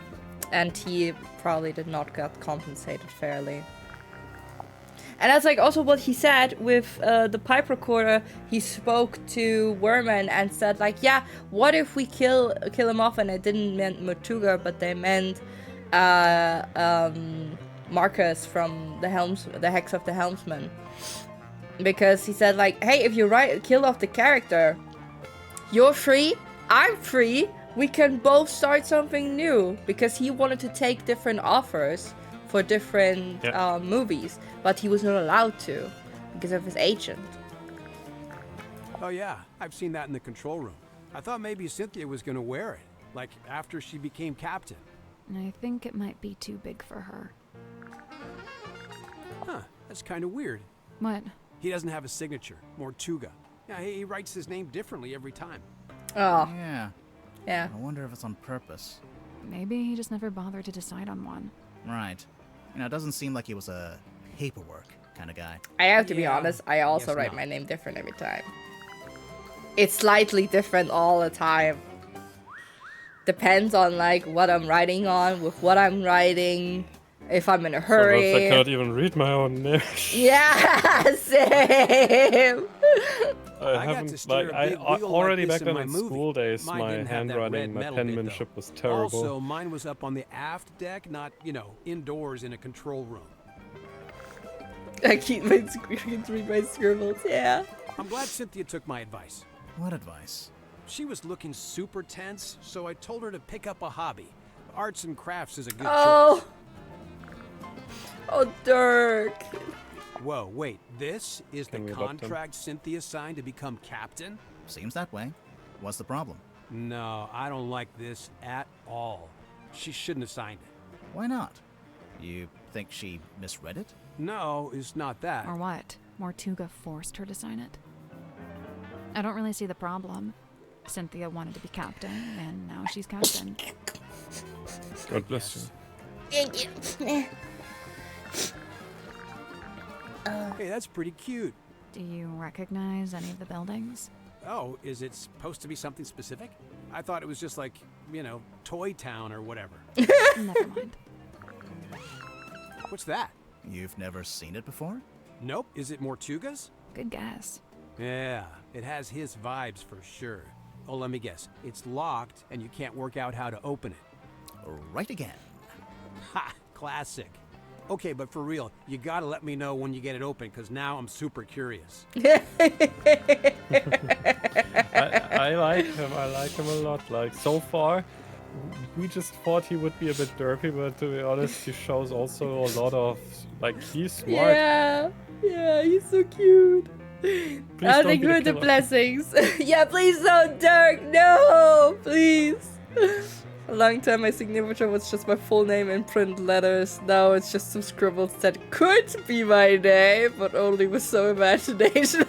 and he probably did not get compensated fairly. And that's like also what he said with the pipe recorder. He spoke to Werman and said like, yeah, what if we kill him off? And it didn't mean Mortuga, but they meant Marcus from the Hex of the Helmsman. Because he said like, hey, if you kill off the character, you're free, I'm free, we can both start something new. Because he wanted to take different offers for different movies, but he was not allowed to because of his agent. Oh yeah, I've seen that in the control room. I thought maybe Cynthia was gonna wear it, like after she became captain. I think it might be too big for her. Huh, that's kind of weird. What? He doesn't have a signature, Mortuga. Yeah, he writes his name differently every time. Oh. Yeah. I wonder if it's on purpose. Maybe he just never bothered to decide on one. Right. You know, it doesn't seem like he was a paperwork kind of guy. I have to be honest, I also write my name different every time. It's slightly different all the time. Depends on like what I'm writing on, with what I'm writing, if I'm in a hurry. Sometimes I cannot even read my own name. Yeah, same. I haven't, like, I already back then in school days, my handwriting, my penmanship was terrible. Also, mine was up on the aft deck, not, you know, indoors in a control room. I keep read my scribbles, yeah. I'm glad Cynthia took my advice. What advice? She was looking super tense, so I told her to pick up a hobby. Arts and crafts is a good choice. Oh, Dirk. Whoa, wait, this is the contract Cynthia signed to become captain? Seems that way. What's the problem? No, I don't like this at all. She shouldn't have signed it. Why not? You think she misread it? No, it's not that. Or what? Mortuga forced her to sign it? I don't really see the problem. Cynthia wanted to be captain, and now she's captain. God bless you. Thank you. Hey, that's pretty cute. Do you recognize any of the buildings? Oh, is it supposed to be something specific? I thought it was just like, you know, Toy Town or whatever. Never mind. What's that? You've never seen it before? Nope. Is it Mortuga's? Good guess. Yeah, it has his vibes for sure. Oh, let me guess. It's locked and you can't work out how to open it. Right again. Ha! Classic. Okay, but for real, you gotta let me know when you get it open, because now I'm super curious. I like him. I like him a lot. Like, so far, we just thought he would be a bit derpy, but to be honest, he shows also a lot of, like, he's smart. Yeah, he's so cute. I think we're the blessings. Yeah, please don't, Dirk. No, please. A long time my signature was just my full name in print letters. Now it's just some scribbles that could be my name, but only with some imagination.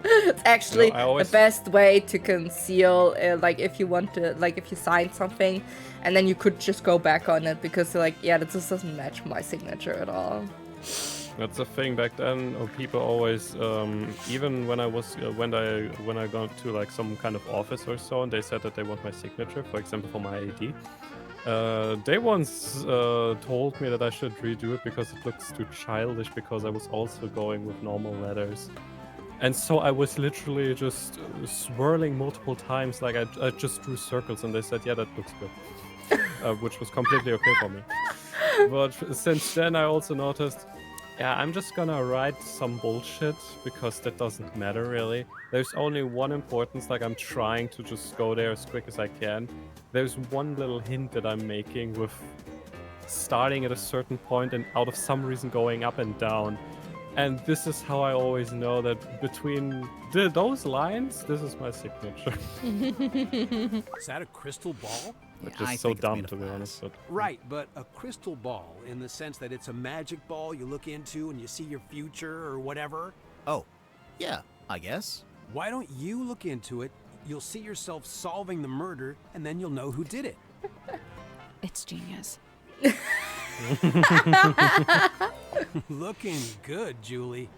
It's actually the best way to conceal, like if you want to, like if you sign something, and then you could just go back on it because like, yeah, that just doesn't match my signature at all. That's the thing back then. People always, even when I was when I got to like some kind of office or so, and they said that they want my signature, for example, for my ID. They once told me that I should redo it because it looks too childish, because I was also going with normal letters. And so I was literally just swirling multiple times, like I just drew circles, and they said, yeah, that looks good. Which was completely okay for me. But since then I also noticed, yeah, I'm just gonna write some bullshit, because that doesn't matter really. There's only one importance, like I'm trying to just go there as quick as I can. There's one little hint that I'm making with starting at a certain point and out of some reason going up and down. And this is how I always know that between those lines, this is my signature. Is that a crystal ball? Which is so dumb, to be honest. But... Right, but a crystal ball in the sense that it's a magic ball you look into and you see your future or whatever. Oh, yeah, I guess. Why don't you look into it? You'll see yourself solving the murder, and then you'll know who did it. It's genius. Looking good, Julie.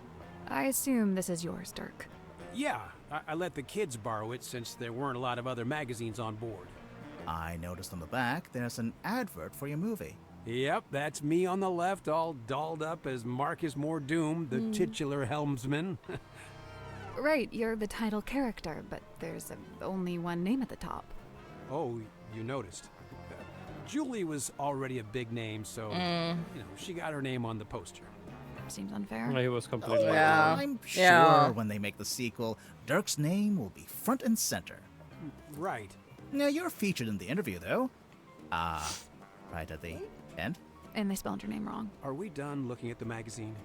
I assume this is yours, Dirk. Yeah, I let the kids borrow it since there weren't a lot of other magazines on board. I noticed on the back there's an advert for your movie. Yep, that's me on the left, all dolled up as Marcus Mordoom, the titular helmsman. Right, you're the title character, but there's only one name at the top. Oh, you noticed. Julie was already a big name, so, she got her name on the poster. Seems unfair. He was completely I'm sure when they make the sequel, Dirk's name will be front and center. Right. Now, you're featured in the interview, though. Right at the end. And they spelled your name wrong. Are we done looking at the magazine?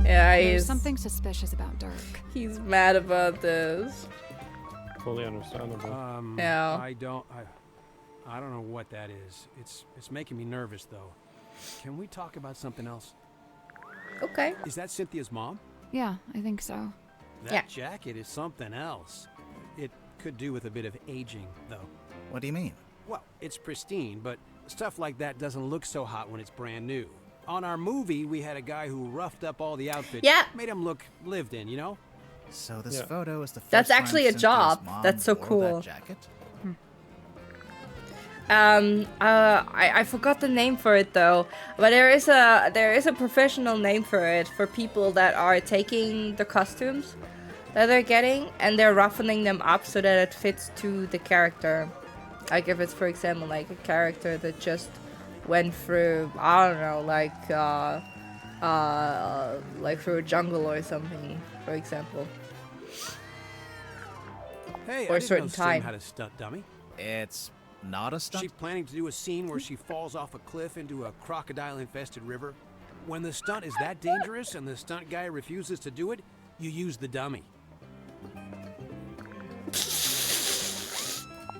Yeah, There's something suspicious about Dirk. He's mad about this. Fully understandable. Yeah. I don't know what that is. It's making me nervous, though. Can we talk about something else? Okay. Is that Cynthia's mom? Yeah, I think so. That jacket is something else. It could do with a bit of aging, though. What do you mean? Well, it's pristine, but stuff like that doesn't look so hot when it's brand new. On our movie, we had a guy who roughed up all the outfits. Yeah. Made him look lived in, you know? So this photo is the first That's actually time a job. Cynthia's mom That's so wore cool. that jacket? I forgot the name for it though, but there is a professional name for it, for people that are taking the costumes that they're getting and they're roughening them up so that it fits to the character. Like if it's, for example, like a character that just went through, I don't know, like through a jungle or something, for example. Hey, Or I a didn't certain know Sim time. had a stunt dummy. It's not a stunt? She's planning to do a scene where she falls off a cliff into a crocodile-infested river. When the stunt is that dangerous and the stunt guy refuses to do it, you use the dummy.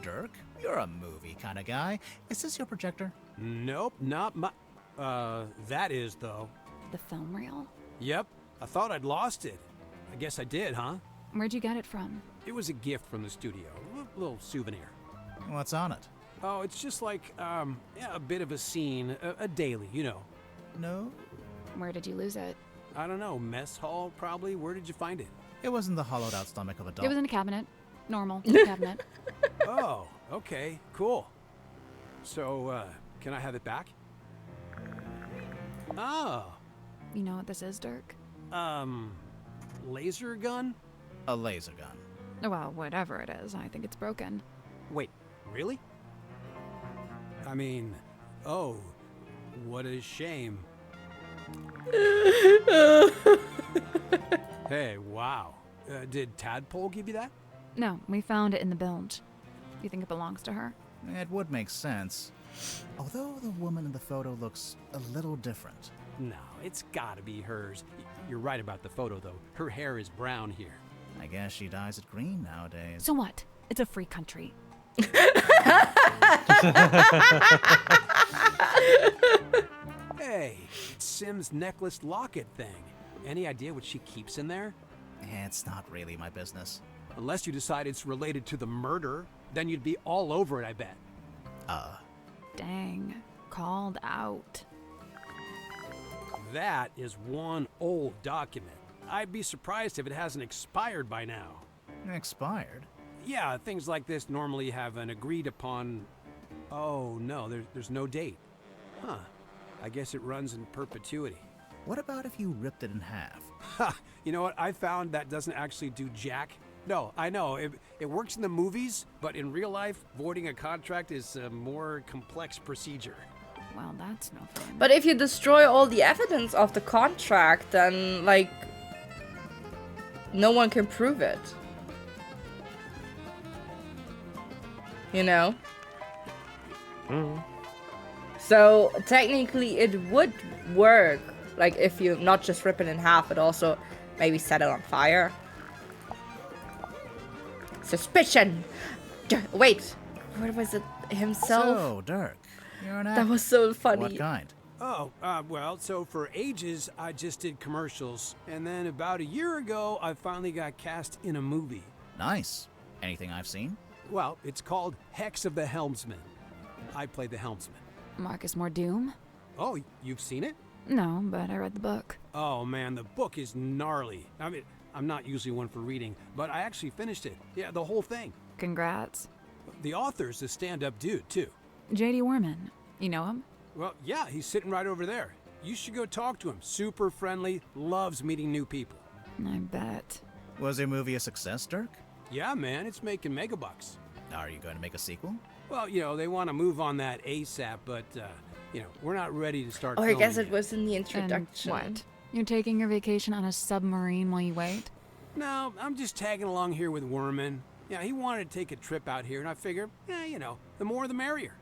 Dirk, you're a movie kind of guy. Is this your projector? Nope, not my... that is, though. The film reel? Yep, I thought I'd lost it. I guess I did, huh? Where'd you get it from? It was a gift from the studio. A little souvenir. What's on it? Oh, it's just like, a bit of a scene. A daily, you know. No? Where did you lose it? I don't know. Mess hall, probably. Where did you find it? It was in the hollowed-out stomach of a dog. It was in a cabinet. Normal cabinet. Oh, okay. Cool. So, can I have it back? Oh. You know what this is, Dirk? Laser gun? A laser gun. Well, whatever it is, I think it's broken. Wait, really? I mean, oh, what a shame. Hey, wow. Did Tadpole give you that? No, we found it in the bilge. You think it belongs to her? It would make sense. Although the woman in the photo looks a little different. No, it's gotta be hers. You're right about the photo, though. Her hair is brown here. I guess she dyes it green nowadays. So what? It's a free country. Hey, it's Sim's necklace locket thing. Any idea what she keeps in there? It's not really my business. Unless you decide it's related to the murder, then you'd be all over it, I bet. Dang. Called out. That is one old document. I'd be surprised if it hasn't expired by now. Expired? Yeah, things like this normally have an agreed upon Oh, no, there's no date. Huh. I guess it runs in perpetuity. What about if you ripped it in half? Ha! You know what? I found that doesn't actually do jack. No, I know. It works in the movies, but in real life, voiding a contract is a more complex procedure. Well, that's no fun. But if you destroy all the evidence of the contract, then, like, no one can prove it. You know? So, technically, it would work. Like, if you not just rip it in half, but also maybe set it on fire. Suspicion! Wait, what was it? Himself? So, Dirk, you're an That actor. was so funny. What kind? Oh, well, so for ages, I just did commercials. And then about a year ago, I finally got cast in a movie. Nice. Anything I've seen? Well, it's called Hex of the Helmsman. I played the helmsman. Marcus Mordoom? Oh, you've seen it? No, but I read the book. Oh, man, the book is gnarly. I mean, I'm not usually one for reading, but I actually finished it. Yeah, the whole thing. Congrats. The author's a stand-up dude, too. J.D. Warman. You know him? Well, yeah, he's sitting right over there. You should go talk to him. Super friendly, loves meeting new people. I bet. Was your movie a success, Dirk? Yeah, man, it's making megabucks. Are you going to make a sequel? Well, you know, they want to move on that ASAP, but, you know, we're not ready to start Oh, I filming guess it yet. was in the And introduction. what? You're taking your vacation on a submarine while you wait? No, I'm just tagging along here with Werman. Yeah, he wanted to take a trip out here, and I figured, you know, the more the merrier.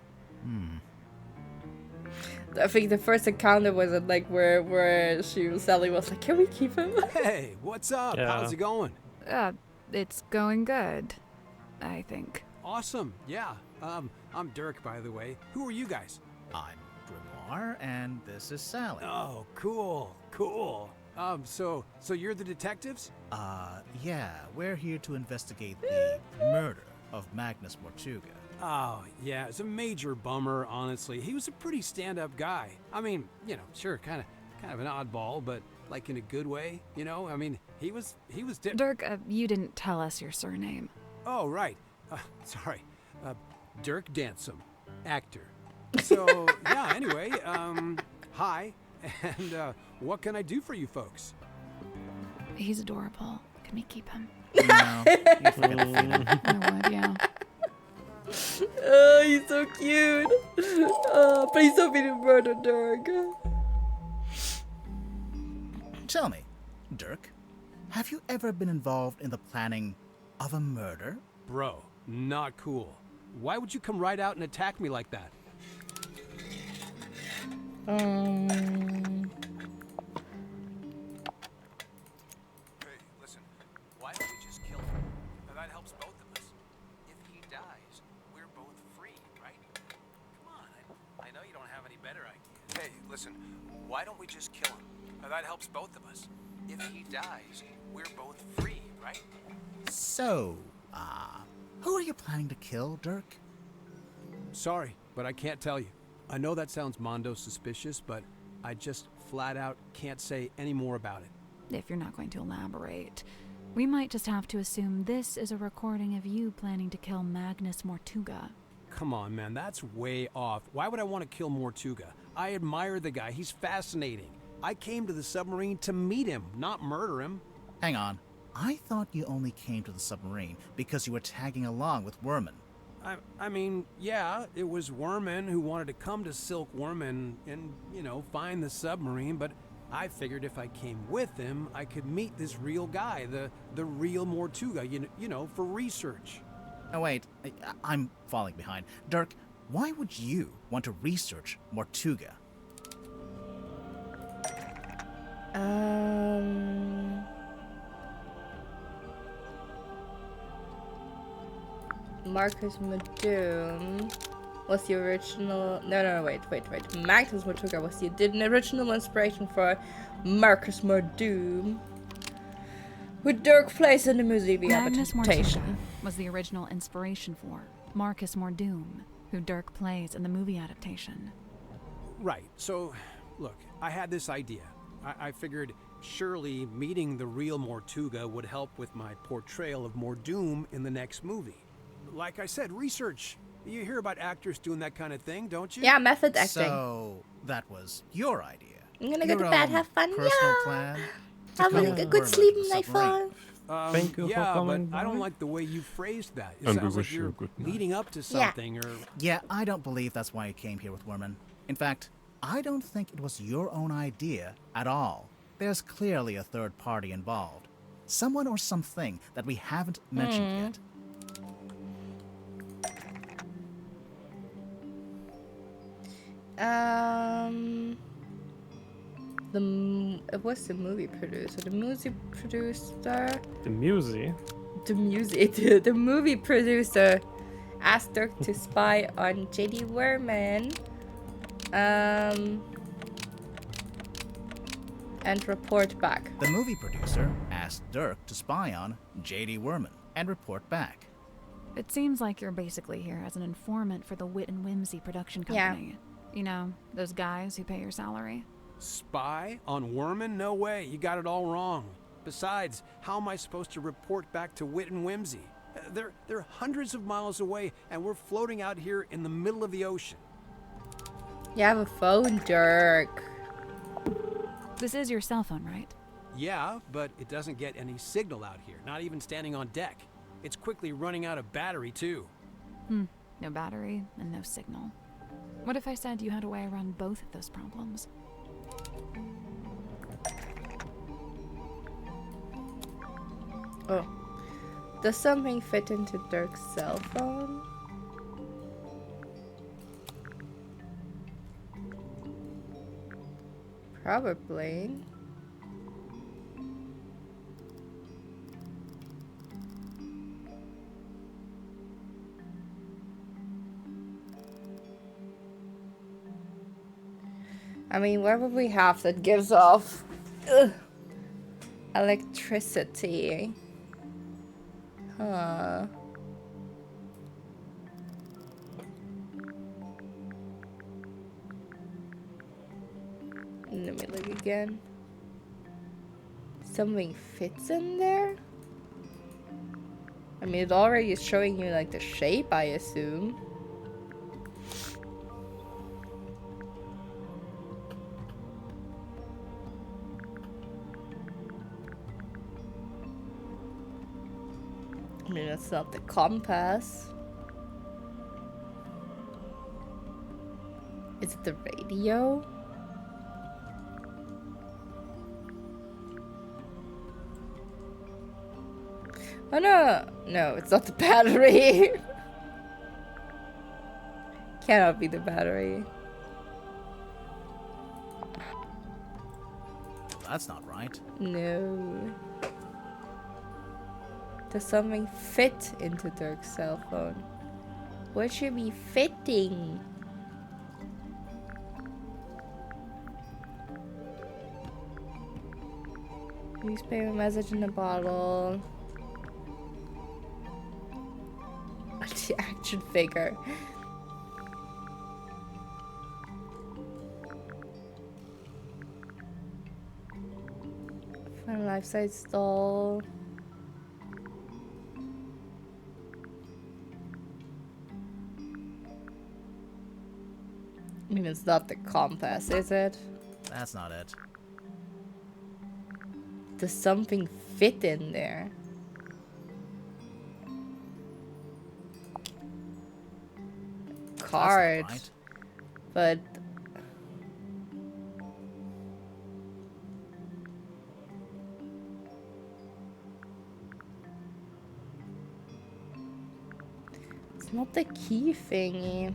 I think the first encounter was at, like, where Sally was like, can we keep him? Hey, what's up? Yeah. How's it going? It's going good, I think. Awesome, yeah. I'm Dirk, by the way. Who are you guys? I'm Grimoire, and this is Sally. Oh, cool. So you're the detectives? Yeah, we're here to investigate the murder of Magnus Mortuga. Oh, yeah, it's a major bummer, honestly. He was a pretty stand-up guy. I mean, you know, sure, kind of an oddball, but like in a good way, you know? I mean, he was Dirk, you didn't tell us your surname. Oh, right. Sorry. Dirk Dansom, actor. So, yeah, anyway, hi, and what can I do for you folks? He's adorable. Can we keep him? No, you forget the feeling. I would, yeah. Oh, he's so cute. Oh, please don't be the murder, Dirk. Tell me, Dirk, have you ever been involved in the planning of a murder? Bro, not cool. Why would you come right out and attack me like that? Hey, listen, why don't we just kill him? That helps both of us. If he dies, we're both free, right? Come on, I know you don't have any better ideas. Hey, listen, why don't we just kill him? That helps both of us. If he dies, we're both free, right? So, who are you planning to kill, Dirk? Sorry, but I can't tell you. I know that sounds mondo suspicious, but I just flat out can't say any more about it. If you're not going to elaborate, we might just have to assume this is a recording of you planning to kill Magnus Mortuga. Come on, man, that's way off. Why would I want to kill Mortuga? I admire the guy. He's fascinating. I came to the submarine to meet him, not murder him. Hang on. I thought you only came to the submarine because you were tagging along with Werman. I mean, yeah, it was Werman who wanted to come to Silkworm and, you know, find the submarine, but I figured if I came with him, I could meet this real guy, the real Mortuga, you know, for research. Oh, wait, I'm falling behind. Dirk, why would you want to research Mortuga? Marcus Mordoom was the original. No, wait. Magnus Mortuga was the original inspiration for Marcus Mordoom, who Dirk plays in the movie Magnus Mortuga adaptation. was the original inspiration for Marcus Mordoom, who Dirk plays in the movie adaptation. Right, so, look, I had this idea. I figured surely meeting the real Mortuga would help with my portrayal of Mordoom in the next movie. Like I said, research. You hear about actors doing that kind of thing, don't you? Yeah, method acting. So, that was your idea. I'm gonna go to Your bed, own have fun. personal Yeah. plan. Have come a with good Worm sleep onto the night submarine. fun. Thank you for Yeah, but coming I don't by. like the way you phrased that. It And we sounds like wish you you're a good night. leading up to something, or... Yeah, I don't believe that's why you came here with Worman. In fact, I don't think it was your own idea at all. There's clearly a third party involved. Someone or something that we haven't mentioned yet. It was the movie producer. The movie producer. The music. The movie producer asked Dirk to spy on J.D. Werman. And report back. The movie producer asked Dirk to spy on J.D. Werman and report back. It seems like you're basically here as an informant for the Wit and Whimsy production company. You know, those guys who pay your salary. Spy on Worman? No way, you got it all wrong. Besides, how am I supposed to report back to Wit and Whimsy? They're hundreds of miles away, and we're floating out here in the middle of the ocean. You have a phone, Dirk. This is your cell phone, right? Yeah, but it doesn't get any signal out here, not even standing on deck. It's quickly running out of battery, too. No battery and no signal. What if I said you had a way around both of those problems? Oh. Does something fit into Dirk's cell phone? Probably. I mean, what would we have that gives off electricity? Huh. Let me look again. Something fits in there? I mean, it already is showing you like the shape, I assume. I mean, it's not the compass. Is it the radio? Oh no! No, it's not the battery. Cannot be the battery. That's not right. No. Does something fit into Dirk's cell phone? What should be fitting? Newspaper message in a bottle. The action figure. Fun life-size doll. I mean, it's not the compass, is it? That's not it. Does something fit in there? Card. Right. But it's not the key thingy.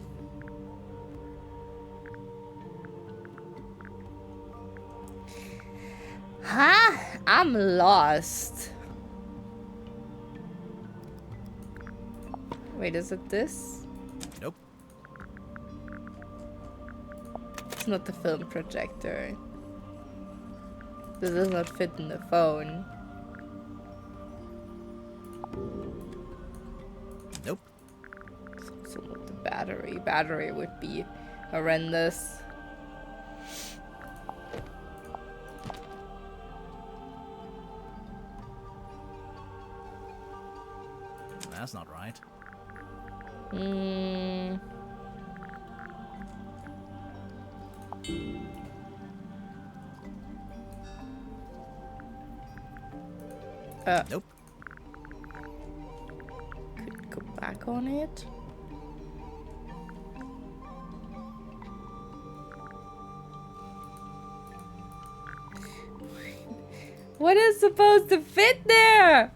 Huh? I'm lost. Wait, is it this? Nope. It's not the film projector. This does not fit in the phone. Nope. It's also not the battery. Battery would be horrendous. That's not right. Mm. Nope. Could go back on it. What is supposed to fit there?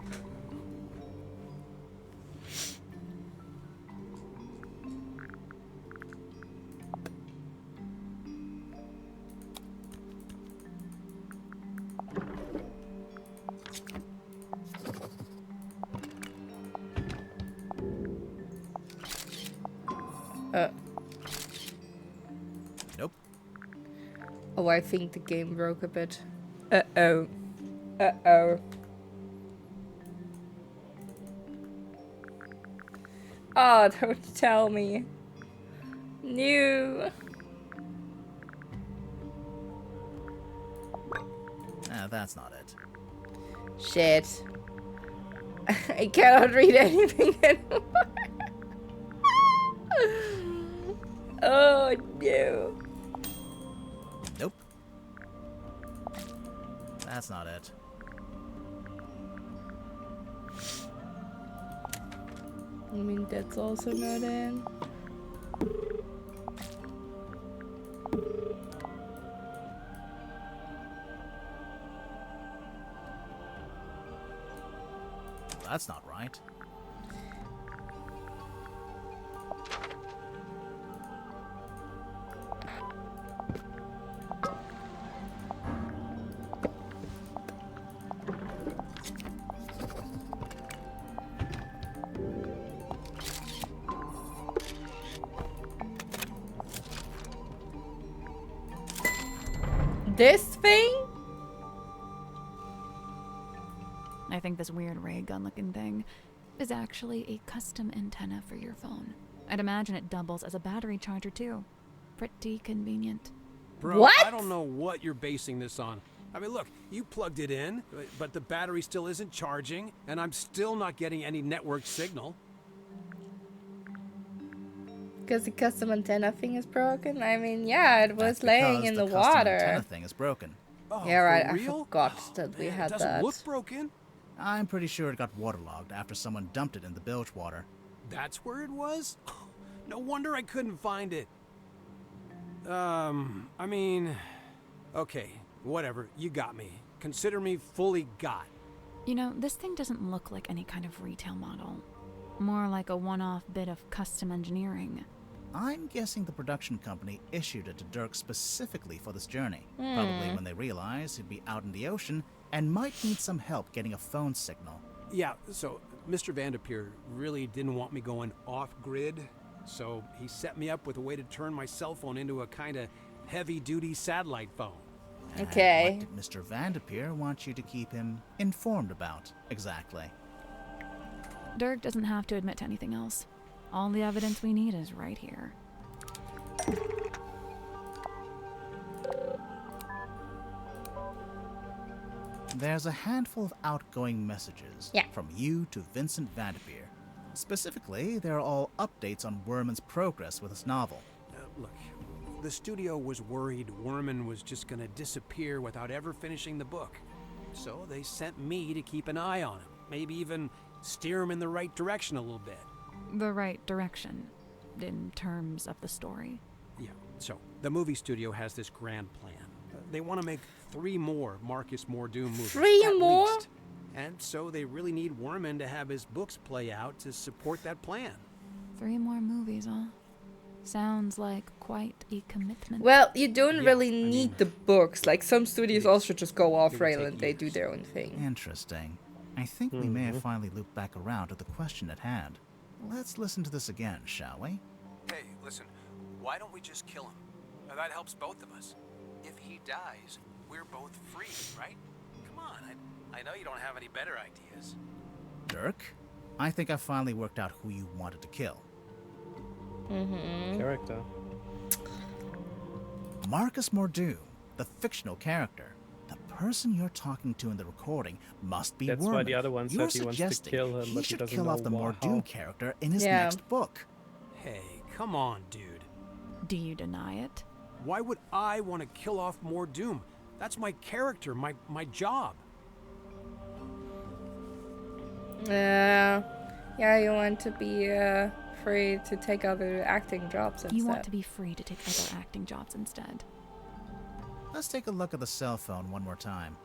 Nope. Oh, I think the game broke a bit. Uh-oh. Uh-oh. Oh, don't tell me. No. That's not it. Shit. I cannot read anything anymore. Oh, no. Nope. That's not it. I mean, that's also not in. That's not right. This thing? I think this weird ray gun looking thing is actually a custom antenna for your phone. I'd imagine it doubles as a battery charger too. Pretty convenient. Bro, What? I don't know what you're basing this on. I mean, look, you plugged it in, but the battery still isn't charging, and I'm still not getting any network signal. Because the custom antenna thing is broken? I mean, yeah, it was That's laying because in the custom water. antenna thing is broken. Oh, Yeah, right. for I real? forgot that we Man, had it doesn't that. look broken. I'm pretty sure it got waterlogged after someone dumped it in the bilge water. That's where it was? No wonder I couldn't find it. I mean... Okay, whatever, you got me. Consider me fully got. You know, this thing doesn't look like any kind of retail model. More like a one-off bit of custom engineering. I'm guessing the production company issued it to Dirk specifically for this journey. Probably when they realized he'd be out in the ocean and might need some help getting a phone signal. Yeah, so Mr. Vanderpeer really didn't want me going off-grid, so he set me up with a way to turn my cell phone into a kind of heavy-duty satellite phone. Okay. What did Mr. Vanderpeer want you to keep him informed about, exactly? Dirk doesn't have to admit to anything else. All the evidence we need is right here. There's a handful of outgoing messages from you to Vincent Vanderpeer. Specifically, they're all updates on Werman's progress with his novel. Look, the studio was worried Werman was just gonna disappear without ever finishing the book. So they sent me to keep an eye on him, maybe even steer him in the right direction a little bit. The right direction, in terms of the story. Yeah, so the movie studio has this grand plan. They want to make 3 more Marcus Mordoom movies. 3 at more? least. And so they really need Werman to have his books play out to support that plan. 3 more movies, huh? Sounds like quite a commitment. Well, you don't really need the books. Like, some studios also just go off rail and they do their own thing. Interesting. I think we may have finally looped back around to the question at hand. Let's listen to this again, shall we? Hey, listen, why don't we just kill him? That helps both of us. If he dies, we're both free, right? Come on, I know you don't have any better ideas. Dirk, I think I finally worked out who you wanted to kill. Character. Marcus Mordoom, the fictional character. The person you're talking to in the recording must be That's Werman. why the other one You're said he wants to suggesting kill him, he but he should doesn't kill know off the how. Mordoom character in his Yeah. next book. Hey, come on, dude. Do you deny it? Why would I want to kill off more Doom? That's my character, my job. Yeah, you want to be free to take other acting jobs instead. You want to be free to take other acting jobs instead. Let's take a look at the cell phone one more time.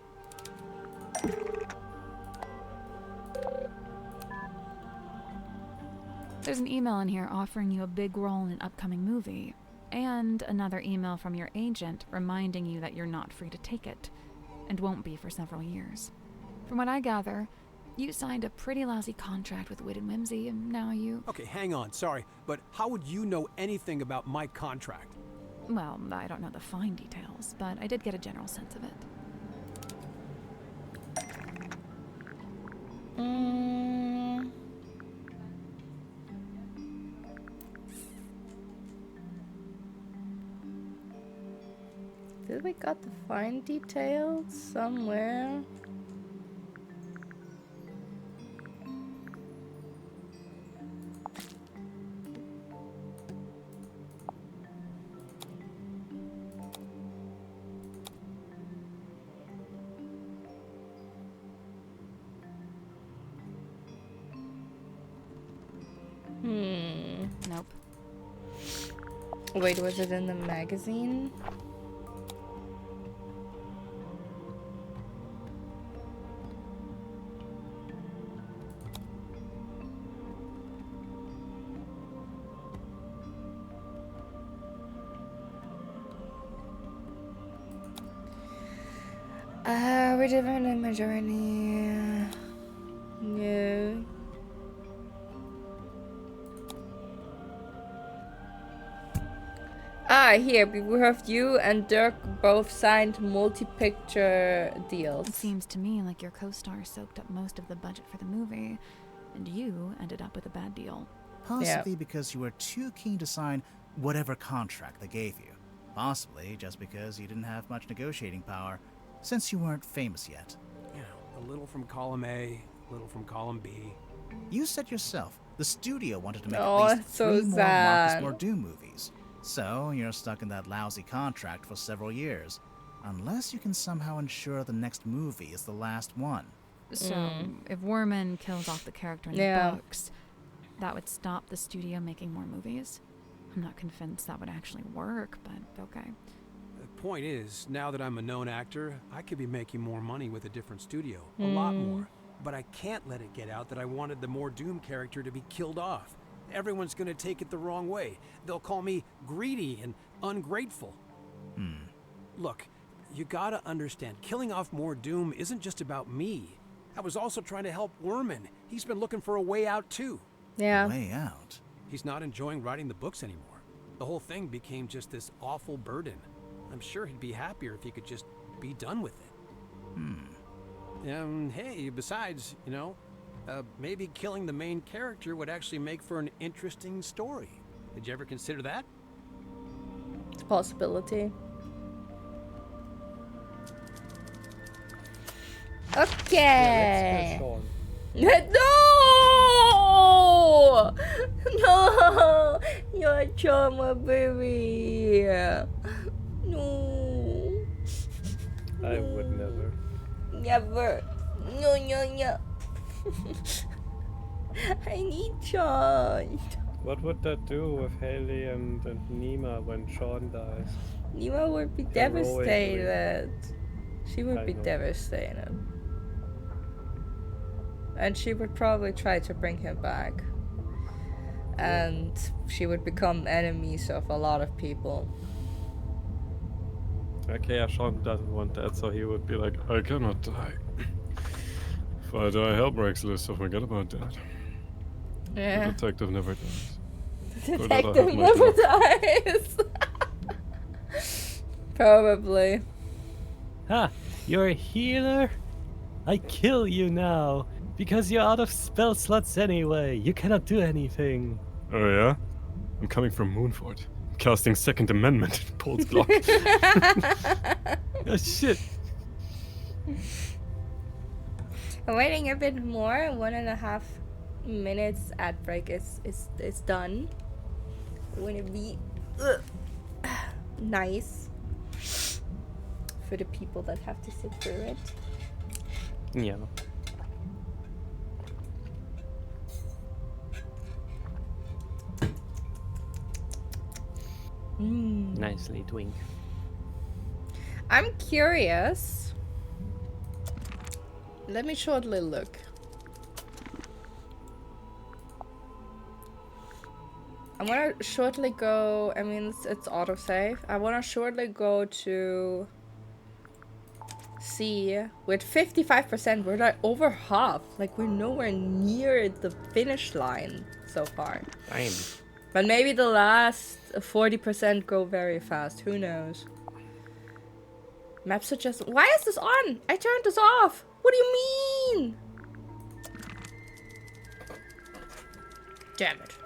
There's an email in here offering you a big role in an upcoming movie, and another email from your agent reminding you that you're not free to take it, and won't be for several years. From what I gather, you signed a pretty lousy contract with Wit and Whimsy, and now you... Okay, hang on, sorry, but how would you know anything about my contract? Well, I don't know the fine details, but I did get a general sense of it. Did we got the fine details somewhere? Nope. Wait, was it in the magazine? We're different in majority. No. Here, we have you and Dirk both signed multi-picture deals. It seems to me like your co-star soaked up most of the budget for the movie, and you ended up with a bad deal. Possibly because you were too keen to sign whatever contract they gave you. Possibly just because you didn't have much negotiating power, since you weren't famous yet. You know, a little from column A, a little from column B. You said yourself, the studio wanted to make Oh, at least so 3 more sad. Marcus Mordoux movies. So you're stuck in that lousy contract for several years. Unless you can somehow ensure the next movie is the last one. So, if Worman kills off the character in the books, that would stop the studio making more movies? I'm not convinced that would actually work, but okay. The point is, now that I'm a known actor, I could be making more money with a different studio. A lot more. But I can't let it get out that I wanted the more Doom character to be killed off. Everyone's gonna take it the wrong way. They'll call me greedy and ungrateful. Look, you gotta understand, killing off more Doom isn't just about me. I was also trying to help Worman. He's been looking for a way out too. Yeah. Way out? He's not enjoying writing the books anymore. The whole thing became just this awful burden. I'm sure he'd be happier if he could just be done with it. Hey, besides, you know, maybe killing the main character would actually make for an interesting story. Did you ever consider that? It's a possibility. Okay. No! No! You're Charmer, baby. No. I would never. Never. No, no, no. I need Sean. What would that do with Haley and Nima when Sean dies? Nima would be Heroically. devastated. She would I be know. devastated. And she would probably try to bring him back. And she would become enemies of a lot of people. Okay, yeah, Sean doesn't want that, so he would be like, I cannot die. If I die, hell breaks loose, so forget about that. Yeah. The detective never dies. The Or that I have detective my never job. dies. Probably. Ha! You're a healer? I kill you now! Because you're out of spell slots anyway. You cannot do anything. Oh yeah? I'm coming from Moonfort. I'm casting Second Amendment in Paul's Glock. Oh shit. I'm waiting a bit more. 1.5 minutes ad break is done. Wouldn't it be nice for the people that have to sit through it? Yeah. Nicely twink. I'm curious. Let me shortly look. I want to shortly go. I mean, it's autosave. I want to shortly go to see with 55%. We're like over half. Like we're nowhere near the finish line so far. Damn. But maybe the last 40% go very fast. Who knows? Map suggests. Why is this on? I turned this off. What do you mean? Damn it.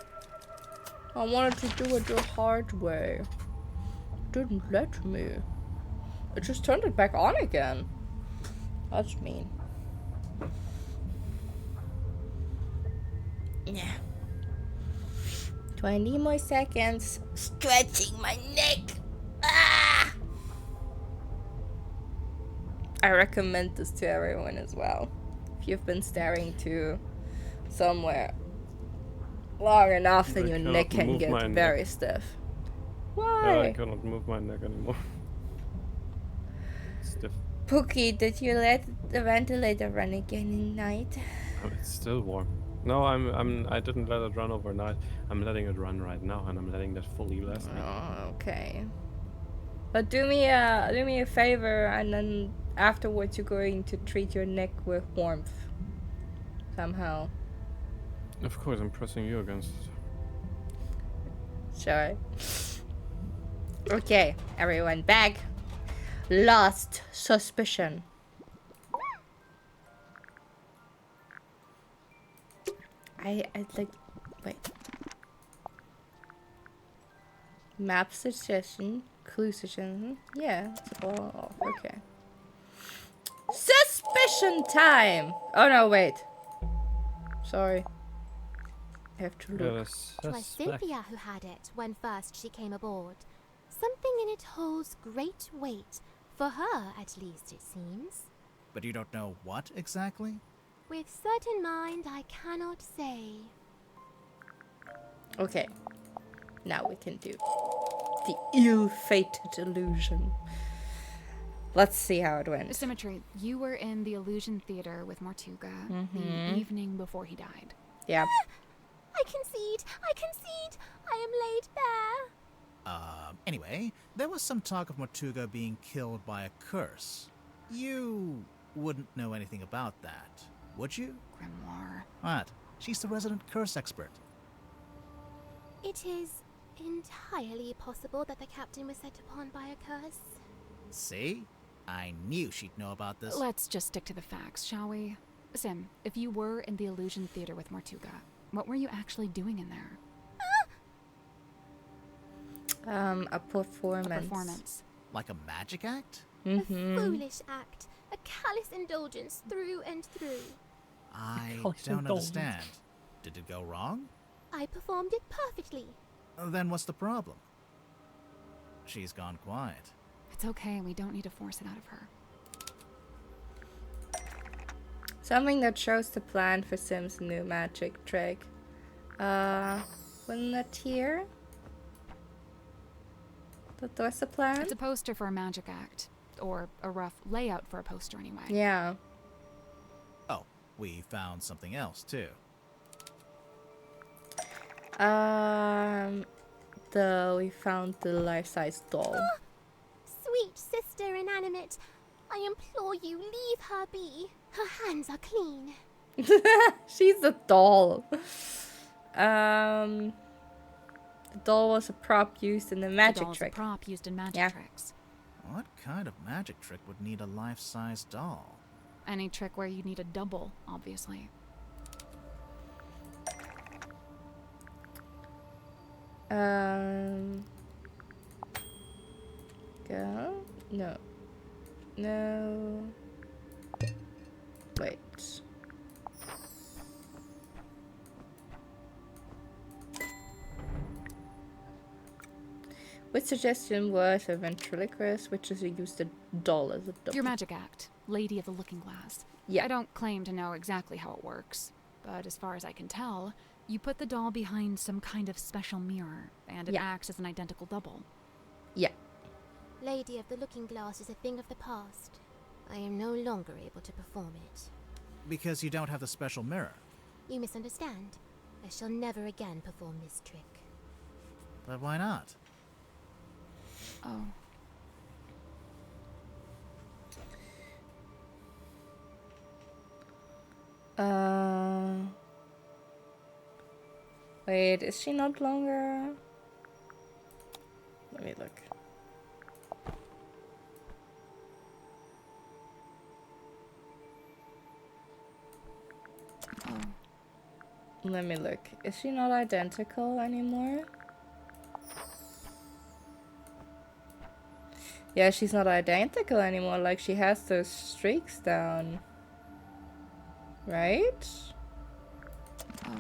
I wanted to do it the hard way. Didn't let me. It just turned it back on again. That's mean. Yeah. 20 more seconds. Stretching my neck. Ah! I recommend this to everyone as well. If you've been staring to somewhere long enough, then your neck can get very stiff. Why? I cannot move my neck anymore. Stiff. Pookie, did you let the ventilator run again at night? Oh, it's still warm. No, I didn't let it run overnight. I'm letting it run right now, and I'm letting that fully last night. Oh, okay. But do me a favor, and then afterwards you're going to treat your neck with warmth somehow. Of course, I'm pressing you against it. Sure. Okay, everyone back. Lost suspicion. I like, wait. Map suggestion, clue suggestion. Yeah, it's all off. Okay. Suspicion time. Oh no, wait. Sorry. I have to look. It was Cynthia who had it when first she came aboard. Something in it holds great weight. For her, at least, it seems. But you don't know what exactly? With certain mind, I cannot say. Okay. Now we can do the ill-fated illusion. Let's see how it went. Symmetry, you were in the illusion theater with Mortuga the evening before he died. Yeah. I concede! I concede! I am laid bare! Anyway, there was some talk of Mortuga being killed by a curse. You wouldn't know anything about that, would you? Grimoire. What? She's the resident curse expert. It is entirely possible that the captain was set upon by a curse. See? I knew she'd know about this. Let's just stick to the facts, shall we? Sim, if you were in the illusion theater with Mortuga, what were you actually doing in there? A performance. A performance. Like a magic act? A foolish act. A callous indulgence through and through. I don't understand. Did it go wrong? I performed it perfectly. Then what's the problem? She's gone quiet. It's okay, we don't need to force it out of her. Something that shows the plan for Sim's new magic trick. Wasn't that here? That was the plan? It's a poster for a magic act. Or a rough layout for a poster anyway. Yeah. Oh, we found something else too. We found the life-size doll. Sweet sister inanimate, I implore you, leave her be. Her hands are clean. She's a doll. The doll was a prop used in the magic trick. A prop used in magic tricks. What kind of magic trick would need a life-size doll? Any trick where you need a double, obviously. Go? No. No. Wait. Which suggestion was a ventriloquist, which is used the doll as a double. Your magic act, Lady of the Looking Glass. Yeah. I don't claim to know exactly how it works, but as far as I can tell, you put the doll behind some kind of special mirror, and it acts as an identical double. Yeah. Lady of the Looking Glass is a thing of the past. I am no longer able to perform it. Because you don't have the special mirror. You misunderstand. I shall never again perform this trick. But why not? Oh. Wait, is she not longer? Let me look. Oh. Let me look. Is she not identical anymore? Yeah, she's not identical anymore. Like, she has those streaks down. Right? Oh.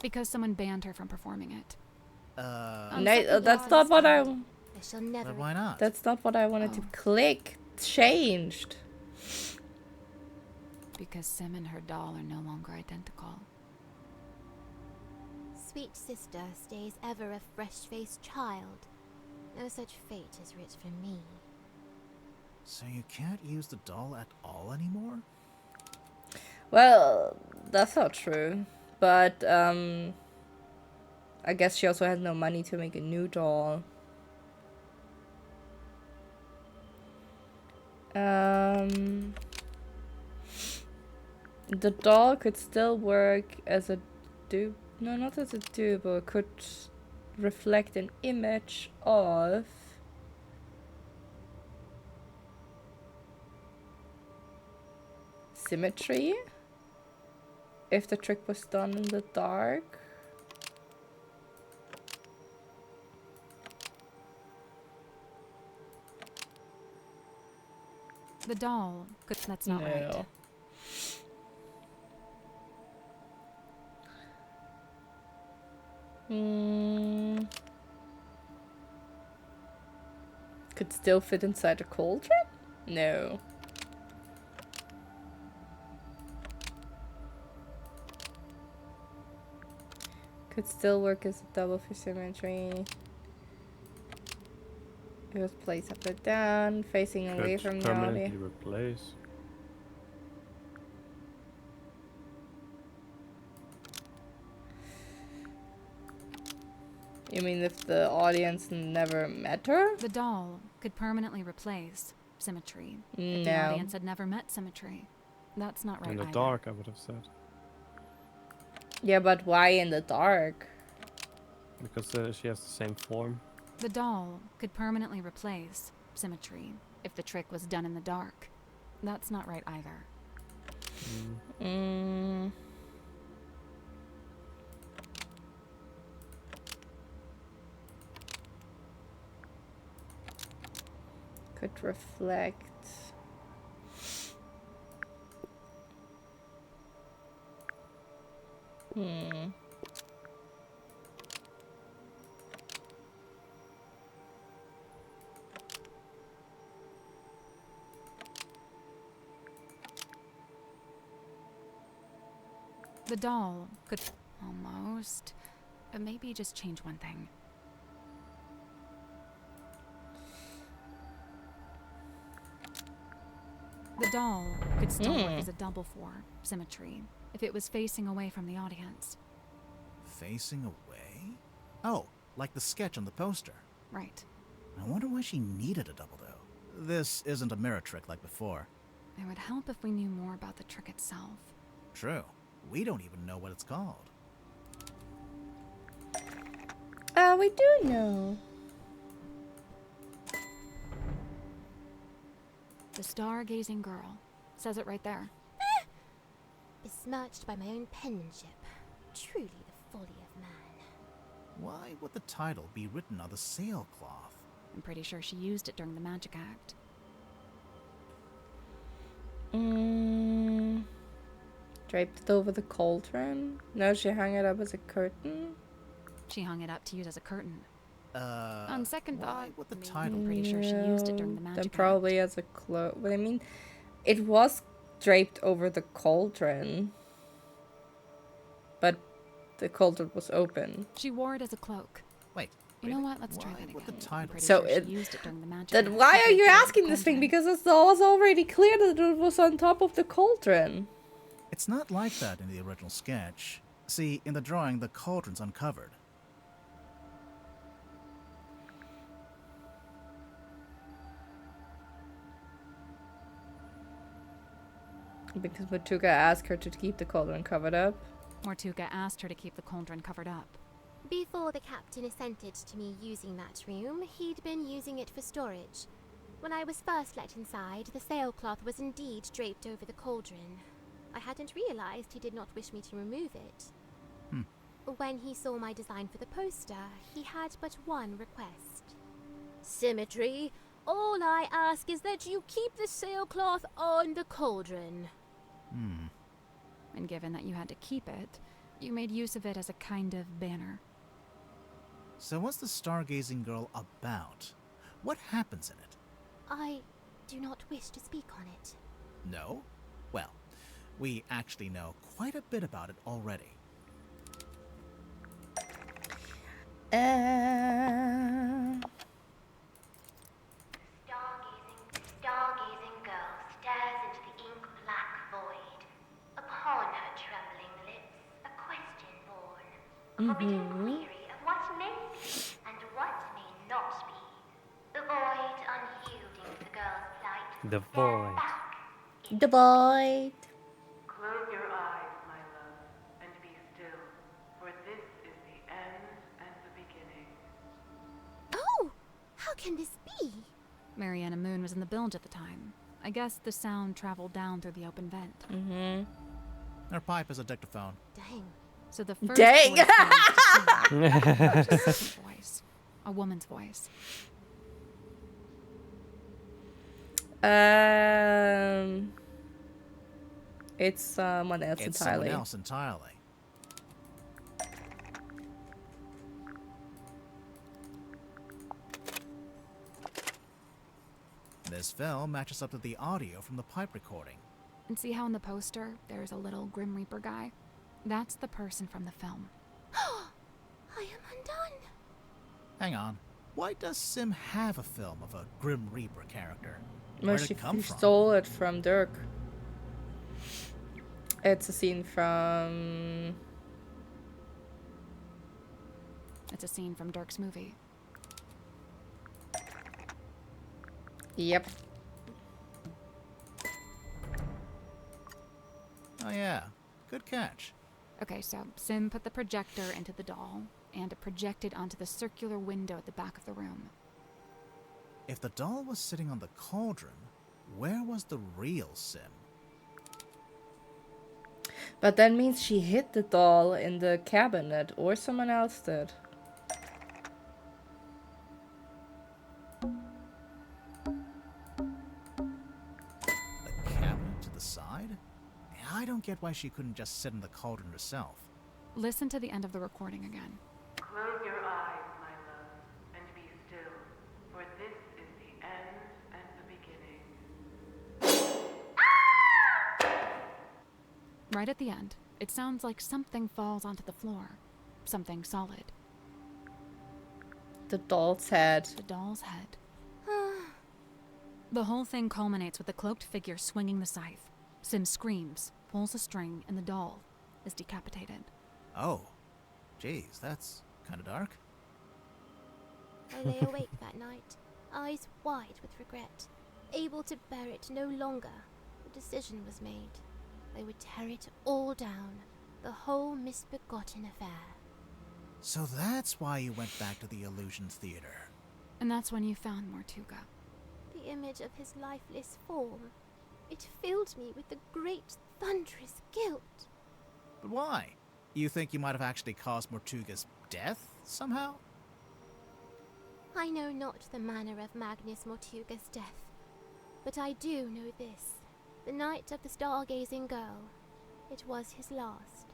Because someone banned her from performing it. No, that's not what I shall never. But why not? That's not what I wanted to click. It's changed. Because Sim and her doll are no longer identical. Sweet sister stays ever a fresh-faced child. No such fate is writ for me. So you can't use the doll at all anymore? Well, that's not true. But, I guess she also has no money to make a new doll. The doll could still work as a dupe. No, not as a dupe, but could reflect an image of Symmetry. If the trick was done in the dark. The doll could. That's not right. Could still fit inside a cauldron? No. Could still work as a double for symmetry. It was placed upside down, facing away from the audience. Permanently replace. You mean if the audience never met her? The doll could permanently replace Symmetry. If No. the audience had never met Symmetry. That's not right In the either. dark, I would have said. Yeah, but why in the dark? Because she has the same form. The doll could permanently replace Symmetry if the trick was done in the dark. That's not right either. Could reflect. The doll could almost, but maybe just change one thing. The doll could still work as a double for Symmetry if it was facing away from the audience. Facing away? Oh, like the sketch on the poster. Right. I wonder why she needed a double, though. This isn't a mirror trick like before. It would help if we knew more about the trick itself. True. We don't even know what it's called. We do know. The Stargazing Girl. Says it right there. Besmirched by my own penmanship. Truly the folly of man. Why would the title be written on the sailcloth? I'm pretty sure she used it during the magic act. Draped it over the cauldron? No, she hung it up as a curtain. She hung it up to use as a curtain. On second thought, with the maybe title? I'm pretty sure she used it during the Then magic probably as a cloak. But I mean, it was draped over the cauldron. But the cauldron was open. She wore it as a cloak. Wait. You know what? Let's try that again. With the title? Pretty So sure she used it during the magic then act. why She are you draped it over the asking this thing? cauldron. Because it was already clear that it was on top of the cauldron. It's not like that in the original sketch. See, in the drawing, the cauldron's uncovered. Because Matuka asked her to keep the cauldron covered up. Mortuga asked her to keep the cauldron covered up. Before the captain assented to me using that room, he'd been using it for storage. When I was first let inside, the sailcloth was indeed draped over the cauldron. I hadn't realized he did not wish me to remove it. When he saw my design for the poster, he had but one request. Symmetry. All I ask is that you keep the sailcloth on the cauldron. And given that you had to keep it, you made use of it as a kind of banner. So what's the stargazing girl about? What happens in it? I do not wish to speak on it. No? Well, we actually know quite a bit about it already. Stargazing girl stares into the ink-black void. Upon her trembling lips, a question born. A forbidden query of what may be and what may not be. The void, unyielding to the girl's plight, The stares void. back. The void. Close your eyes, my love, and be still, for this is the end and the beginning. Oh! How can this be? Mariana Moon was in the bilge at the time. I guess the sound traveled down through the open vent. Her pipe is a dictaphone. Dang. So the first Dang. voice was a second voice. A woman's voice. It's someone else It's entirely. someone else entirely. This film matches up to the audio from the pipe recording. And see how in the poster there's a little Grim Reaper guy? That's the person from the film. I am undone. Hang on. Why does Sim have a film of a Grim Reaper character? Well, Where did she it come from? stole it from Dirk. It's a scene from... It's a scene from Dirk's movie. Yep. Oh yeah, good catch. Okay, so Sim put the projector into the doll, and it projected onto the circular window at the back of the room. If the doll was sitting on the cauldron, where was the real Sim? But that means she hid the doll in the cabinet, or someone else did. The cabinet to the side? I don't get why she couldn't just sit in the cauldron herself. Listen to the end of the recording again. Close your eyes, my love, and be still, for this is the end and the beginning. Right at the end, it sounds like something falls onto the floor. Something solid. The doll's head. The doll's head. The whole thing culminates with the cloaked figure swinging the scythe. Sim screams, pulls a string, and the doll is decapitated. Oh. Jeez, that's kinda dark. I lay awake that night, eyes wide with regret. Able to bear it no longer, the decision was made. They would tear it all down, the whole misbegotten affair. So that's why you went back to the Illusion Theater. And that's when you found Mortuga. The image of his lifeless form. It filled me with a great, thunderous guilt. But why? You think you might have actually caused Mortuga's death, somehow? I know not the manner of Magnus Mortuga's death, but I do know this. The night of the stargazing girl. It was his last.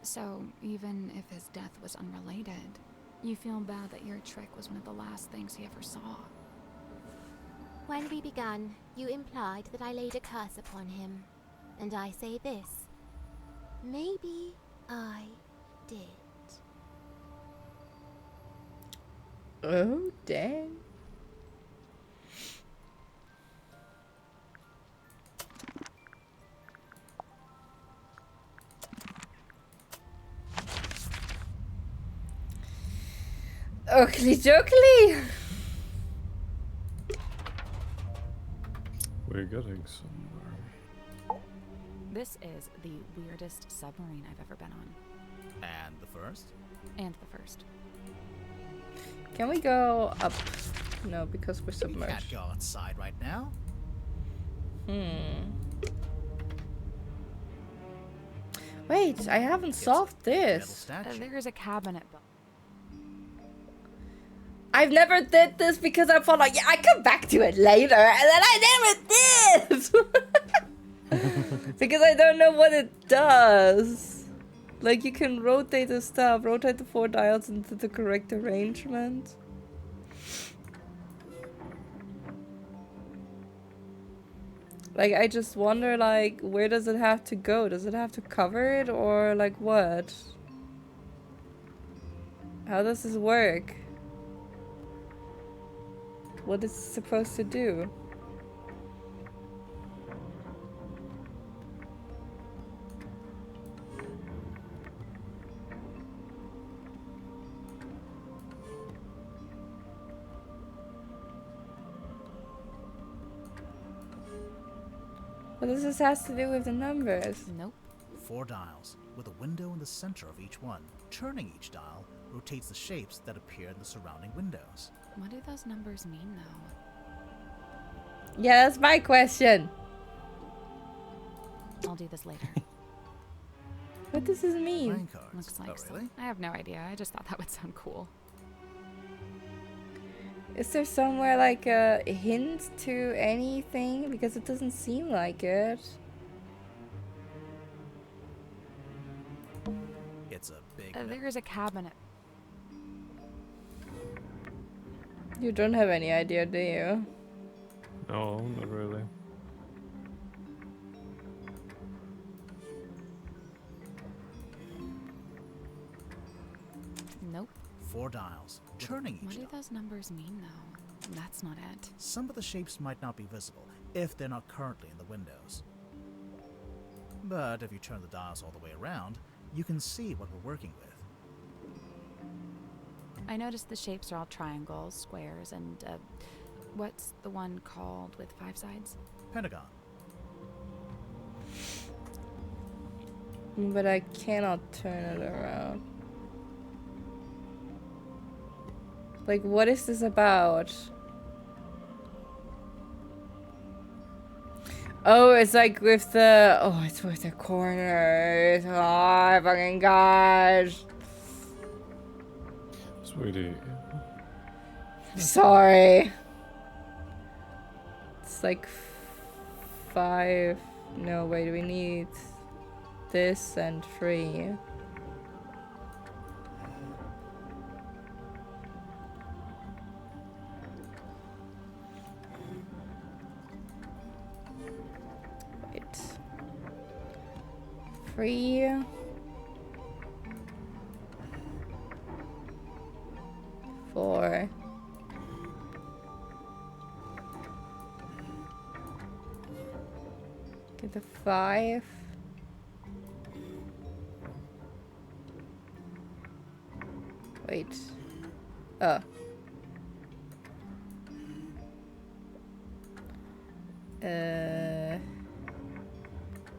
So, even if his death was unrelated... You feel bad that your trick was one of the last things he ever saw. When we began, you implied that I laid a curse upon him. And I say this. Maybe I did. Oh, dang. Oakley jokely. We're getting somewhere. This is the weirdest submarine I've ever been on. And the first? And the first. Can we go up? No, because we're We submerged. can't go outside right now. Wait, I haven't solved this. There's a cabinet. I've never did this because I thought like, yeah, I come back to it later, and then I never did! Because I don't know what it does. Like, you can rotate the stuff, rotate the 4 dials into the correct arrangement. Like, I just wonder, like, where does it have to go? Does it have to cover it, or like what? How does this work? What is it supposed to do? What does this have to do with the numbers? Nope. 4 dials, with a window in the center of each one. Turning each dial rotates the shapes that appear in the surrounding windows. What do those numbers mean, though? Yeah, that's my question. I'll do this later. What does this mean? Playing cards. Looks like Oh, really? so. I have no idea. I just thought that would sound cool. Is there somewhere like a hint to anything? Because it doesn't seem like it. It's a big... There's a cabinet. You don't have any idea, do you? No, not really. Nope. 4 dials, turning each What do dial. those numbers mean, though? That's not it. Some of the shapes might not be visible if they're not currently in the windows. But if you turn the dials all the way around, you can see what we're working with. I noticed the shapes are all triangles, squares, and, what's the one called with 5 sides? Pentagon. But I cannot turn it around. Like, what is this about? Oh, it's like with the... Oh, it's with the corners. Oh, fucking gosh. Sweetie. Sorry. It's like 5... No, wait, we need this and 3. Wait. 3. 4. Get the 5. Wait. Oh.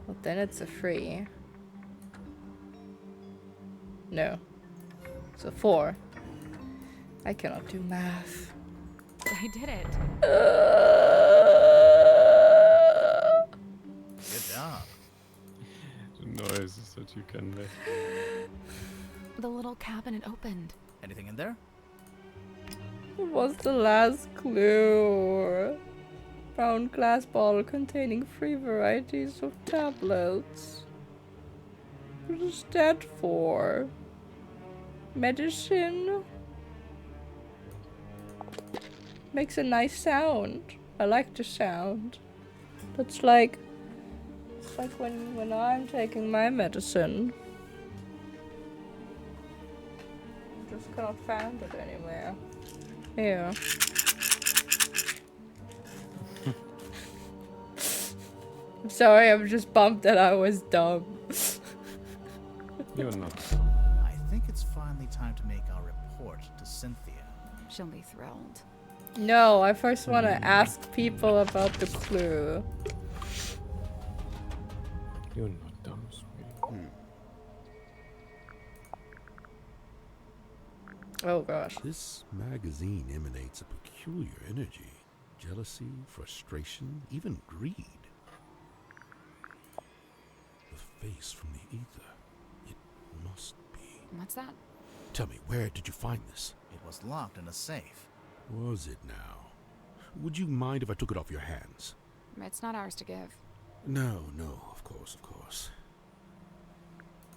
Well, then it's a 3. No. It's a 4. I cannot do math. I did it. Good job. The noises that you can make. The little cabinet opened. Anything in there? What's the last clue? Round glass bottle containing 3 varieties of tablets. What is that for? Medicine? Makes a nice sound. I like the sound. It's like when I'm taking my medicine. I just cannot find it anywhere. Here. I'm sorry, I'm just bummed that I was dumb. You're not. I think it's finally time to make our report to Cynthia. She'll be thrilled. No, I first want to ask people about the clue. You're not dumb, sweetie. Oh gosh. This magazine emanates a peculiar energy. Jealousy, frustration, even greed. The face from the ether. It must be. What's that? Tell me, where did you find this? It was locked in a safe. Was it now? Would you mind if I took it off your hands? It's not ours to give. No, of course.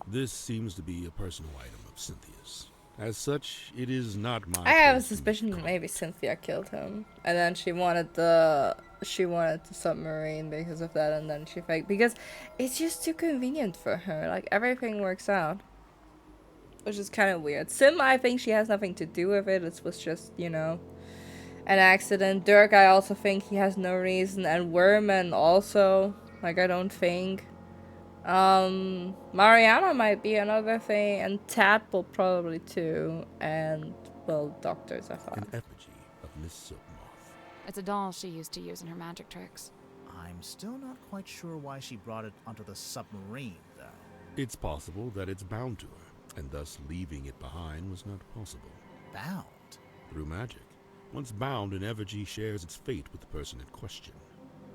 This seems to be a personal item of Cynthia's. As such, it is not my. I have a suspicion that maybe Cynthia killed him, and then she wanted the submarine because of that, and then she faked because it's just too convenient for her. Like everything works out, which is kind of weird. Sim, I think she has nothing to do with it. It was just, you know, an accident. Dirk, I also think he has no reason, and Werman also. Like I don't think. Mariana might be another thing, and Tadpole probably too, and well, doctors I thought. An effigy of Miss Silkmoth. It's a doll she used to use in her magic tricks. I'm still not quite sure why she brought it onto the submarine, though. It's possible that it's bound to her, and thus leaving it behind was not possible. Bound? Through magic. Once bound, an effigy shares its fate with the person in question.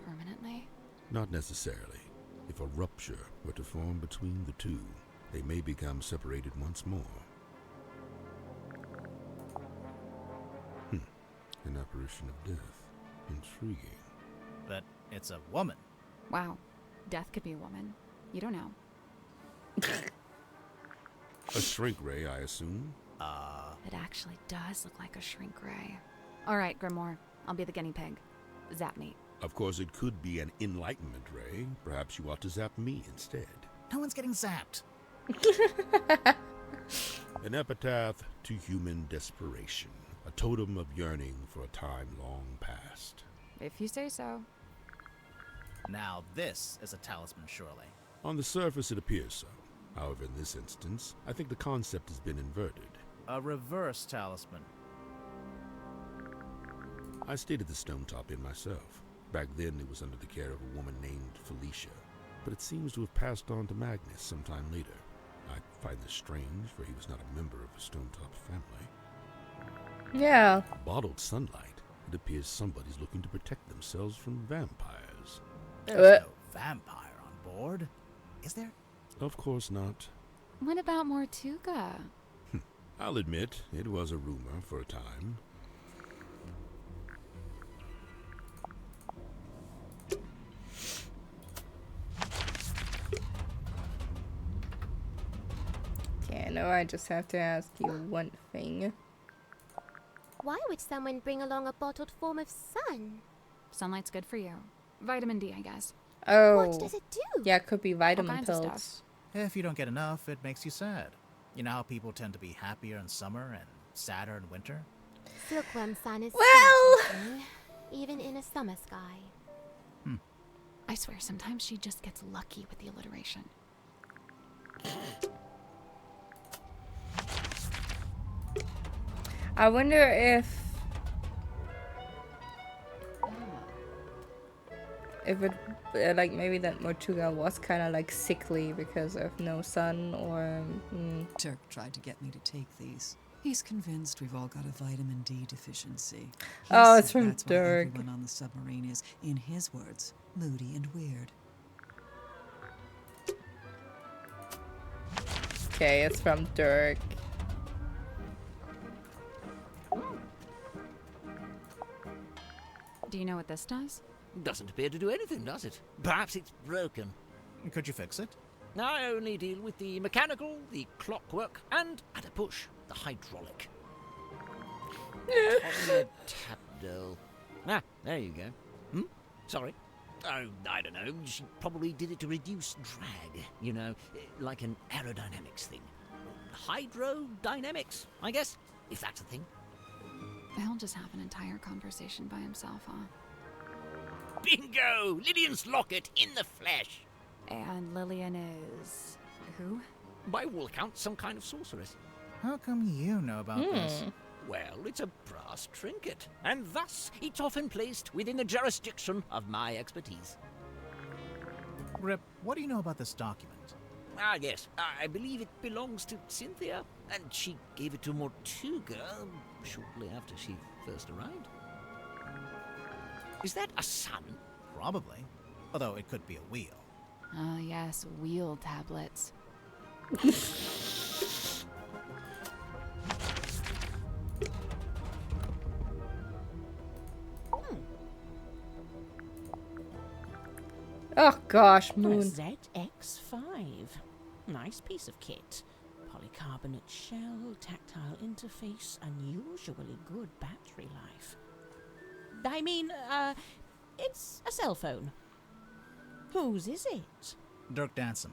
Permanently? Not necessarily. If a rupture were to form between the two, they may become separated once more. An apparition of death. Intriguing. But it's a woman. Wow. Death could be a woman. You don't know. A shrink ray, I assume? It actually does look like a shrink ray. Alright, Grimoire. I'll be the guinea pig. Zap me. Of course, it could be an enlightenment ray. Perhaps you ought to zap me instead. No one's getting zapped. An epitaph to human desperation. A totem of yearning for a time long past. If you say so. Now this is a talisman, surely. On the surface, it appears so. However, in this instance, I think the concept has been inverted. A reverse talisman. I stayed at the stone top inn myself. Back then, it was under the care of a woman named Felicia, but it seems to have passed on to Magnus sometime later. I find this strange, for he was not a member of the Stonetop family. Yeah. Bottled sunlight. It appears somebody's looking to protect themselves from vampires. There's no vampire on board, is there? Of course not. What about Mortuga? I'll admit, it was a rumor for a time. Okay, now I just have to ask you one thing. Why would someone bring along a bottled form of sun? Sunlight's good for you. Vitamin D, I guess. Oh. What does it do? Yeah, it could be vitamin kinds of pills. stuff. If you don't get enough, it makes you sad. You know how people tend to be happier in summer and sadder in winter? Silkworm sun is well, something, even in a summer sky. I swear, sometimes she just gets lucky with the alliteration. I wonder if it like maybe that Mortuga was kind of like sickly because of no sun, or Turk tried to get me to take these. He's convinced we've all got a vitamin D deficiency. Oh, He it's said from that's why Dirk. everyone on the submarine is, in his words, moody and weird. Okay, it's from Dirk. Do you know what this does? Doesn't appear to do anything, does it? Perhaps it's broken. Could you fix it? I only deal with the mechanical, the clockwork, and, at a push, the hydraulic. Only a tad dull. Ah, there you go. Sorry. Oh, I don't know. She probably did it to reduce drag, you know, like an aerodynamics thing. Hydrodynamics, I guess, if that's a thing. He'll just have an entire conversation by himself, huh? Bingo! Lillian's locket in the flesh! And Lillian is... who? By all accounts, some kind of sorceress. How come you know about this? Well, it's a brass trinket, and thus it's often placed within the jurisdiction of my expertise. Rip, what do you know about this document? Ah, yes. I believe it belongs to Cynthia, and she gave it to Mortuga shortly after she first arrived. Is that a sun? Probably. Although it could be a wheel. Ah, yes, wheel tablets. Oh gosh, A Moon. ZX5. Nice piece of kit. Polycarbonate shell, tactile interface, unusually good battery life. I mean, it's a cell phone. Whose is it? Dirk Danson.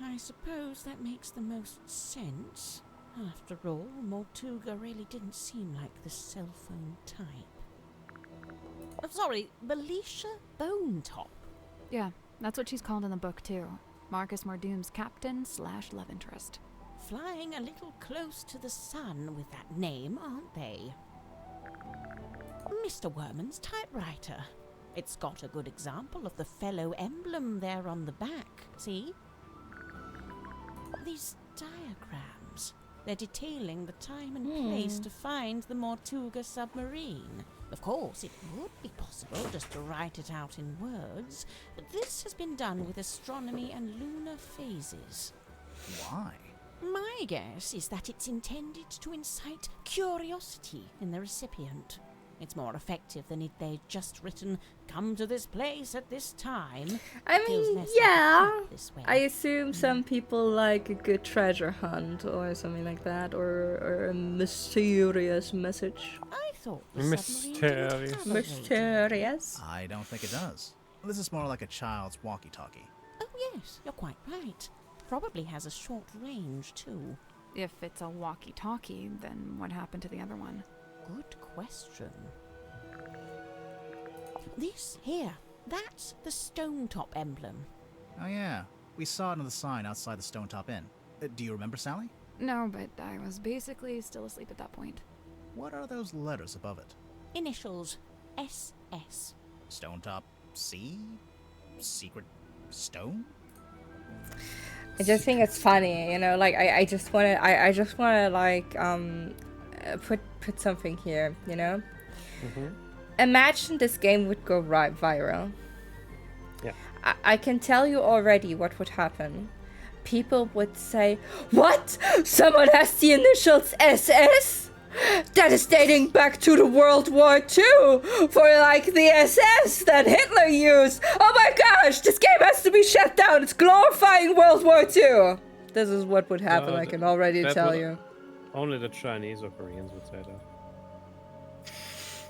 I suppose that makes the most sense. After all, Mortuga really didn't seem like the cell phone type. Sorry, Belisha Bonetop. Yeah, that's what she's called in the book, too. Marcus Mordoom's captain/love interest. Flying a little close to the sun with that name, aren't they? Mr. Werman's typewriter. It's got a good example of the fellow emblem there on the back, see? These diagrams, they're detailing the time and place to find the Mortuga submarine. Of course, it would be possible just to write it out in words, but this has been done with astronomy and lunar phases. Why? My guess is that it's intended to incite curiosity in the recipient. It's more effective than if they'd just written, "Come to this place at this time." I Feels mean, less yeah. like a treat this way. I assume some people like a good treasure hunt or something like that, or a mysterious message. I thought the submarine didn't Mysterious. have a rating. Mysterious. I don't think it does. This is more like a child's walkie-talkie. Oh yes, you're quite right. Probably has a short range too. If it's a walkie-talkie, then what happened to the other one? Good question. This here, that's the Stonetop emblem. Oh yeah, we saw it on the sign outside the Stonetop Inn. Do you remember, Sally? No, but I was basically still asleep at that point. What are those letters above it? Initials SS. Stonetop C? Secret stone? I just think it's funny, you know, like I just wanna like put something here, you know? Imagine this game would go viral. Yeah. I can tell you already what would happen. People would say, "What? Someone has the initials SS? That is dating back to the World War II for like the SS that Hitler used. Oh my gosh, this game has to be shut down. It's glorifying World War II." This is what would happen, No, I can already that tell would- you. Only the Chinese or Koreans would say that.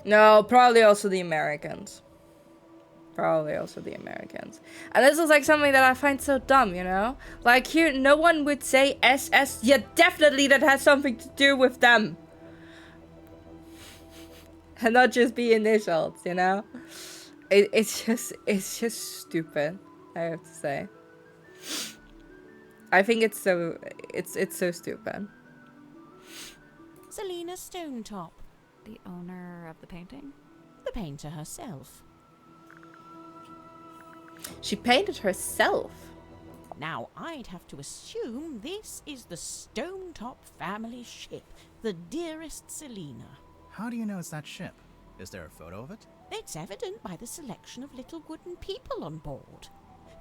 No, probably also the Americans. Probably also the Americans. And this is like something that I find so dumb, you know? Like here, no one would say SS, yet definitely that has something to do with them. And not just be initials, you know? It's just stupid, I have to say. I think it's so stupid. Selena Stonetop. The owner of the painting? The painter herself. She painted herself. Now, I'd have to assume this is the Stonetop family ship, the dearest Selena. How do you know it's that ship? Is there a photo of it? It's evident by the selection of little wooden people on board.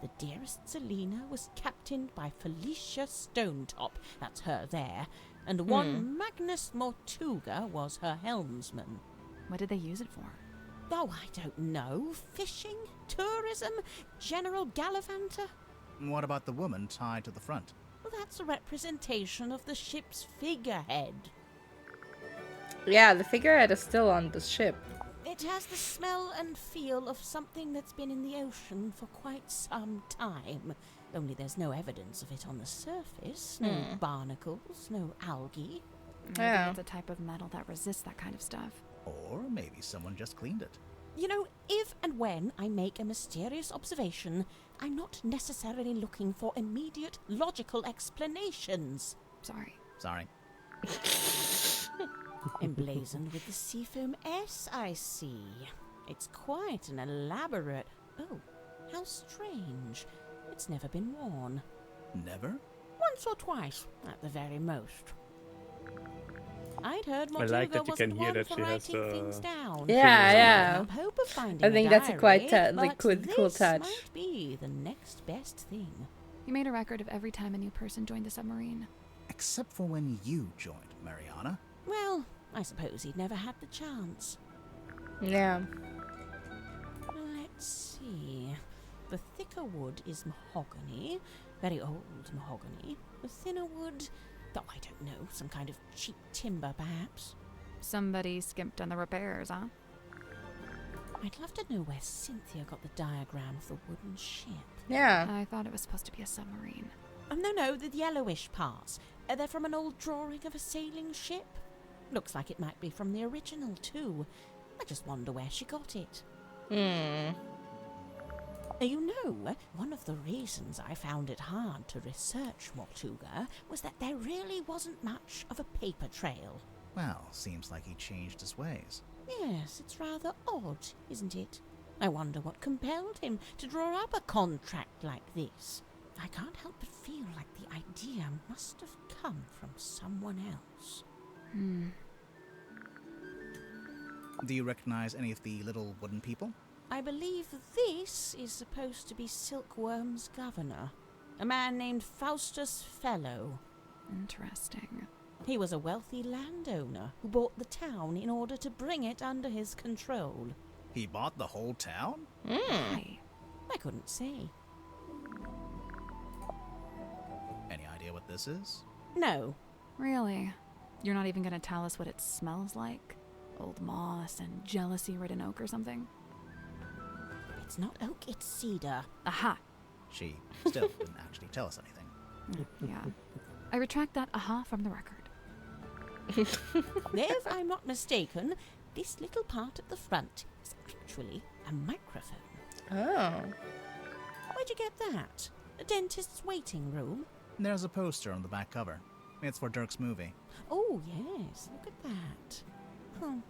The dearest Selena was captained by Felicia Stonetop, that's her there, and one Magnus Mortuga was her helmsman. What did they use it for? Oh, I don't know. Fishing? Tourism? General gallivanter? What about the woman tied to the front? Well, that's a representation of the ship's figurehead. Yeah, the figurehead is still on the ship. It has the smell and feel of something that's been in the ocean for quite some time. Only there's no evidence of it on the surface. No barnacles, no algae. Maybe it's a type of metal that resists that kind of stuff. Or maybe someone just cleaned it. You know, if and when I make a mysterious observation, I'm not necessarily looking for immediate logical explanations. Sorry. Sorry. Emblazoned with the seafoam S, I see. It's quite an elaborate... Oh, how strange. It's never been worn. Never? Once or twice, at the very most. I'd heard I like Mortuga that you wasn't can hear one that for she has writing things down. Yeah. Hope of finding I think a that's a quite diary, cool this touch. might be the next best thing. You made a record of every time a new person joined the submarine. Except for when you joined, Mariana. Well, I suppose he'd never had the chance. Yeah. Let's see. The thicker wood is mahogany, very old mahogany. The thinner wood, oh, I don't know, some kind of cheap timber, perhaps. Somebody skimped on the repairs, huh? I'd love to know where Cynthia got the diagram of the wooden ship. Yeah. I thought it was supposed to be a submarine. Oh, no, the yellowish parts. They're from an old drawing of a sailing ship. Looks like it might be from the original, too. I just wonder where she got it. You know, one of the reasons I found it hard to research Mortuga was that there really wasn't much of a paper trail. Well, seems like he changed his ways. Yes, it's rather odd, isn't it? I wonder what compelled him to draw up a contract like this. I can't help but feel like the idea must have come from someone else. Do you recognize any of the little wooden people? I believe this is supposed to be Silkworm's governor, a man named Faustus Fellow. Interesting. He was a wealthy landowner who bought the town in order to bring it under his control. He bought the whole town? Why? I couldn't say. Any idea what this is? No. Really? You're not even gonna tell us what it smells like? Old moss and jealousy-ridden oak or something? It's not oak, it's cedar. Aha! She still didn't actually tell us anything. Yeah. I retract that aha from the record. If I'm not mistaken, this little part at the front is actually a microphone. Oh. Where'd you get that? A dentist's waiting room? There's a poster on the back cover. It's for Dirk's movie. Oh, yes, look at that.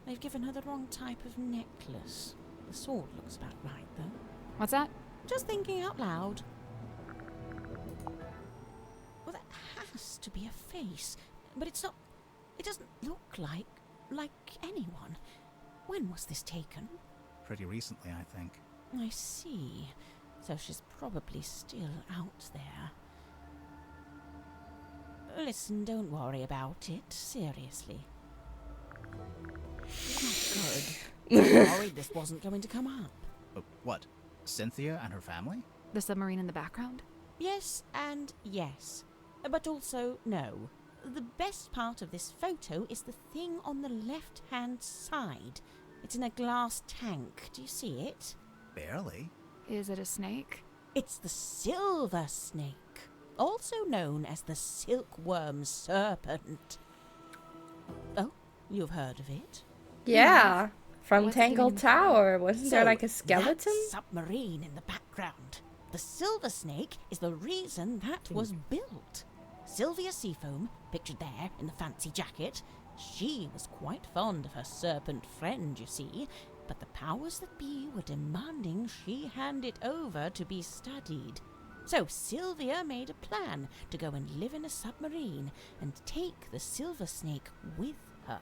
They've given her the wrong type of necklace. The sword looks about right, though. What's that? Just thinking out loud. Well, that has to be a face. But it's not... It doesn't look like anyone. When was this taken? Pretty recently, I think. I see. So she's probably still out there. Listen, don't worry about it. Seriously. Good. I'm worried this wasn't going to come up. What? Cynthia and her family? The submarine in the background? Yes and yes. But also no. The best part of this photo is the thing on the left-hand side. It's in a glass tank. Do you see it? Barely. Is it a snake? It's the silver snake, also known as the silkworm serpent. Oh, you've heard of it? Yeah. From What's it doing Tangled in the Tower. Wasn't there like a skeleton? That submarine in the background. The silver snake is the reason that was built. Sylvia Seafoam, pictured there in the fancy jacket, she was quite fond of her serpent friend, you see, but the powers that be were demanding she hand it over to be studied. So Sylvia made a plan to go and live in a submarine and take the silver snake with her.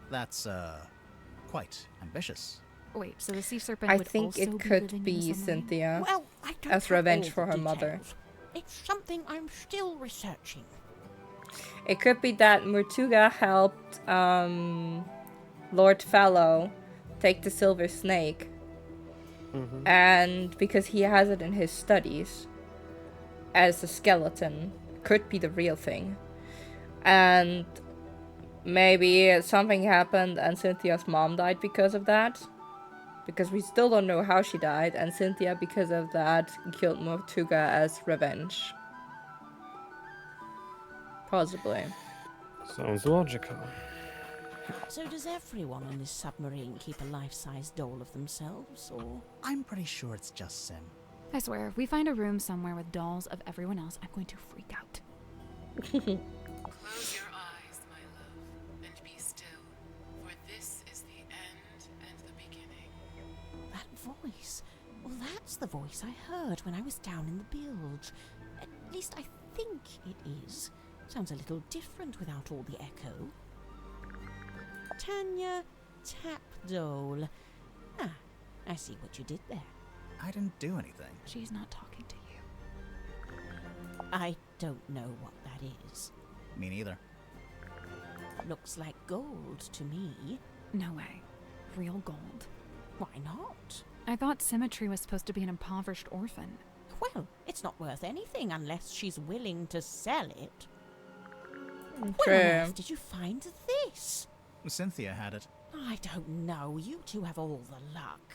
That's, quite ambitious. Wait, so the sea serpent I would think also it be could living in be a submarine? Cynthia Well, I don't as have revenge all for the her mother. details. It's something I'm still researching. It could be that Mortuga helped Lord Fellow take the silver snake. And because he has it in his studies as a skeleton, could be the real thing. And maybe something happened and Cynthia's mom died because of that. because we still don't know how she died, and Cynthia, because of that, killed Mortuga as revenge. Possibly. Sounds logical. So does everyone on this submarine keep a life-size doll of themselves, or...? I'm pretty sure it's just Sim. I swear, if we find a room somewhere with dolls of everyone else, I'm going to freak out. Close your eyes, my love, and be still, for this is the end and the beginning. That voice. Well, that's the voice I heard when I was down in the bilge. At least I think it is. Sounds a little different without all the echo. Tanya Tapdole. Ah, I see what you did there. I didn't do anything. She's not talking to you. I don't know what that is. Me neither. Looks like gold to me. No way. Real gold. Why not? I thought Symmetry was supposed to be an impoverished orphan. Well, it's not worth anything unless she's willing to sell it. True. Where on earth did you find this? Cynthia had it. I don't know. You two have all the luck.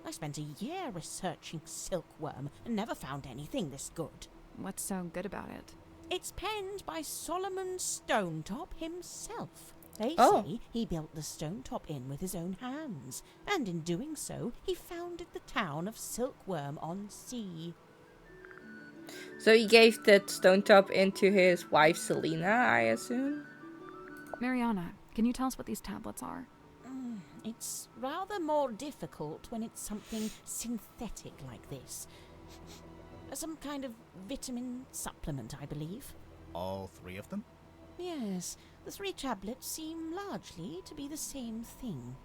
I spent a year researching silkworm and never found anything this good. What's so good about it? It's penned by Solomon Stonetop himself. They say he built the Stonetop Inn with his own hands, and in doing so, he founded the town of Silkworm-on-Sea. So he gave that Stonetop Inn to his wife Selena, I assume? Mariana, can you tell us what these tablets are? It's rather more difficult when it's something synthetic like this. Some kind of vitamin supplement, I believe. All 3 of them? Yes, the 3 tablets seem largely to be the same thing.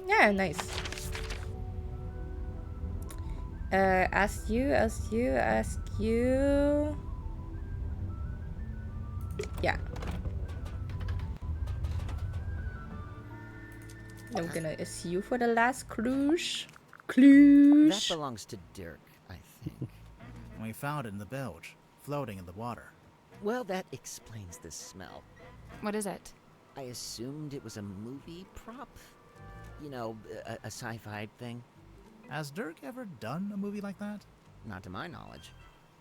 Yeah, nice. Ask you. Yeah. I'm gonna ask you for the last cruise. That belongs to Dirk, I think. We found it in the bilge, floating in the water. Well, that explains the smell. What is it? I assumed it was a movie prop. You know, a sci-fi thing. Has Dirk ever done a movie like that? Not to my knowledge.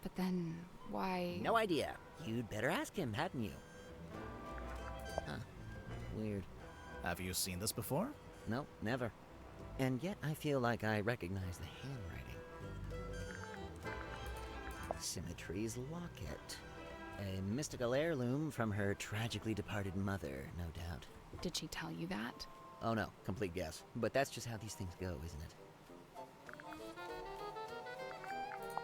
But then, why... No idea. You'd better ask him, hadn't you? Huh. Weird. Have you seen this before? Nope, never. And yet I feel like I recognize the handwriting. Symmetry's locket. A mystical heirloom from her tragically departed mother, no doubt. Did she tell you that? Oh no, complete guess. But that's just how these things go, isn't it?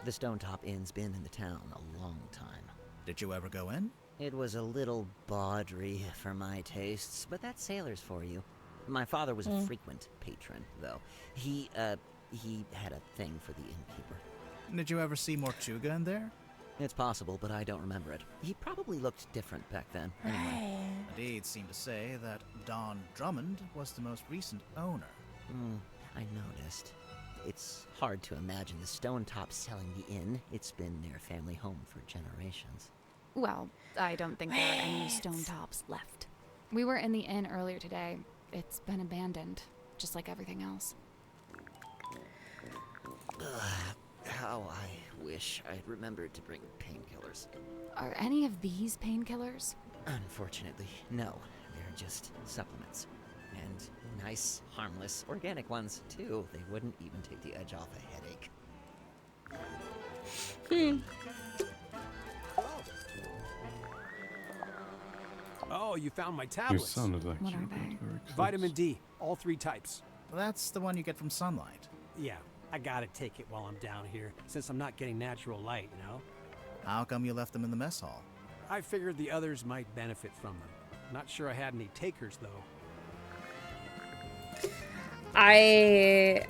The Stonetop Inn's been in the town a long time. Did you ever go in? It was a little bawdry for my tastes, but that's sailors for you. My father was a frequent patron, though. He had a thing for the innkeeper. Did you ever see Mortuga in there? It's possible, but I don't remember it. He probably looked different back then. Anyway. The deeds seem to say that Don Drummond was the most recent owner. I noticed. It's hard to imagine the Stonetop selling the inn. It's been their family home for generations. Well, I don't think there are any Stonetops left. We were in the inn earlier today. It's been abandoned, just like everything else. How I wish I'd remembered to bring painkillers. Are any of these painkillers? Unfortunately, no. They're just supplements. And nice, harmless, organic ones, too. They wouldn't even take the edge off a headache. Oh, you found my You tablets. sounded like What you are got they? very close. Vitamin D, all 3 types. That's the one you get from sunlight. Yeah, I gotta take it while I'm down here, since I'm not getting natural light, you know? How come you left them in the mess hall? I figured the others might benefit from them. Not sure I had any takers, though. Wait.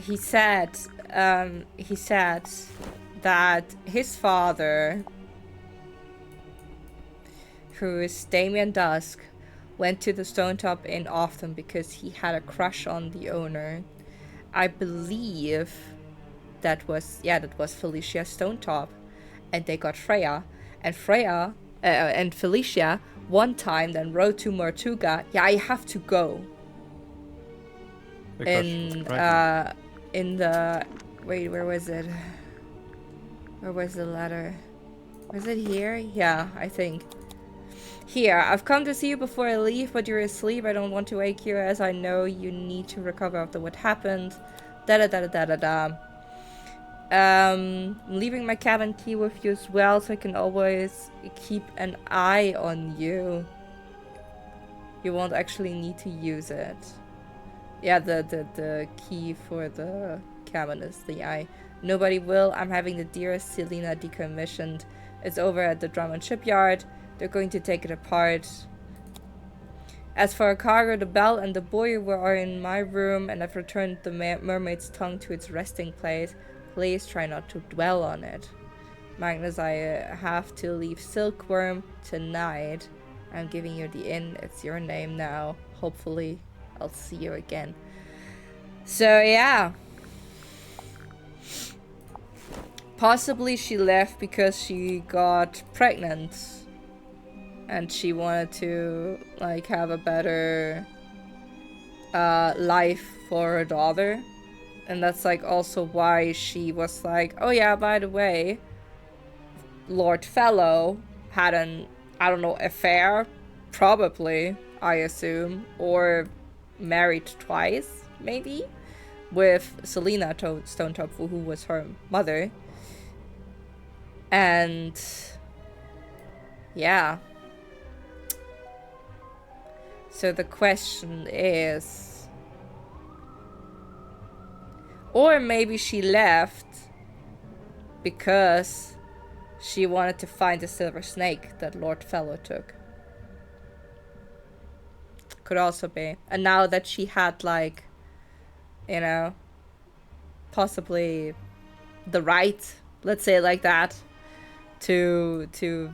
He said that his father, who is Damien Dusk, went to the Stonetop Inn often because he had a crush on the owner. I believe that was Felicia Stonetop, and they got Freya, and Freya and Felicia one time then wrote to Mortuga, yeah, I have to go. Because she was pregnant. In the wait, where was it? Where was the letter? Was it here? Yeah, I think. Here, I've come to see you before I leave, but you're asleep. I don't want to wake you, as I know you need to recover after what happened. Da-da-da-da-da-da-da. I'm leaving my cabin key with you as well, so I can always keep an eye on you. You won't actually need to use it. Yeah, the key for the cabin is the eye. Nobody will. I'm having the dearest Selena decommissioned. It's over at the Drummond shipyard. They're going to take it apart. As for a cargo, the bell and the buoy are in my room, and I've returned the mermaid's tongue to its resting place. Please try not to dwell on it. Magnus, I have to leave Silkworm tonight. I'm giving you the inn. It's your name now. Hopefully, I'll see you again. So, yeah. Possibly she left because she got pregnant. And she wanted to, like, have a better life for her daughter. And that's, like, also why she was like, oh yeah, by the way, Lord Fellow had an, I don't know, affair? Probably, I assume. Or married twice, maybe? With Selena Stonetop, who was her mother. And yeah. So the question is, or maybe she left because she wanted to find the silver snake that Lord Fellow took. Could also be. And now that she had, like, you know, possibly the right, let's say it like that, to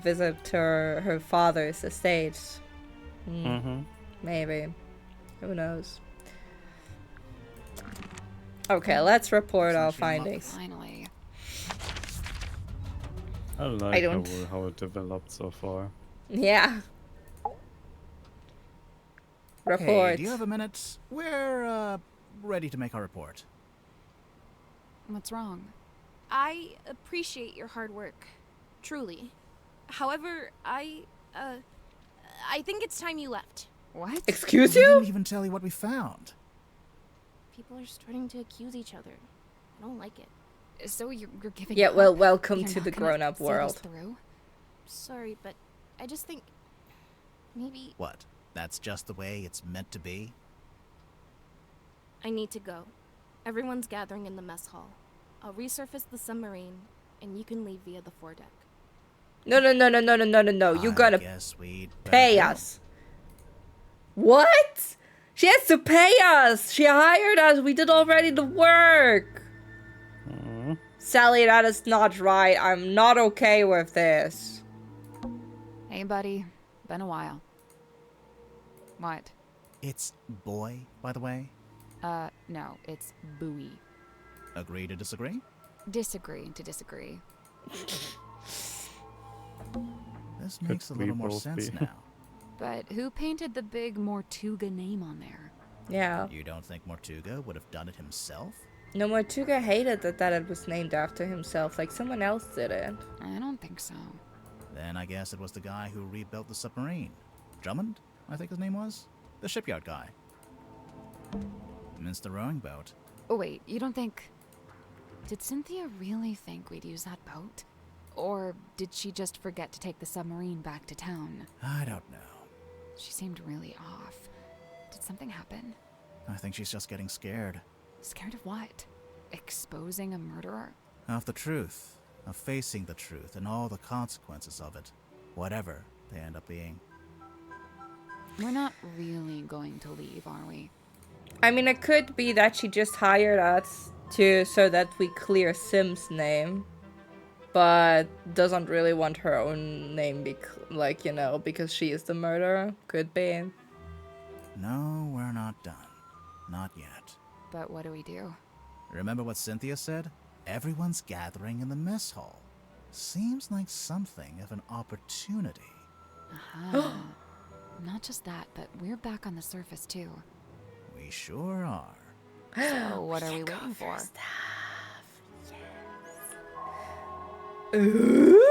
visit her father's estate. Maybe. Who knows? Okay, let's report our findings. Finally. I like how it developed so far. Yeah. Report. Hey, do you have a minute? We're ready to make our report. What's wrong? I appreciate your hard work. Truly. However, I think it's time you left. What? Excuse We you? didn't even tell you what we found. People are starting to accuse each other. I don't like it. So you're giving Yeah, up? well, welcome You're to not the gonna grown-up see this world. through? Sorry, but I just think maybe What? That's just the way it's meant to be? I need to go. Everyone's gathering in the mess hall. I'll resurface the submarine, and you can leave via the foredeck. No. You gotta guess we'd pay better go. us. What? She has to pay us. She hired us. We did already the work. Sally, that is not right. I'm not okay with this. Hey, buddy. Been a while. What? It's boy, by the way. No, it's buoy. Agree to disagree? Disagree to disagree. This makes a little more sense now. But who painted the big Mortuga name on there? Yeah. You don't think Mortuga would have done it himself? No, Mortuga hated that it was named after himself. Like, someone else did it. I don't think so. Then I guess it was the guy who rebuilt the submarine. Drummond, I think his name was? The shipyard guy. Mince the rowing boat. Oh, wait, you don't think... Did Cynthia really think we'd use that boat? Or did she just forget to take the submarine back to town? I don't know. She seemed really off. Did something happen? I think she's just getting scared. Scared of what? Exposing a murderer? Of the truth. Of facing the truth and all the consequences of it. Whatever they end up being. We're not really going to leave, are we? I mean, it could be that she just hired us so that we clear Sim's name. But doesn't really want her own name because she is the murderer. Could be. No, we're not done. Not yet. But what do we do? Remember what Cynthia said? Everyone's gathering in the mess hall. Seems like something of an opportunity. Not just that, but we're back on the surface too. We sure are. So what are we waiting for? Ooh.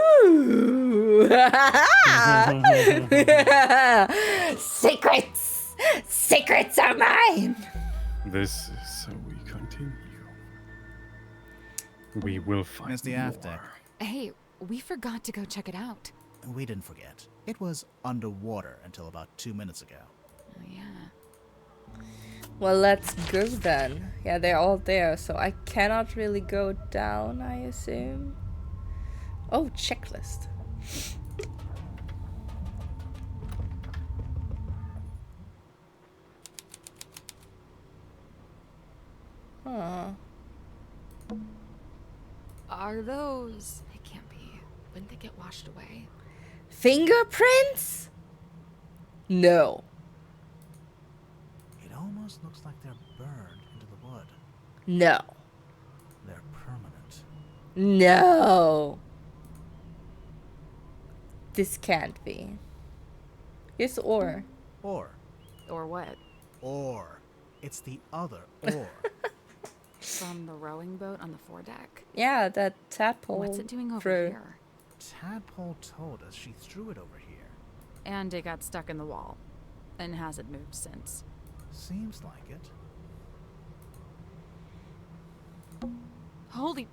Secrets! Secrets are mine! This is how we continue. We will find It's the more. aft deck. Hey, we forgot to go check it out. We didn't forget. It was underwater until about 2 minutes ago. Oh, yeah. Well, let's go then. Yeah, they're all there, so I cannot really go down, I assume. Oh, checklist. Huh. Are those... It can't be. Wouldn't they get washed away? Fingerprints? No. It almost looks like they're burned into the wood. No. They're permanent. No. This can't be. Yes, or. Or. Or what? Or. It's the other or. From the rowing boat on the foredeck? Yeah, that tadpole. What's it doing over threw. here? Tadpole told us she threw it over here. And it got stuck in the wall. And hasn't moved since. Seems like it. Holy...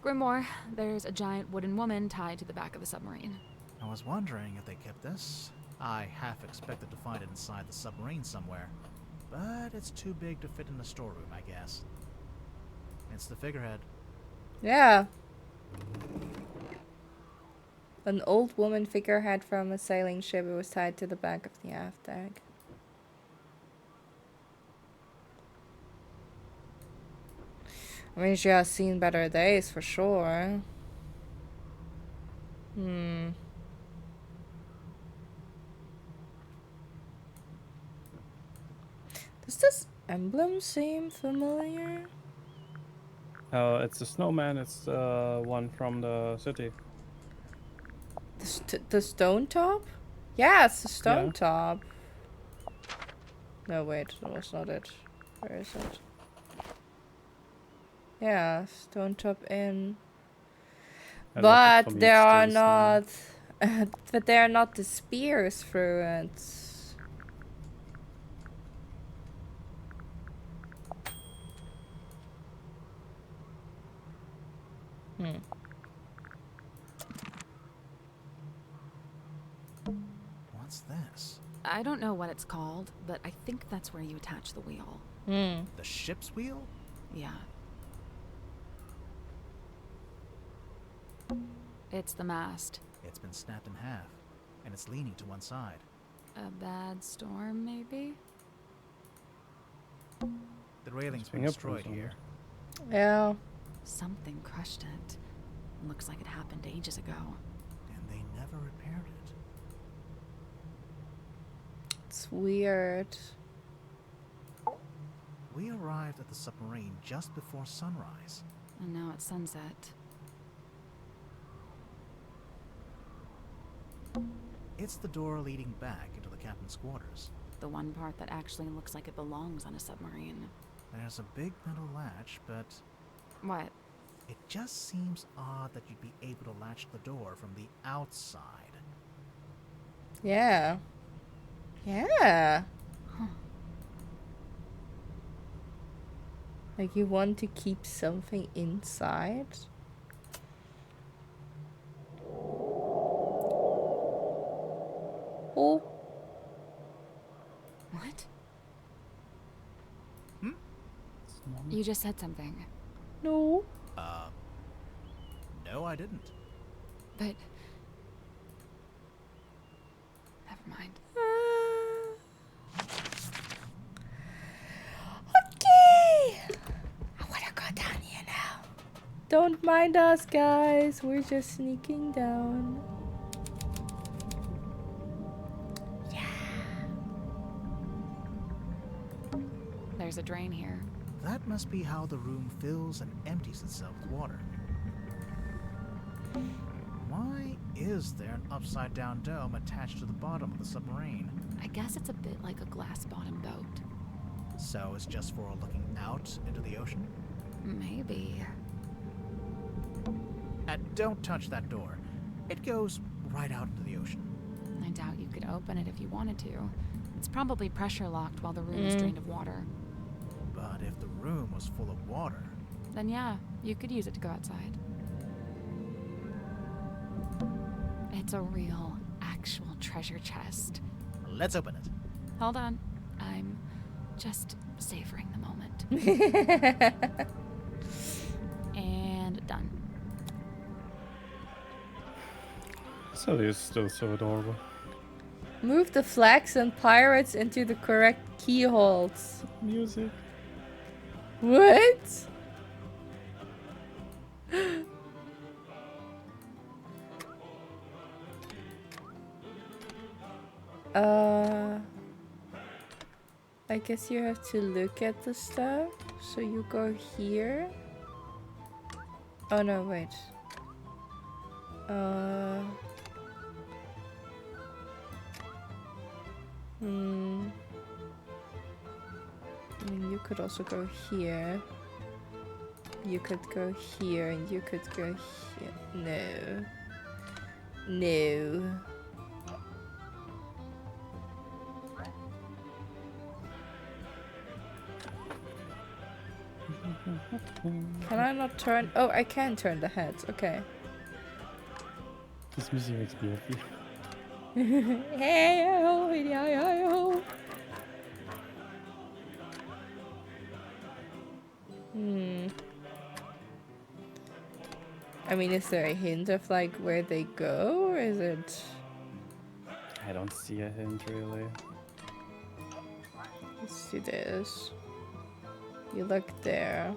Grimoire, there's a giant wooden woman tied to the back of the submarine. I was wondering if they kept this. I half expected to find it inside the submarine somewhere. But it's too big to fit in the storeroom, I guess. It's the figurehead. Yeah. An old woman figurehead from a sailing ship. It was tied to the back of the aft deck. I mean, she has seen better days for sure. Does this emblem seem familiar? It's the snowman. It's the one from the city. The stone top? Yeah, it's the stone top. No, wait, that was not it. Where is it? Yeah, stone top inn. But there are not... but there are not the spears through it. What's this? I don't know what it's called, but I think that's where you attach the wheel. The ship's wheel? Yeah. It's the mast. It's been snapped in half, and it's leaning to one side. A bad storm, maybe? The railing's been destroyed here. Yeah. Something crushed it. Looks like it happened ages ago. And they never repaired it. It's weird. We arrived at the submarine just before sunrise. And now it's sunset. It's the door leading back into the captain's quarters. The one part that actually looks like it belongs on a submarine. There's a big metal latch, but... What? It just seems odd that you'd be able to latch the door from the outside. Yeah. Yeah. Huh. Like you want to keep something inside? Oh. What? Hmm? You just said something. No. No, I didn't. But... Never mind. Okay. I wanna go down here now. Don't mind us, guys. We're just sneaking down. There's a drain here. That must be how the room fills and empties itself with water. Why is there an upside-down dome attached to the bottom of the submarine? I guess it's a bit like a glass-bottom boat. So it's just for looking out into the ocean? Maybe. And don't touch that door. It goes right out into the ocean. I doubt you could open it if you wanted to. It's probably pressure locked while the room is drained of water. But if the room was full of water... Then yeah, you could use it to go outside. It's a real, actual treasure chest. Let's open it. Hold on. I'm just savoring the moment. And done. Sally is still so adorable. Move the flags and pirates into the correct keyholes. Music. What? I guess you have to look at the stuff. So you go here. Oh no, wait. I mean, you could also go here. You could go here, and you could go here. No. No. Can I not turn? Oh, I can turn the heads. Okay. This music makes me happy. Hey, oh, hey, oh. I mean, is there a hint of like where they go, or is it? I don't see a hint really. Let's do this. You look there.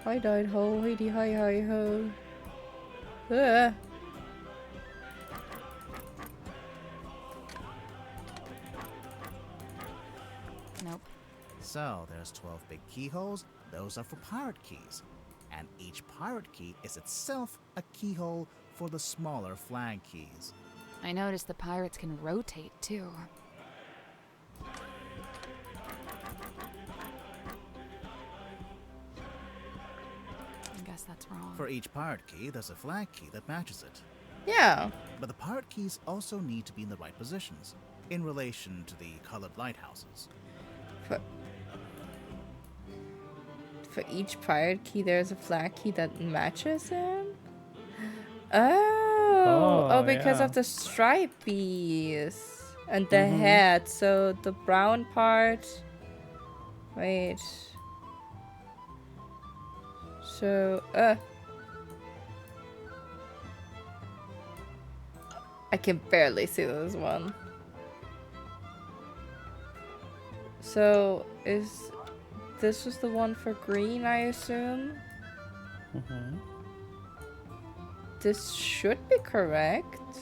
Hi, died ho, hi ho. Nope. So there's 12 big keyholes. Those are for pirate keys. And each pirate key is itself a keyhole for the smaller flag keys. I noticed the pirates can rotate too. I guess that's wrong. For each pirate key, there's a flag key that matches it. Yeah. But the pirate keys also need to be in the right positions, in relation to the colored lighthouses. For each pirate key, there's a flag key that matches them? Oh, because of the stripies and the head. So the brown part. Wait. So, I can barely see this one. So, this was the one for green, I assume? This should be correct.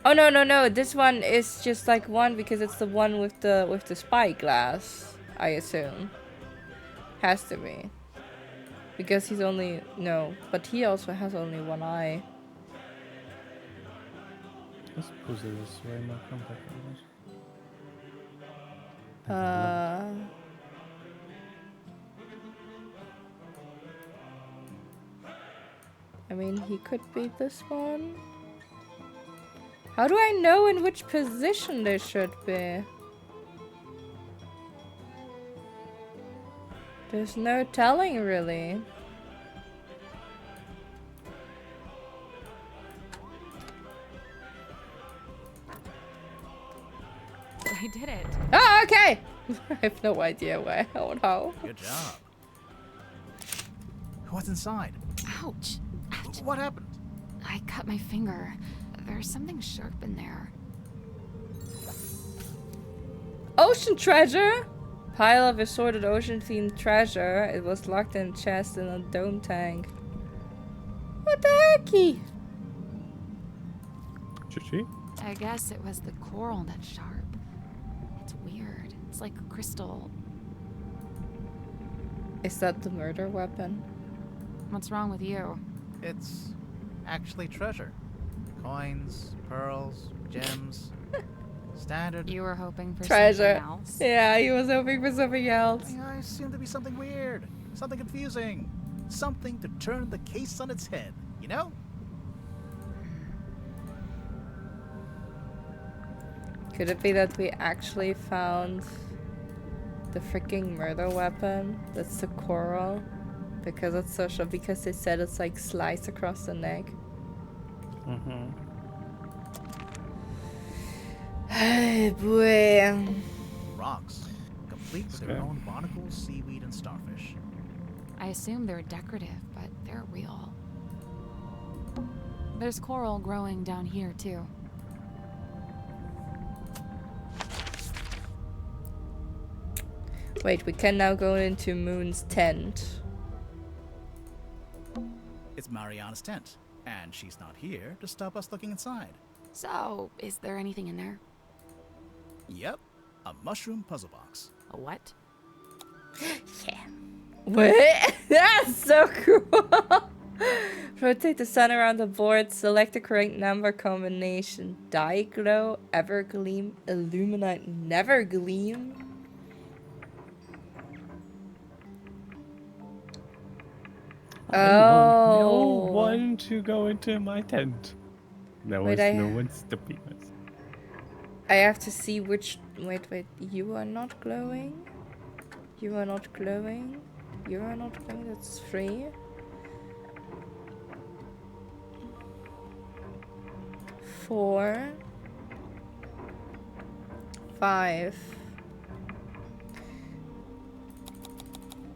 Oh no, this one is just like one because it's the one with the spyglass, I assume. Has to be. Because he's only but he also has only one eye. I suppose there is way more contact with I mean, he could be this one. How do I know in which position they should be? There's no telling, really. I did it. Oh, okay! I have no idea where or how. Good job. What's inside? Ouch. Ouch. What happened? I cut my finger. There's something sharp in there. Ocean treasure! Pile of assorted ocean-themed treasure. It was locked in a chest in a dome tank. What the hecky? GG. I guess it was the coral that's sharp. It's weird. It's like a crystal. Is that the murder weapon? What's wrong with you? It's actually treasure. Coins, pearls, gems. Standard. You were hoping for Treasure. something else? Yeah, he was hoping for something else. I assumed to be something weird, something confusing, something to turn the case on its head, you know? Could it be that we actually found the freaking murder weapon? That's the coral? Because it's so sharp, because they said it's like sliced across the neck. Mm-hmm. Hey boy. Rocks, complete with their own barnacles, seaweed, and starfish. I assume they're decorative, but they're real. There's coral growing down here, too. Wait, we can now go into Moon's tent. It's Mariana's tent, and she's not here to stop us looking inside. So, is there anything in there? Yep, a mushroom puzzle box. A what? Yeah. What? That's so cool! Rotate the sun around the board, select the correct number combination. Diaglow, Evergleam, Illuminate, Nevergleam. No one to go into my tent. There was Wait, no one stopping us. I have to see which... Wait, you are not glowing? You are not glowing? You are not glowing, that's 3. 4. 5.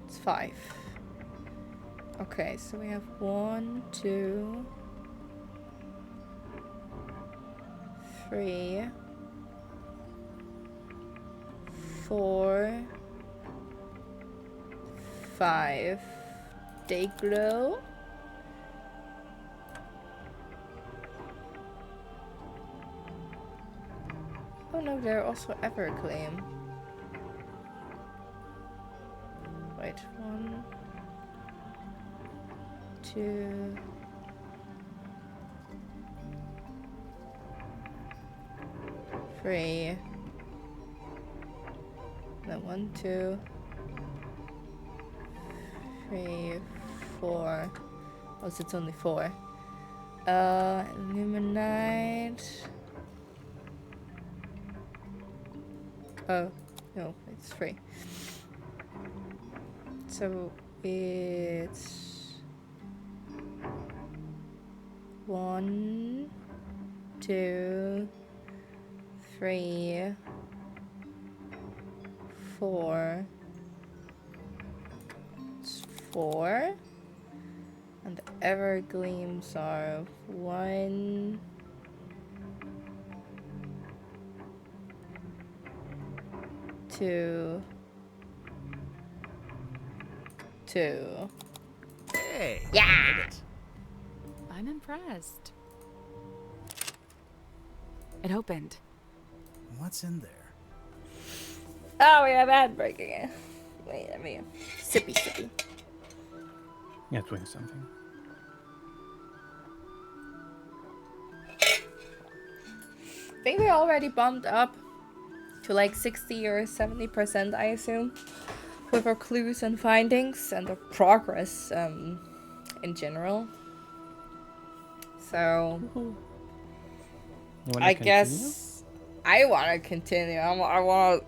It's 5. Okay, so we have 1, 2, 3, 4, 5. They glow. Oh no, they're also Evergleam. Wait, 1, 2, 3. Then 1, 2, 3, 4. Oh, so it's only 4. Illuminate. Oh, no, it's 3. So it's 1, 2, 3, 4. It's 4. And the Evergleams are 1, 2, 2. Hey! Yeah! I did it. I'm impressed. It opened. What's in there? Oh, we have ad break again. Wait, let me... Sippy. Yeah, doing something. I think we already bumped up to like 60 or 70%, I assume, with our clues and findings and our progress in general. So I guess I want to continue. I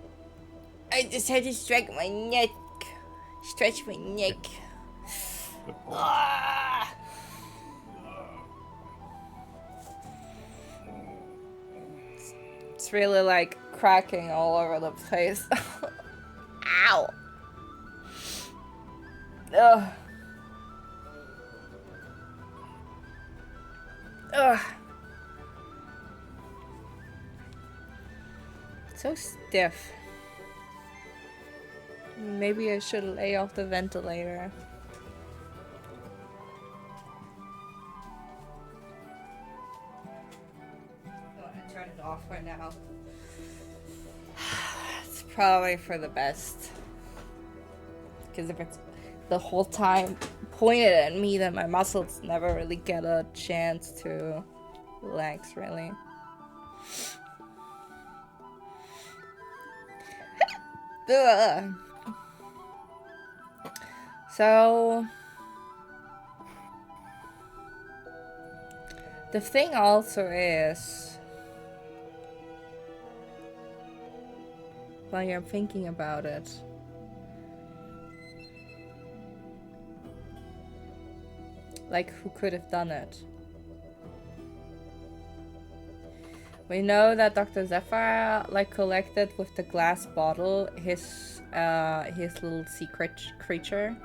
just had to stretch my neck. Stretch my neck. Ah. It's really like cracking all over the place. Ow. Ugh. Ugh. So stiff. Maybe I should lay off the ventilator. probably for the best. Because if it's the whole time pointed at me, then my muscles never really get a chance to relax, really. Ugh. So the thing also is, while you're thinking about it, like, who could have done it? We know that Dr. Zephyr, like, collected with the glass bottle his little secret creature.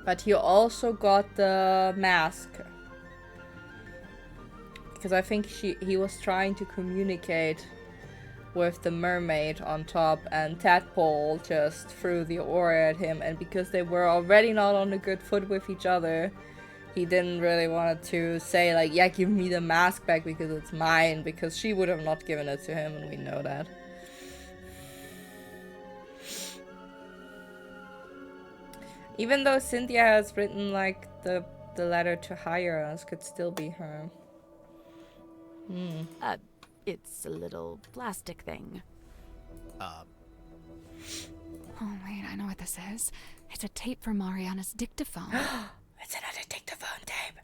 But he also got the mask. Because I think he was trying to communicate with the mermaid on top, and Tadpole just threw the aura at him, and because they were already not on a good foot with each other, he didn't really want to say, like, yeah, give me the mask back because it's mine, because she would have not given it to him, and we know that. Even though Cynthia has written, like, the letter to hire us, could still be her. It's a little plastic thing. Oh, wait, I know what this is. It's a tape from Mariana's dictaphone. It's another dictaphone tape.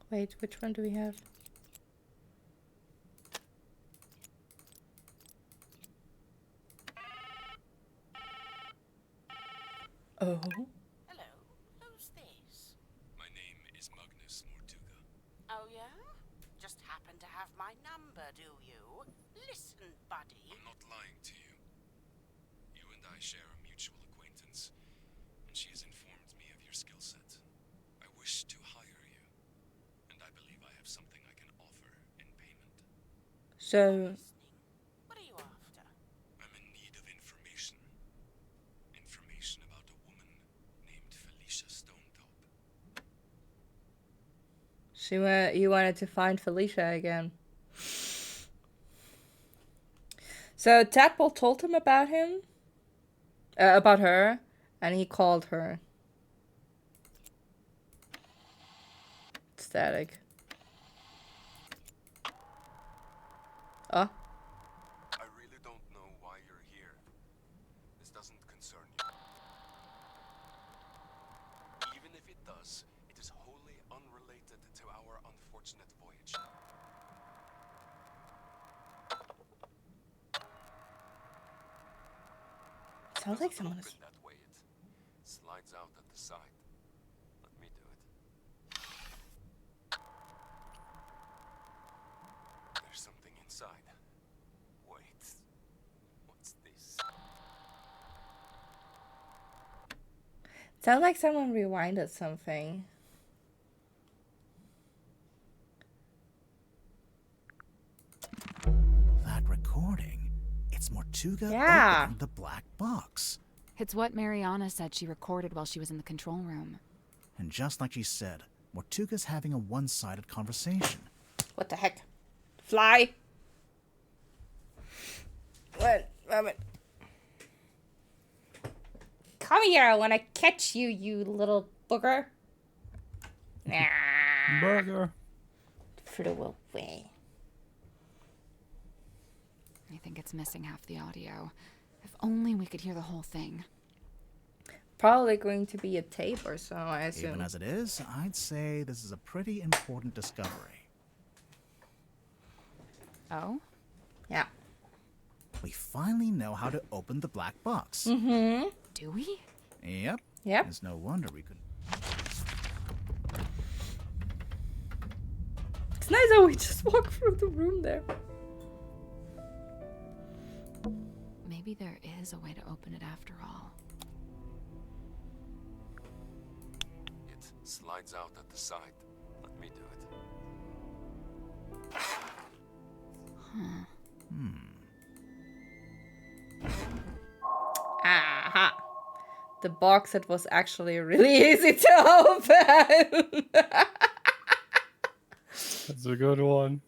Wait, which one do we have? Oh. Hello, who's this? My name is Magnus Mortuga. Oh yeah? Just happen to have my number, do you? Listen, buddy. I'm not lying to you. You and I share a mutual acquaintance, and she has informed me of your skill set. I wish to hire you, and I believe I have something I can offer in payment. So... What are you after? I'm in need of information. Information about a woman named Felicia Stonetop. You wanted to find Felicia again. So Tadpole told him about her, and he called her. Static. Oh. I really don't know why you're here. This doesn't concern you. Even if it does, it is wholly unrelated to our unfortunate voyage. Sounds like someone is... That way it slides out at the side. Let me do it. There's something inside. Wait. What's this? Sounds like someone rewinded something. That recording. It's Mortuga opening the black box. It's what Mariana said she recorded while she was in the control room. And just like she said, Mortuga's having a one-sided conversation. What the heck? Fly! What? Come here, I want to catch you, you little booger. Burger. Flew away. I think it's missing half the audio. If only we could hear the whole thing. Probably going to be a tape or so, I assume. Even as it is, I'd say this is a pretty important discovery. Oh? Yeah. We finally know how to open the black box. Mm-hmm. Do we? Yep. Yep. It's no wonder we could... It's nice how we just walk through the room there. Maybe there is a way to open it after all. It slides out at the side. Let me do it. Huh. Aha. the box that was actually really easy to open. That's a good one.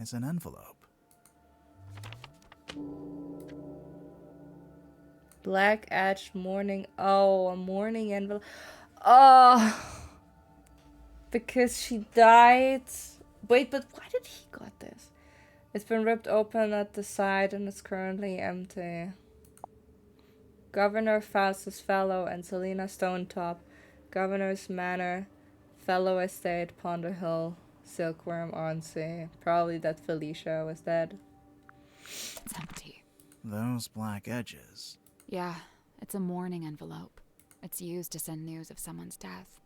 It's an envelope. Black edged morning. Oh, a morning envelope. Oh, because she died. Wait, but why did he got this? It's been ripped open at the side and is currently empty. Governor Faustus Fellow and Selena Stonetop. Governor's Manor. Fellow Estate, Ponder Hill. Silkworm on Sea. Probably that Felicia was dead. It's empty. Those black edges. Yeah, it's a mourning envelope. It's used to send news of someone's death.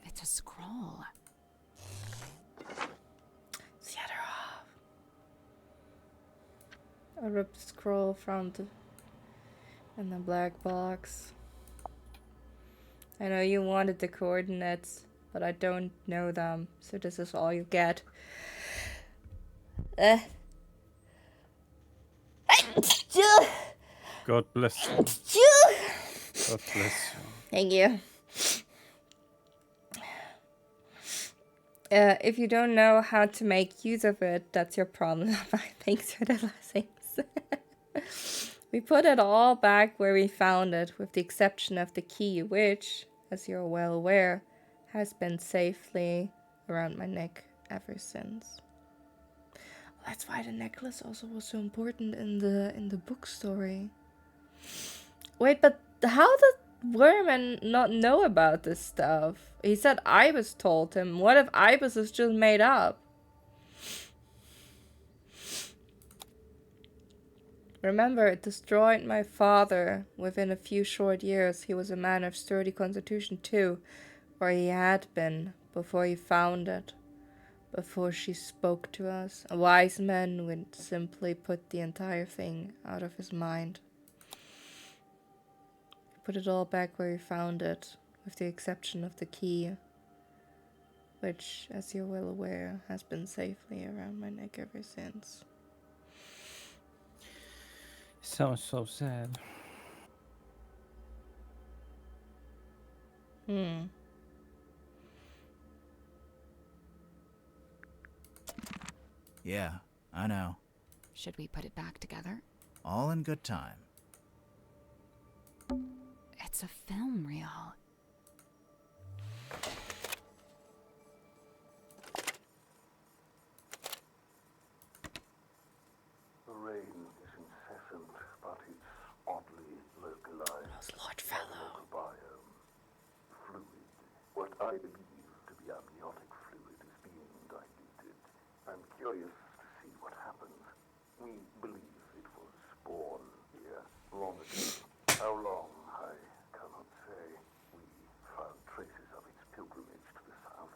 It's a scroll. Shut her off. A ripped scroll found in the black box. I know you wanted the coordinates, but I don't know them, so this is all you get. God bless you. God bless you. Thank you. If you don't know how to make use of it, that's your problem. Thanks for the blessings. We put it all back where we found it, with the exception of the key, which, as you're well aware, has been safely around my neck ever since. That's why the necklace also was so important in the book story. Wait, but how did Werman not know about this stuff? He said Ibis told him. What if Ibis is just made up? Remember, it destroyed my father within a few short years. He was a man of sturdy constitution too, or he had been, before he found it. Before she spoke to us. A wise man would simply put the entire thing out of his mind. Put it all back where he found it, with the exception of the key, which, as you're well aware, has been safely around my neck ever since. Sounds so sad. Yeah, I know. Should we put it back together? All in good time. It's a film reel. The rain is incessant, but it's oddly localized. That's Lord Fellow. Biome. Fluid. What I believe to be amniotic fluid is being diluted. I'm curious to see what happens. We believe it was born here long ago. How long, I cannot say. We found traces of its pilgrimage to the south.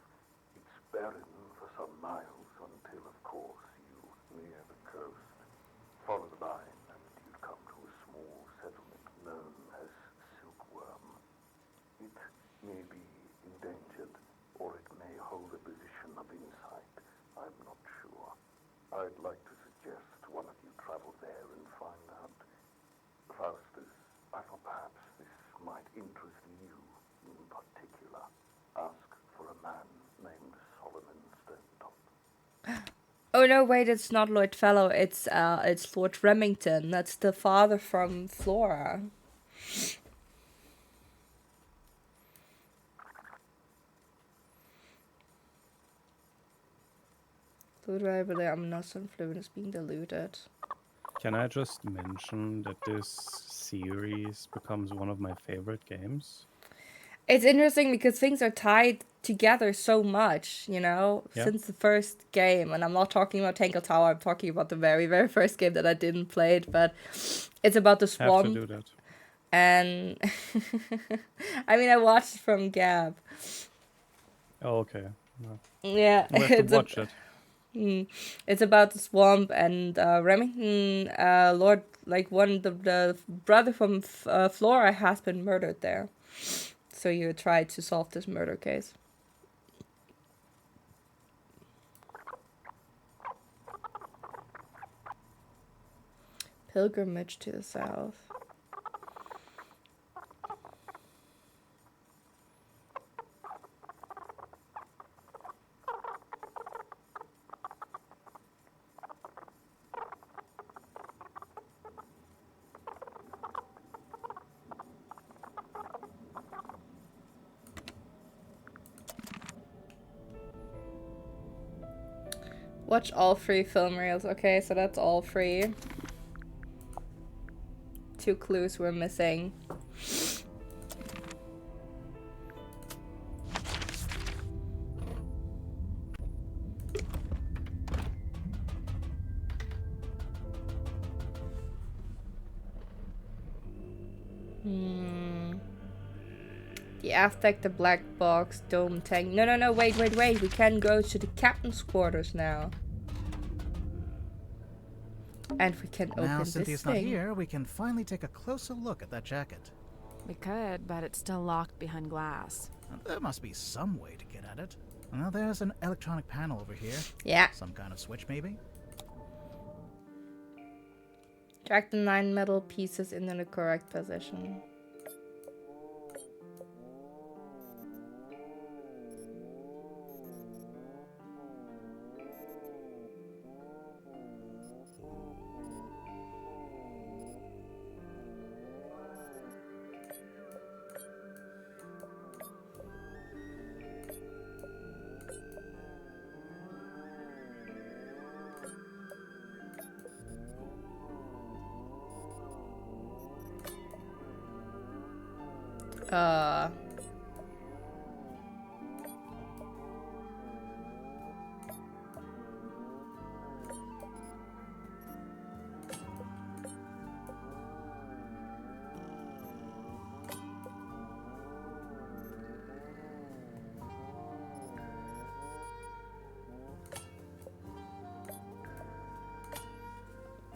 It's barren for some miles until, of course, you near the coast. Follow the line and you'd come to a small settlement known as Silkworm. It may be endangered, or it may hold a position of insight. I'm not sure. I'd like to suggest one of you travel there and find out. Faustus, I thought perhaps this might interest you in particular. Ask for a man named Solomon Stonetop. Oh no, wait, it's not Lord Fellow, it's Lord Remington. That's the father from Flora. Lord Rivalry, Amnoson Fluid is being diluted. Can I just mention that this series becomes one of my favorite games? It's interesting because things are tied together so much, you know, since the first game. And I'm not talking about Tangle Tower, I'm talking about the very, very first game that I didn't play it, but it's about the swamp. Have to do that. And I mean, I watched it from Gab. Oh, okay. No. Yeah, We have to watch it. It's about the swamp and Remington, the brother from Flora has been murdered there. So you tried to solve this murder case. Pilgrimage to the south. Watch all 3 film reels. Okay, so that's all 3. 2 clues we're missing. The Aztec, the black box, dome tank. No, wait. We can go to the captain's quarters now. And we can open Now this Cynthia's thing. not here, we can finally take a closer look at that jacket. We could, but it's still locked behind glass. There must be some way to get at it. Well, there's an electronic panel over here. Yeah. Some kind of switch, maybe? Drag the 9 metal pieces into the correct position.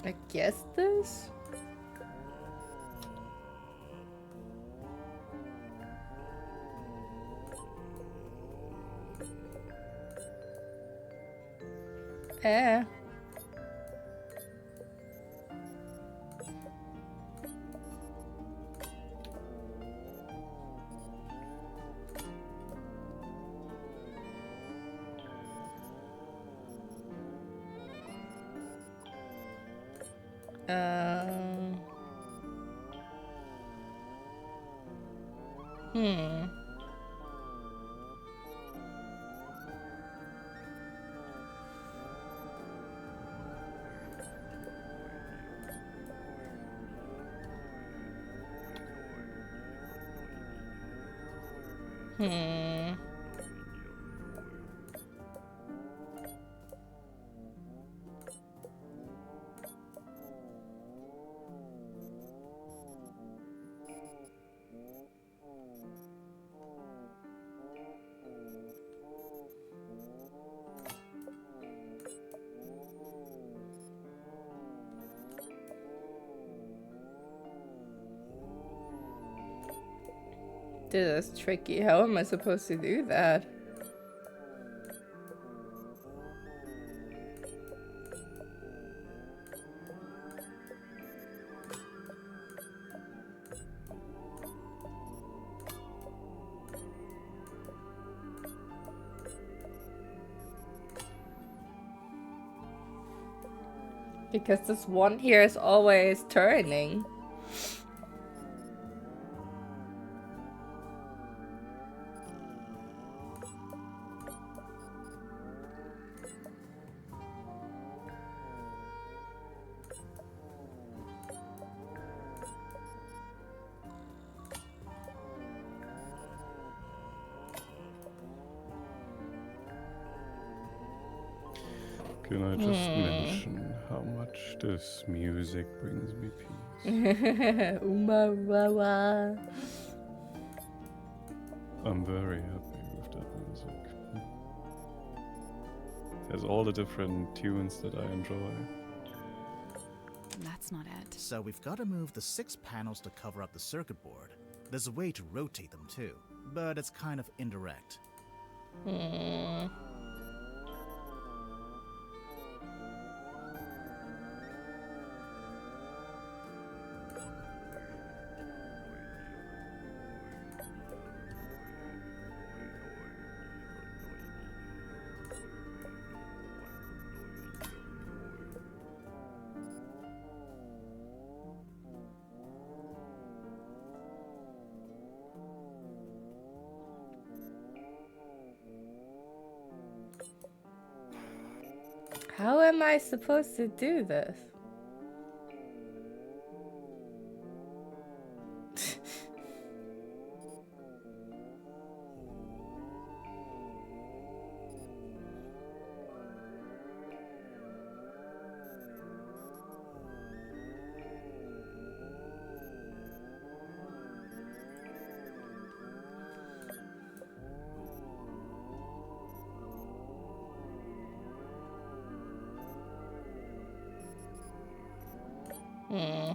I guess this? Eh. Hmm. This is tricky. How am I supposed to do that? Because this one here is always turning. Can I just mention how much this music brings me peace? I'm very happy with that music. Has all the different tunes that I enjoy. That's not it. So we've got to move the 6 panels to cover up the circuit board. There's a way to rotate them too. but it's kind of indirect. Hmm. How am I supposed to do this? Hmm.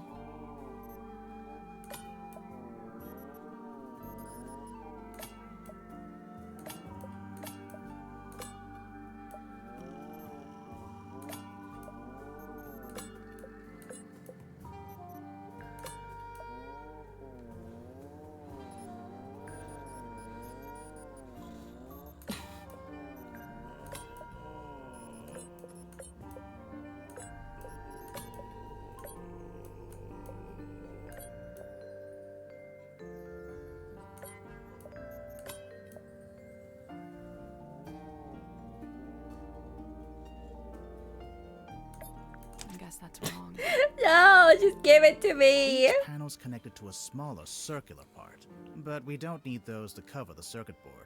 I guess that's wrong. No, just give it to me. Each panel's connected to a smaller circular part, but we don't need those to cover the circuit board.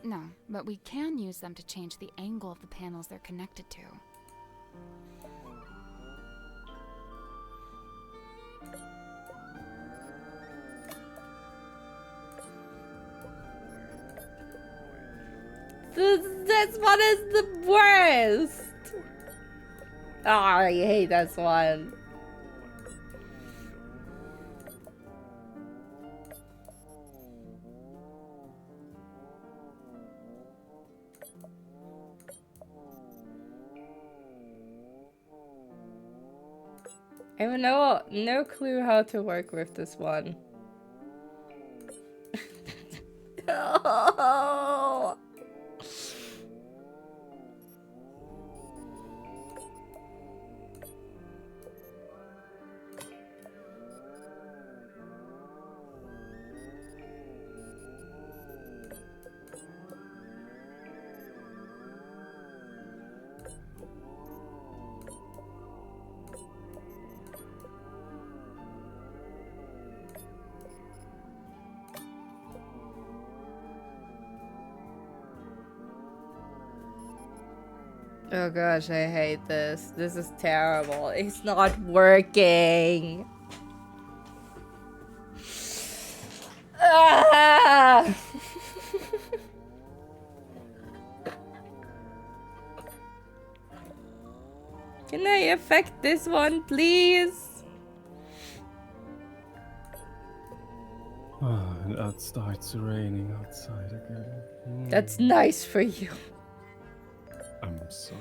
No, but we can use them to change the angle of the panels they're connected to. This one is the worst. Oh, I hate this one. I have no clue how to work with this one. Oh. Oh gosh, I hate this. This is terrible. It's not working. Ah! Can I affect this one, please? And it starts raining outside again. That's nice for you. I'm sorry.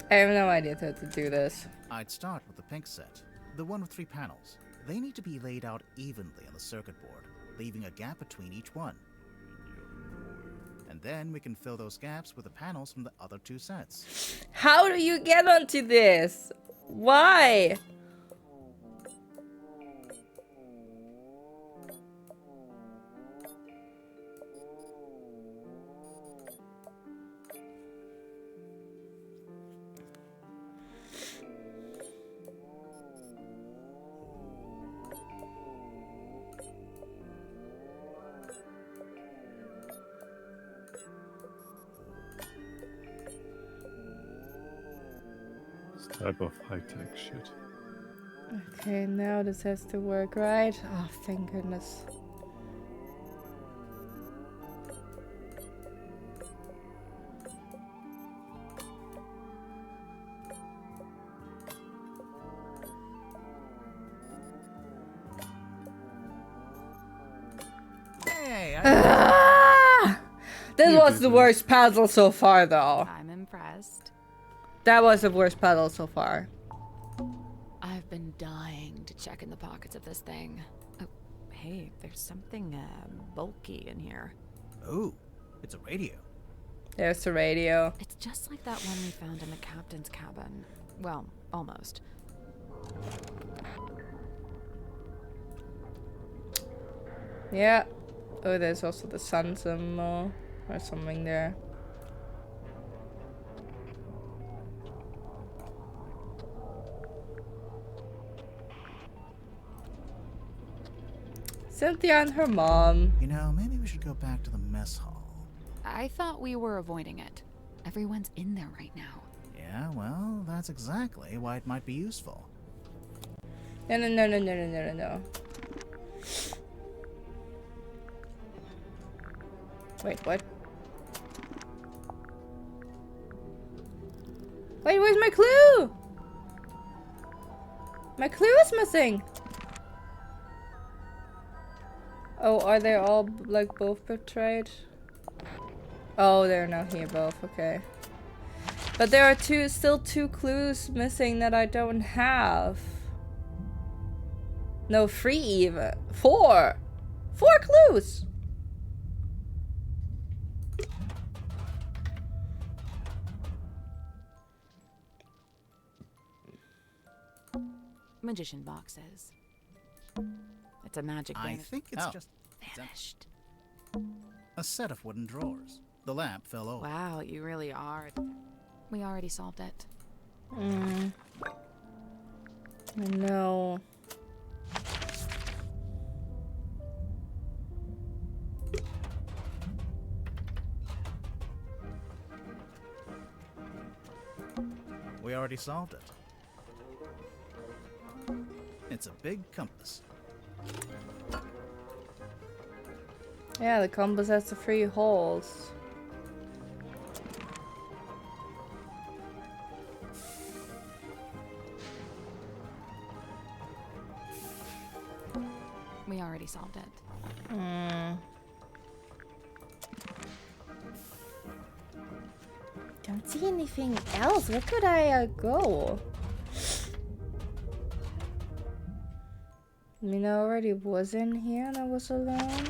I have no idea how to do this. I'd start with the pink set, the one with 3 panels. They need to be laid out evenly on the circuit board, leaving a gap between each one. And then we can fill those gaps with the panels from the other 2 sets. How do you get onto this? Why? This type of high-tech shit. Okay, now this has to work, right? Oh, thank goodness. Hey, This was the worst puzzle so far, though. I'm impressed. That was the worst puzzle so far. I've been dying to check in the pockets of this thing. Oh, hey, there's something bulky in here. Ooh, it's a radio. There's the radio. It's just like that one we found in the captain's cabin. Well, almost. Yeah. Oh, there's also the sun symbol or something there. Cynthia and her mom. You know, maybe we should go back to the mess hall. I thought we were avoiding it. Everyone's in there right now. Yeah, well, that's exactly why it might be useful. No. Wait, what? Wait, where's my clue? My clue is missing. Oh, are they all, like, both portrayed? Oh, they're not here both, okay. But there are still two clues missing that I don't have. No, 3 even. 4! 4 clues! Magician boxes. It's a magic I thing. think it's just vanished. a set of wooden drawers. The lamp fell over. Wow, you really are. We already solved it. I know. We already solved it. It's a big compass. Yeah, the compass has the 3 holes. We already solved it. Don't see anything else. Where could I go? I mean, I already was in here and I was alone.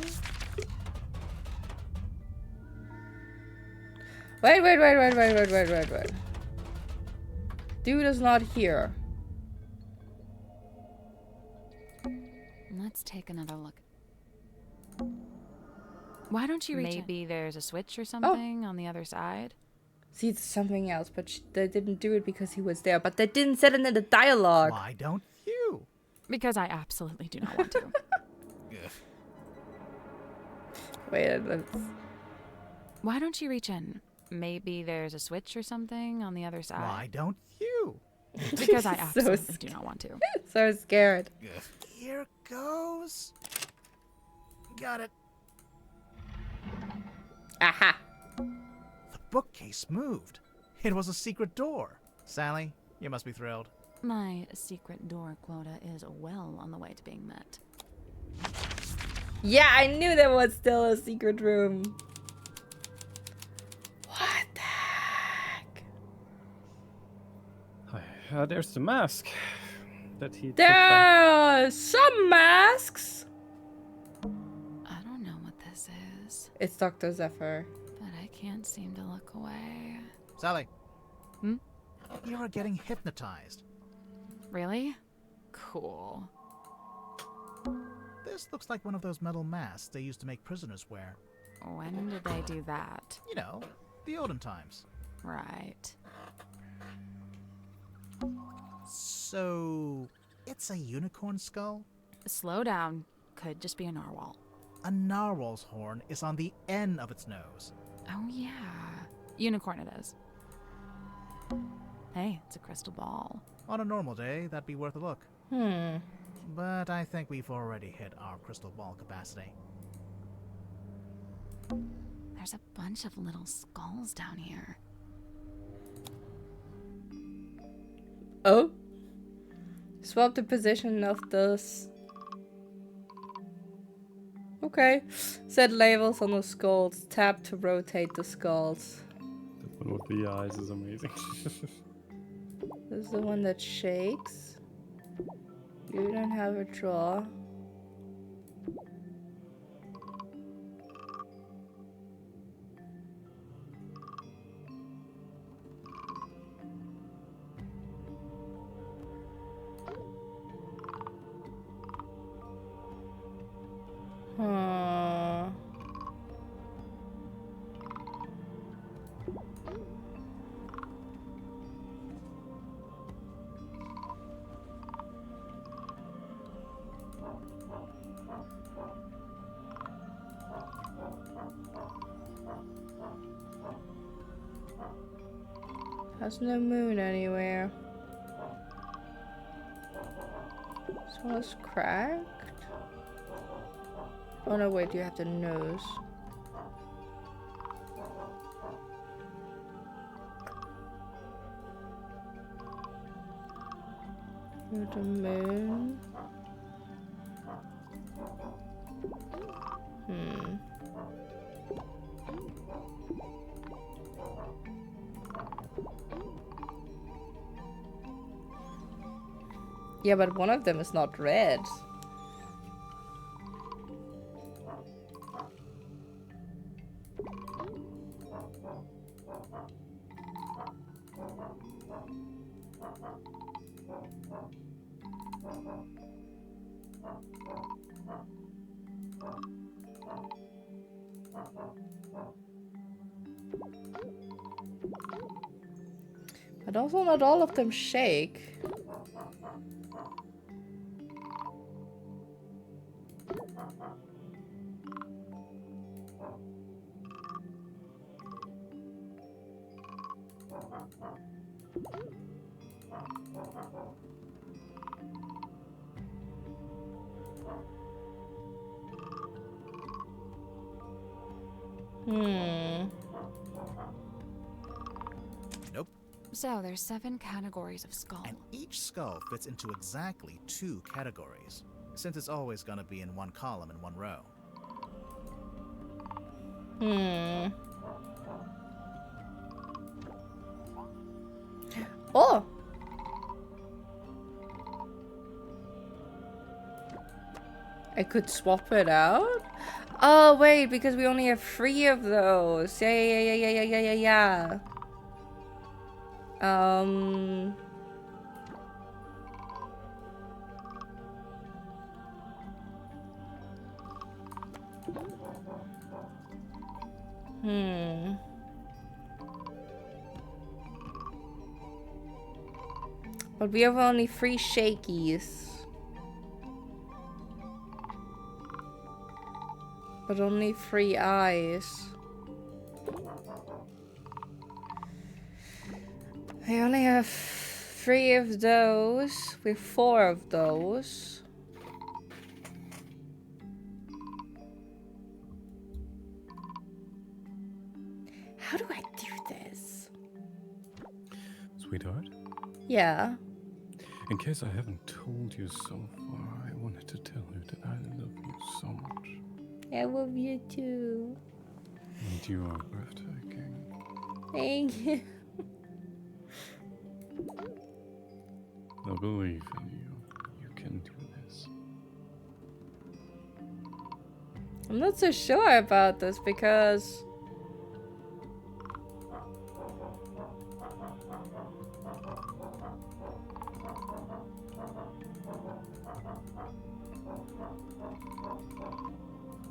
Wait. Dude is not here. Let's take another look. Why don't you reach Maybe there's a switch or something on the other side? See, it's something else, but they didn't do it because he was there. But they didn't set it in the dialogue. Why don't you? Because I absolutely do not want to. Wait, let's... Why don't you reach in? Maybe there's a switch or something on the other side. Why don't you? Because I absolutely do not want to. So scared. Here goes. Got it. Aha. The bookcase moved. It was a secret door. Sally, you must be thrilled. My secret door quota is well on the way to being met. Yeah, I knew there was still a secret room. What the heck? There's the mask that he There are some masks. I don't know what this is. It's Dr. Zephyr. But I can't seem to look away. Sally. You are getting hypnotized. Really? Cool. This looks like one of those metal masks they used to make prisoners wear. When did they do that? You know, the olden times. Right. So, it's a unicorn skull? Slow down. Could just be a narwhal. A narwhal's horn is on the end of its nose. Oh, yeah. Unicorn it is. Hey, it's a crystal ball. On a normal day, that'd be worth a look. But I think we've already hit our crystal ball capacity. There's a bunch of little skulls down here. Oh? Swap the position of those. Okay. Set labels on the skulls. Tap to rotate the skulls. That one with the eyes is amazing. This is the one that shakes. You don't have a draw. There's no moon anywhere. This one is cracked. Oh no, wait, you have the nose. Here's the moon. Yeah, but one of them is not red. But also not all of them shake. Nope. So there's 7 categories of skull. And each skull fits into exactly 2 categories, since it's always gonna be in one column and one row. Oh! I could swap it out? Oh, wait, because we only have 3 of those. Yeah. But we have only 3 shakies. But only 3 eyes. I only have 3 of those. With 4 of those. How do I do this? Sweetheart? Yeah. In case I haven't told you so far, I wanted to tell you that I love you so much. I love you too. And you are breathtaking. Thank you. I believe in you. You can do this. I'm not so sure about this because...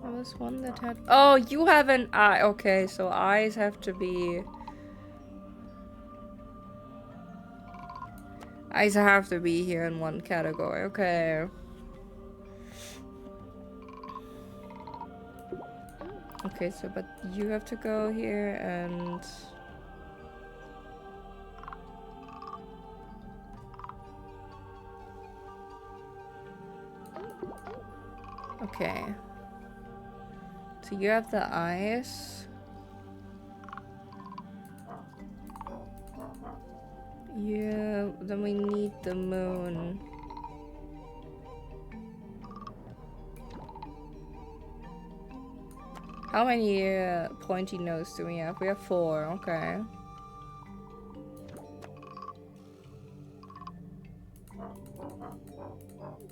There was one that had... Oh, you have an eye. Okay, so eyes have to be... Eyes have to be here in one category. Okay. Okay, so but you have to go here and... Okay. So you have the eyes. Yeah, then we need the moon. How many pointy nose do we have? We have 4, okay.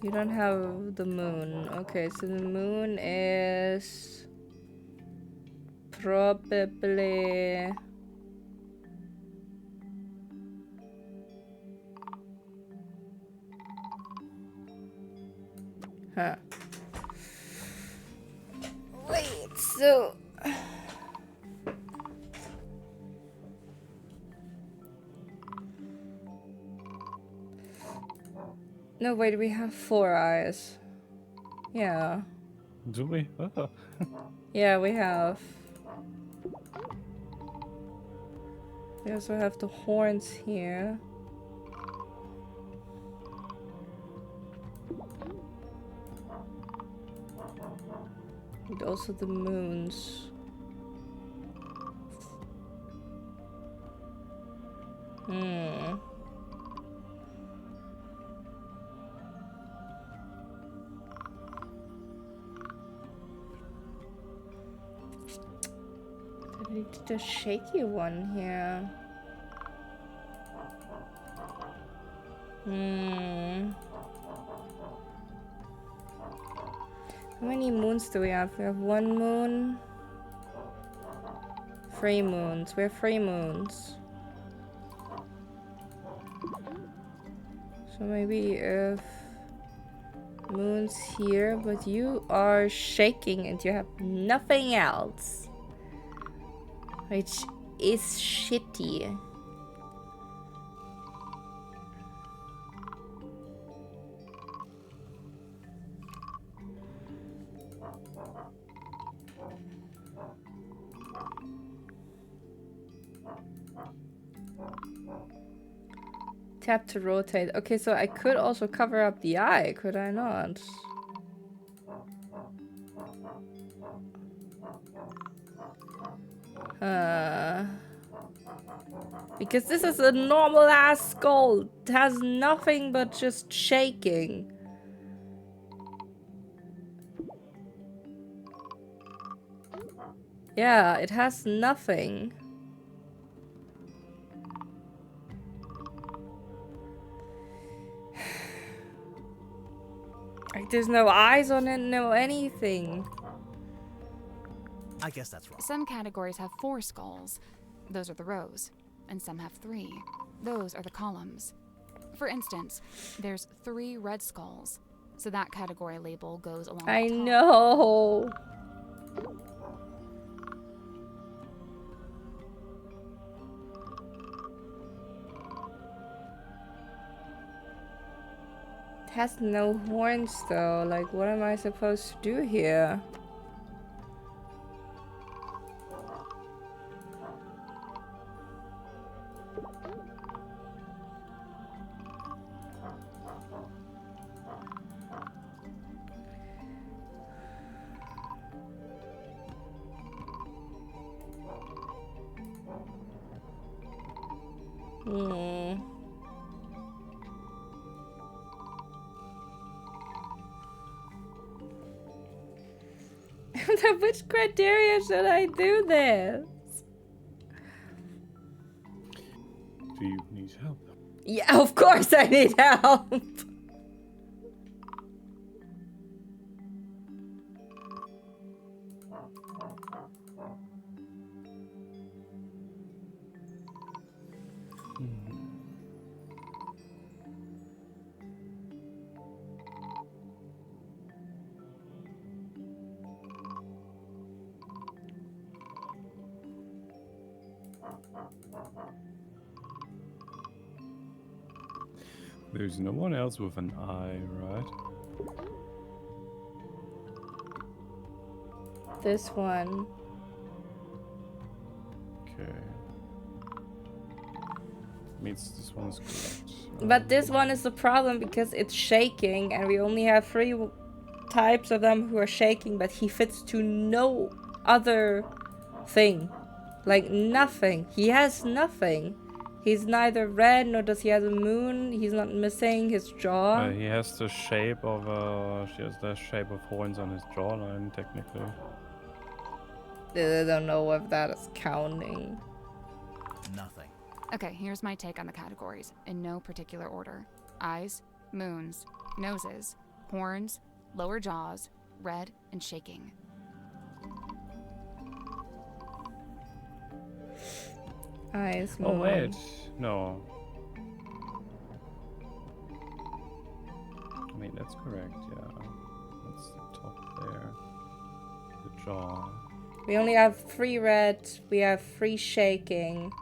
You don't have the moon. Okay, so the moon is probably... Huh. Wait, so... No, wait, we have 4 eyes. Yeah. Do we? Oh. Yeah, we have. We also have the horns here. And also the moons. Hmm. I need the shaky one here. Hmm. How many moons do we have? We have 1 moon. 3 moons. We have 3 moons. So maybe if moon's here, but you are shaking and you have nothing else. Which is shitty. Tap to rotate. Okay, so I could also cover up the eye, could I not? Because this is a normal ass skull. It has nothing but just shaking. Yeah, it has nothing. Like, there's no eyes on it, no anything. I guess that's wrong. Some categories have 4 skulls. Those are the rows. And some have 3. Those are the columns. For instance, there's 3 red skulls. So that category label goes along I the top. know. It has no horns though. Like, what am I supposed to do here? Which criteria should I do this? Do you need help? Yeah, of course I need help. There's no one else with an eye, right? This one. Okay. Means this one's correct. But this one is the problem because it's shaking and we only have 3 types of them who are shaking, but he fits to no other thing. Like nothing. He has nothing. He's neither red nor does he have a moon. He's not missing his jaw. He has the shape of horns on his jawline, technically. I don't know if that is counting. Nothing. Okay, here's my take on the categories, in no particular order. Eyes, moons, noses, horns, lower jaws, red, and shaking. Eyes, moon. Oh, wait. No. I mean, that's correct, yeah. That's the top there. The jaw. We only have 3 red, we have 3 shaking.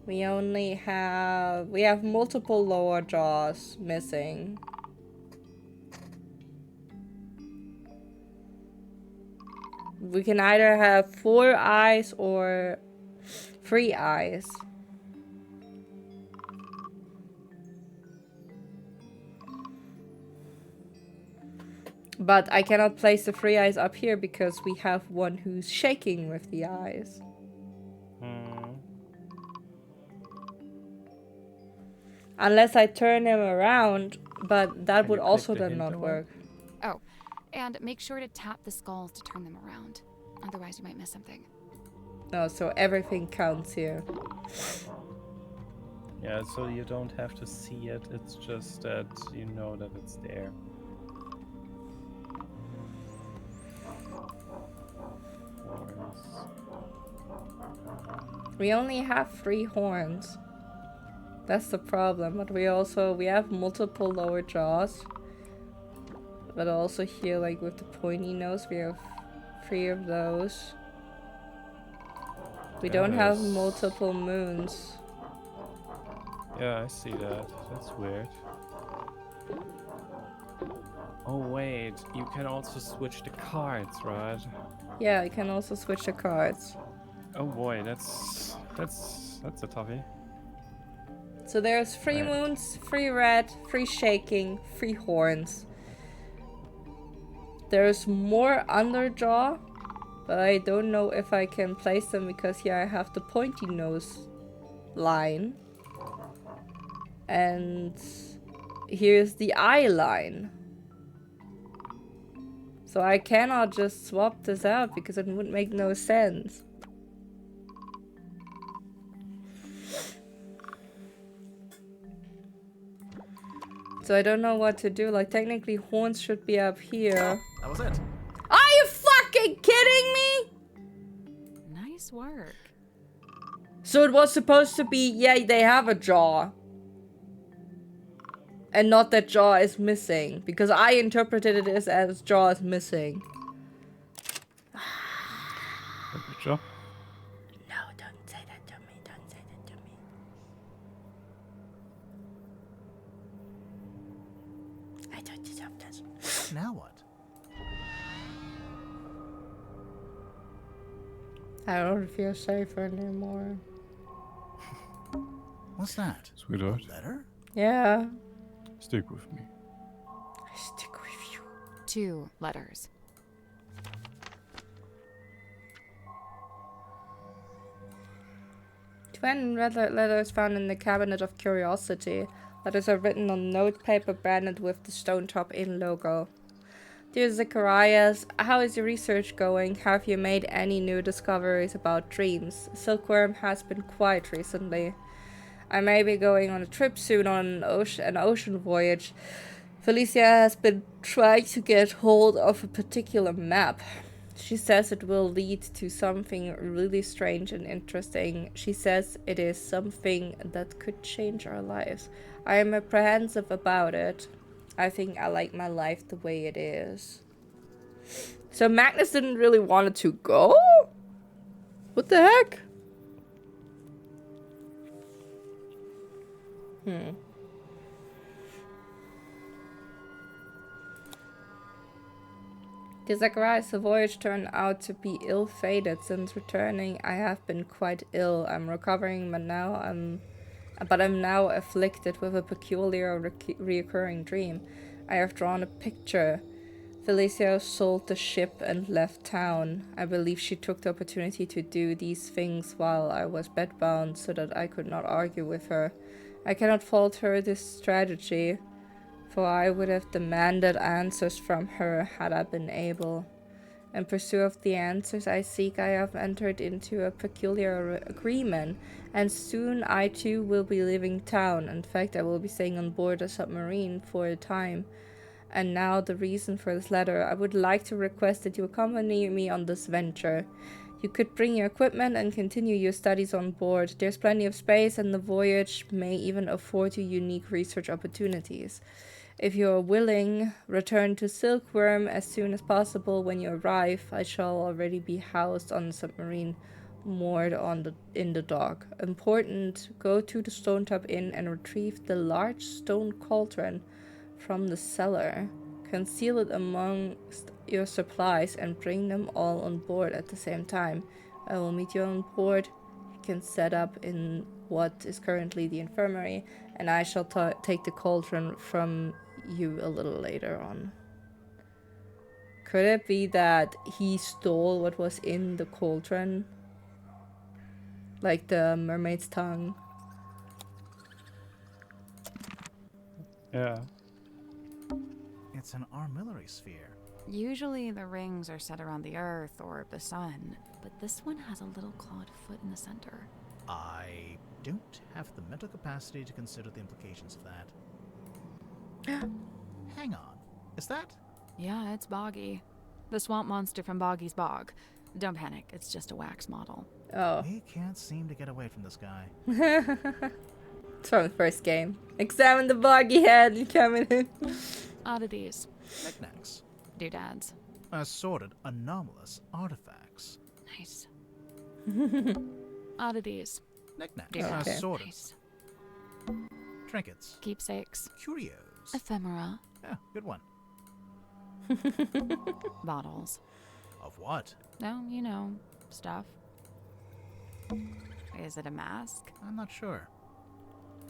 We have multiple lower jaws missing. We can either have 4 eyes or 3 eyes. But I cannot place the 3 eyes up here because we have one who's shaking with the eyes. Unless I turn him around, but that would also then not work. Oh, and make sure to tap the skulls to turn them around. Otherwise you might miss something. No, so everything counts here. Yeah, so you don't have to see it, it's just that you know that it's there. We only have 3 horns. That's the problem, but we have multiple lower jaws. But also here, like with the pointy nose, we have 3 of those. We don't have multiple moons. Yeah, I see that. That's weird. Oh wait, you can also switch the cards, right? Yeah, you can also switch the cards. Oh boy, that's a toughie. So there's 3 moons, 3 red, 3 shaking, 3 horns. There's more underjaw, but I don't know if I can place them because here I have the pointy nose line. And here's the eye line. So I cannot just swap this out because it would make no sense. So I don't know what to do. Like, technically horns should be up here. That was it. Are you fucking kidding me? Nice work. So it was supposed to be, yeah, they have a jaw. And not that jaw is missing. Because I interpreted it as jaw is missing. Good job. No, don't say that to me. Don't say that to me. I don't deserve this. Now what? I don't feel safer anymore. What's that? Sweetheart. A letter? Yeah. Stick with me. I stick with you. 2 letters. 20 red letters found in the cabinet of curiosity. Letters are written on note paper branded with the Stone Top Inn logo. Dear Zacharias, how is your research going? Have you made any new discoveries about dreams? Silkworm has been quiet recently. I may be going on a trip soon on an ocean voyage. Felicia has been trying to get hold of a particular map. She says it will lead to something really strange and interesting. She says it is something that could change our lives. I am apprehensive about it. I think I like my life the way it is. So Magnus didn't really want it to go? What the heck? Dear Zacharias, the voyage turned out to be ill-fated. Since returning, I have been quite ill. I'm recovering, but I'm now afflicted with a peculiar recurring dream. I have drawn a picture. Felicia sold the ship and left town. I believe she took the opportunity to do these things while I was bedbound so that I could not argue with her. I cannot fault her this strategy, for I would have demanded answers from her had I been able. In pursuit of the answers I seek, I have entered into a peculiar agreement, and soon I too will be leaving town. In fact, I will be staying on board a submarine for a time. And now the reason for this letter. I would like to request that you accompany me on this venture. You could bring your equipment and continue your studies on board. There's plenty of space, and the voyage may even afford you unique research opportunities. If you are willing, return to Silkworm as soon as possible. When you arrive, I shall already be housed on the submarine moored in the dock. Important, go to the Stone Top Inn and retrieve the large stone cauldron from the cellar. Conceal it amongst your supplies and bring them all on board at the same time. I will meet you on board. You can set up in what is currently the infirmary, and I shall take the cauldron from you a little later on. Could it be that he stole what was in the cauldron? Like the mermaid's tongue? Yeah. It's an armillary sphere. Usually the rings are set around the Earth or the Sun, but this one has a little clawed foot in the center. I don't have the mental capacity to consider the implications of that. Hang on. Is that? Yeah, it's Boggy. The swamp monster from Boggy's Bog. Don't panic, it's just a wax model. Oh. We can't seem to get away from this guy. It's from the first game. Examine the boggy head and come in. Oddities. Knickknacks. Doodads. Assorted anomalous artifacts. Nice. Oddities. Knickknacks. Doodads. Assorted. Nice. Trinkets. Keepsakes. Curios. Ephemera. Yeah, good one. Bottles. Of what? No, you know, stuff. Is it a mask? I'm not sure.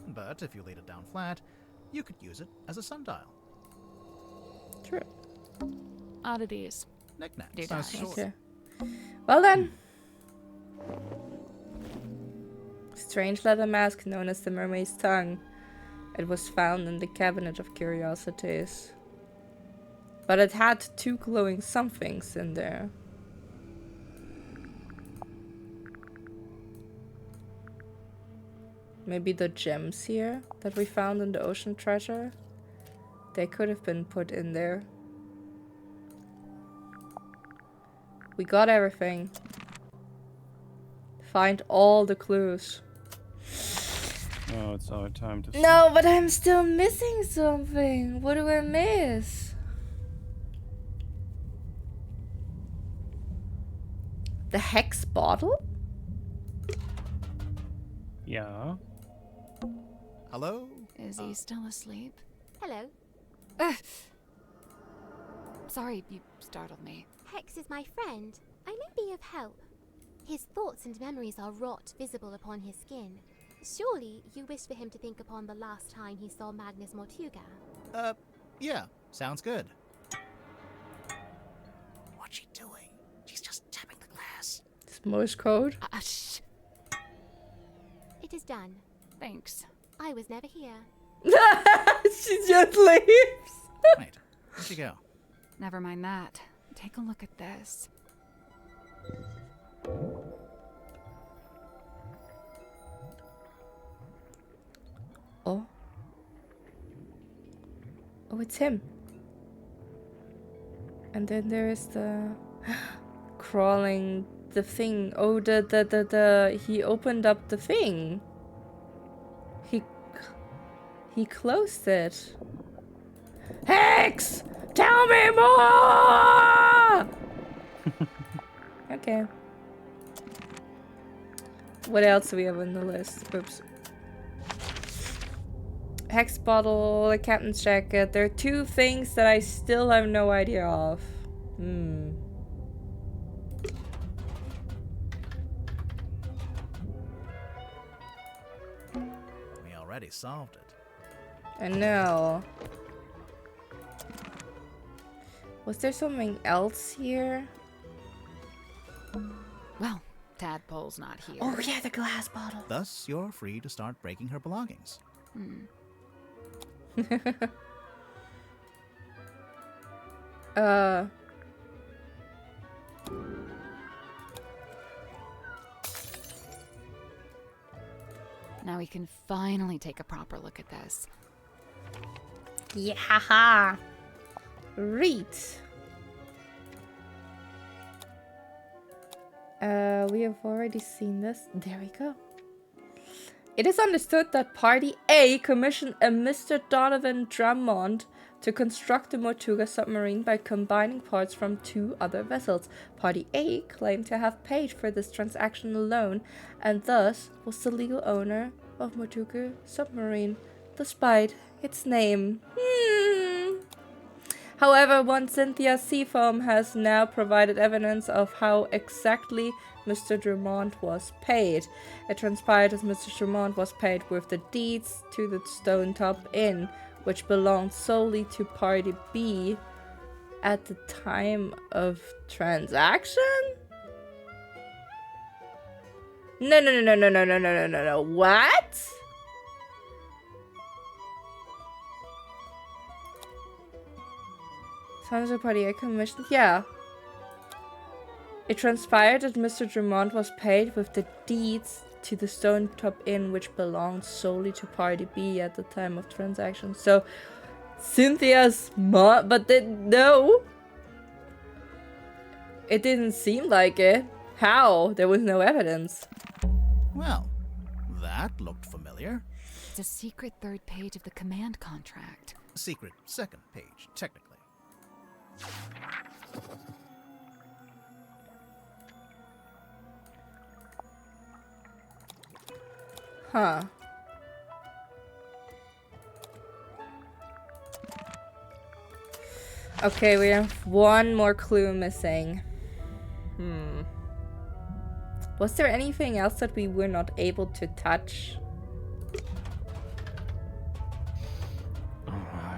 But if you laid it down flat, you could use it as a sundial. True. Oddities. Knickknacks. Doodads. Okay. Well then. Strange leather mask known as the mermaid's tongue. It was found in the cabinet of curiosities. But it had two glowing somethings in there. Maybe the gems here that we found in the ocean treasure? They could have been put in there. We got everything. Find all the clues. Oh, it's our time to No, but I'm still missing something. What do I miss? The hex bottle? Yeah. Hello? Is he still asleep? Hello. Sorry, you startled me. Hex is my friend. I may be of help. His thoughts and memories are rot visible upon his skin. Surely you wish for him to think upon the last time he saw Magnus Mortuga. Yeah, sounds good. What's she doing? She's just tapping the glass. It's Morse code. Shh. It is done. Thanks. I was never here. She just leaves. Wait, where'd she go? Never mind that. Take a look at this. Oh. Oh, it's him. And then there is the crawling the thing. Oh, the he opened up the thing. He closed it. Hex! Tell me more! Okay. What else do we have on the list? Oops. Hex bottle, a captain's jacket. There are two things that I still have no idea of. We already solved it. I know. Was there something else here? Well, Tadpole's not here. Oh yeah, the glass bottle. Thus, you're free to start breaking her belongings. Now we can finally take a proper look at this. Yeah, haha. Read. We have already seen this. There we go. It is understood that Party A commissioned a Mr. Donovan Drummond to construct the Motuga submarine by combining parts from 2 other vessels. Party A claimed to have paid for this transaction alone and thus was the legal owner of Motuga submarine, despite its name. However, one Cynthia Seafoam has now provided evidence of how exactly Mr. Drummond was paid. It transpired as Mr. Drummond was paid with the deeds to the Stone Top Inn, which belonged solely to Party B at the time of transaction? No. What? Sounds like Party A commissioned. Yeah. It transpired that Mr. Drummond was paid with the deeds to the Stone Top Inn, which belonged solely to Party B at the time of transaction. So, Cynthia's mom, but no. It didn't seem like it. How? There was no evidence. Well, that looked familiar. It's a secret 3rd page of the command contract. Secret 2nd page, technically. Huh. Okay, we have one more clue missing. Was there anything else that we were not able to touch?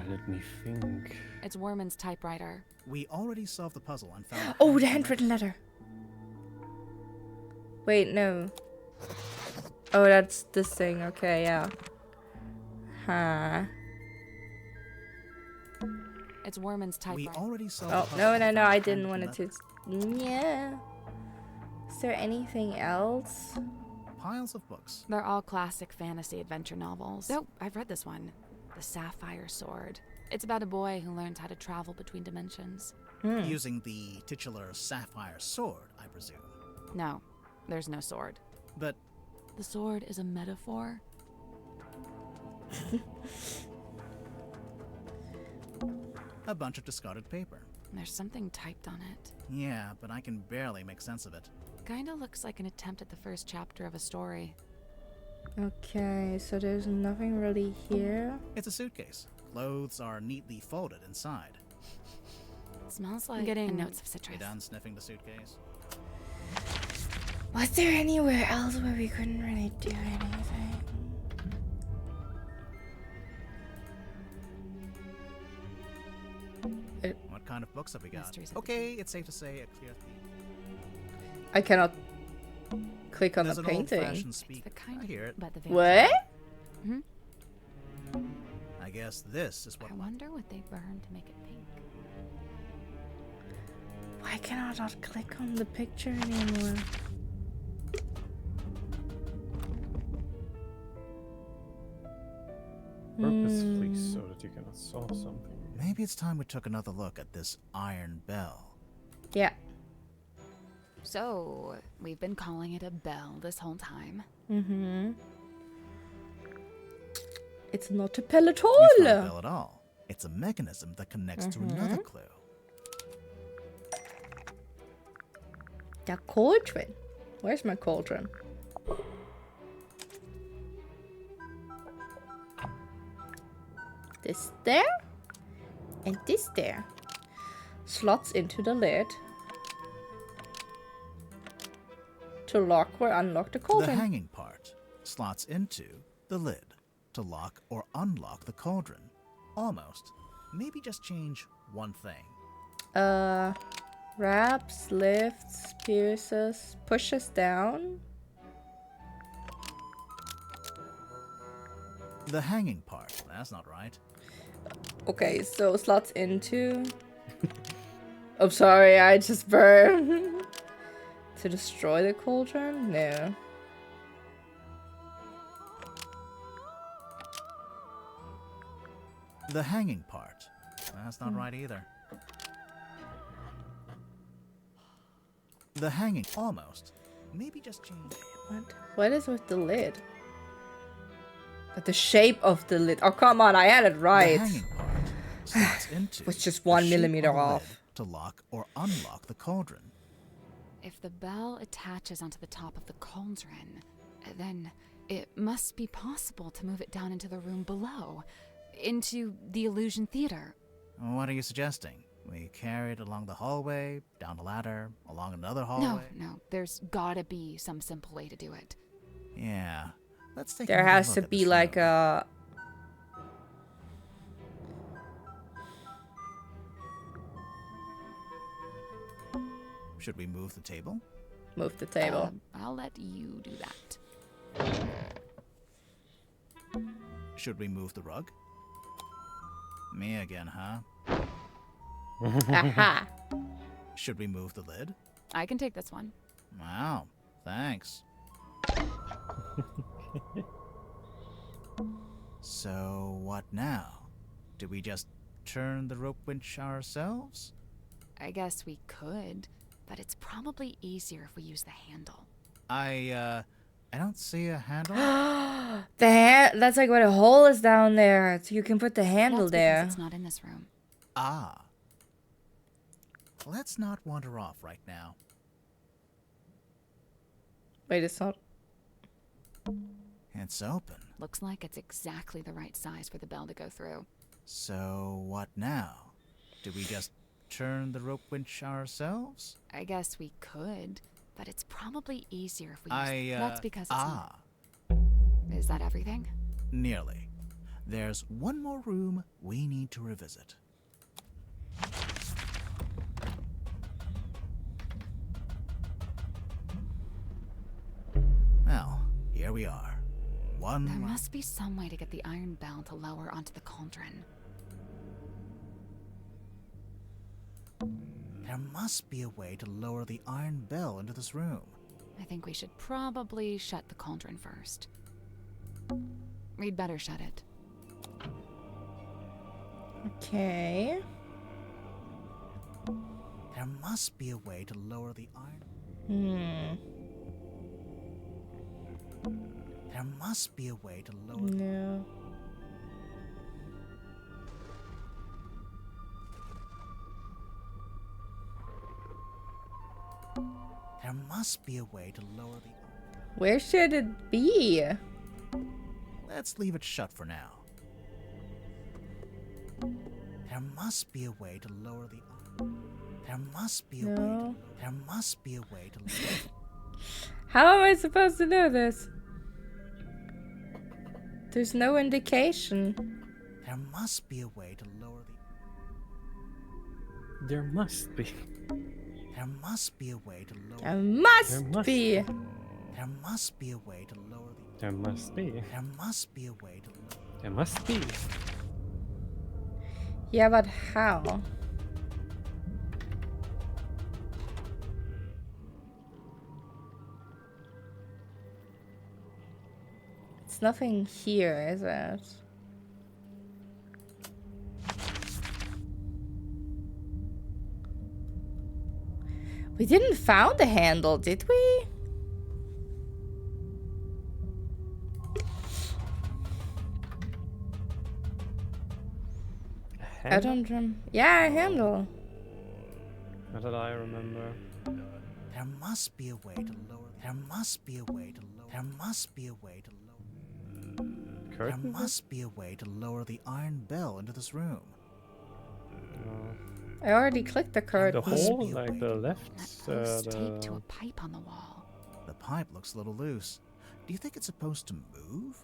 Let me think. It's Worman's typewriter. We already solved the puzzle and found... Oh, the handwritten letter. Wait, no. Oh, that's this thing. Okay, yeah. Huh. It's Worman's typewriter. We already solved Oh, no, I didn't want it to... Yeah. Is there anything else? Piles of books. They're all classic fantasy adventure novels. Oh, I've read this one. The Sapphire Sword. It's about a boy who learns how to travel between dimensions. Using the titular sapphire sword, I presume. No, there's no sword. But... The sword is a metaphor. A bunch of discarded paper. There's something typed on it. Yeah, but I can barely make sense of it. Kinda looks like an attempt at the first chapter of a story. Okay, so there's nothing really here. It's a suitcase. Clothes are neatly folded inside. It smells like getting notes of citrus. You done sniffing the suitcase? Was there anywhere else where we couldn't really do anything? What kind of books have we got? Okay, it's safe to say a clear theme. I cannot click on There's the an painting. old-fashioned speak. I hear it. What? I guess this is what... I wonder what they burned to make it pink. Why can I not click on the picture anymore? Purposefully so that you cannot solve something. Maybe it's time we took another look at this iron bell. Yeah. So, we've been calling it a bell this whole time. It's not a bell at all. It's not a bell at all. It's a mechanism that connects to another clue. The cauldron. Where's my cauldron? This there. And this there. Slots into the lid. To lock or unlock the cauldron. The hanging part slots into the lid to lock or unlock the cauldron. Almost. Maybe just change one thing. Wraps, lifts, pierces, pushes down. The hanging part. That's not right. Okay, so slots into. I'm sorry, I just burned. To destroy the cauldron? No. The hanging part. That's not right either. The hanging. Almost. Maybe just change. What is with the lid? The shape of the lid. Oh, come on, I had it right. The hanging part slots into. Was just the 1 shape millimeter of a lid off. to lock or unlock the cauldron. If the bell attaches onto the top of the cauldron, then it must be possible to move it down into the room below, into the illusion theater. What are you suggesting? We carry it along the hallway, down the ladder, along another hallway? No, there's gotta be some simple way to do it. Yeah. Let's take There another has look to at be this like room. a. Should we move the table? Move the table. I'll let you do that. Should we move the rug? Me again, huh? Aha. Should we move the lid? I can take this one. Wow, thanks. So, what now? Do we just turn the rope winch ourselves? I guess we could, but it's probably easier if we use the handle. I don't see a handle. That's like where the hole is down there. So you can put the handle That's there. because it's not in this room. Ah. Let's not wander off right now. Wait, it's not. It's open. Looks like it's exactly the right size for the bell to go through. So, what now? Do we just turn the rope winch ourselves? I guess we could, but it's probably easier if we use... That's because it's Ah. Is that everything? Nearly. There's one more room we need to revisit. Well, here we are. There must be some way to get the iron bell to lower onto the cauldron. There must be a way to lower the iron bell into this room. I think we should probably shut the cauldron first. We'd better shut it. Okay. There must be a way to lower the iron. There must be a way to lower. No. There must be a way to lower the. Where should it be? Let's leave it shut for now. There must be a way to lower the. There must be a way. To, there must be a way to lower. How am I supposed to know this? There's no indication. There must be a way to lower the. There must be. There must be a way to lower. There must be. There must be a way to lower the. There must be. There must be a way to lower. There must be. Yeah, but how? It's nothing here, is it? We didn't found the handle, did we? I don't remember. Yeah, a handle. Not that I remember. There must be a way to lower. There must be a way to lower. There must be a way to lower. Curtain? There must be a way to lower the iron bell into this room. I already clicked the curtain. The hole, like the left. Post taped to a pipe on the wall. The pipe looks a little loose. Do you think it's supposed to move?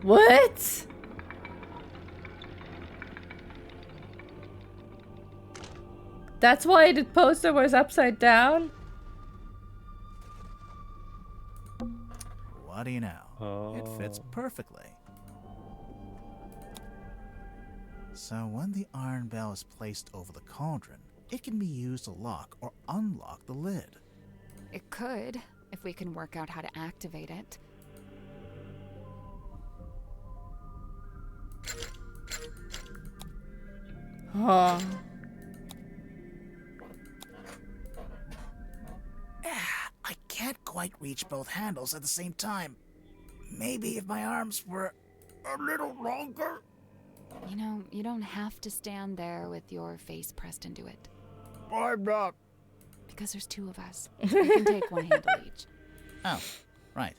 What? That's why the poster was upside down? What do you know? It fits perfectly. So when the iron bell is placed over the cauldron, it can be used to lock or unlock the lid. It could, if we can work out how to activate it. Huh. I can't quite reach both handles at the same time. Maybe if my arms were a little longer. You know, you don't have to stand there with your face pressed into it. I'm not. Because there's two of us. We can take one handle each. Oh, right.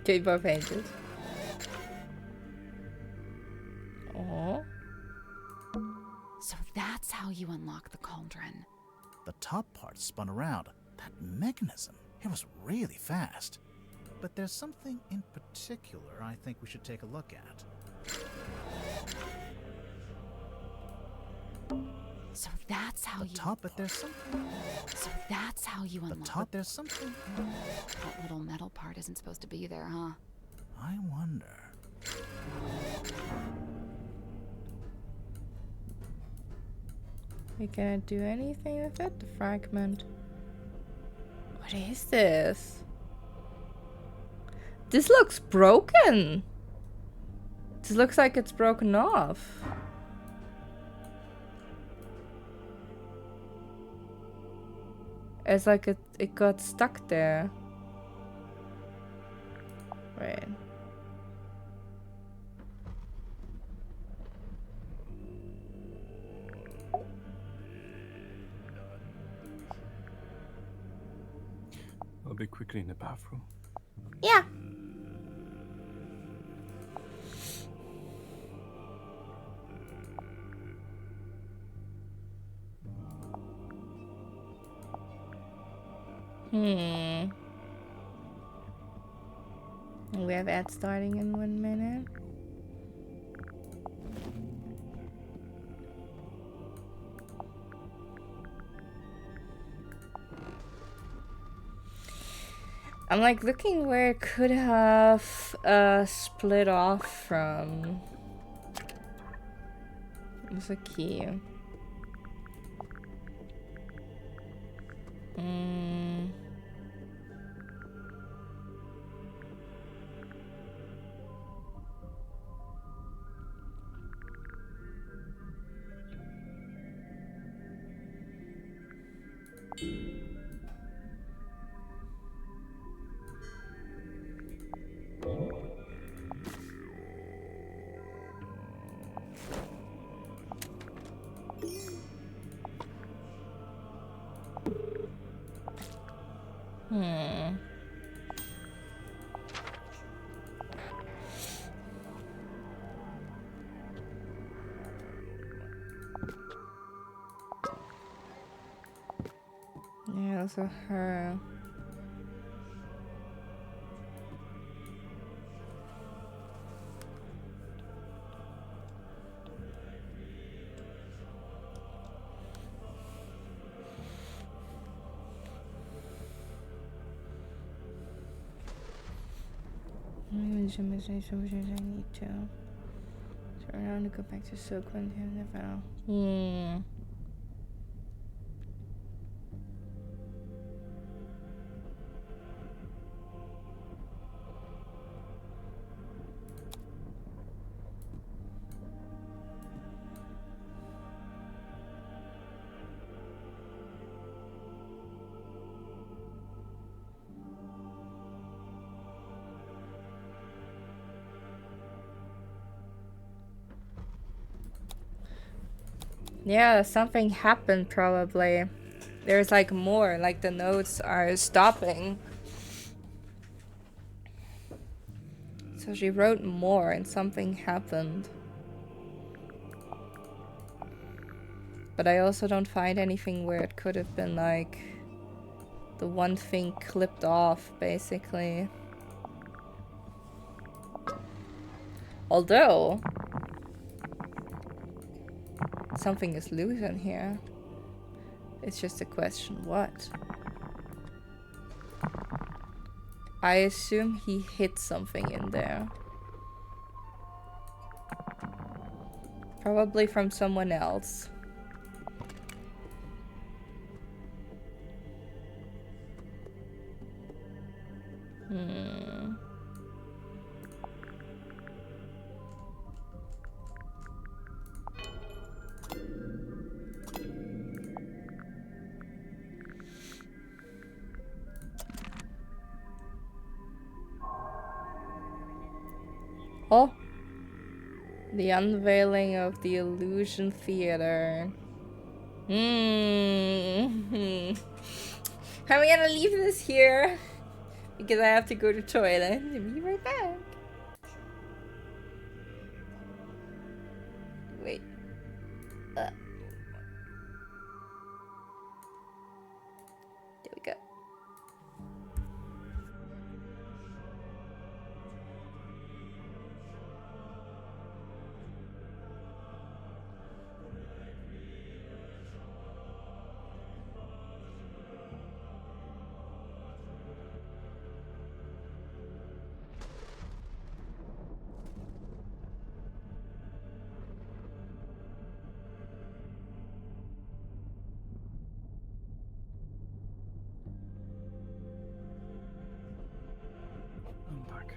Take both handles. Oh. So that's how you unlock the cauldron. The top part spun around. That mechanism, it was really fast. But there's something in particular I think we should take a look at. So that's how But there's something. So that's how you unlock There's something. That little metal part isn't supposed to be there, huh? I wonder. We cannot do anything with it? The fragment. What is this? This looks broken. This looks like it's broken off. It's like it got stuck there. Right. I'll be quickly in the bathroom. Yeah. We have ads starting in 1 minute. I'm like looking where it could have split off from. There's a key. Yeah, also her. I need to turn around and go back to Silk and never. Yeah, something happened probably. There's like more, like the notes are stopping. So she wrote more and something happened. But I also don't find anything where it could have been like the one thing clipped off, basically. Although something is loose in here. It's just a question what. I assume he hid something in there. Probably from someone else. Oh, the unveiling of the Illusion Theater. I'm gonna leave this here because I have to go to the toilet. I'll be right back. Wait. There we go. I'm back.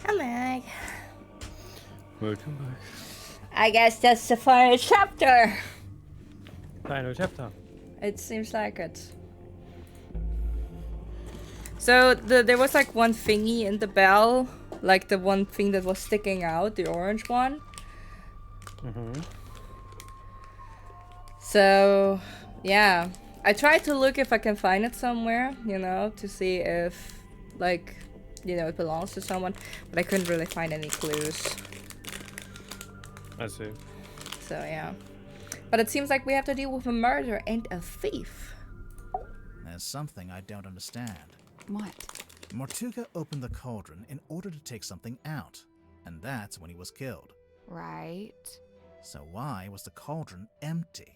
I'm back. Welcome back. I guess that's the final chapter. Final chapter. It seems like it. So there was like one thingy in the bell, like the one thing that was sticking out, the orange one. So yeah, I tried to look if I can find it somewhere, you know, to see if like, you know, it belongs to someone, but I couldn't really find any clues. I see. So yeah, but it seems like we have to deal with a murderer and a thief. There's something I don't understand. What? Mortuga opened the cauldron in order to take something out, and that's when he was killed. Right. So why was the cauldron empty?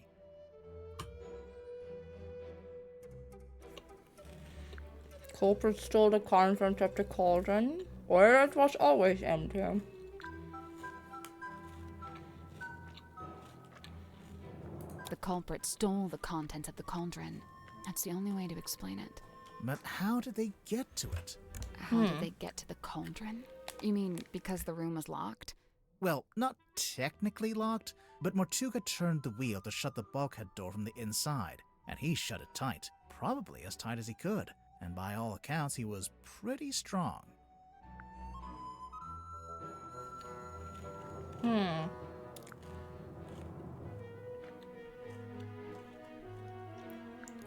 Culprit stole the contents of the cauldron, or it was always empty. The culprit stole the contents of the cauldron. That's the only way to explain it. But how did they get to it? How did they get to the cauldron? You mean because the room was locked? Well, not technically locked, but Mortuga turned the wheel to shut the bulkhead door from the inside, and he shut it tight, probably as tight as he could, and by all accounts he was pretty strong.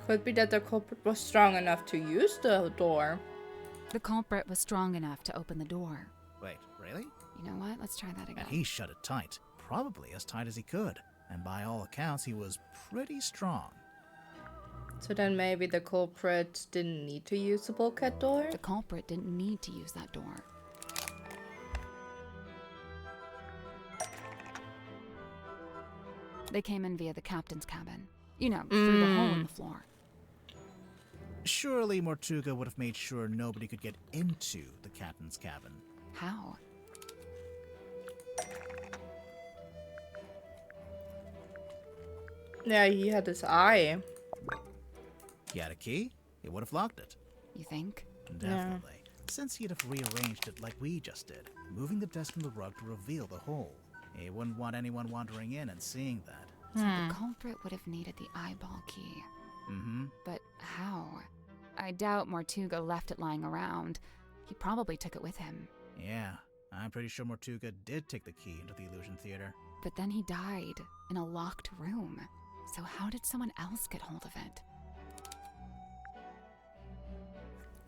Could be that the culprit was strong enough to use the door. The culprit was strong enough to open the door. Wait, really? You know what? Let's try that again. And he shut it tight, probably as tight as he could, and by all accounts he was pretty strong. So then maybe the culprit didn't need to use the bulkhead door? The culprit didn't need to use that door. They came in via the captain's cabin. You know, through the hole in the floor. Surely Mortuga would have made sure nobody could get into the captain's cabin. How? Yeah, he had his eye. He had a key, he would have locked it. You think? Definitely. Yeah. Since he'd have rearranged it like we just did, moving the desk and the rug to reveal the hole. He wouldn't want anyone wandering in and seeing that. So the culprit would have needed the eyeball key. Mm-hmm. But how? I doubt Mortuga left it lying around. He probably took it with him. Yeah, I'm pretty sure Mortuga did take the key into the illusion theater. But then he died in a locked room. So how did someone else get hold of it?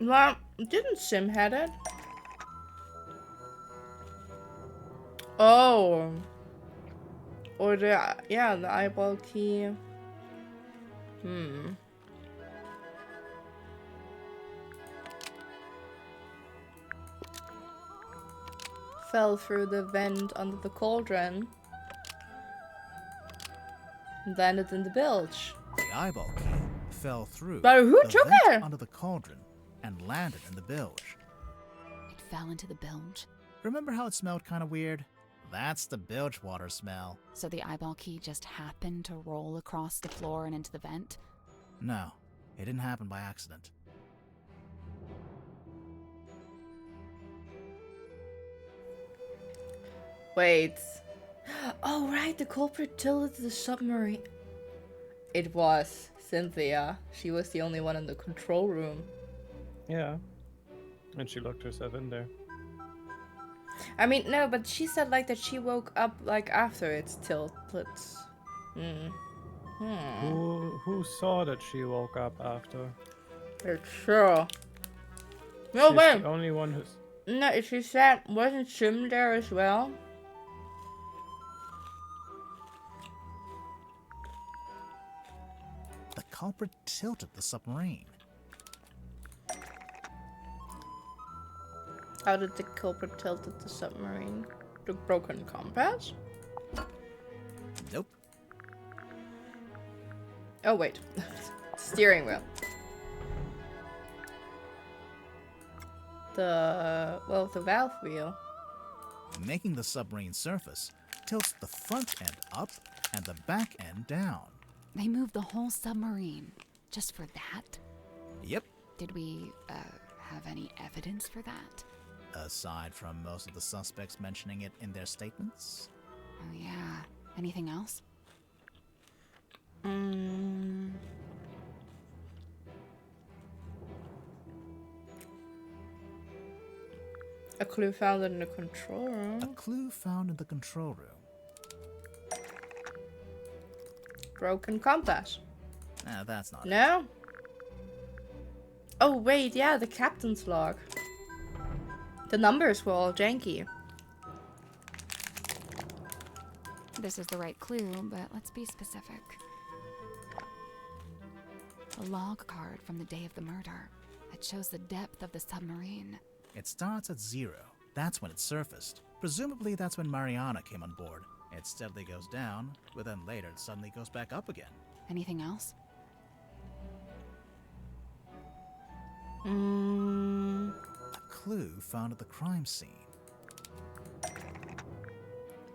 Well, didn't Sim had it? Oh. Or the eyeball key. Fell through the vent under the cauldron. Landed in the bilge. The eyeball key fell through But who the took vent it? under the cauldron and landed in the bilge. It fell into the bilge. Remember how it smelled kind of weird? That's the bilge water smell. So the eyeball key just happened to roll across the floor and into the vent? No, it didn't happen by accident. Wait. Oh, right, the culprit tilted the submarine. It was Cynthia. She was the only one in the control room. Yeah. And she locked herself in there. I mean, no, but she said like that she woke up like after it's tilted. Who saw that she woke up after? It's true. No, She's wait. the only one who's... No, she said, wasn't Sim there as well? The culprit tilted the submarine. How did the culprit tilt the submarine? The broken compass? Nope. Oh, wait. Steering wheel. The valve wheel. Making the submarine surface tilts the front end up and the back end down. They moved the whole submarine just for that? Yep. Did we, have any evidence for that? Aside from most of the suspects mentioning it in their statements. Oh, yeah. Anything else? A clue found in the control room. A clue found in the control room. Broken compass. That's not No? Oh, wait, yeah, the captain's log. The numbers were all janky. This is the right clue, but let's be specific. A log card from the day of the murder. It shows the depth of the submarine. It starts at 0. That's when it surfaced. Presumably that's when Mariana came on board. It steadily goes down, but then later it suddenly goes back up again. Anything else? A clue found at the crime scene.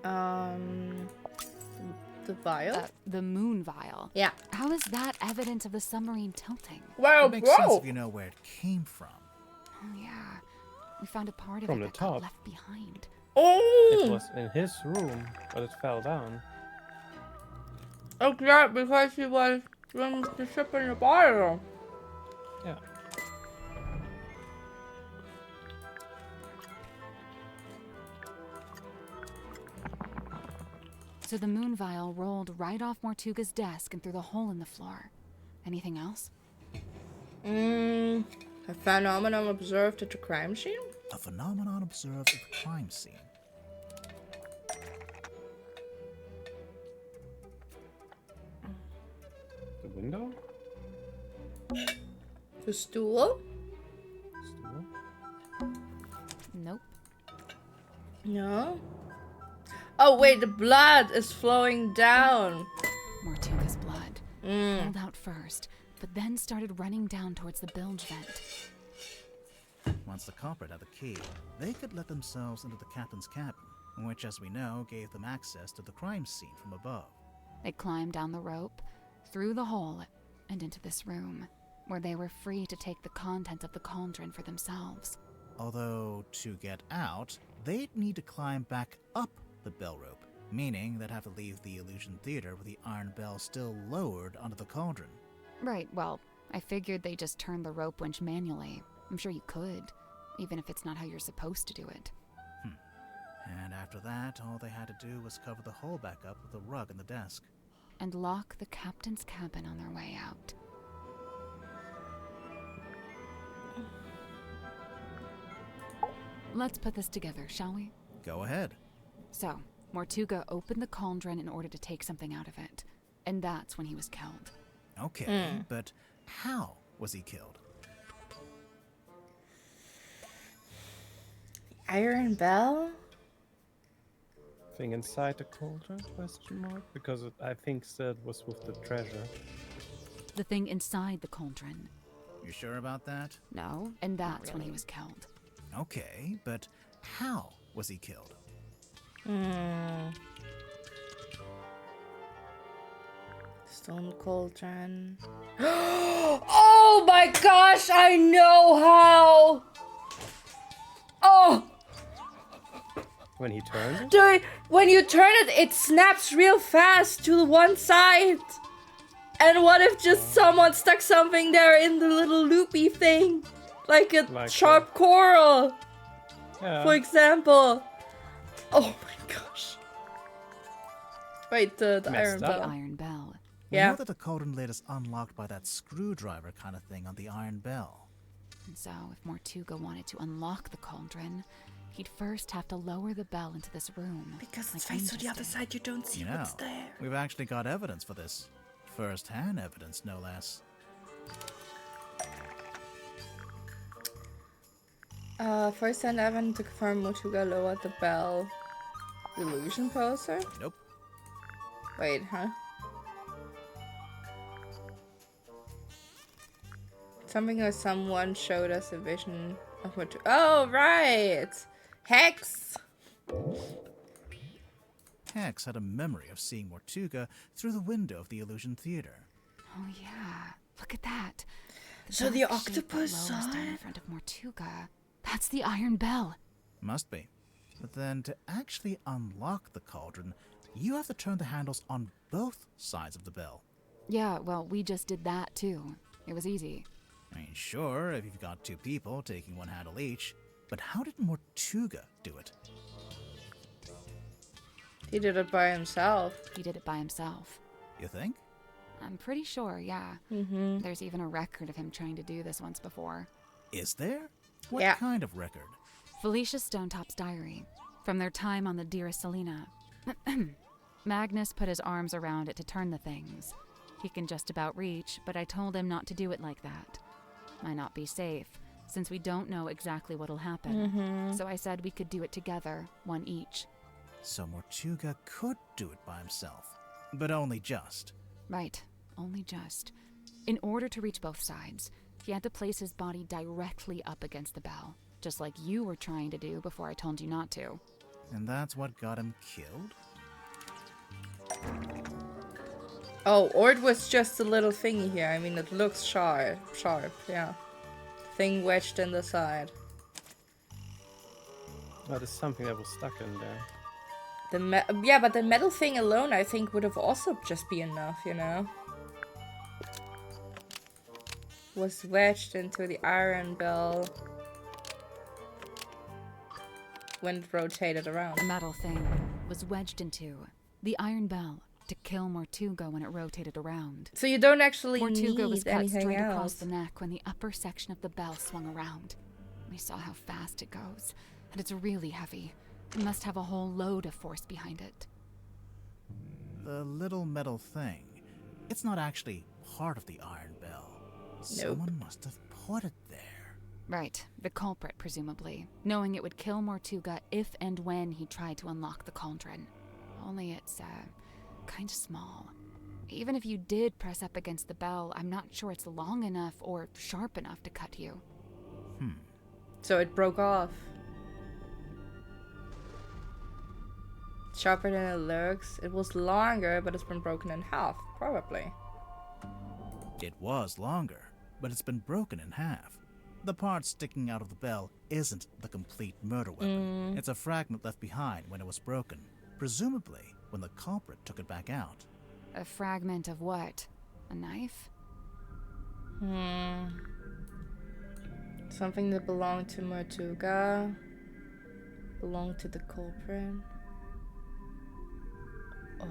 The vial? The moon vial. Yeah. How is that evidence of the submarine tilting? Well, it makes sense if you know where it came from. Oh, yeah. We found a part of From it the that got top. left behind. Oh! It was in his room, but it fell down. Oh, yeah, because he was running the ship in the bottle. Yeah. So the moon vial rolled right off Mortuga's desk and through the hole in the floor. Anything else? A phenomenon observed at the crime scene? A phenomenon observed at the crime scene. The window? The stool? Nope. No. Oh, wait, the blood is flowing down. Mortuga's blood. Pulled out first, but then started running down towards the bilge vent. Once the culprit had the key, they could let themselves into the captain's cabin, which, as we know, gave them access to the crime scene from above. They climbed down the rope, through the hole, and into this room, where they were free to take the contents of the cauldron for themselves. Although, to get out, they'd need to climb back up the bell rope, meaning they'd have to leave the illusion theater with the iron bell still lowered onto the cauldron. Right, well, I figured they just turned the rope winch manually. I'm sure you could, even if it's not how you're supposed to do it. And after that, all they had to do was cover the hole back up with a rug in the desk. And lock the captain's cabin on their way out. Let's put this together, shall we? Go ahead. So, Mortuga opened the cauldron in order to take something out of it. And that's when he was killed. Okay, but how was he killed? Iron Bell? Thing inside the cauldron? Question mark? Because I think that was with the treasure. The thing inside the cauldron. You sure about that? No, and that's when he was killed. Okay, but how was he killed? Stone cauldron. Oh my gosh, I know how! Oh! When he turns it? Dude, when you turn it, it snaps real fast to the one side. And what if just someone stuck something there in the little loopy thing? Like a sharp coral, for example. Oh my gosh. Wait, the Iron Bell. The Iron Bell. We know that the cauldron lid is unlocked by that screwdriver kind of thing on the Iron Bell. And so, if Mortuga wanted to unlock the cauldron, he'd first have to lower the bell into this room. Because it's faced to the other side, you don't see what's there. We've actually got evidence for this. First-hand evidence, no less. First-hand evidence to confirm Mortuga lowered the bell. Illusion poster? Nope. Wait, huh? Something or someone showed us a vision of Mortuga. Oh, right! Hex! Hex had a memory of seeing Mortuga through the window of the Illusion Theater. Oh yeah, look at that. So the octopus saw saw in it? front of Mortuga. That's the Iron Bell. Must be. But then to actually unlock the cauldron, you have to turn the handles on both sides of the bell. Yeah, well, we just did that too. It was easy. I mean, sure, if you've got two people taking one handle each, but how did Mortuga do it? He did it by himself. He did it by himself. You think? I'm pretty sure, yeah. There's even a record of him trying to do this once before. Is there? What kind of record? Felicia Stonetop's diary. From their time on the Dearest Selena. Magnus put his arms around it to turn the things. He can just about reach, but I told him not to do it like that. Might not be safe, since we don't know exactly what'll happen. So I said we could do it together, one each. So Mortuga could do it by himself, but only just. Right, only just. In order to reach both sides, he had to place his body directly up against the bell, just like you were trying to do before I told you not to. And that's what got him killed? Oh, or it was just a little thingy here. I mean, it looks sharp, yeah. Thing wedged in the side. Oh, there's something that was stuck in there. Yeah, but the metal thing alone, I think, would have also just be enough, you know? Was wedged into the Iron Bell when it rotated around. The metal thing was wedged into the Iron Bell to kill Mortuga when it rotated around. So you don't actually Mortuga was need cut anything straight else. across the neck when the upper section of the bell swung around. We saw how fast it goes, and it's really heavy. It must have a whole load of force behind it. The little metal thing, it's not actually part of the Iron Bell. Someone must have put it there. Right, the culprit, presumably, knowing it would kill Mortuga if and when he tried to unlock the cauldron. Only it's, kind of small. Even if you did press up against the bell, I'm not sure it's long enough or sharp enough to cut you. So it broke off. Sharper than it looks. It was longer, but it's been broken in half, probably. It was longer, but it's been broken in half. The part sticking out of the bell isn't the complete murder weapon. It's a fragment left behind when it was broken, presumably when the culprit took it back out. A fragment of what? A knife? Something that belonged to Mortuga. Belonged to the culprit. Oh.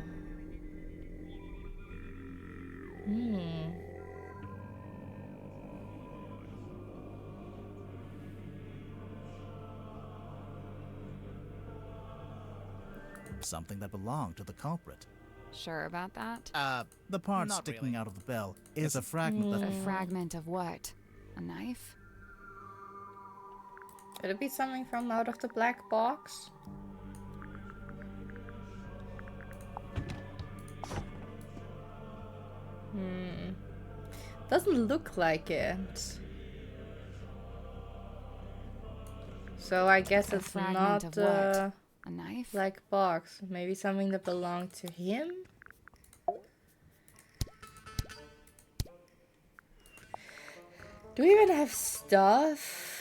Something that belonged to the culprit. Sure about that? The part Not sticking really. out of the bell is a fragment A of... fragment of what? A knife? Could it be something from out of the black box? Doesn't look like it. So I guess A it's fragment not of what? A knife? black box. Maybe something that belonged to him? Do we even have stuff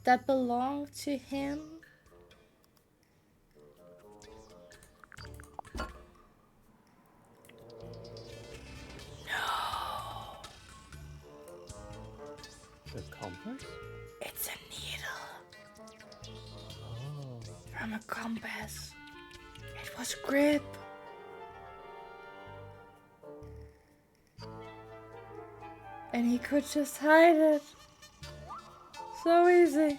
that belonged to him? The compass? It's a needle. From a compass. It was grip. And he could just hide it. So easy.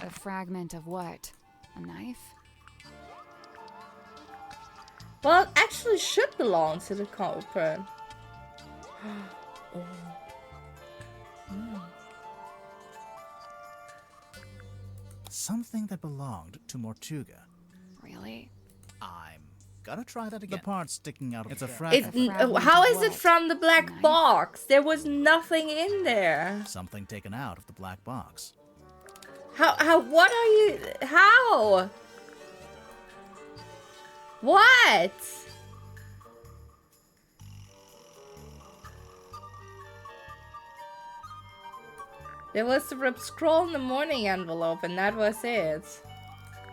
A fragment of what? A knife? Well, it actually should belong to the culprit. Oh. Something that belonged to Mortuga. Really? I'm gonna try that again. The part sticking out of the How is it from the black box? There was nothing in there. Something taken out of the black box. What are you, how? What? There was the Rip Scroll in the morning envelope and that was it.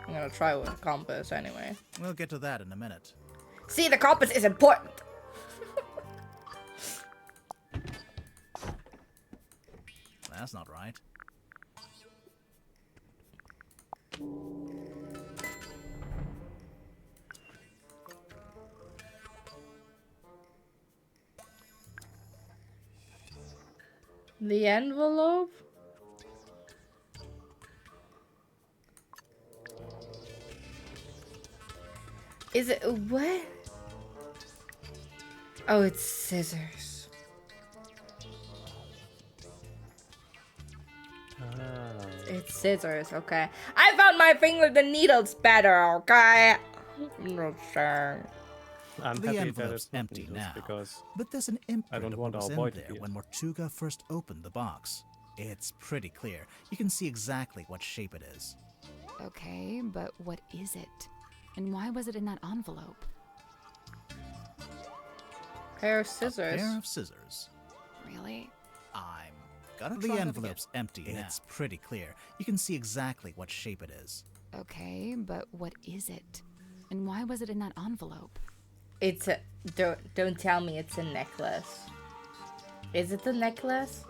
I'm gonna try with a compass anyway. We'll get to that in a minute. See, the compass is important. That's not right. The envelope? Is it what? Oh, it's scissors. It's scissors, okay. I found my finger the needles better, okay? No, sir. I'm The happy that envelope's it's not empty needles now, because but there's an I imprint don't of want what was our in boy to there be when Mortuga first opened the box. It's pretty clear. You can see exactly what shape it is. Okay, but what is it? And why was it in that envelope? Pair of scissors. A pair of scissors. Really? I'm gonna try. The envelope's empty now. It's pretty clear. You can see exactly what shape it is. Okay, but what is it? And why was it in that envelope? It's a don't tell me it's a necklace. Is it a necklace?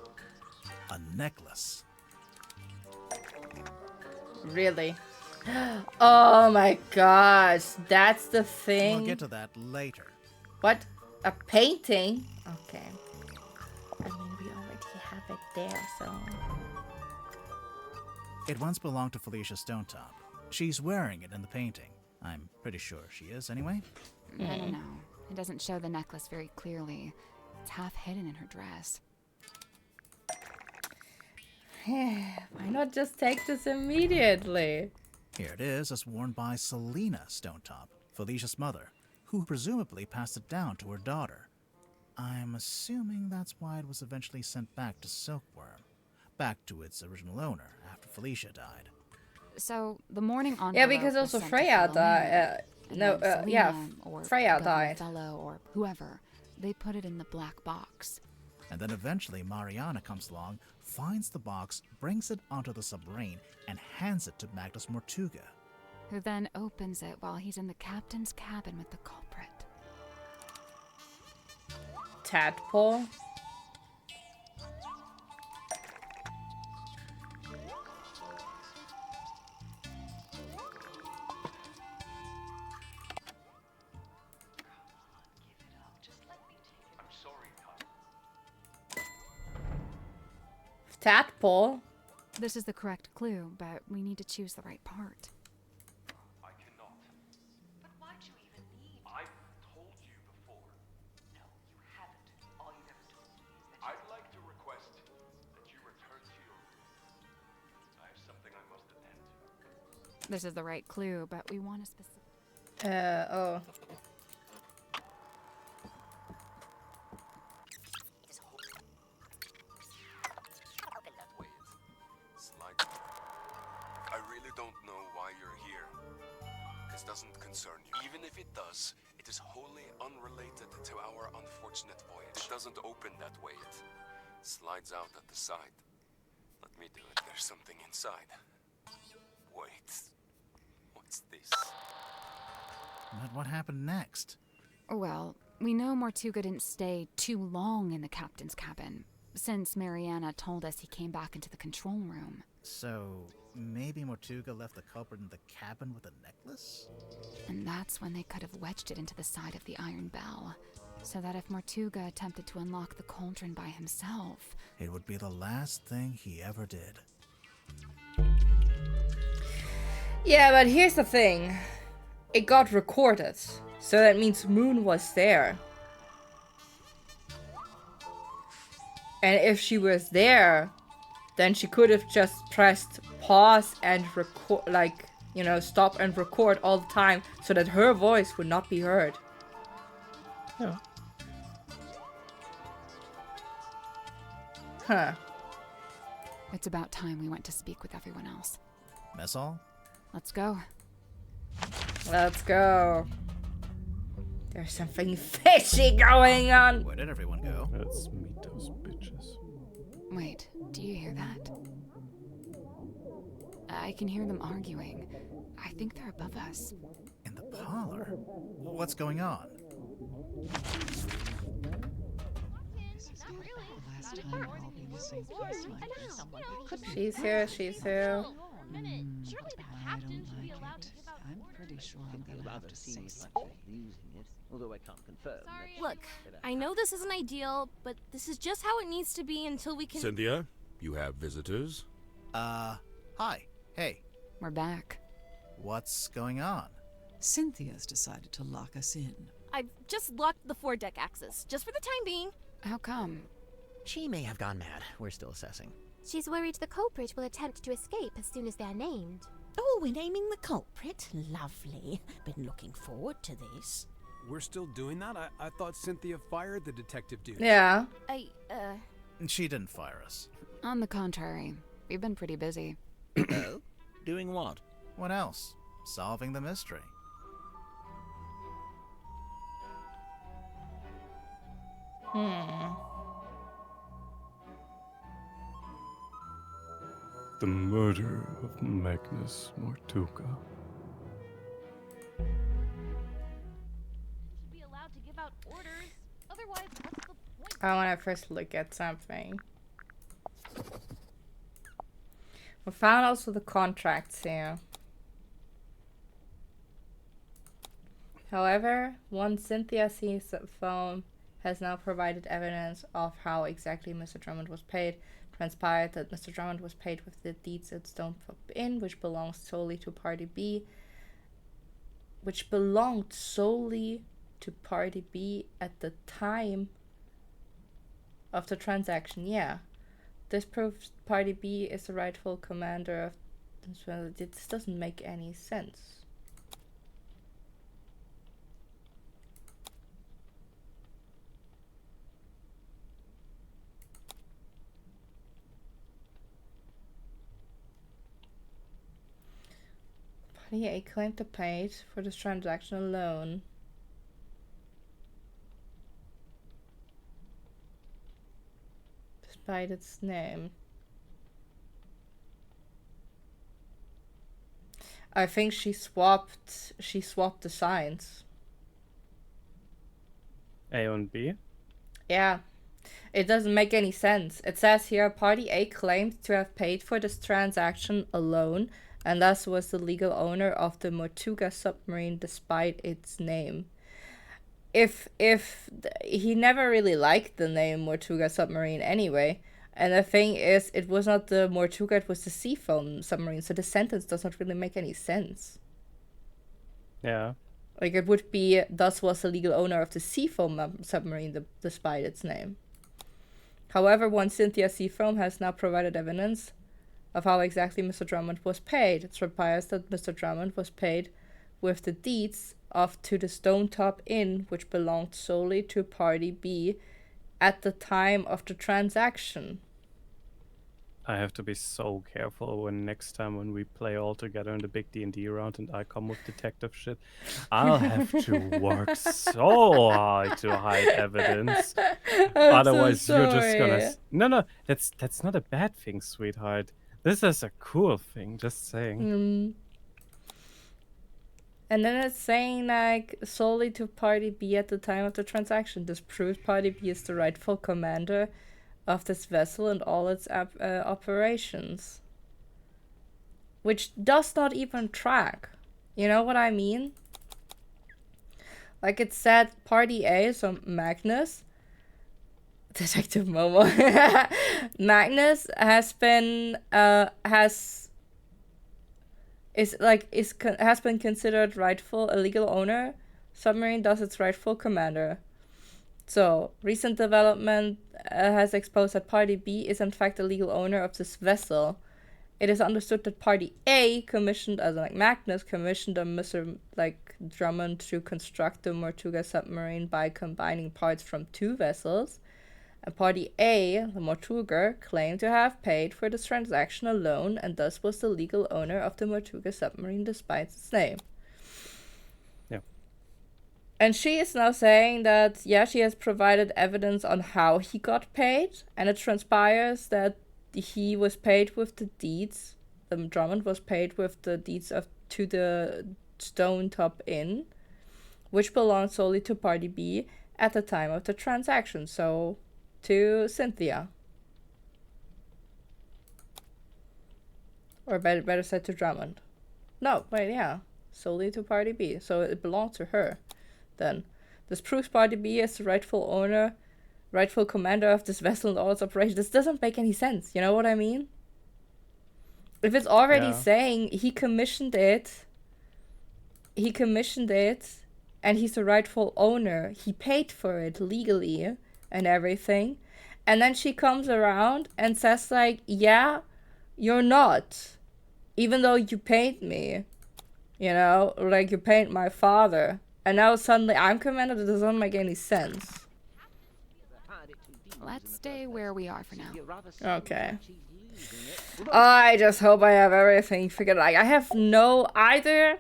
A necklace. Really? Oh my gosh, that's the thing. We'll get to that later. What? A painting? Okay. I mean, we already have it there, so. It once belonged to Felicia Stonetop. She's wearing it in the painting. I'm pretty sure she is, anyway. I don't know. It doesn't show the necklace very clearly. It's half hidden in her dress. Why not just take this immediately? Here it is, as worn by Selena Stonetop, Felicia's mother, who presumably passed it down to her daughter. I'm assuming that's why it was eventually sent back to Silkworm, back to its original owner after Felicia died. So the morning envelope. Yeah, because was also sent to Freya died. Philomena, and then Yeah, Selena or Freya Governor died. Fellow or whoever, they put it in the black box. And then eventually Mariana comes along, finds the box, brings it onto the submarine, and hands it to Magnus Mortuga. who then opens it while he's in the captain's cabin with the culprit. Tadpole? Tadpole? This is the correct clue, but we need to choose the right part. I cannot. But why'd you even need? I've told you before. No, you haven't. All you've ever told me is that I'd like to request that you return to your room. I have something I must attend to. This is the right clue, but we want a specific... Oh. I really don't know why you're here. This doesn't concern you. Even if it does, it is wholly unrelated to our unfortunate voyage. It doesn't open that way. It slides out at the side. Let me do it. There's something inside. Wait. What's this? But what happened next? Well, we know Mortuga didn't stay too long in the captain's cabin, since Mariana told us he came back into the control room. So, maybe Mortuga left the culprit in the cabin with a necklace? And that's when they could have wedged it into the side of the iron bell, so that if Mortuga attempted to unlock the cauldron by himself... It would be the last thing he ever did. Yeah, but here's the thing. It got recorded, so that means Moon was there. And if she was there, then she could have just pressed pause and record, like, you know, stop and record all the time so that her voice would not be heard. Yeah. Huh. It's about time we went to speak with everyone else. That's all? Let's go. Let's go. There's something fishy going on. Where did everyone go? Let's meet those bitches. Wait, do you hear that? I can hear them arguing. I think they're above us. In the parlor? What's going on? She's here, she's here. I don't like it. I'm pretty sure I'm gonna have to say something. Although I can't confirm. Look, I know this isn't ideal, but this is just how it needs to be until we can... Cynthia, you have visitors? Hi. Hey. We're back. What's going on? Cynthia's decided to lock us in. I've just locked the foredeck access, just for the time being. How come? She may have gone mad. We're still assessing. She's worried the culprit will attempt to escape as soon as they're named. Oh, we're naming the culprit? Lovely. Been looking forward to this. We're still doing that? I thought Cynthia fired the detective dude. Yeah. She didn't fire us. On the contrary, we've been pretty busy. Oh? Doing what? What else? Solving the mystery. The murder of Magnus Mortuga. Be allowed to give out orders. Otherwise, what's the point? I want to first look at something. We found also the contracts here. However, once Cynthia sees the phone has now provided evidence of how exactly Mr. Drummond was paid. Transpired that Mr. Drummond was paid with the deeds at Stoneford Inn, which belongs solely to Party B. Which belonged solely to Party B at the time of the transaction. Yeah. This proves Party B is the rightful commander of... This doesn't make any sense. Party A claimed to pay for this transaction alone. Despite its name. I think she swapped the signs. A and B? Yeah. It doesn't make any sense. It says here, Party A claimed to have paid for this transaction alone, and thus was the legal owner of the Mortuga submarine despite its name. If he never really liked the name Mortuga submarine anyway, and the thing is, it was not the Mortuga, it was the Seafoam submarine, so the sentence does not really make any sense. Yeah. Like, it would be, thus was the legal owner of the Seafoam submarine despite its name. However, one Cynthia Seafoam has now provided evidence of how exactly Mr. Drummond was paid. It transpires that Mr. Drummond was paid with the deeds to the Stone Top Inn, which belonged solely to Party B at the time of the transaction. I have to be so careful when next time when we play all together in the big D&D round and I come with detective shit. I'll have to work so hard to hide evidence. Otherwise, so you're just gonna... sorry. No, that's not a bad thing, sweetheart. This is a cool thing, just saying. And then it's saying, like, solely to Party B at the time of the transaction. This proves Party B is the rightful commander of this vessel and all its operations. Which does not even track. You know what I mean? Like it said, Party A, so Magnus, Detective Momo, Magnus has been has been considered rightful a legal owner. Submarine does its rightful commander. So, recent development has exposed that Party B is in fact the legal owner of this vessel. It is understood that Party A commissioned, as like Magnus, commissioned a Mr. Drummond to construct the Mortuga submarine by combining parts from two vessels. And Party A, the Mortuga, claimed to have paid for this transaction alone and thus was the legal owner of the Mortuga submarine despite its name. And she is now saying that, yeah, she has provided evidence on how he got paid, and it transpires that he was paid with the deeds. Drummond was paid with the deeds to the Stone Top Inn, which belonged solely to Party B at the time of the transaction, so to Cynthia. Or better said, to Drummond. No, wait, yeah, solely to Party B, so it belonged to her. Then, this proves Party B is the rightful commander of this vessel and all its operations. This doesn't make any sense, you know what I mean? If it's already saying he commissioned it, and he's the rightful owner, he paid for it legally and everything, and then she comes around and says like, yeah, you're not, even though you paid me, you know, like you paid my father. And now suddenly I'm commander? That doesn't make any sense. Let's stay where we are for now. Okay. I just hope I have everything figured out. Like, I have no either.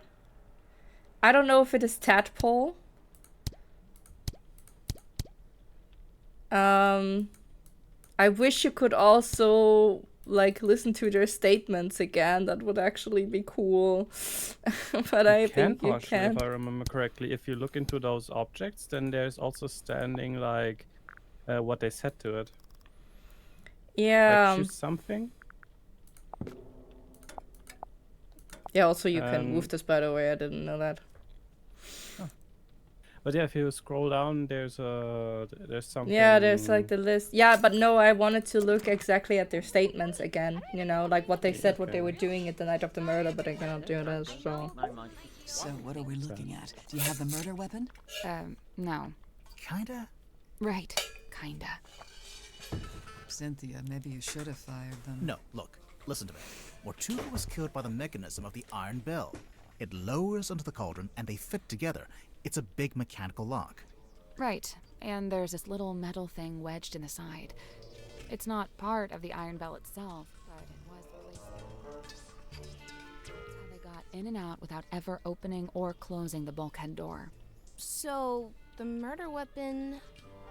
I don't know if it is Tadpole. I wish you could also like listen to their statements again. That would actually be cool. But I think you can. If I remember correctly, if you look into those objects, then there's also standing like what they said to it. Yeah. Like choose something. Yeah. Also, you can move this. By the way, I didn't know that. But yeah, if you scroll down, there's something. Yeah, there's like the list. Yeah, but no, I wanted to look exactly at their statements again. You know, like what they said, what they were doing at the night of the murder, but I cannot do this, so. So what are we looking at? Do you have the murder weapon? No. Kinda? Right, kinda. Cynthia, maybe you should have fired them. No, look, listen to me. Mortuga was killed by the mechanism of the iron bell. It lowers onto the cauldron and they fit together. It's a big mechanical lock. Right, and there's this little metal thing wedged in the side. It's not part of the iron bell itself, but it was placed there. That's how they got in and out without ever opening or closing the bulkhead door. So, the murder weapon...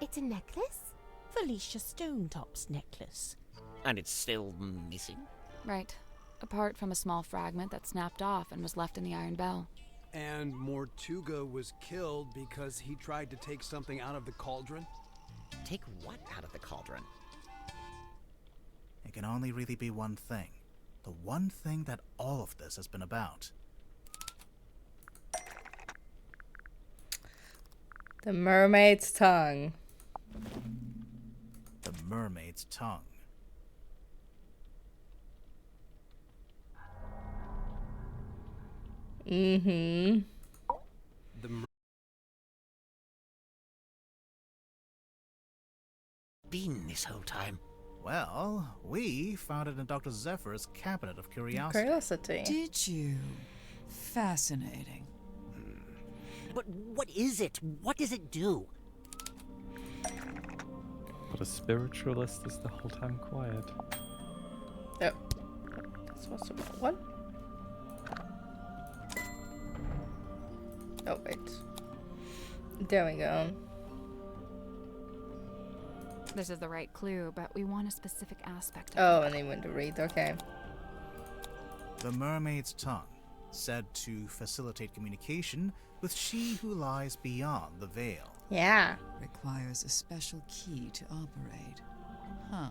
It's a necklace? Felicia Stonetop's necklace. And it's still missing? Right. apart from a small fragment that snapped off and was left in the iron bell. And Mortuga was killed because he tried to take something out of the cauldron? Take what out of the cauldron? It can only really be one thing. The one thing that all of this has been about. The mermaid's tongue. The mermaid's tongue. Mm-hmm. Been this whole time. Well, we found it in Dr. Zephyr's cabinet of curiosity. Did you? Fascinating. But what is it? What does it do? But a spiritualist is the whole time quiet. Yep. This was about one. Oh, wait. There we go. This is the right clue, but we want a specific aspect of Oh, it. and they went to read. Okay. The mermaid's tongue, said to facilitate communication with she who lies beyond the veil. Yeah. Requires a special key to operate. Huh.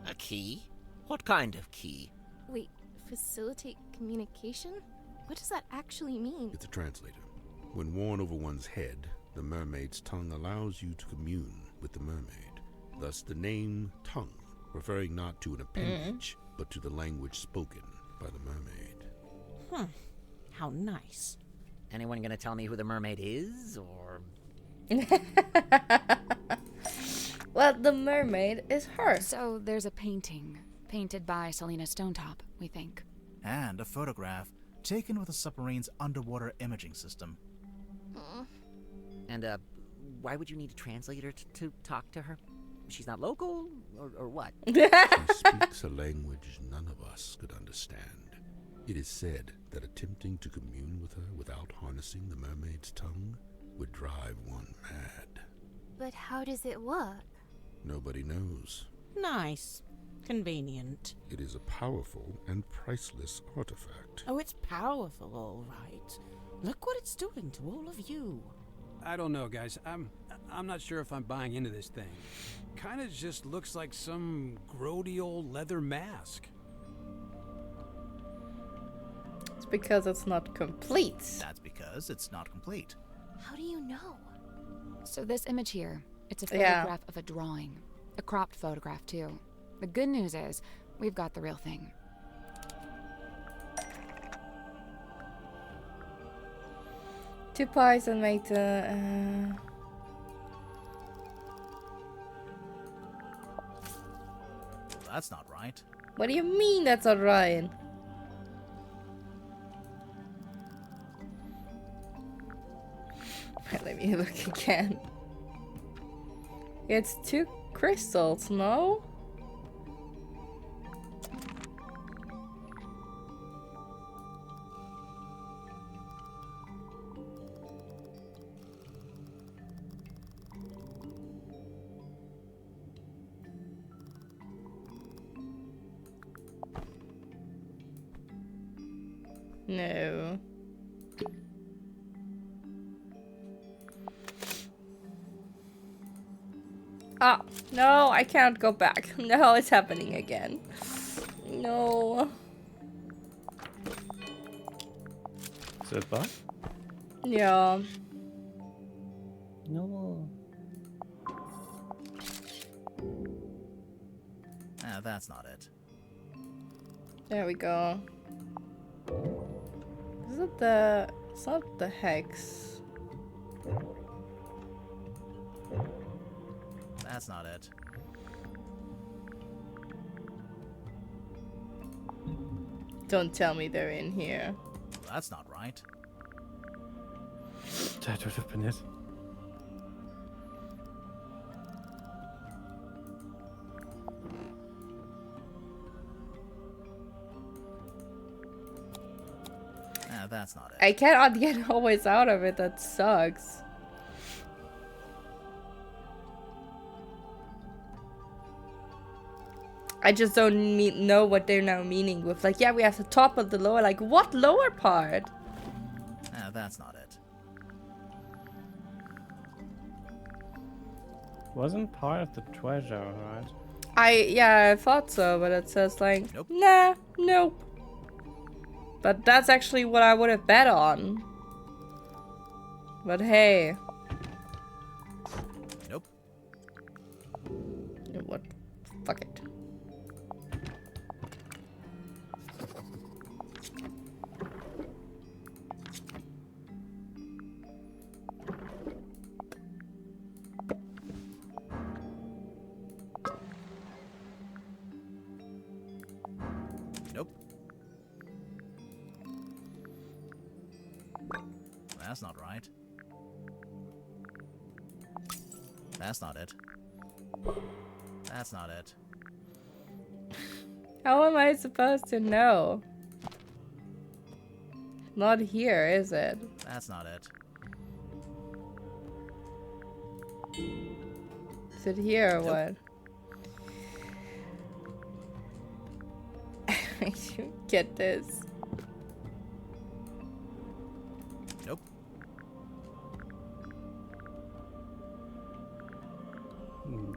A key? What kind of key? Wait, facilitate communication? What does that actually mean? It's a translator. When worn over one's head, the mermaid's tongue allows you to commune with the mermaid. Thus the name tongue, referring not to an appendage, but to the language spoken by the mermaid. How nice. Anyone gonna tell me who the mermaid is, or...? Well, the mermaid is her. So there's a painting, painted by Selena Stonetop, we think. And a photograph taken with a submarine's underwater imaging system. And, why would you need a translator to talk to her? She's not local, or what? She speaks a language none of us could understand. It is said that attempting to commune with her without harnessing the mermaid's tongue would drive one mad. But how does it work? Nobody knows. Nice. Convenient. It is a powerful and priceless artifact. Oh, it's powerful, all right. Look what it's doing to all of you. I don't know, guys. I'm not sure if I'm buying into this thing. Kinda just looks like some grody old leather mask. It's because it's not complete. That's because it's not complete. How do you know? So this image here, it's a photograph of a drawing. A cropped photograph, too. The good news is, we've got the real thing. Two pies and make the... Well, that's not right. What do you mean that's not right? Let me look again. It's two crystals, no? No. Ah, no, I can't go back. No, it's happening again. No. Is it back? Yeah. No. Ah, that's not it. There we go. Is it the... It's not the hex. That's not it. Don't tell me they're in here. Well, that's not right. That would have been it. Ah, that's not it. I cannot get always out of it. That sucks. I just don't know what they're now meaning with like, yeah, we have the top of the lower. Like, what lower part? That's not it. Wasn't part of the treasure, right? I thought so, but it says like, nope. Nah, nope. But that's actually what I would have bet on. But hey. Nope. What? Fuck it. Nope. That's not right. That's not it. That's not it. How am I supposed to know? Not here, is it? That's not it. Is it here or what? I don't get this. Nope.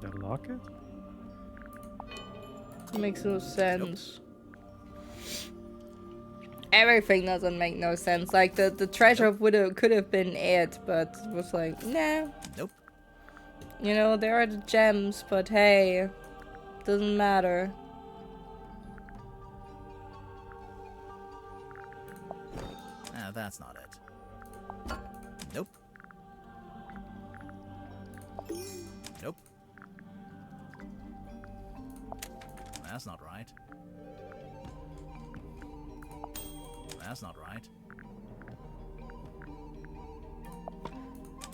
The locket? Makes no sense. Everything doesn't make no sense. Like the treasure could have been it, but it was like, nah. Nope. You know, there are the gems, but hey, doesn't matter. That's not it. Nope. Nope. That's not right. That's not right.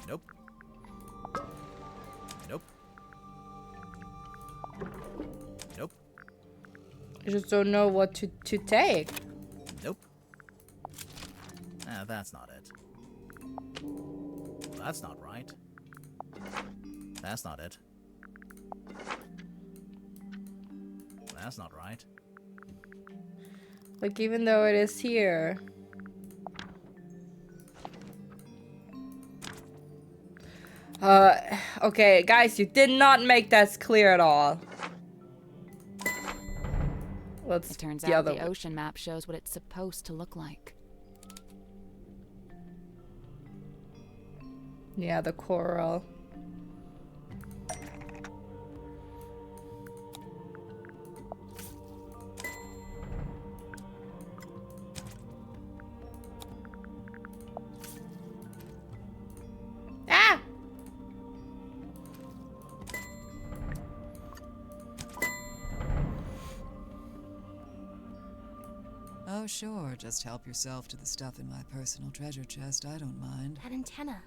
Nope. Nope. Nope. I just don't know what to take. Nope. That's not it. That's not right. That's not it. That's not right. Like, even though it is here. Okay, guys, you did not make that clear at all. What's it turns the out other the one? ocean map shows what it's supposed to look like. Yeah, the coral. Ah! Oh, sure. Just help yourself to the stuff in my personal treasure chest. I don't mind. That antenna.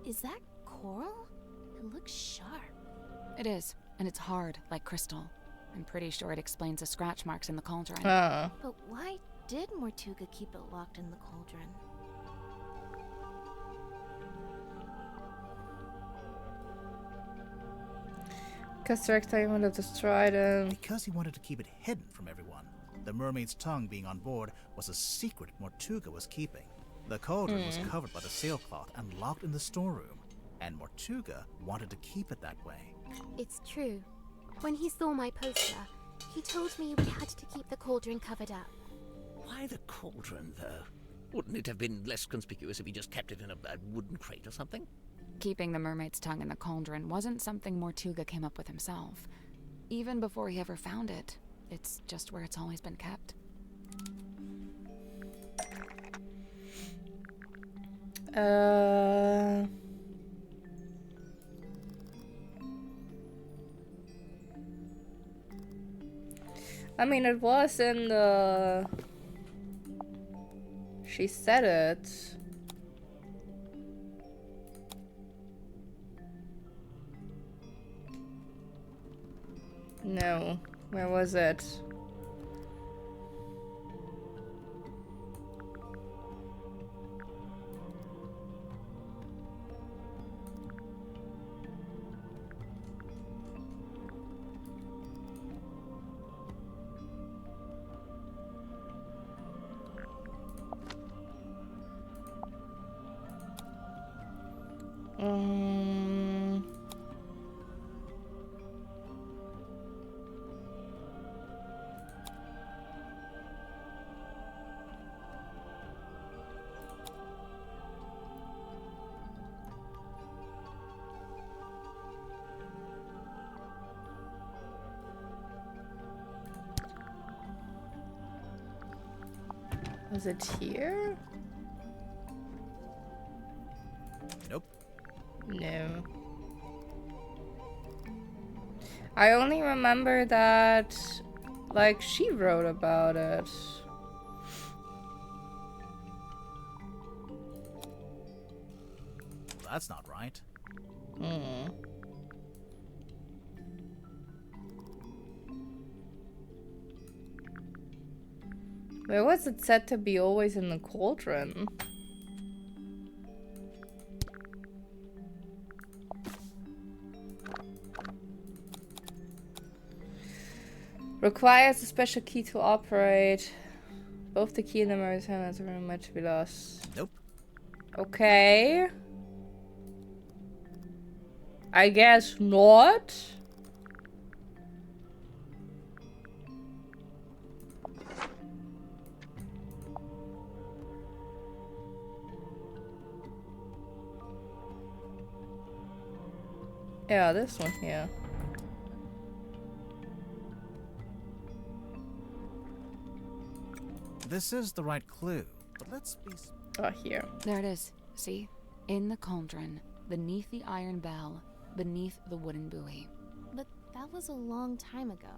Is that coral? It looks sharp. It is, and it's hard, like crystal. I'm pretty sure it explains the scratch marks in the cauldron. But why did Mortuga keep it locked in the cauldron? Because Rector wanted to destroy them. Because he wanted to keep it hidden from everyone. The mermaid's tongue being on board was a secret Mortuga was keeping. The cauldron was covered by the sailcloth and locked in the storeroom, and Mortuga wanted to keep it that way. It's true. When he saw my poster, he told me we had to keep the cauldron covered up. Why the cauldron, though? Wouldn't it have been less conspicuous if he just kept it in a wooden crate or something? Keeping the mermaid's tongue in the cauldron wasn't something Mortuga came up with himself. Even before he ever found it, it's just where it's always been kept. I mean, it was in the... She said it. No. Where was it? Was it here? Nope. No. I only remember that, like, she wrote about it. That's not right. Where was it said to be always in the cauldron? Requires a special key to operate. Both the key and the memory has very much to be lost. Nope. Okay. I guess not. Yeah, this one here. This is the right clue, but let's be... Oh, here. There it is. See? In the cauldron, beneath the iron bell, beneath the wooden buoy. But that was a long time ago.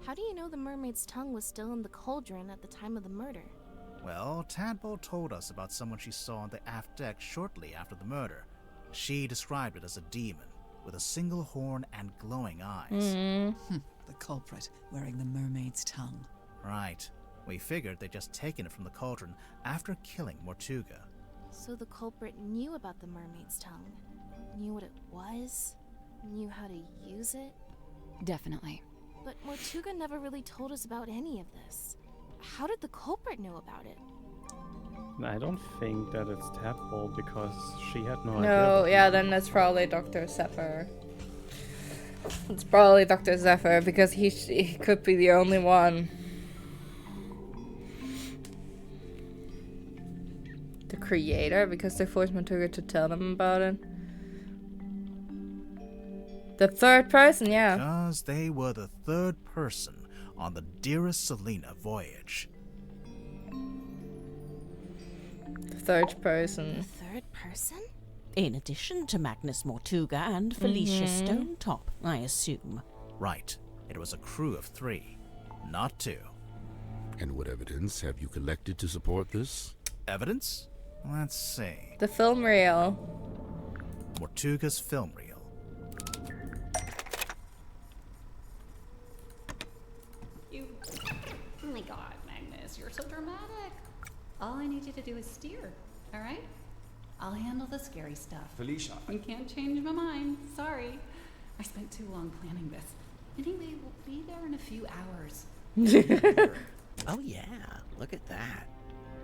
How do you know the mermaid's tongue was still in the cauldron at the time of the murder? Well, Tadpole told us about someone she saw on the aft deck shortly after the murder. She described it as a demon, with a single horn and glowing eyes. The culprit wearing the mermaid's tongue. Right. We figured they'd just taken it from the cauldron after killing Mortuga. So the culprit knew about the mermaid's tongue, knew what it was, knew how to use it? Definitely. But Mortuga never really told us about any of this. How did the culprit know about it? I don't think that it's Tadpole because she had no idea. No, yeah, then that's probably Dr. Zephyr. It's probably Dr. Zephyr because he could be the only one. The creator, because they forced Mortuga to tell them about it. The third person, yeah. Because they were the third person on the Dearest Selena voyage. The third person. The third person? In addition to Magnus Mortuga and Felicia Stonetop, I assume. Right. It was a crew of 3, not 2. And what evidence have you collected to support this? Evidence? Let's see. The film reel. Mortuga's film reel. Oh my god, Magnus, you're so dramatic. All I need you to do is steer, alright? I'll handle the scary stuff. Felicia. You can't change my mind. Sorry. I spent too long planning this. Anyway, we'll be there in a few hours. Oh yeah, look at that.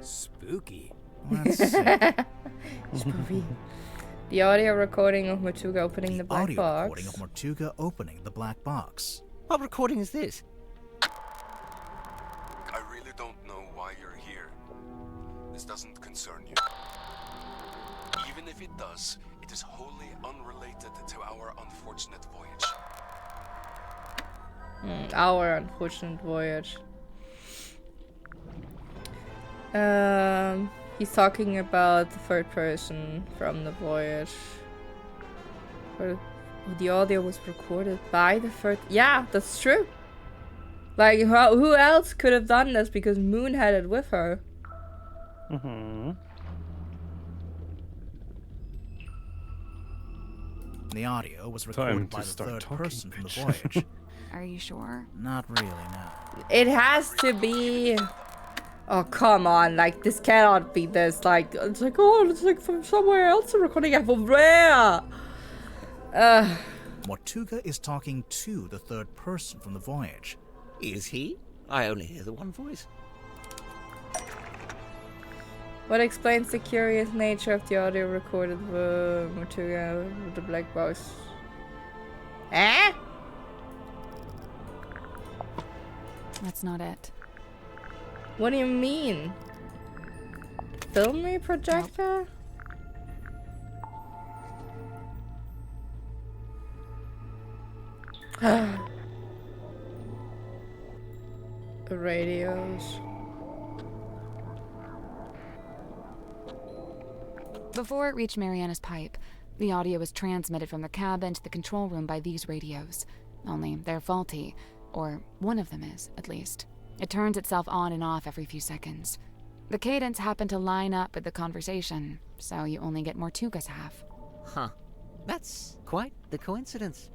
Spooky. Let's see. Spooky. The audio recording of Mortuga opening the black box. Recording of Mortuga opening the black box. What recording is this? I really don't know why you're here. This doesn't concern you. Even if it does, it is wholly unrelated to our unfortunate voyage. Our unfortunate voyage. He's talking about the third person from the voyage. The audio was recorded by the third. Yeah, that's true. Like, who else could have done this? Because Moon had it with her. The audio was recorded by the third person from the voyage. Are you sure? Not really, no. It has to be. Oh, come on. Like, this cannot be this. Like, it's like, oh, it's like from somewhere else. The recording from where? Mortuga is talking to the third person from the voyage. Is he? I only hear the one voice. What explains the curious nature of the audio recorded material with the black box? Eh? That's not it. What do you mean? Film me projector? The radios. Before it reached Mariana's pipe, the audio was transmitted from the cabin to the control room by these radios. Only they're faulty, or one of them is, at least. It turns itself on and off every few seconds. The cadence happened to line up with the conversation, so you only get Mortuga's half. Huh. That's quite the coincidence.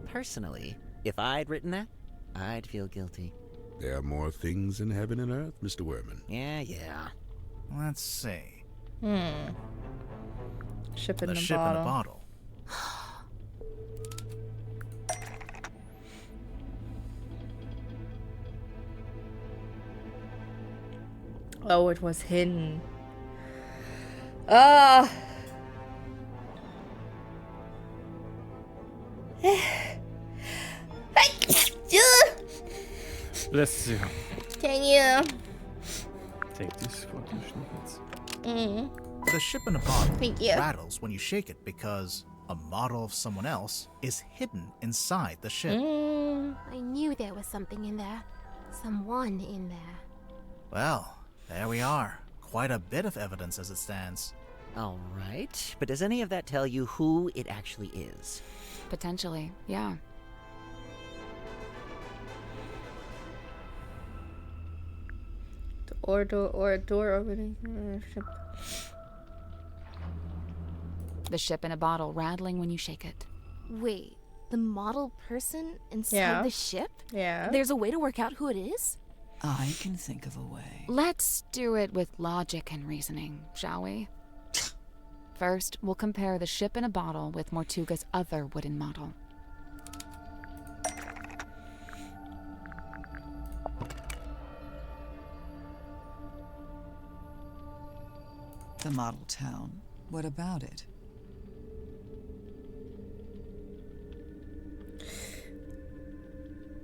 Personally, if I'd written that, I'd feel guilty. There are more things in heaven and earth, Mr. Werman. Yeah. Let's see. Ship in the a ship bottle. in a bottle. Oh, it was hidden. Ah. Bless you. Can you? Take this for two snippets. The ship in a bottle Thank you. rattles when you shake it because a model of someone else is hidden inside the ship. I knew there was something in there. Someone in there. Well, there we are. Quite a bit of evidence as it stands. All right, but does any of that tell you who it actually is? Potentially, yeah. Or door opening. Ship. The ship in a bottle rattling when you shake it. Wait, the model person inside Yeah. the ship? Yeah. There's a way to work out who it is? I can think of a way. Let's do it with logic and reasoning, shall we? First, we'll compare the ship in a bottle with Mortuga's other wooden model. The model town. What about it?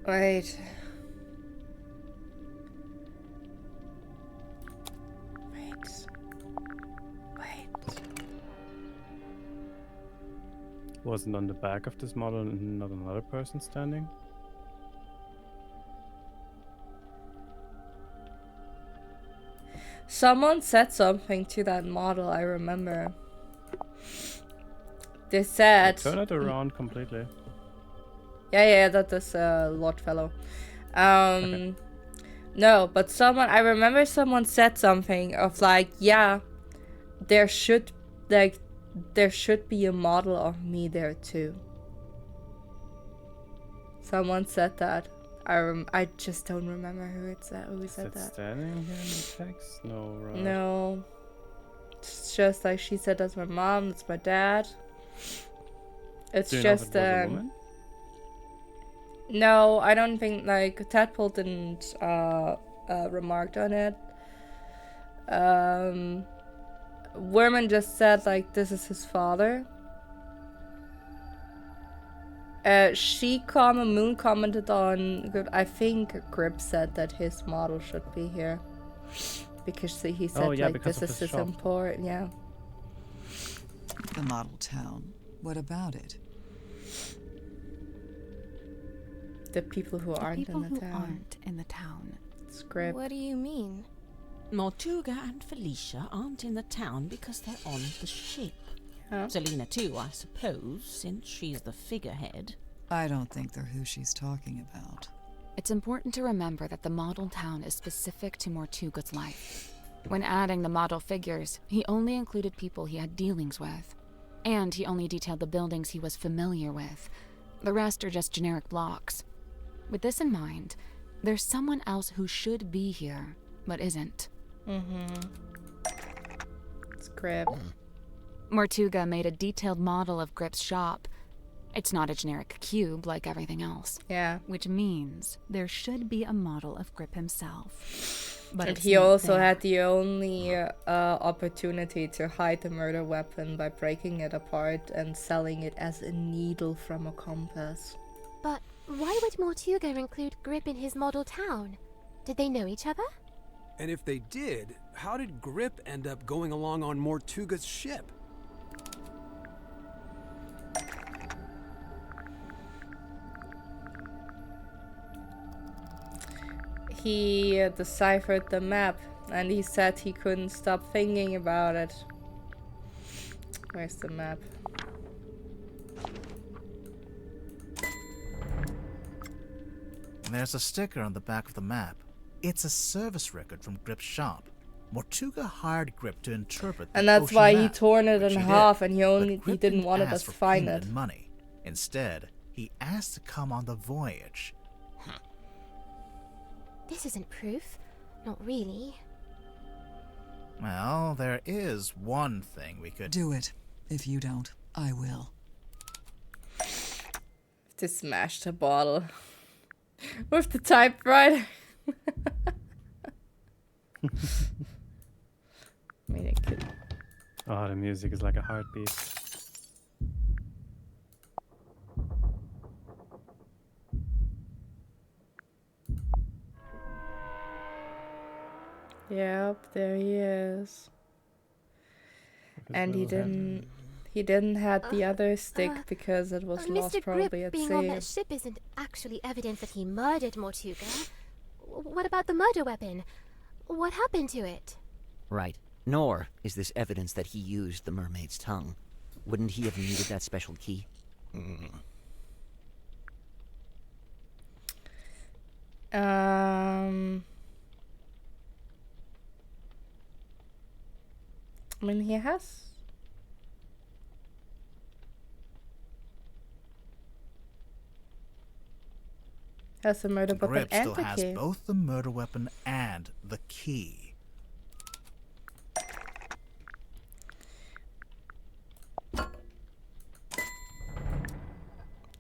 Wait. Wasn't on the back of this model not another person standing? Someone said something to that model, I remember. They said... Turn it around completely. Yeah, that is Lord Fellow. Okay. No, but I remember someone said something of like, yeah, there should be a model of me there too. Someone said that. I just don't remember who said that. Standing here in the text? No, right. No. It's just like she said that's my mom, that's my dad. It's Do you know if just it was a woman? No, I don't think like Tadpole didn't remarked on it. Werman just said like this is his father. Moon commented on, I think Grip said that his model should be here. Because he said like this is his important, yeah. The model town. What about it? The people who aren't in the town. Script. What do you mean? Mortuga and Felicia aren't in the town because they're on the ship. Huh? Selena too, I suppose, since she's the figurehead. I don't think they're who she's talking about. It's important to remember that the model town is specific to Mortuga's life. When adding the model figures, he only included people he had dealings with. And he only detailed the buildings he was familiar with. The rest are just generic blocks. With this in mind, there's someone else who should be here, but isn't. Script. Mortuga made a detailed model of Grip's shop. It's not a generic cube like everything else. Yeah. Which means there should be a model of Grip himself. But And it's he not also there. had the only opportunity to hide the murder weapon by breaking it apart and selling it as a needle from a compass. But why would Mortuga include Grip in his model town? Did they know each other? And if they did, how did Grip end up going along on Mortuga's ship? He deciphered the map and he said he couldn't stop thinking about it. Where's the map? There's a sticker on the back of the map. It's a service record from Grip's shop. Mortuga hired Grip to interpret the And that's ocean why he map, torn it which in he half, did. and he But Grip didn't want ask us for to find payment it. in money. Instead, he asked to come on the voyage. This isn't proof. Not really. Well, there is one thing we could Do it. If you don't, I will. To smash the bottle with the typewriter. I mean, it could. Oh, the music is like a heartbeat. Yep, there he is. And he little head. didn't have the other stick because it was lost Mr. probably Grip at being sea. on that ship isn't actually evidence that he murdered Mortuga. What about the murder weapon? What happened to it? Right. Nor is this evidence that he used the mermaid's tongue. Wouldn't he have needed that special key? I mean, he has. Has the murder weapon Grip and still the has key. both the murder weapon and the key.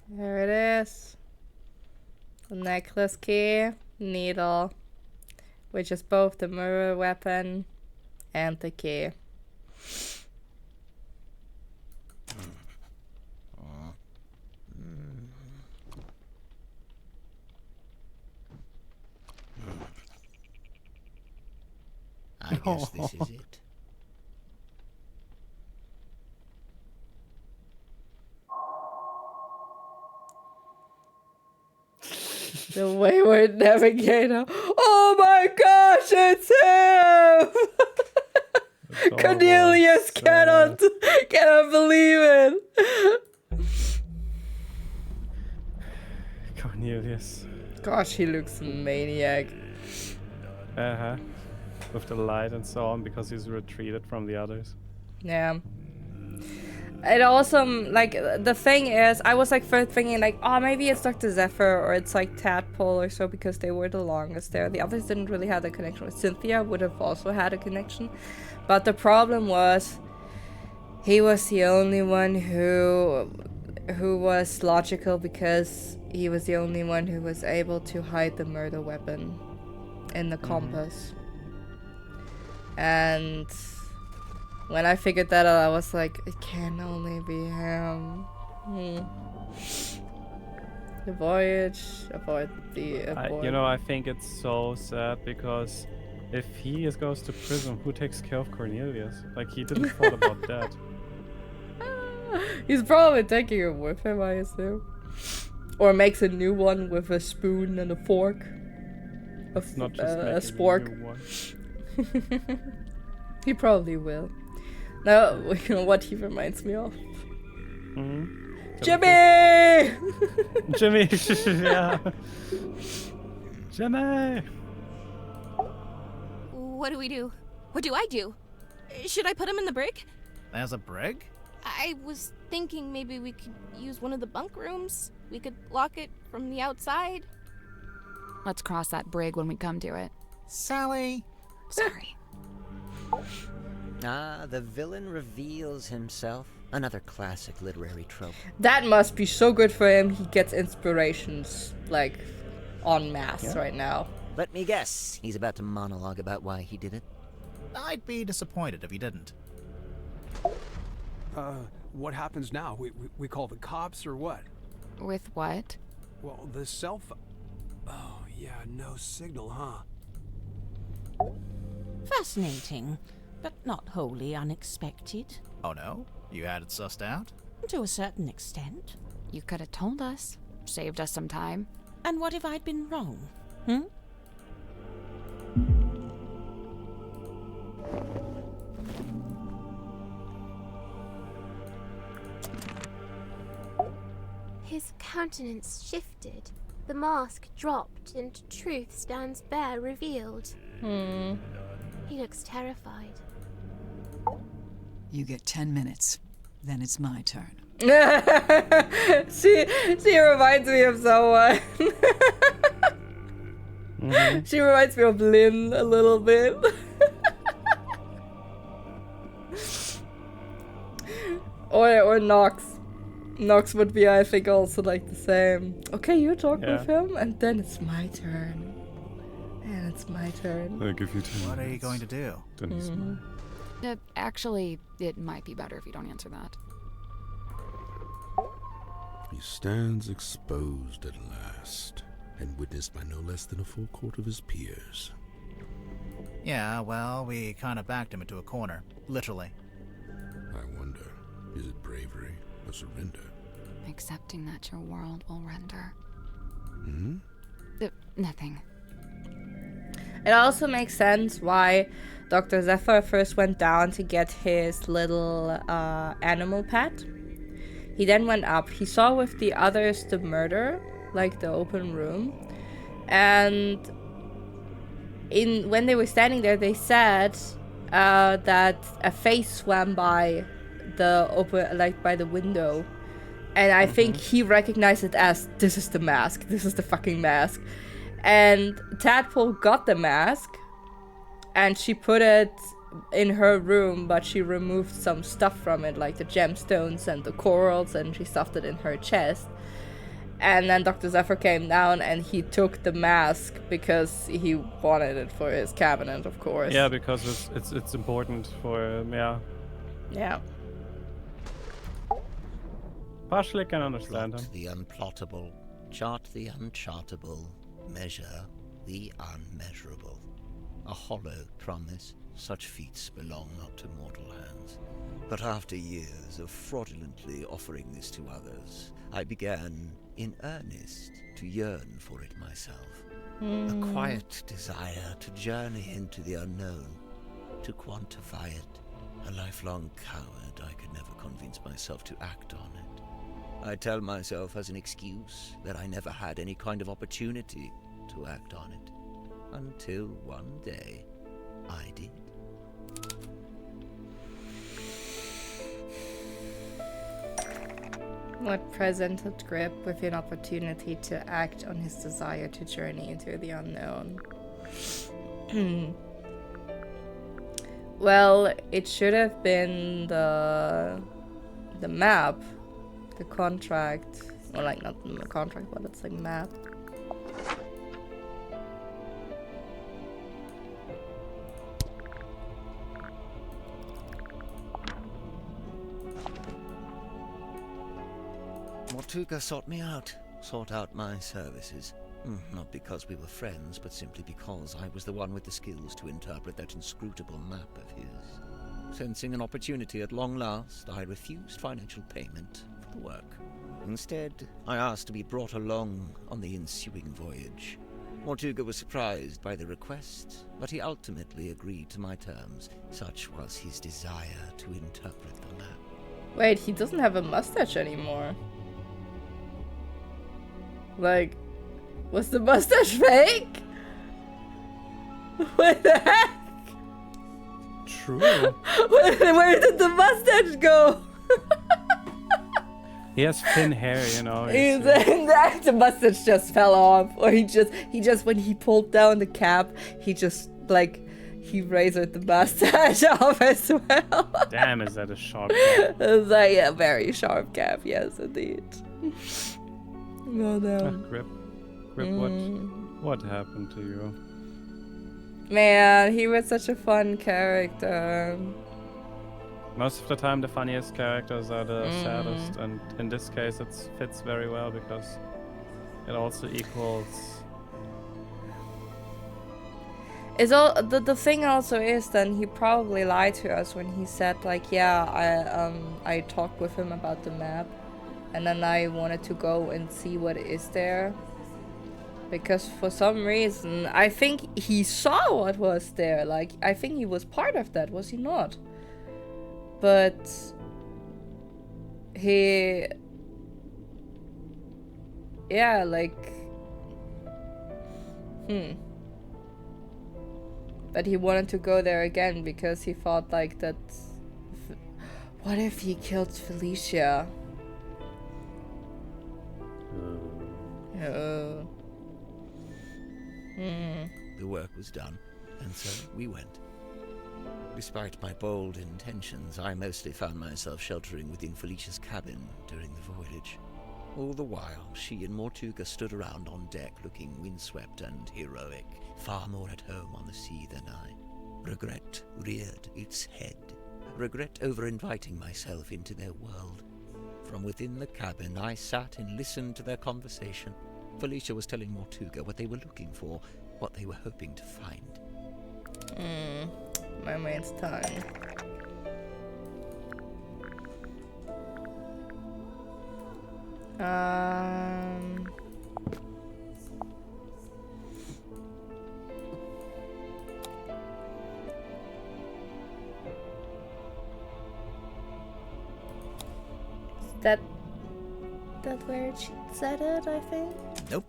There it is. The necklace key, needle, which is both the murder weapon and the key. I guess this is it. The Wayward Navigator. Oh my gosh, it's him! Cornelius cannot believe it. Cornelius. Gosh, he looks maniac. Uh-huh. With the light and so on, because he's retreated from the others. Yeah. It also, like, the thing is, I was like first thinking like, oh, maybe it's Dr. Zephyr or it's like Tadpole or so, because they were the longest there. The others didn't really have a connection. Cynthia would have also had a connection. But the problem was, he was the only one who was logical, because he was the only one who was able to hide the murder weapon in the compass. And when I figured that out, I was like, it can only be him. The voyage, avoid the avoid. You know, I think it's so sad, because if he goes to prison, who takes care of Cornelius? Like, he didn't thought about that. He's probably taking it with him, I assume. Or makes a new one with a spoon and a fork. Not just A making spork. a new one. He probably will. Now, you know what he reminds me of? Jimmy! Jimmy! Yeah. Jimmy! What do we do? What do I do? Should I put him in the brig? There's a brig? I was thinking maybe we could use one of the bunk rooms. We could lock it from the outside. Let's cross that brig when we come to it. Sally! Sorry. Ah, the villain reveals himself. Another classic literary trope. That must be so good for him. He gets inspirations, like, en masse right now. Let me guess, he's about to monologue about why he did it. I'd be disappointed if he didn't. What happens now? We call the cops or what? With what? Well, the cell phone... Oh, yeah, no signal, huh? Fascinating, but not wholly unexpected. Oh no? You had it sussed out? To a certain extent. You could have told us. Saved us some time. And what if I'd been wrong? Hmm? His countenance shifted. The mask dropped, and truth stands bare revealed. He looks terrified. You get 10 minutes. Then it's my turn. she reminds me of someone. She reminds me of Lynn a little bit. or Nox. Nox would be, I think, also like the same. Okay, you talk with him, and then it's my turn. And it's my turn. I'll give you 10 What are you going to do? Then he's mine. Actually, it might be better if you don't answer that. He stands exposed at last, and witnessed by no less than a full court of his peers. Yeah, well, we kind of backed him into a corner. Literally. I wonder, is it bravery or surrender? Accepting that your world will render. Nothing. It also makes sense why Dr. Zephyr first went down to get his little animal pet. He then went up. He saw with the others the murder, like the open room. And when they were standing there, they said that a face swam by by the window. And I think he recognized it as, this is the mask. This is the fucking mask. And Tadpole got the mask, and she put it in her room, but she removed some stuff from it, like the gemstones and the corals, and she stuffed it in her chest. And then Dr. Zephyr came down, and he took the mask because he wanted it for his cabinet, of course. Yeah, because it's important for yeah. Yeah. Partially can understand him. Plot the unplottable, chart the unchartable, measure the unmeasurable. A hollow promise, such feats belong not to mortal hands. But after years of fraudulently offering this to others, I began, in earnest, to yearn for it myself. A quiet desire to journey into the unknown, to quantify it. A lifelong coward, I could never convince myself to act on it. I tell myself as an excuse that I never had any kind of opportunity to act on it. Until one day, I did. What presented Grip with an opportunity to act on his desire to journey into the unknown? Well, it should have been the map, the contract, or like not the contract, but it's like map. Mortuga sought me out, sought out my services. Not because we were friends, but simply because I was the one with the skills to interpret that inscrutable map of his. Sensing an opportunity at long last, I refused financial payment for the work. Instead, I asked to be brought along on the ensuing voyage. Mortuga was surprised by the request, but he ultimately agreed to my terms. Such was his desire to interpret the map. Wait, he doesn't have a mustache anymore. Like, was the mustache fake? What the heck? True. Where did the mustache go? He has thin hair, you know. The mustache just fell off, or he just when he pulled down the cap, he razored the mustache off as well. Damn, is that a sharp cap? It's like a very sharp cap, yes, indeed. Well done. Grip what? What happened to you? Man, he was such a fun character. Most of the time, the funniest characters are the saddest, and in this case, it fits very well because it also equals. It's all the thing also is then he probably lied to us when he said like, yeah, I talked with him about the map, and then I wanted to go and see what is there. Because for some reason, I think he saw what was there. Like, I think he was part of that, was he not? But he, yeah, like, but he wanted to go there again because he thought like that. What if he killed Felicia? Oh. The work was done, and so we went. Despite my bold intentions, I mostly found myself sheltering within Felicia's cabin during the voyage. All the while, she and Mortuga stood around on deck looking windswept and heroic, far more at home on the sea than I. Regret reared its head. Regret over inviting myself into their world. From within the cabin, I sat and listened to their conversation. Felicia was telling Mortuga what they were looking for, what they were hoping to find. Mermaid's tongue. That where she said it, I think? Nope.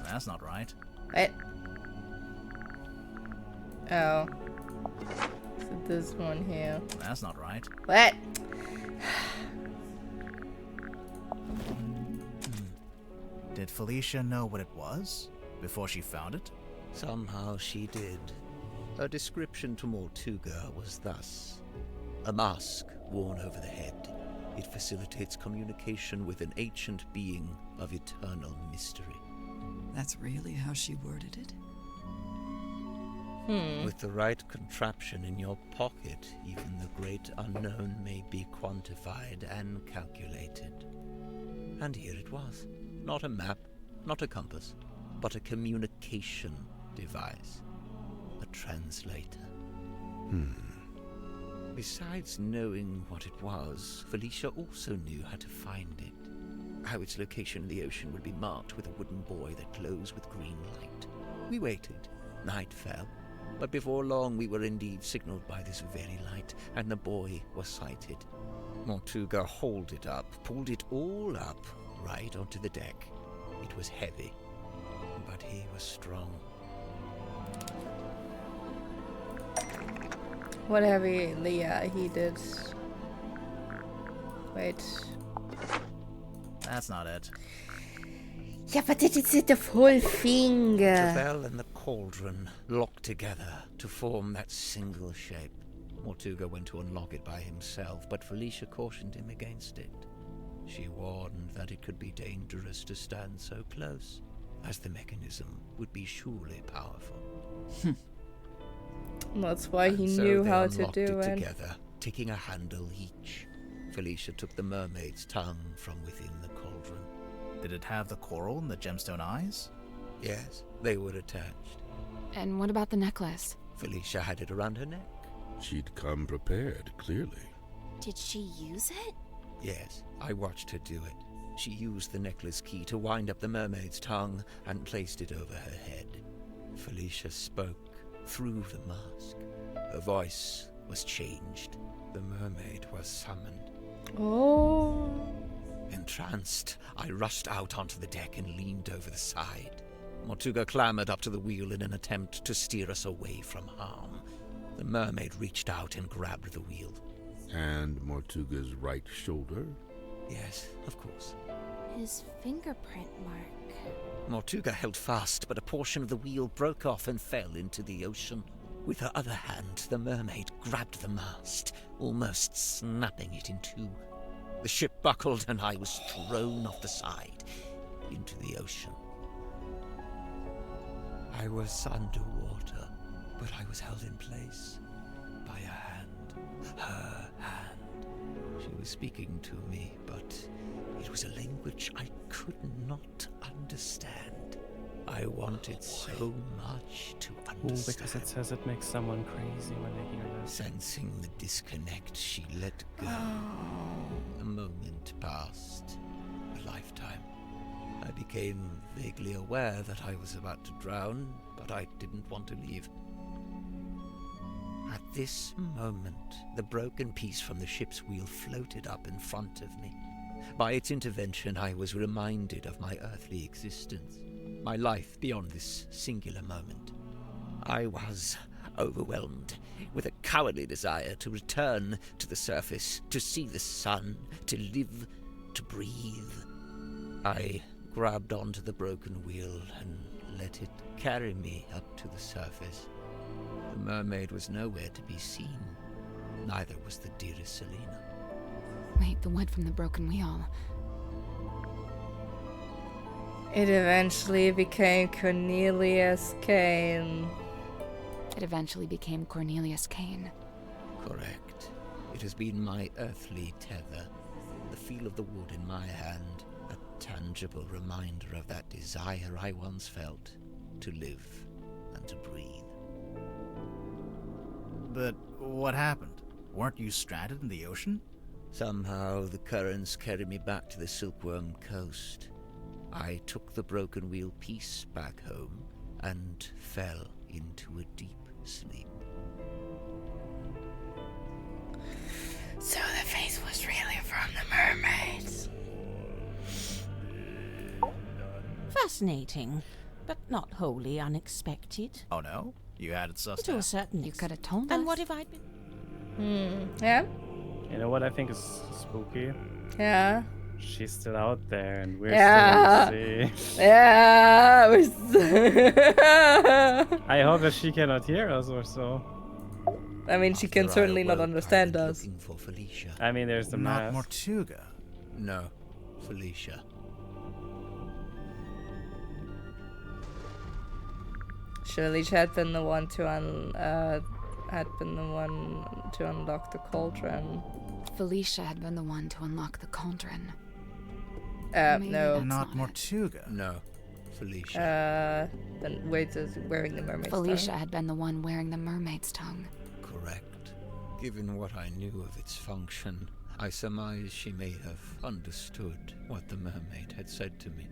That's not right. Wait. Oh. So this one here. That's not right. What? Did Felicia know what it was before she found it? Somehow she did. Her description to Mortuga was thus: a mask worn over the head. It facilitates communication with an ancient being of eternal mystery. That's really how she worded it? With the right contraption in your pocket, even the great unknown may be quantified and calculated. And here it was. Not a map, not a compass, but a communication device. A translator. Besides knowing what it was, Felicia also knew how to find it. How its location in the ocean would be marked with a wooden buoy that glows with green light. We waited. Night fell. But before long we were indeed signaled by this very light, and the buoy was sighted. Mortuga hauled it up, pulled it all up, right onto the deck. It was heavy, but he was strong. What heavy Leah he did. Wait. That's not it. Yeah, but it is the whole thing. The bell and the cauldron locked together to form that single shape. Mortuga went to unlock it by himself, but Felicia cautioned him against it. She warned that it could be dangerous to stand so close, as the mechanism would be surely powerful. That's why he So knew they how to unlocked do it it. together, taking a handle each. Felicia took the mermaid's tongue from within the cauldron. Did it have the coral and the gemstone eyes? Yes, they were attached. And what about the necklace? Felicia had it around her neck. She'd come prepared, clearly. Did she use it? Yes, I watched her do it. She used the necklace key to wind up the mermaid's tongue and placed it over her head. Felicia spoke through the mask. Her voice was changed. The mermaid was summoned. Oh. Entranced, I rushed out onto the deck and leaned over the side. Mortuga clambered up to the wheel in an attempt to steer us away from harm. The mermaid reached out and grabbed the wheel. And Mortuga's right shoulder? Yes, of course. His fingerprint mark. Mortuga held fast, but a portion of the wheel broke off and fell into the ocean. With her other hand, the mermaid grabbed the mast, almost snapping it in two. The ship buckled and I was thrown off the side into the ocean. I was underwater, but I was held in place by a hand, her hand. She was speaking to me, but it was a language I could not understand. I wanted so much to understand. Because it says it makes someone crazy when they hear that. Sensing the disconnect, she let go. A moment passed, a lifetime. I became vaguely aware that I was about to drown, but I didn't want to leave. At this moment, the broken piece from the ship's wheel floated up in front of me. By its intervention, I was reminded of my earthly existence, my life beyond this singular moment. I was overwhelmed with a cowardly desire to return to the surface, to see the sun, to live, to breathe. I grabbed onto the broken wheel and let it carry me up to the surface. The mermaid was nowhere to be seen. Neither was the dearest Selena. Wait, the wood from the broken wheel. It eventually became Cornelius Kane. It eventually became Cornelius Kane. Correct. It has been my earthly tether, the feel of the wood in my hand, a tangible reminder of that desire I once felt to live and to breathe. But what happened? Weren't you stranded in the ocean? Somehow the currents carried me back to the Silkworm coast. I took the broken wheel piece back home and fell into a deep sleep. So the face was really from the mermaids. Fascinating, but not wholly unexpected. Oh no? You had it sussed To a out. certain You could have told us. And what if I'd been... Yeah? You know what I think is spooky? Yeah. She's still out there and we're Yeah. still in the sea. Yeah. I hope that she cannot hear us or so. I mean, she can certainly not understand us. Looking for Felicia. I mean, there's the Not mask. Mortuga. No, Felicia. Surely she had been the one to unlock the cauldron. Felicia had been the one to unlock the cauldron. No. that's Not not it. Mortuga. No, Felicia. Then wait, is wearing the mermaid's Felicia tongue. had been the one wearing the mermaid's tongue. Correct. Given what I knew of its function, I surmised she may have understood what the mermaid had said to me.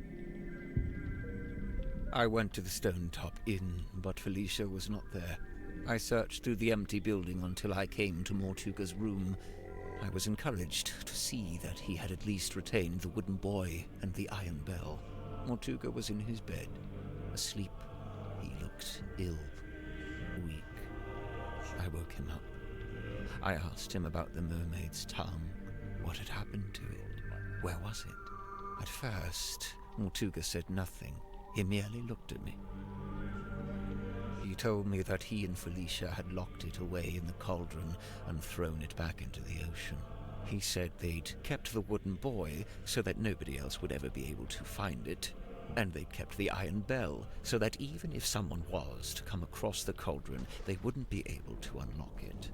I went to the Stone Top Inn, but Felicia was not there. I searched through the empty building until I came to Mortuga's room. I was encouraged to see that he had at least retained the wooden boy and the iron bell. Mortuga was in his bed, asleep. He looked ill, weak. I woke him up. I asked him about the mermaid's tongue. What had happened to it? Where was it? At first, Mortuga said nothing. He merely looked at me. He told me that he and Felicia had locked it away in the cauldron and thrown it back into the ocean. He said they'd kept the wooden boy so that nobody else would ever be able to find it, and they'd kept the iron bell so that even if someone was to come across the cauldron, they wouldn't be able to unlock it.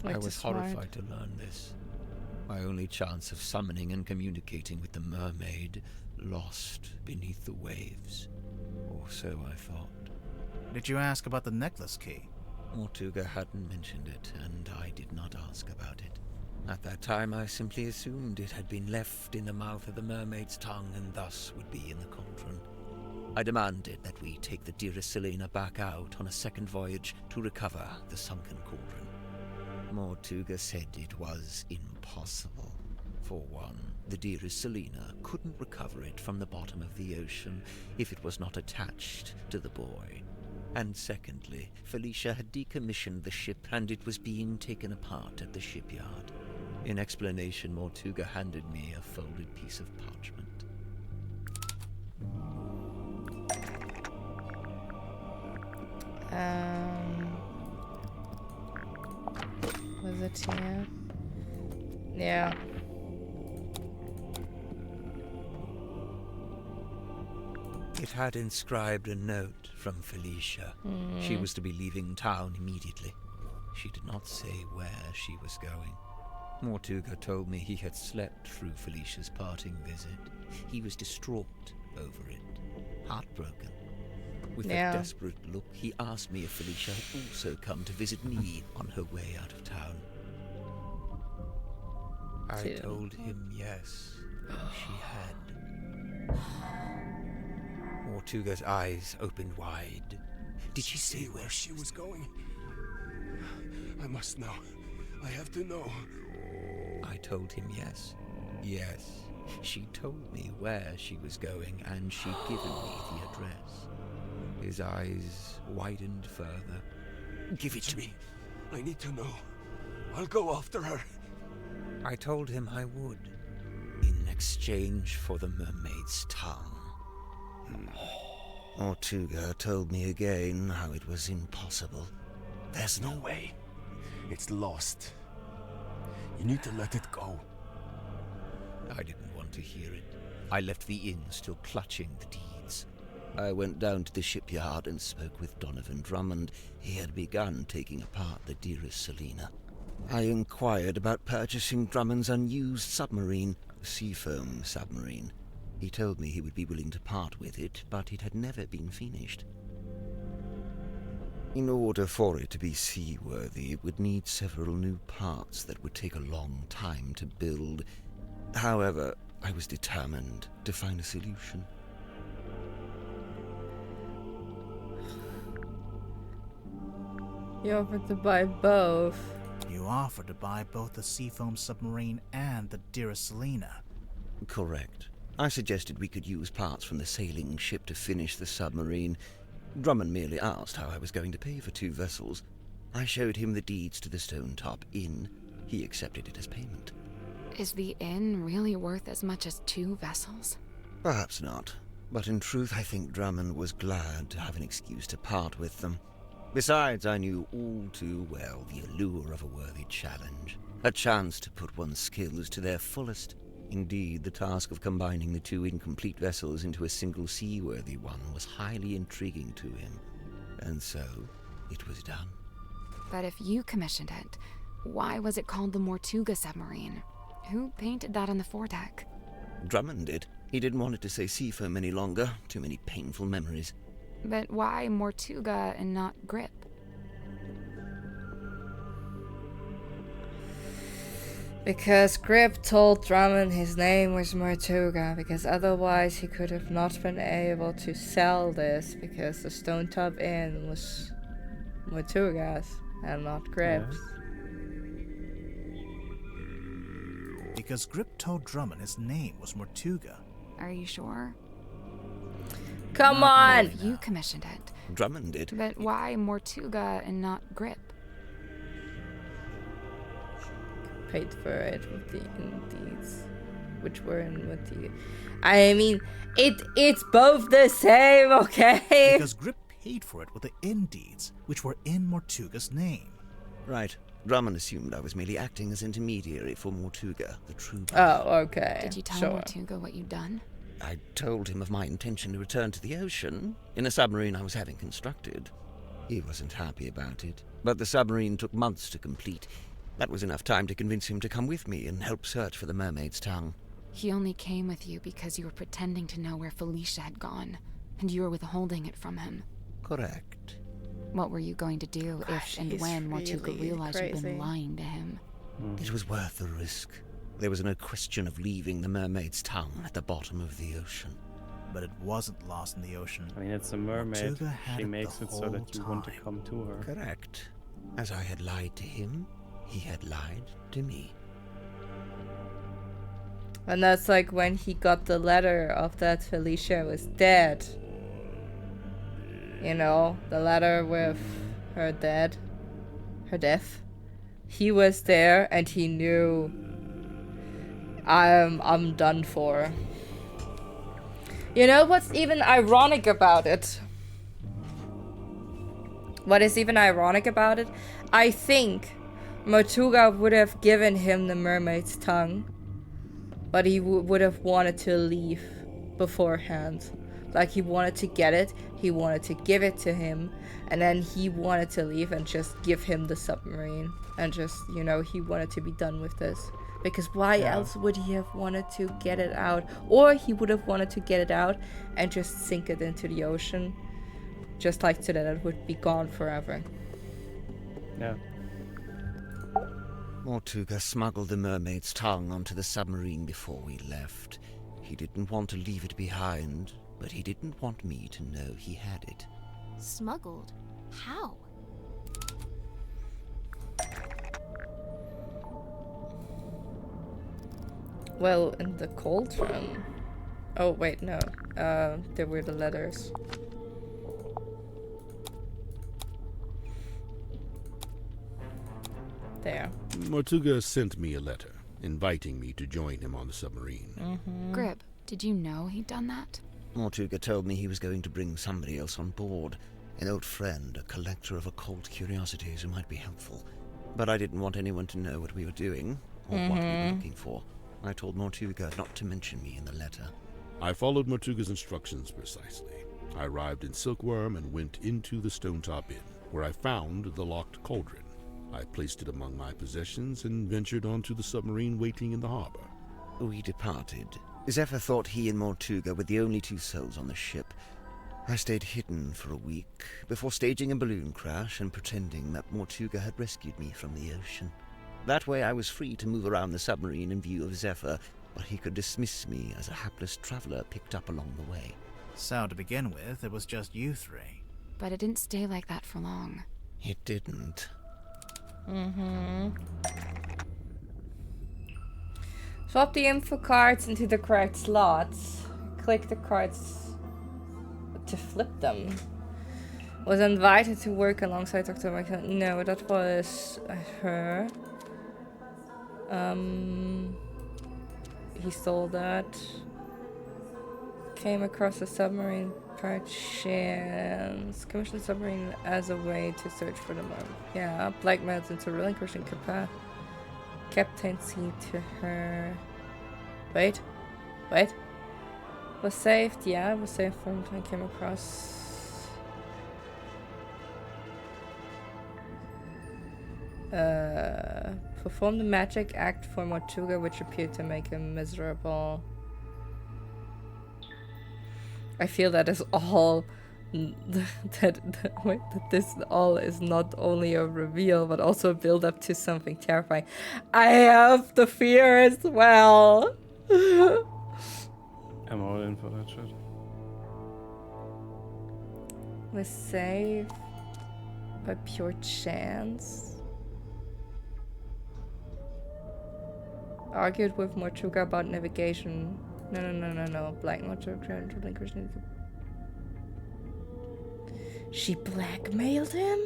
I was horrified to learn this. My only chance of summoning and communicating with the mermaid lost beneath the waves. Or so I thought. Did you ask about the necklace key? Mortuga hadn't mentioned it, and I did not ask about it. At that time, I simply assumed it had been left in the mouth of the mermaid's tongue and thus would be in the cauldron. I demanded that we take the dearest Selena back out on a second voyage to recover the sunken cauldron. Mortuga said it was impossible. For one, the dearest Selena couldn't recover it from the bottom of the ocean if it was not attached to the boy. And secondly, Felicia had decommissioned the ship and it was being taken apart at the shipyard. In explanation, Mortuga handed me a folded piece of parchment. it here. Yeah. It had inscribed a note from Felicia. She was to be leaving town immediately. She did not say where she was going. Mortuga told me he had slept through Felicia's parting visit. He was distraught over it, heartbroken. With a desperate look, he asked me if Felicia had also come to visit me on her way out of town. I told him yes, she had. Mortuga's eyes opened wide. Did she say where she was going? I must know. I have to know. I told him yes. Yes, she told me where she was going, and she'd given me the address. His eyes widened further. Give it to me. I need to know. I'll go after her. I told him I would, in exchange for the mermaid's tongue. Mortuga told me again how it was impossible. There's no way. It's lost. You need to let it go. I didn't want to hear it. I left the inn still clutching the deeds. I went down to the shipyard and spoke with Donovan Drummond. He had begun taking apart the dearest Selena. I inquired about purchasing Drummond's unused submarine, a Seafoam submarine. He told me he would be willing to part with it, but it had never been finished. In order for it to be seaworthy, it would need several new parts that would take a long time to build. However, I was determined to find a solution. You offered to buy both. You offered to buy both the Seafoam submarine and the dearest Selena. Correct. I suggested we could use parts from the sailing ship to finish the submarine. Drummond merely asked how I was going to pay for 2 vessels. I showed him the deeds to the Stone Top Inn. He accepted it as payment. Is the inn really worth as much as 2 vessels? Perhaps not, but in truth I think Drummond was glad to have an excuse to part with them. Besides, I knew all too well the allure of a worthy challenge, a chance to put one's skills to their fullest. Indeed, the task of combining the 2 incomplete vessels into a single seaworthy one was highly intriguing to him, and so it was done. But if you commissioned it, why was it called the Mortuga submarine? Who painted that on the foredeck? Drummond did. He didn't want it to say Seafoam any longer. Too many painful memories. But why Mortuga and not Grip? Because Grip told Drummond his name was Mortuga, because otherwise he could have not been able to sell this, because the Stone Top Inn was Mortuga's and not Grip's. Because Grip told Drummond his name was Mortuga. Are you sure? Come on! If you commissioned it. Drummond did. But why Mortuga and not Grip? Paid for it with the Indies, which were in with the... I mean, it's both the same, okay? Because Grip paid for it with the Indies, which were in Mortuga's name. Right. Drummond assumed I was merely acting as intermediary for Mortuga, the true... Oh, okay. Did you tell Mortuga what you'd done? I told him of my intention to return to the ocean in a submarine I was having constructed. He wasn't happy about it, but the submarine took months to complete. That was enough time to convince him to come with me and help search for the mermaid's tongue. He only came with you because you were pretending to know where Felicia had gone, and you were withholding it from him. Correct. What were you going to do if and when Mortuga realized you'd been lying to him? It was worth the risk. There was no question of leaving the mermaid's tongue at the bottom of the ocean. But it wasn't lost in the ocean. I mean, it's a mermaid. She makes it so that you want to come to her. Correct. As I had lied to him, he had lied to me. And that's like when he got the letter of that Felicia was dead. You know, the letter with her death. He was there and he knew I'm done for. You know what's even ironic about it? What is even ironic about it? I think Motuga would have given him the mermaid's tongue, but he would have wanted to leave beforehand. Like, he wanted to get it, he wanted to give it to him, and then he wanted to leave and just give him the submarine. And just, you know, he wanted to be done with this. Because why else would he have wanted to get it out? Or he would have wanted to get it out and just sink it into the ocean. Just like so that it would be gone forever. Yeah. Mortuga smuggled the mermaid's tongue onto the submarine before we left. He didn't want to leave it behind, but he didn't want me to know he had it. Smuggled? How? Well, in the cauldron. Oh, wait, no. There were the letters. There. Mortuga sent me a letter, inviting me to join him on the submarine. Grib, did you know he'd done that? Mortuga told me he was going to bring somebody else on board. An old friend, a collector of occult curiosities who might be helpful. But I didn't want anyone to know what we were doing, or what we were looking for. I told Mortuga not to mention me in the letter. I followed Mortuga's instructions precisely. I arrived in Silkworm and went into the Stonetop Inn, where I found the locked cauldron. I placed it among my possessions and ventured onto the submarine waiting in the harbor. We departed. Zephyr thought he and Mortuga were the only two souls on the ship. I stayed hidden for a week, before staging a balloon crash and pretending that Mortuga had rescued me from the ocean. That way I was free to move around the submarine in view of Zephyr, but he could dismiss me as a hapless traveler picked up along the way. So to begin with, it was just you three. But it didn't stay like that for long. It didn't. Swap the info cards into the correct slots. Click the cards to flip them. Was invited to work alongside Dr. Michael. No, that was her. He stole that. Came across a submarine by chance. Commissioned the submarine as a way to search for the mom. Yeah, blackmailed into relinquishing captaincy to her. Wait. Was saved? Yeah, was saved from I came across. Perform the magic act for Mortuga, which appeared to make him miserable. I feel that is all that this all is not only a reveal but also a build up to something terrifying. I have the fear as well. I'm all in for that shit. Was saved by pure chance. Argued with Mortuga about navigation. No. Black Mortuga relinquishing. She blackmailed him?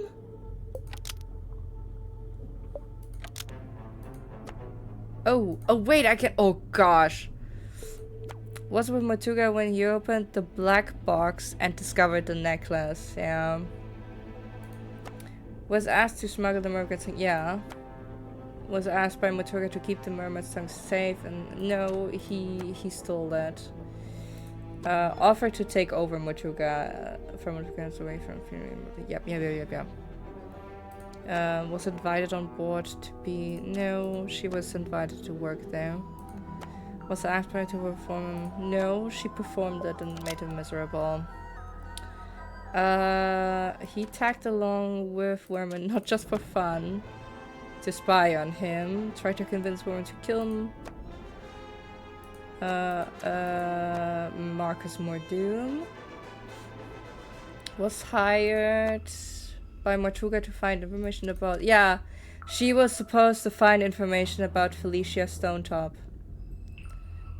Oh wait, I can. Oh gosh. Was with Mortuga when he opened the black box and discovered the necklace. Yeah. Was asked to smuggle the mermaid's tongue. Yeah. Was asked by Mortuga to keep the mermaid's tongue safe, and no, he stole that. Offered to take over Mortuga from Mortuga's away from. Yep. Was invited on board to be. No, she was invited to work there. Was asked by her to perform. No, she performed it and made him miserable. He tagged along with Werman not just for fun, to spy on him. Tried to convince Werman to kill him. Marcus Mordoom was hired by Mortuga to find information about. Yeah, she was supposed to find information about Felicia Stonetop.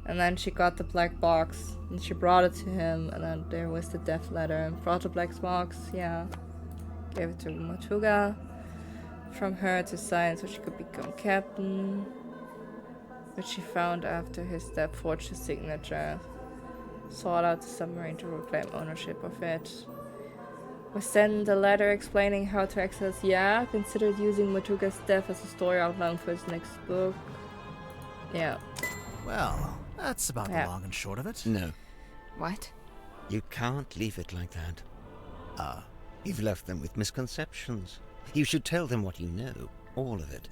And then she got the black box and she brought it to him, and then there was the death letter. Brought the black box, yeah. Gave it to Mortuga from her to sign so she could become captain. Which she found after his death, forged his signature. Sought out the submarine to reclaim ownership of it. Was sent a letter explaining how to access. Yeah, considered using Matuga's death as a story outline for his next book. Yeah. Well, that's about the long and short of it. No. What? You can't leave it like that. You've left them with misconceptions. You should tell them what you know. All of it.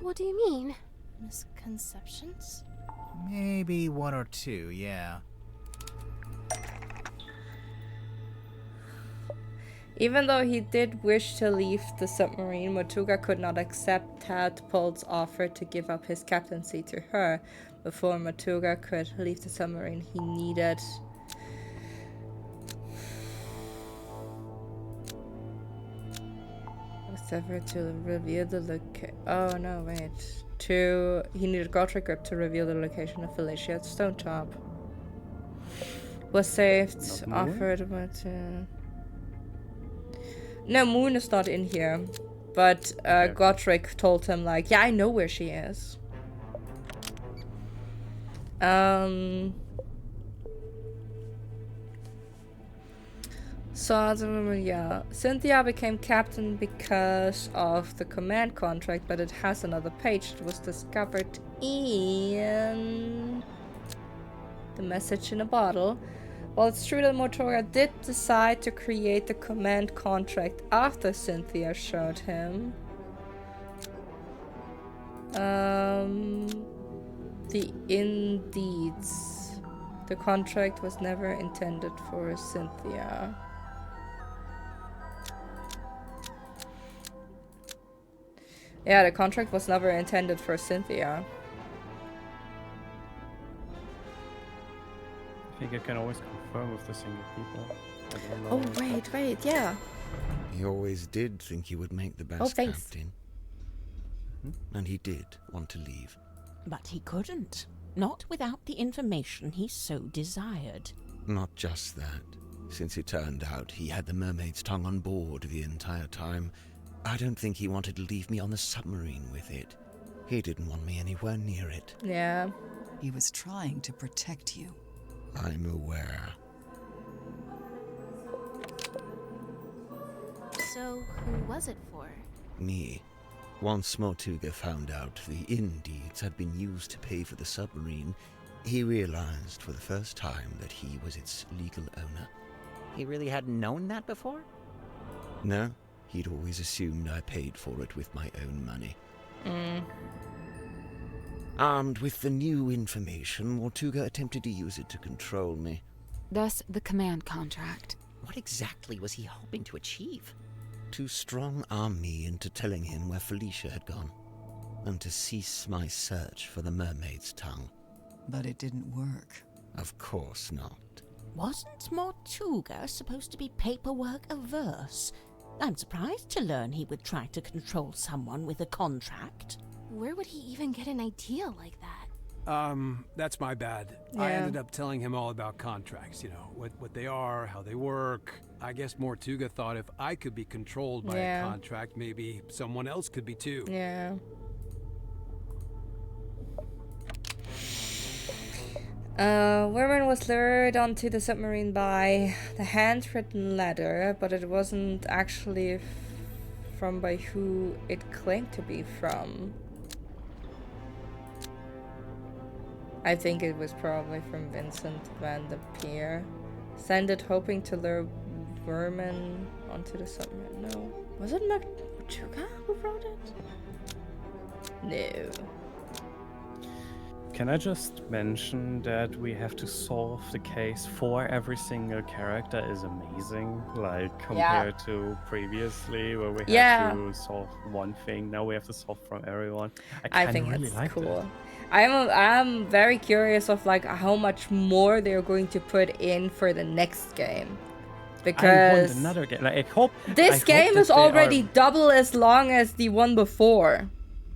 What do you mean? Misconceptions? Maybe one or two, yeah. Even though he did wish to leave the submarine, Motuga could not accept Tadpole's offer to give up his captaincy to her. Before Motuga could leave the submarine, he needed to reveal the location. Oh no, wait. He needed Godric Grip to reveal the location of Felicia at Stone Top. Was saved, offered, but no, Moon is not in here. But Godric told him like, yeah, I know where she is. So, yeah, Cynthia became captain because of the command contract, but it has another page. It was discovered in the message in a bottle. Well, it's true that Motoga did decide to create the command contract after Cynthia showed him the indeeds. The contract was never intended for Cynthia. Yeah, the contract was never intended for Cynthia. I think I can always confirm with the single people. I don't know. Oh, wait, yeah. He always did think he would make the best captain. And he did want to leave. But he couldn't. Not without the information he so desired. Not just that. Since it turned out he had the Mermaid's tongue on board the entire time, I don't think he wanted to leave me on the submarine with it. He didn't want me anywhere near it. Yeah. He was trying to protect you. I'm aware. So, who was it for? Me. Once Motuga found out the indeeds had been used to pay for the submarine, he realized for the first time that he was its legal owner. He really hadn't known that before? No. He'd always assumed I paid for it with my own money. Armed with the new information, Motuga attempted to use it to control me. Thus, the command contract. What exactly was he hoping to achieve? To strong-arm me into telling him where Felicia had gone, and to cease my search for the Mermaid's tongue. But it didn't work. Of course not. Wasn't Motuga supposed to be paperwork averse? I'm surprised to learn he would try to control someone with a contract. Where would he even get an idea like that? That's my bad. Yeah. I ended up telling him all about contracts, you know, what they are, how they work. I guess Mortuga thought if I could be controlled by a contract, maybe someone else could be too. Yeah. Werman was lured onto the submarine by the handwritten letter, but it wasn't actually from by who it claimed to be from. I think it was probably from Vincent van de Peer. Sent it hoping to lure Werman onto the submarine. No. Was it Motuga who wrote it? No. Can I just mention that we have to solve the case for every single character is amazing, like compared to previously where we had to solve one thing. Now we have to solve from everyone. I think really it's like cool. That. I'm very curious of like how much more they're going to put in for the next game, because I want another game. Like, I hope this game is already double as long as the one before.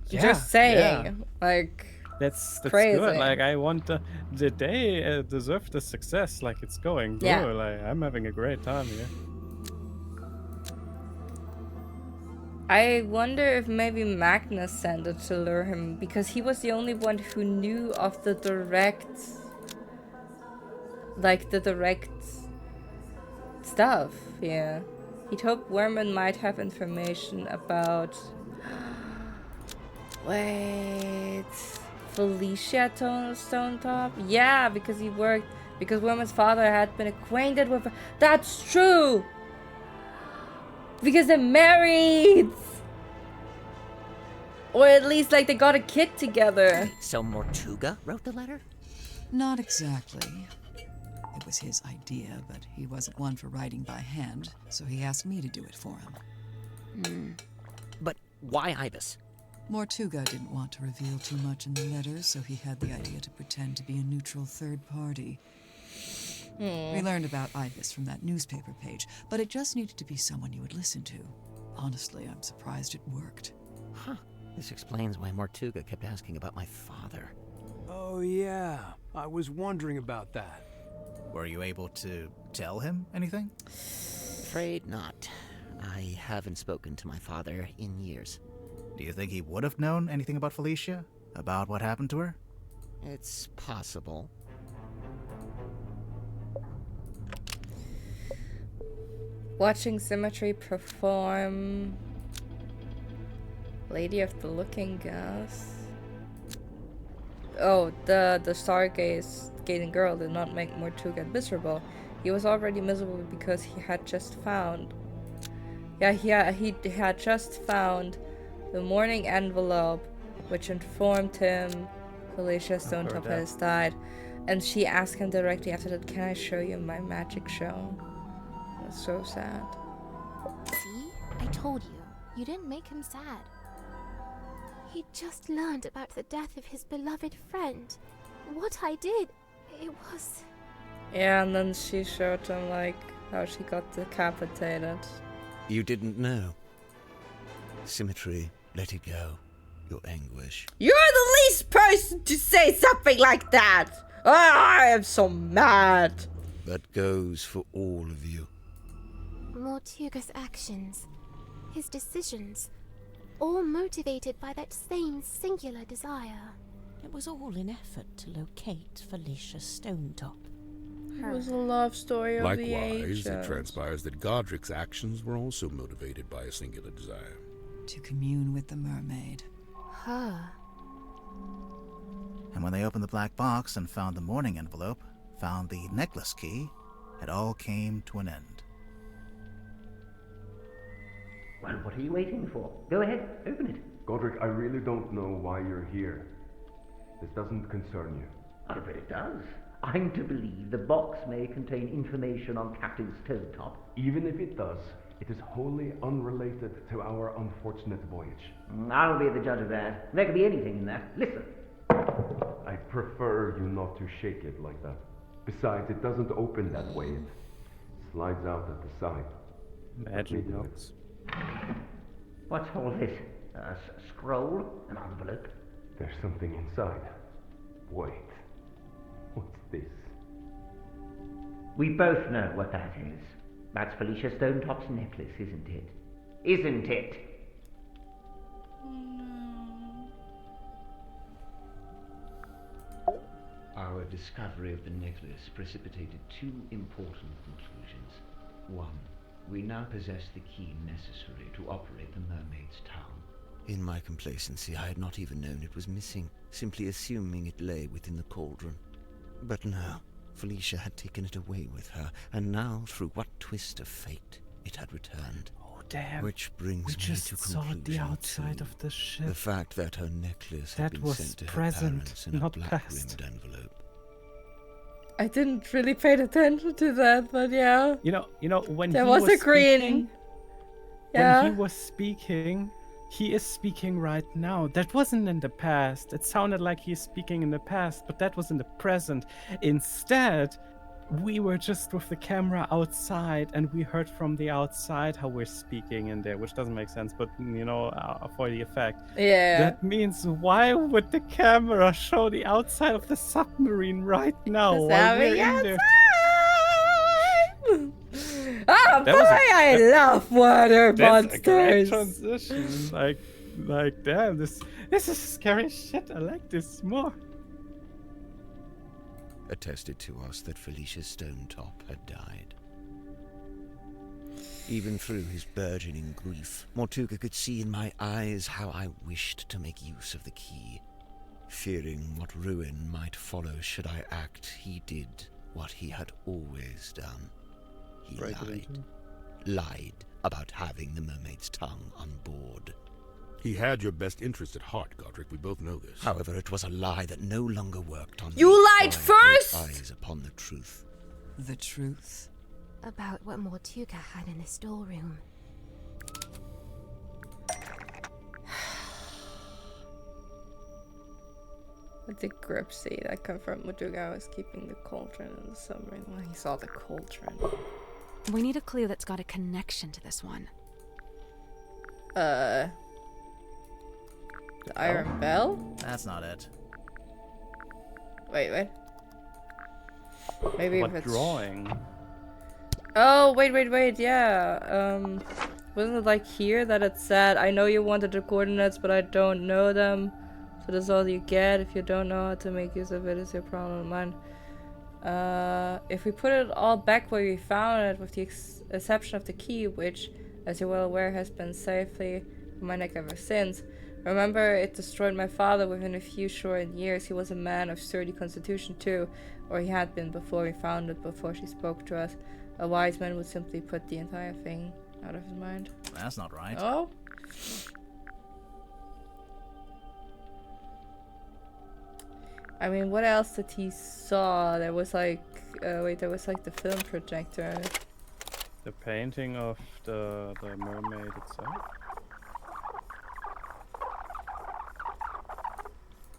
Just saying, like. That's crazy. Good. Like I want they deserve the success. Like it's going good. Yeah. Like I'm having a great time here. I wonder if maybe Magnus sent it to lure him, because he was the only one who knew of the direct, like the direct stuff. Yeah. He'd hoped Werman might have information about... Wait... Felicia Stonetop? Yeah, because he worked... Because Werman's father had been acquainted with her. That's true! Because they're married! Or at least, like, they got a kid together. So Mortuga wrote the letter? Not exactly. It was his idea, but he wasn't one for writing by hand, so he asked me to do it for him. But why Ibis? Mortuga didn't want to reveal too much in the letter, so he had the idea to pretend to be a neutral third party. We learned about Ibis from that newspaper page, but it just needed to be someone you would listen to. Honestly, I'm surprised it worked. Huh. This explains why Mortuga kept asking about my father. Oh yeah, I was wondering about that. Were you able to tell him anything? Afraid not. I haven't spoken to my father in years. Do you think he would have known anything about Felicia? About what happened to her? It's possible. Watching Symmetry perform... Lady of the Looking Glass. Oh, the stargazing girl did not make Mortuga miserable. He was already miserable because he had just found... Yeah, he had just found the morning envelope which informed him Felicia Stonetop has died. And she asked him directly after that, can I show you my magic show? That's so sad. See? I told you. You didn't make him sad. He just learned about the death of his beloved friend. What I did, it was... Yeah, and then she showed him, like, how she got decapitated. You didn't know. Symmetry, let it go. Your anguish. You're the least person to say something like that! I am so mad! That goes for all of you. Mortuga's actions, his decisions, all motivated by that same singular desire. It was all in effort to locate Felicia Stonetop. It was a love story of the Likewise, ages. it transpires that Godric's actions were also motivated by a singular desire. To commune with the mermaid. Her. And when they opened the black box and found the morning envelope, found the necklace key, it all came to an end. Well, what are you waiting for? Go ahead, open it. Godric, I really don't know why you're here. This doesn't concern you. I'm afraid it does. I'm to believe the box may contain information on Captain Stonetop. Even if it does, it is wholly unrelated to our unfortunate voyage. I'll be the judge of that. There could be anything in that. Listen. I prefer you not to shake it like that. Besides, it doesn't open that way. It slides out at the side. Magic box. What's all this? A scroll? An envelope? There's something inside. Wait. What's this? We both know what that is. That's Felicia Stonetop's necklace, isn't it? Isn't it? Our discovery of the necklace precipitated two important conclusions. One, we now possess the key necessary to operate the Mermaid's town. In my complacency, I had not even known it was missing, simply assuming it lay within the cauldron. But no, Felicia had taken it away with her, and now, through what twist of fate, it had returned. Oh, damn. Which brings we me just to saw conclusion the outside two. of the ship. The fact that her necklace That had been was sent to her present, parents in a not black-rimmed past. envelope. I didn't really pay attention to that, but yeah. You know, when there he was a green. Speaking, Yeah. When he was speaking, he is speaking right now. That wasn't in the past. It sounded like he's speaking in the past, but that was in the present. Instead, we were just with the camera outside, and we heard from the outside how we're speaking in there, which doesn't make sense, but for the effect. Yeah. That means why would the camera show the outside of the submarine right now while we're in there? Oh boy, I love water That's a great monsters. transition. Like damn, this is scary shit. I like this more. Attested to us that Felicia Stonetop had died. Even through his burgeoning grief, Mortuga could see in my eyes how I wished to make use of the key. Fearing what ruin might follow should I act, he did what he had always done. He lied about having the mermaid's tongue on board. He had your best interest at heart, Godric. We both know this. However, it was a lie that no longer worked on me. You lied first! Eyes upon the truth. The truth? About what Mortuga had in the storeroom. What did Grip say that confirmed Mortuga was keeping the cauldron in the submarine when he saw the cauldron? We need a clue that's got a connection to this one. The Iron Bell? That's not it. Wait. Maybe What if it's... drawing? Oh, wait, yeah. Wasn't it like here that it said, I know you wanted the coordinates, but I don't know them. So that's all you get. If you don't know how to make use of it, it's your problem, mine. If we put it all back where we found it, with the exception of the key, which, as you're well aware, has been safely on my neck ever since. Remember, it destroyed my father within a few short years. He was a man of sturdy constitution too, or he had been before we found it, before she spoke to us. A wise man would simply put the entire thing out of his mind. That's not right. Oh? I mean, what else did he saw? There was like, there was like the film projector. The painting of the mermaid itself?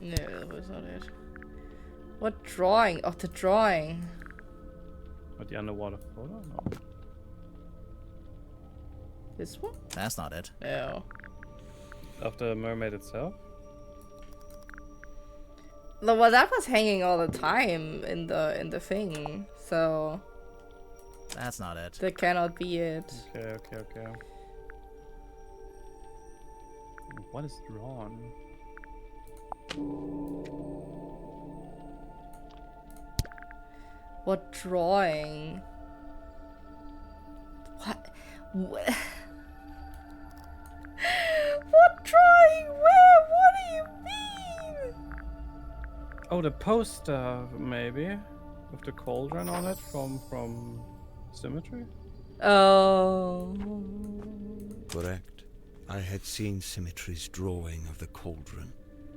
No, that was not it. What drawing? Oh, the drawing. What, the underwater photo? No. This one? That's not it. No. Of the mermaid itself? No, well, that was hanging all the time in the thing, so... That's not it. That cannot be it. Okay. What is drawn? What drawing? What? What drawing? Where? What do you mean? Oh, the poster, maybe? With the cauldron on it from Symmetry? Oh. Correct. I had seen Symmetry's drawing of the cauldron.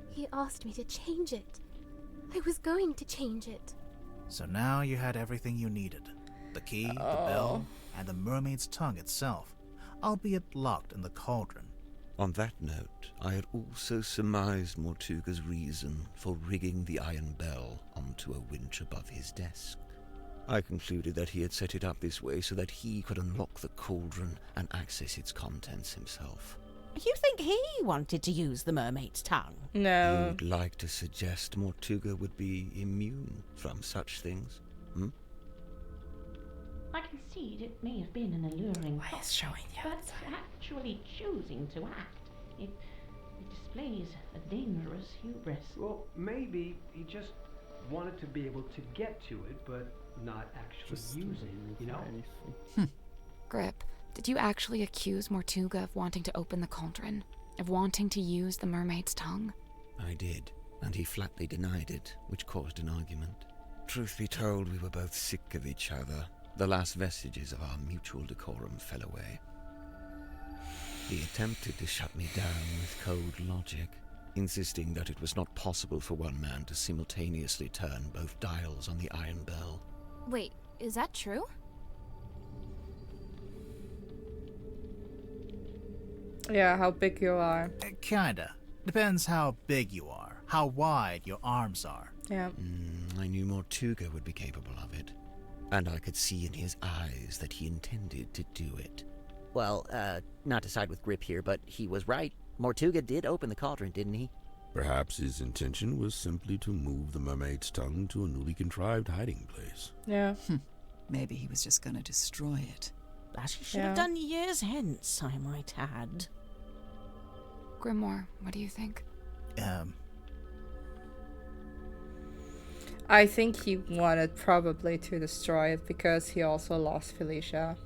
He asked me to change it. I was going to change it. So now you had everything you needed. The key, the bell, and the mermaid's tongue itself, albeit locked in the cauldron. On that note, I had also surmised Mortuga's reason for rigging the iron bell onto a winch above his desk. I concluded that he had set it up this way so that he could unlock the cauldron and access its contents himself. You think he wanted to use the mermaid's tongue? No. You'd like to suggest Mortuga would be immune from such things, hmm? I concede it may have been an alluring Why is showing the but actually choosing to act, it displays a dangerous hubris. Well, maybe he just wanted to be able to get to it, but not actually use it, you know? Grip, did you actually accuse Mortuga of wanting to open the cauldron? Of wanting to use the mermaid's tongue? I did, and he flatly denied it, which caused an argument. Truth be told, we were both sick of each other. The last vestiges of our mutual decorum fell away. He attempted to shut me down with cold logic, insisting that it was not possible for one man to simultaneously turn both dials on the iron bell. Wait, is that true? Yeah, how big you are. Kinda. Depends how big you are, how wide your arms are. Yeah. I knew Mortuga would be capable of it, and I could see in his eyes that he intended to do it. Well, not to side with Grip here, but he was right. Mortuga did open the cauldron, didn't he? Perhaps his intention was simply to move the mermaid's tongue to a newly contrived hiding place. Yeah. Maybe he was just gonna destroy it. That he should have done years hence, I might add. Grimoire, what do you think? I think he wanted probably to destroy it because he also lost Felicia.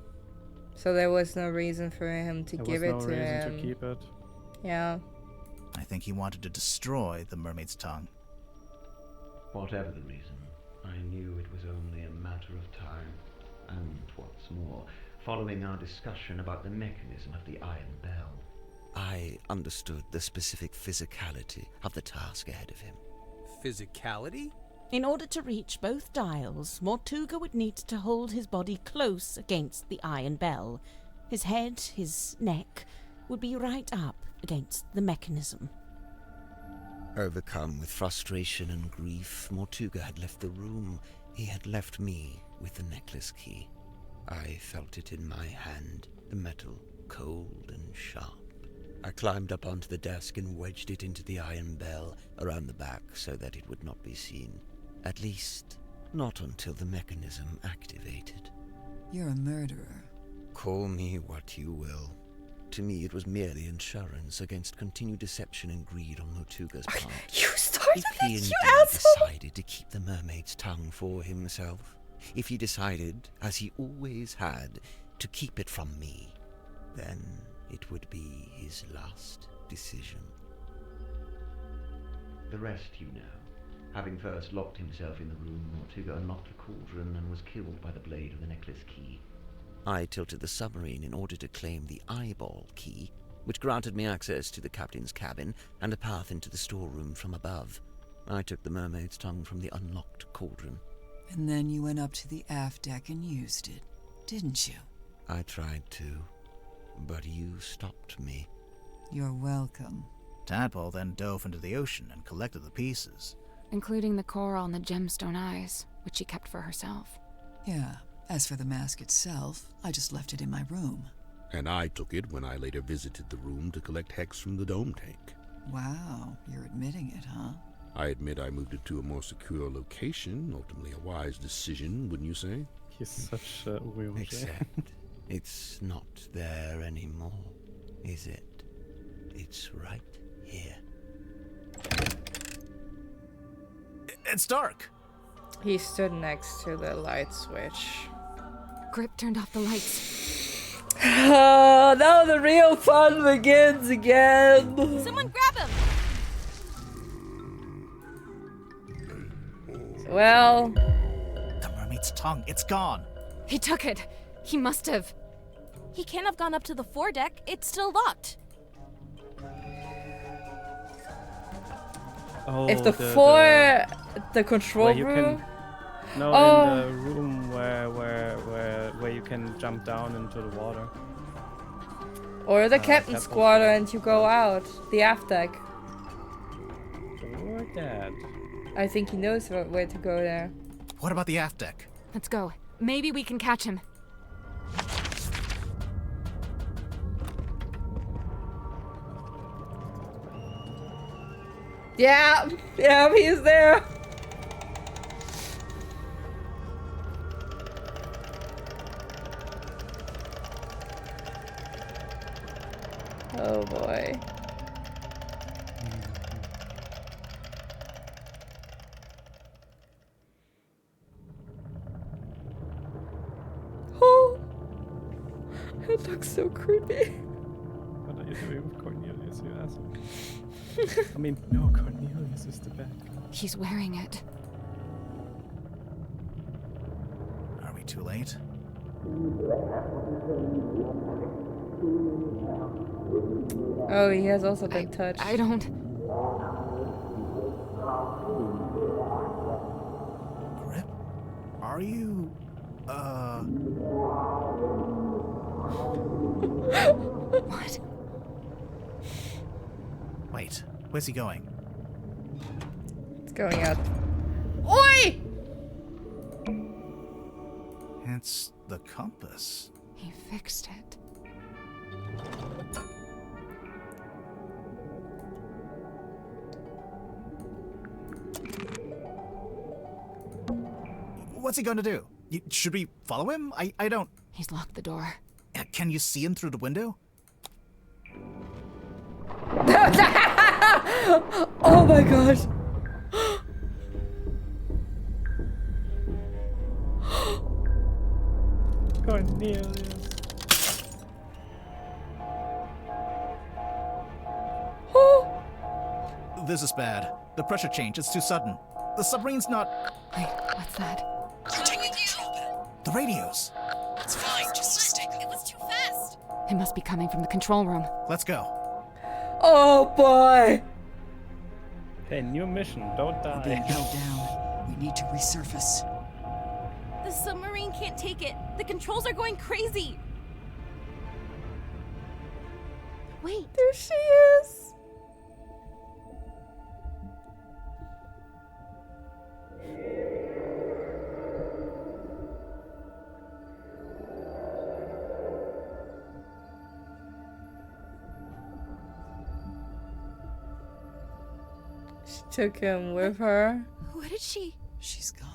So there was no reason for him to give it to him. There was no reason to keep it. Yeah. I think he wanted to destroy the mermaid's tongue. Whatever the reason, I knew it was only a matter of time. And what's more, following our discussion about the mechanism of the Iron Bell, I understood the specific physicality of the task ahead of him. Physicality? In order to reach both dials, Mortuga would need to hold his body close against the iron bell. His head, his neck, would be right up against the mechanism. Overcome with frustration and grief, Mortuga had left the room. He had left me with the necklace key. I felt it in my hand, the metal cold and sharp. I climbed up onto the desk and wedged it into the iron bell around the back so that it would not be seen. At least, not until the mechanism activated. You're a murderer. Call me what you will. To me, it was merely insurance against continued deception and greed on Mortuga's part. You started if he it, indeed you asshole! decided to keep the mermaid's tongue for himself, if he decided, as he always had, to keep it from me, then it would be his last decision. the rest you know. Having first locked himself in the room, Mortuga unlocked the cauldron and was killed by the blade of the necklace key. I tilted the submarine in order to claim the eyeball key, which granted me access to the captain's cabin and a path into the storeroom from above. I took the mermaid's tongue from the unlocked cauldron. And then you went up to the aft deck and used it, didn't you? I tried to, but you stopped me. You're welcome. Tadpole then dove into the ocean and collected the pieces. Including the coral and the gemstone eyes, which she kept for herself. Yeah. As for the mask itself, I just left it in my room. And I took it when I later visited the room to collect hex from the dome tank. Wow, you're admitting it, huh? I admit I moved it to a more secure location, ultimately a wise decision, wouldn't you say? He's such a weird. Except it's not there anymore, is it? It's right here. It's dark! He stood next to the light switch. Grip turned off the lights. Oh, now the real fun begins again. Someone grab him! Well... The mermaid's tongue, it's gone! He took it. He must have. He can't have gone up to the foredeck. It's still locked. Oh, if the control room... In the room where you can jump down into the water. Or the captain's quarter and you go out, the aft deck. Or that. I think he knows where to go there. What about the aft deck? Let's go. Maybe we can catch him. Yeah, he's there. Oh boy. Oh, it looks so creepy. What are you doing with Cornelius, you asshole? I mean, no, Cornelius is the bad guy. He's wearing it. Are we too late? Oh, he has also been touched. I don't... Grip? Are you... What? Wait, where's he going? It's going out. Oi! It's the compass. He fixed it. What's he going to do? Should we follow him? I don't... He's locked the door. Can you see him through the window? Oh my gosh. Cornelius. This is bad. The pressure change, it's too sudden. The submarine's not... Wait, what's that? You're taking control, Ben. The radios. It's fine, just stay calm. It was too fast. It must be coming from the control room. Let's go. Oh boy! Okay, new mission. Don't We're being die. held down. We need to resurface. The submarine can't take it. The controls are going crazy. Wait. There she is! She took him with her. What did she? She's gone.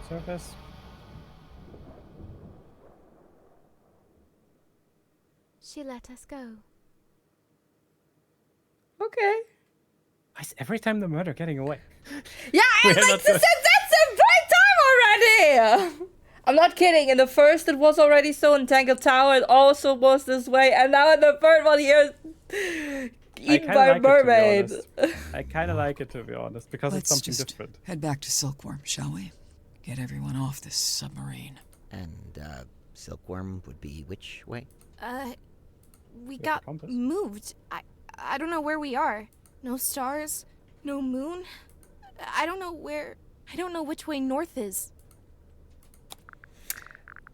Surface. She let us go. Okay. Why is every time the murder getting away? Yeah, We're and like not that's the right time already! I'm not kidding. In the first, it was already so entangled tower. It also was this way, and now in the third one, you're eaten by a mermaid. I kind of like it, to be honest, because Let's it's something just different. head back to Silkworm, shall we? Get everyone off this submarine. And, Silkworm would be which way? We got moved. I don't know where we are. No stars, no moon. I don't know which way north is.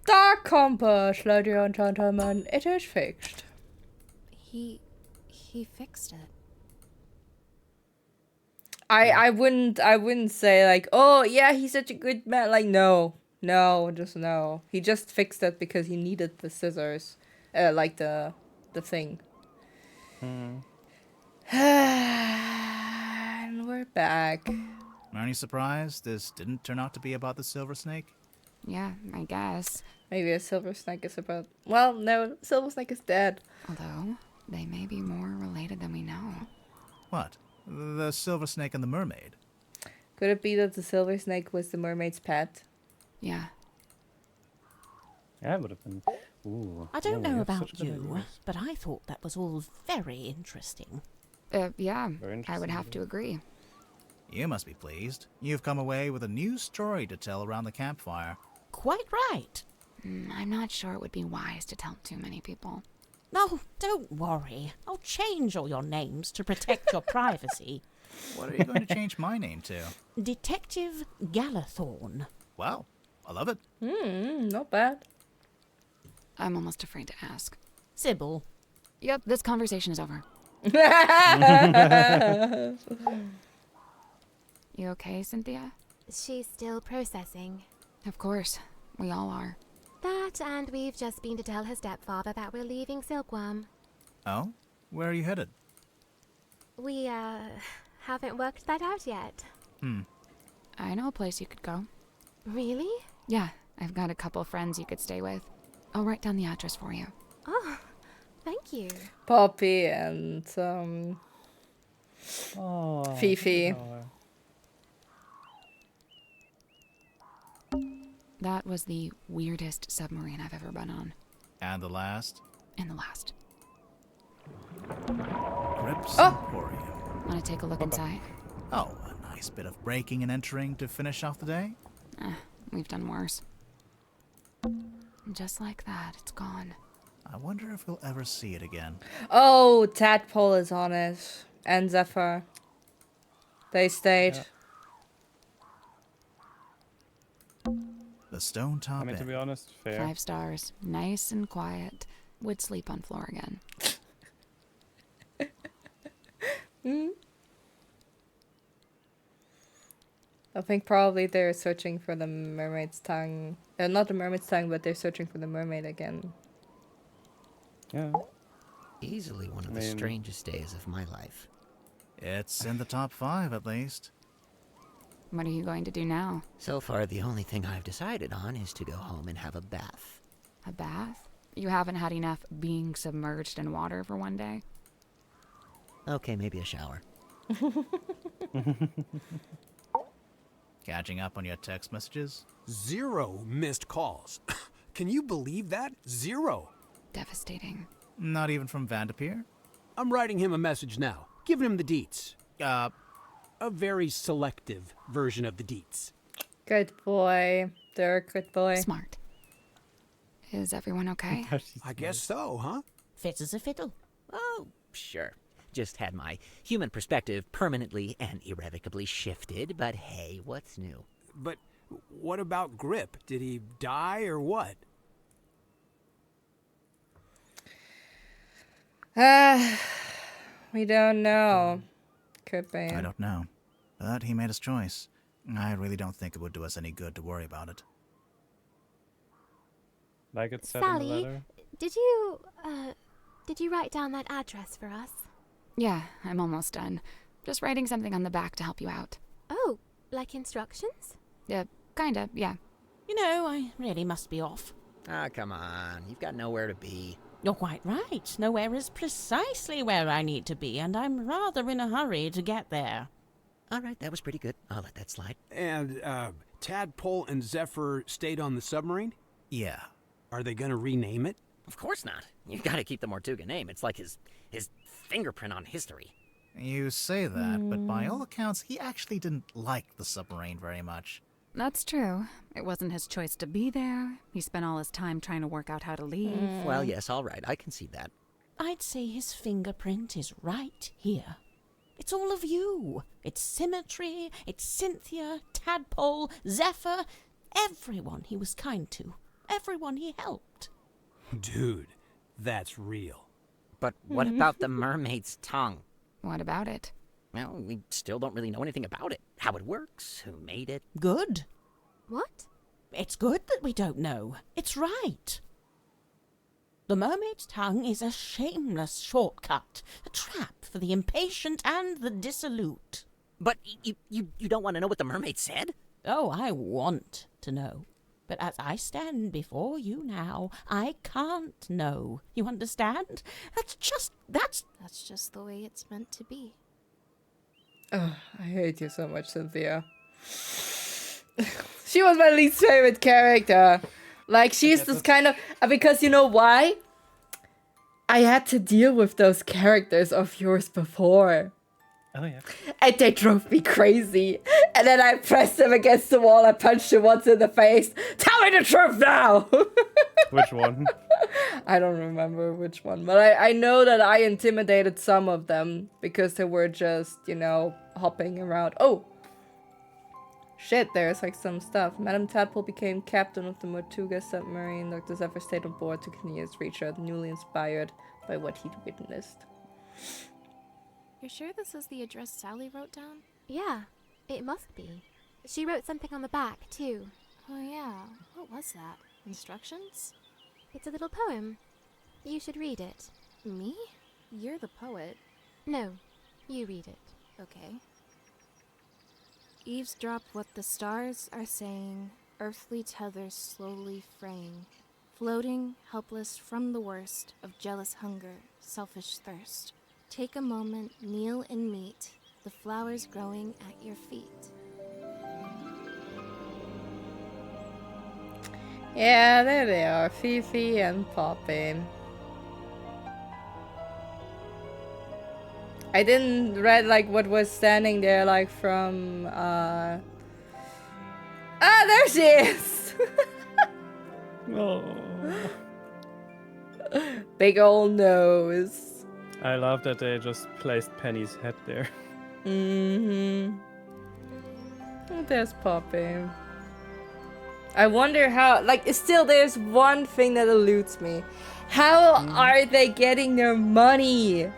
The compass, ladies and gentlemen, it is fixed. He fixed it. I wouldn't say like, oh yeah, he's such a good man. Like no, just no. He just fixed it because he needed the scissors, like the thing. And we're back. Are you surprised this didn't turn out to be about the silver snake? Yeah, I guess. Maybe a silver snake is about... Well, no, silver snake is dead. Although, they may be more related than we know. What? The silver snake and the mermaid? Could it be that the silver snake was the mermaid's pet? Yeah. Yeah, it would have been. Ooh, I don't yeah, we know have about such good you, ideas. but I thought that was all very interesting. Yeah, Very I would interesting, have to agree. You must be pleased. You've come away with a new story to tell around the campfire. Quite right. I'm not sure it would be wise to tell too many people. No, don't worry. I'll change all your names to protect your privacy. What are you going to change my name to? Detective Galathorn. Wow, I love it. Not bad. I'm almost afraid to ask. Sybil. Yep, this conversation is over. You okay, Cynthia? She's still processing. Of course. We all are. That, and we've just been to tell her stepfather that we're leaving Silkworm. Oh? Where are you headed? We, haven't worked that out yet. I know a place you could go. Really? Yeah, I've got a couple friends you could stay with. I'll write down the address for you. Oh, thank you. Poppy and, Oh, Fifi. That was the weirdest submarine I've ever been on. And the last? And the last. Grips Oh! Emporium. Want to take a look inside? Oh, a nice bit of breaking and entering to finish off the day? We've done worse. Just like that, it's gone. I wonder if we'll ever see it again. Oh, Tadpole is on it. And Zephyr. They stayed. Yeah. The Stone Top I mean, to Inn. be honest, fair. 5 stars. Nice and quiet. Would sleep on floor again. I think probably they're searching for the mermaid's tongue. Not the mermaid's tongue, but they're searching for the mermaid again. Yeah. Easily one of the strangest days of my life. It's in the top 5, at least. What are you going to do now? So far, the only thing I've decided on is to go home and have a bath. A bath? You haven't had enough being submerged in water for one day? Okay, maybe a shower. Catching up on your text messages? 0 missed calls. Can you believe that? 0. Devastating. Not even from Vanderpeer? I'm writing him a message now, giving him the deets. A very selective version of the deets. Good boy. Dirk, good boy. Smart. Is everyone okay? I guess so, huh? Fit as a fiddle. Oh, sure. Just had my human perspective permanently and irrevocably shifted, but hey, what's new? But what about Grip? Did he die or what? We don't know. Could be. I don't know. But he made his choice. I really don't think it would do us any good to worry about it. Like it said in the Sally, letter? did you write down that address for us? Yeah, I'm almost done. Just writing something on the back to help you out. Oh, like instructions? Yeah, kinda, yeah. You know, I really must be off. Ah, come on. You've got nowhere to be. You're quite right. Nowhere is precisely where I need to be, and I'm rather in a hurry to get there. All right, that was pretty good. I'll let that slide. And, Tadpole and Zephyr stayed on the submarine? Yeah. Are they gonna rename it? Of course not. You gotta keep the Mortuga name. It's like his fingerprint on history. You say that, but by all accounts, he actually didn't like the submarine very much. That's true. It wasn't his choice to be there. He spent all his time trying to work out how to leave. Well, yes, all right. I can see that. I'd say his fingerprint is right here. It's all of you. It's Symmetry, it's Cynthia, Tadpole, Zephyr, everyone he was kind to, everyone he helped. Dude, that's real. But what about the mermaid's tongue? What about it? Well, we still don't really know anything about it. How it works, who made it. Good. What? It's good that we don't know. It's right. The mermaid's tongue is a shameless shortcut, a trap for the impatient and the dissolute. But you don't want to know what the mermaid said? Oh, I want to know. But as I stand before you now, I can't know. You understand? That's just the way it's meant to be. Oh, I hate you so much, Cynthia. She was my least favorite character. Like, she's this kind of... Because you know why? I had to deal with those characters of yours before. Oh, yeah. And they drove me crazy. And then I pressed them against the wall. I punched him once in the face. Tell me the truth now! Which one? I don't remember which one. But I know that I intimidated some of them. Because they were just, you know, hopping around. Oh! Shit, there's like some stuff. Madame Tadpole became captain of the Mortuga submarine. Dr. Zephyr stayed on board to continue his research, newly inspired by what he'd witnessed. You're sure this is the address Sally wrote down? Yeah, it must be. She wrote something on the back, too. Oh yeah, what was that? Instructions? It's a little poem. You should read it. Me? You're the poet. No, you read it. Okay. Eavesdrop what the stars are saying, earthly tethers slowly fraying, floating, helpless from the worst of jealous hunger, selfish thirst. Take a moment, kneel and meet the flowers growing at your feet. Yeah, there they are, Fifi and Poppy. I didn't read like what was standing there like from Ah, there she is! Oh. Big old nose. I love that they just placed Penny's head there. Mm-hmm. There's Poppy. I wonder how, like, still there's one thing that eludes me. How are they getting their money?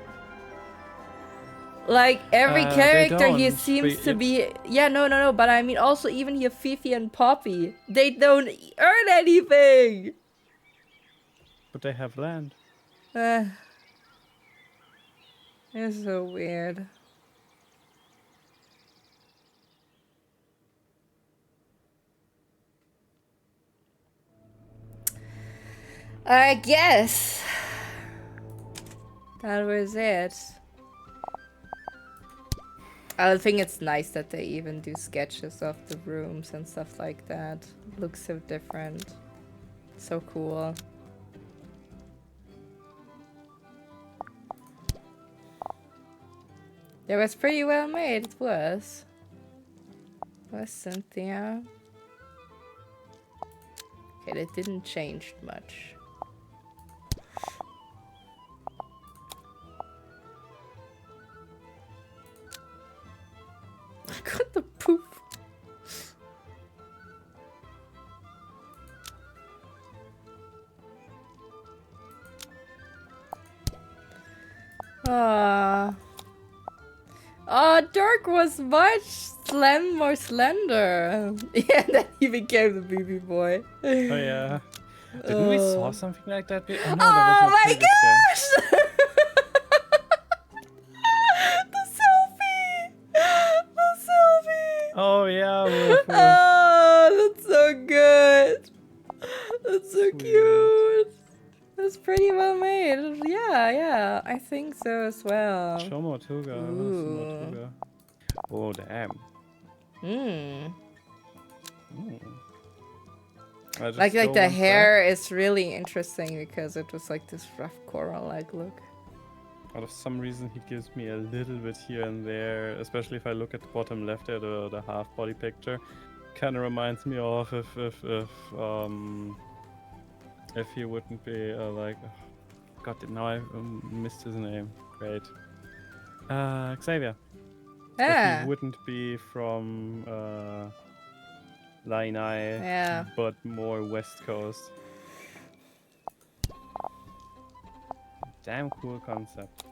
Like, every character here seems to be... Yeah, no, but I mean also even here Fifi and Poppy. They don't earn anything! But they have land. It's so weird. I guess that was it. I think it's nice that they even do sketches of the rooms and stuff like that. It looks so different. So cool. It was pretty well made, it was. Was Cynthia. Okay, it didn't change much. I got the poop. Dirk was much more slender. Yeah, then he became the baby boy. Oh yeah. Didn't we saw something like that? Oh no, Oh my previous game. gosh! The selfie! The selfie! Oh yeah. Woof, woof. Oh, that's so good. That's so cute. That's pretty well made. Yeah, I think so as well. Show Motuga. Motuga. Oh damn. Like the hair is really interesting because it was like this rough coral-like look. Out of some reason, he gives me a little bit here and there, especially if I look at the bottom left there, the half body picture. Kind of reminds me of if he wouldn't be like, God, now I missed his name. Great. Xavier. If he wouldn't be from Lainai, but more West Coast. Damn cool concept.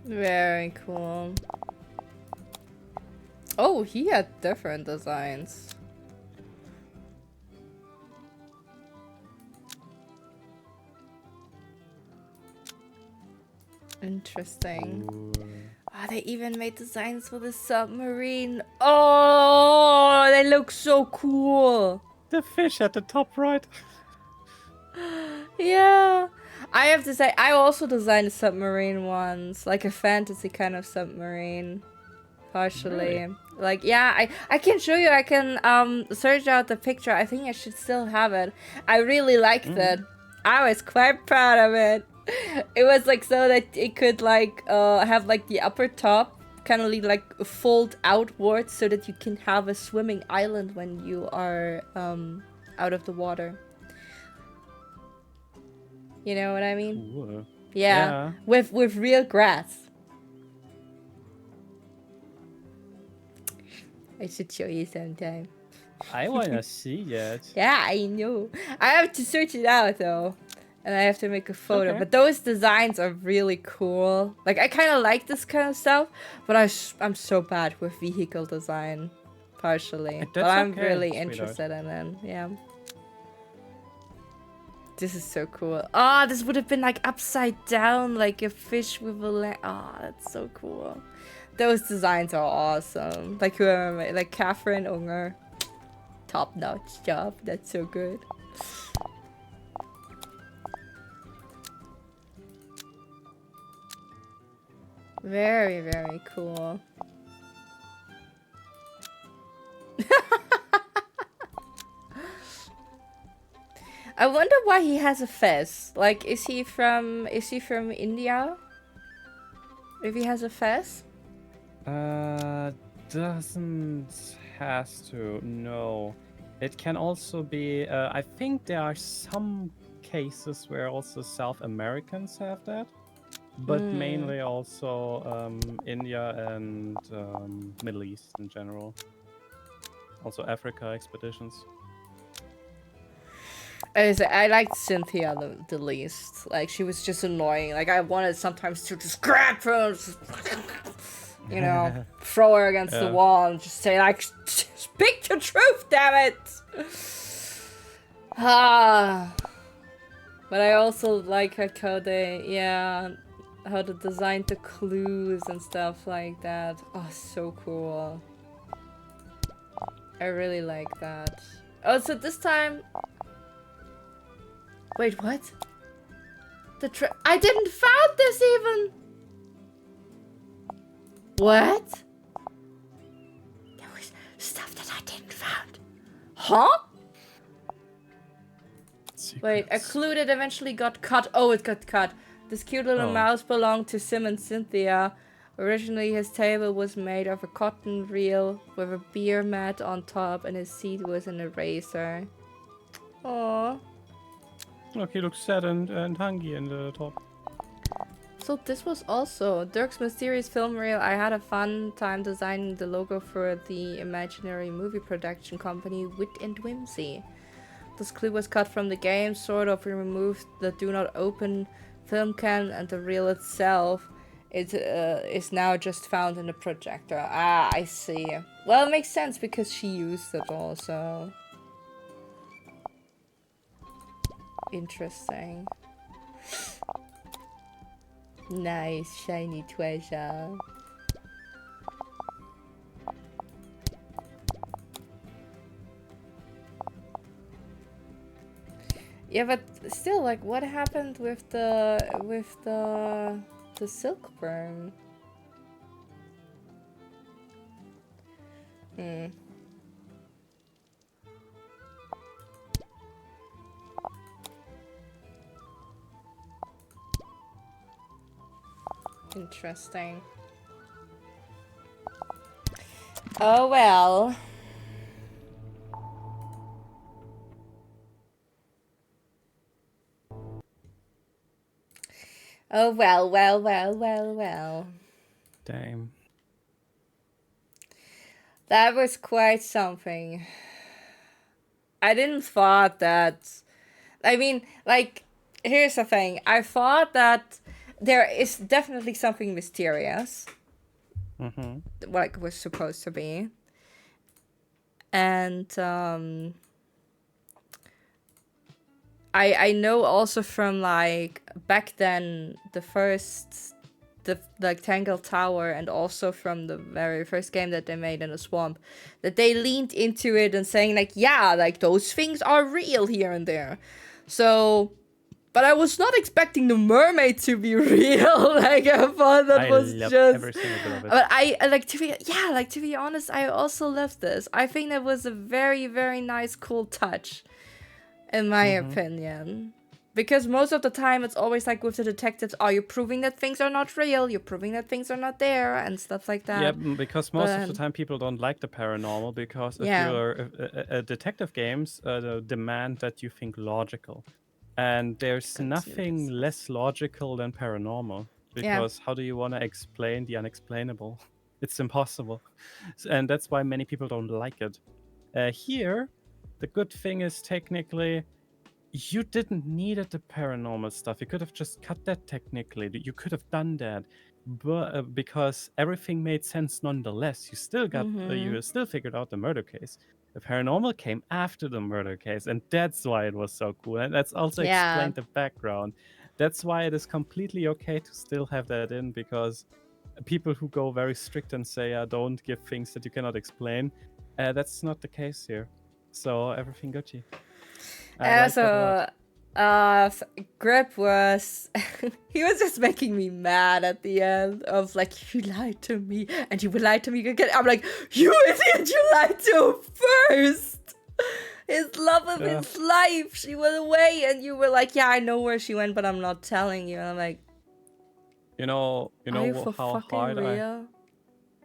Very cool. Oh, he had different designs. Interesting. Oh, they even made designs for the submarine. Oh, they look so cool. The fish at the top right. Yeah. I have to say, I also designed a submarine once. Like a fantasy kind of submarine. Partially. Really? Like, yeah, I can show you. I can search out the picture. I think I should still have it. I really liked it. I was quite proud of it. It was like so that it could like have like the upper top kind of like fold outwards so that you can have a swimming island when you are out of the water. You know what I mean? Ooh. Yeah. With real grass. I should show you sometime. I wanna see it. Yeah, I know. I have to search it out though. And I have to make a photo. Okay. But those designs are really cool. Like, I kind of like this kind of stuff. But I'm so bad with vehicle design. Partially. But I'm really interested in it. Yeah. This is so cool. Oh, this would have been like upside down. Like a fish with a leg. Oh, that's so cool. Those designs are awesome. Like whoever made, like Catherine Unger. Top-notch job. That's so good. Very, very cool. I wonder why he has a fez. Like, is he from India? If he has a fez? Doesn't has to, no. It can also be, I think there are some cases where also South Americans have that. But mainly also India and Middle East in general. Also Africa expeditions. I liked Cynthia the least. Like, she was just annoying. Like, I wanted sometimes to just grab her, you know, throw her against the wall and just say, like, speak the truth, damn it! But I also like how they, how they designed the clues and stuff like that. Oh, so cool. I really like that. Oh, so this time... Wait, what? I didn't found this even! What? There was stuff that I didn't found. Huh? Wait, a clue that eventually got cut. Oh, it got cut. This cute little mouse belonged to Sim and Cynthia. Originally, his table was made of a cotton reel with a beer mat on top, and his seat was an eraser. Aww. Look, he looks sad and hungry in the top. So this was also Dirk's mysterious film reel. I had a fun time designing the logo for the imaginary movie production company Wit and Whimsy. This clue was cut from the game, sort of. We removed the do not open film can, and the reel itself is now just found in the projector. Ah, I see. Well, it makes sense because she used it also. Interesting. Nice, shiny treasure. Yeah, but still, like, what happened with the silkworm? Interesting. Oh well. Oh well. Damn. That was quite something. I didn't thought that. I mean, like, here's the thing. I thought that there is definitely something mysterious. Like was supposed to be. And I know also from like back then the Tangled Tower, and also from the very first game that they made in the swamp, that they leaned into it and saying like, yeah, like those things are real here and there. So, but I was not expecting the mermaid to be real. Like I thought that was just. Every single bit of it. But I like to be honest, I also love this. I think that was a very, very nice, cool touch, in my opinion. Because most of the time it's always like with the detectives, oh, you're proving that things are not real, you're proving that things are not there, and stuff like that. Yeah, because most of the time people don't like the paranormal, because if you're detective games demand that you think logical. And there's nothing less logical than paranormal. Because how do you want to explain the unexplainable? It's impossible. And that's why many people don't like it. Here, the good thing is technically, you didn't need the paranormal stuff. You could have just cut that technically. You could have done that, but because everything made sense nonetheless. You still got you still figured out the murder case. The paranormal came after the murder case, and that's why it was so cool. And that's also explained the background. That's why it is completely okay to still have that in, because people who go very strict and say, don't give things that you cannot explain, that's not the case here. So everything Gucci. Grip was he was just making me mad at the end of like, you lied to me and you would lie to me again. I'm like, you idiot, you lied to him first. His love of his life. She went away and you were like, yeah, I know where she went, but I'm not telling you. And I'm like, you know how hard real?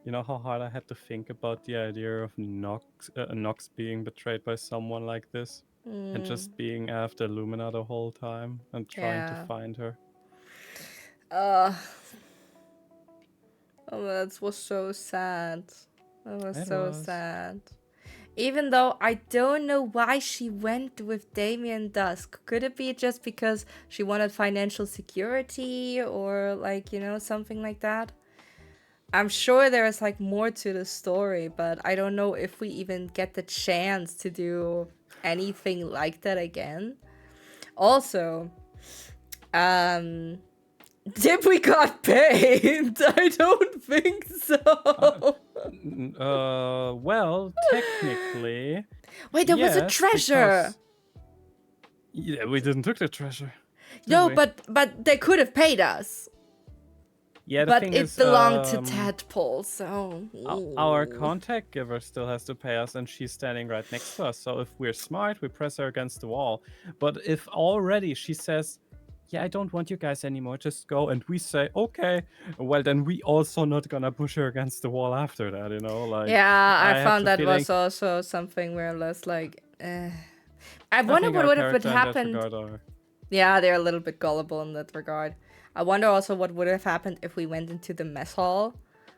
You know how hard I had to think about the idea of Nox being betrayed by someone like this? And just being after Lumina the whole time and trying to find her. Oh, that was so sad. That was so sad. Even though I don't know why she went with Damien Dusk. Could it be just because she wanted financial security or like, you know, something like that? I'm sure there's like more to the story, but I don't know if we even get the chance to do anything like that again. Also, did we got paid? I don't think so. Well, technically. Wait, there was a treasure. Yeah, we didn't took the treasure. No, but they could have paid us. Yeah, the But thing it is, belonged to Tadpole, so... our contact giver still has to pay us, and she's standing right next to us. So if we're smart, we press her against the wall. But if already she says, yeah, I don't want you guys anymore, just go, and we say, okay, well, then we also not gonna push her against the wall after that, you know? Like, Yeah, I have found the that feeling, was also something where less like... I I wonder think what our would have character in that happened... regard are... Yeah, they're a little bit gullible in that regard. I wonder also what would have happened if we went into the mess hall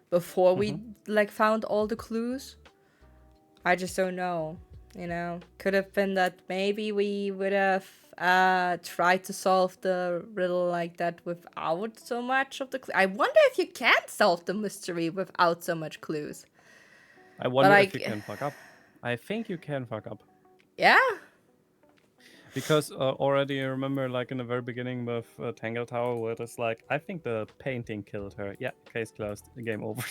before we like found all the clues. I just don't know. You know, could have been that maybe we would have tried to solve the riddle like that without so much of the clues. I wonder if you can solve the mystery without so much clues. I wonder like, if you can fuck up. I think you can fuck up. Yeah? Because already I remember, like, in the very beginning with Tangle Tower, where it's like, I think the painting killed her. Yeah, case closed, game over.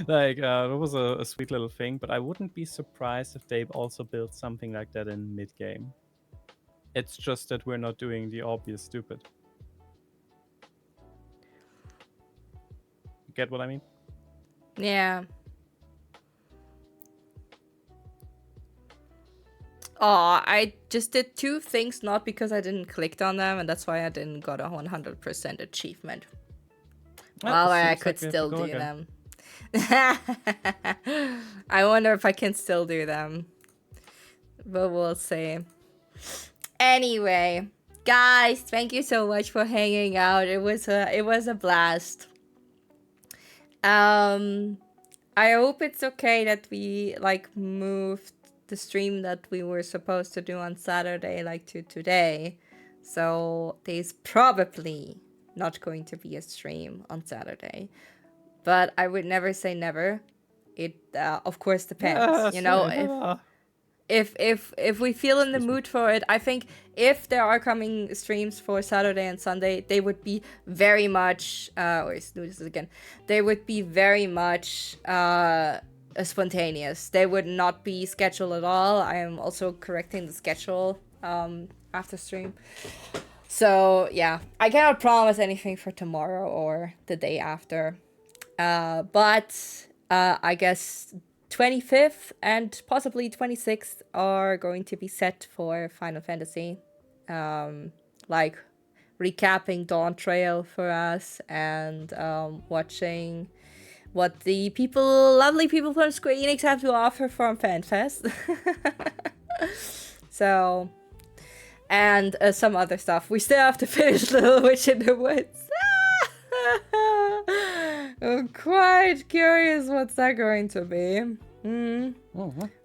Like, it was a sweet little thing, but I wouldn't be surprised if they also built something like that in mid-game. It's just that we're not doing the obvious stupid. You get what I mean? Yeah. Oh, I just did 2 things, not because I didn't click on them, and that's why I didn't got a 100% achievement. Well, I could still do them. I wonder if I can still do them. But we'll see. Anyway, guys, thank you so much for hanging out. It was a blast. I hope it's okay that we like moved the stream that we were supposed to do on Saturday like to today. So there's probably not going to be a stream on Saturday. But I would never say never. It of course depends. You know, if we feel in the mood for it, I think if there are coming streams for Saturday and Sunday, they would be very much let's do this again. They would be very much spontaneous. They would not be scheduled at all. I am also correcting the schedule after stream. So yeah, I cannot promise anything for tomorrow or the day after. But I guess 25th and possibly 26th are going to be set for Final Fantasy. Like recapping Dawn Trail for us and watching what the lovely people from Square Enix have to offer from FanFest. So, and some other stuff. We still have to finish Little Witch in the Woods. I'm quite curious what's that going to be.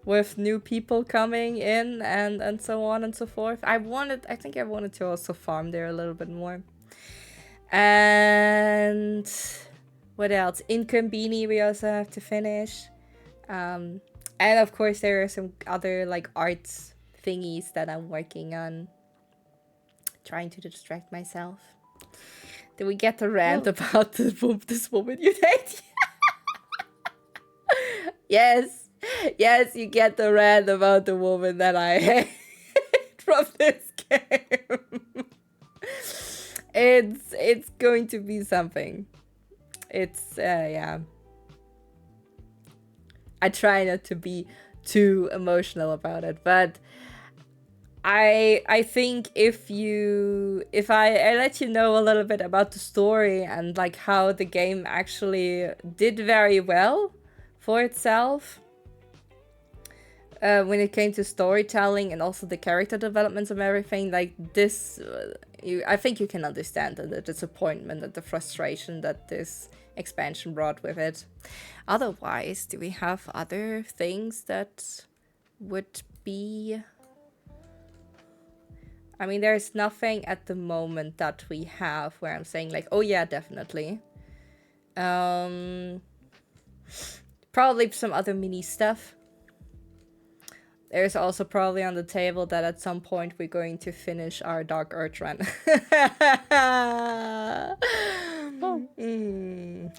With new people coming in and so on and so forth. I think I wanted to also farm there a little bit more. And what else? Incombini we also have to finish. And of course there are some other like arts thingies that I'm working on. Trying to distract myself. Did we get the rant about this woman you date? Yes. Yes, you get the rant about the woman that I hate from this game. It's going to be something. It's yeah. I try not to be too emotional about it, but I think if I let you know a little bit about the story and like how the game actually did very well for itself when it came to storytelling and also the character developments and everything, like this, I think you can understand the disappointment and the frustration that this expansion brought with it. Otherwise, do we have other things that would be... I mean, there's nothing at the moment that we have where I'm saying like, oh yeah, definitely. Probably some other mini stuff. There's also probably on the table that at some point we're going to finish our Dark Earth run.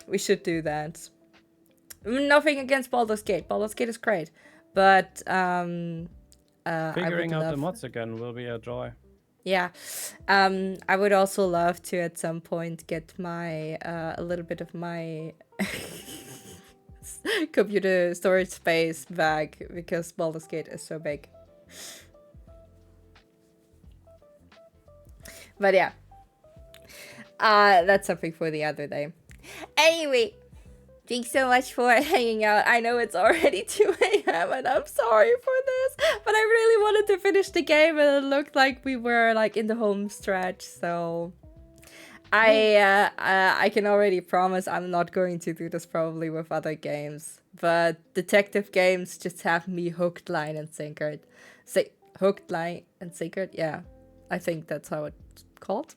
We should do that. Nothing against Baldur's Gate. Baldur's Gate is great. But figuring out the mods again will be a joy. Yeah. I would also love to at some point get my a little bit of my computer storage space back because Baldur's Gate is so big. But yeah. That's something for the other day. Anyway, thanks so much for hanging out. I know it's already 2 a.m. and I'm sorry for this, but I really wanted to finish the game and it looked like we were like in the home stretch, so I can already promise I'm not going to do this probably with other games, but detective games just have me hooked, line and sinkered. Hooked, line and sinkered? Yeah, I think that's how it's called.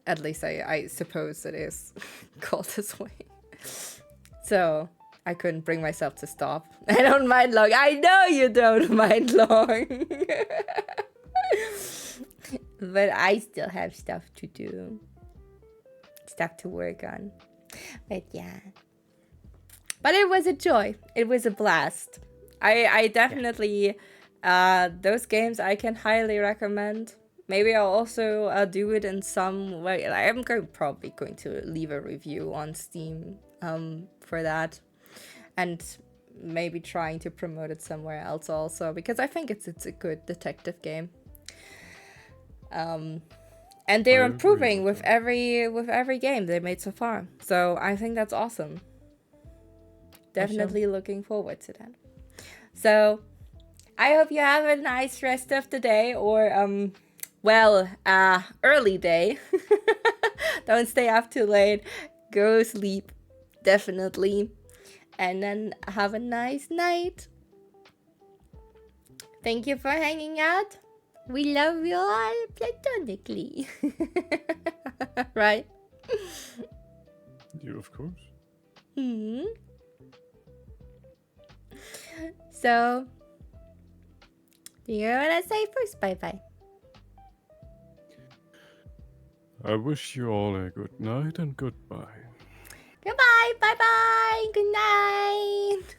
At least I suppose it is called this way. So I couldn't bring myself to stop. I don't mind long. I know you don't mind long. But I still have stuff to do. Stuff to work on. But yeah. But it was a joy. It was a blast. I definitely... those games I can highly recommend. Maybe I'll also do it in some way. I'm probably going to leave a review on Steam for that. And maybe trying to promote it somewhere else also. Because I think it's a good detective game. And they're improving with every game they made so far. So I think that's awesome. Definitely looking forward to that. So I hope you have a nice rest of the day or early day. Don't stay up too late. Go sleep. Definitely. And then have a nice night. Thank you for hanging out. We love you all platonically. Right? You, of course. So, do you want to say first bye-bye? I wish you all a good night and goodbye. Goodbye, bye-bye, good night.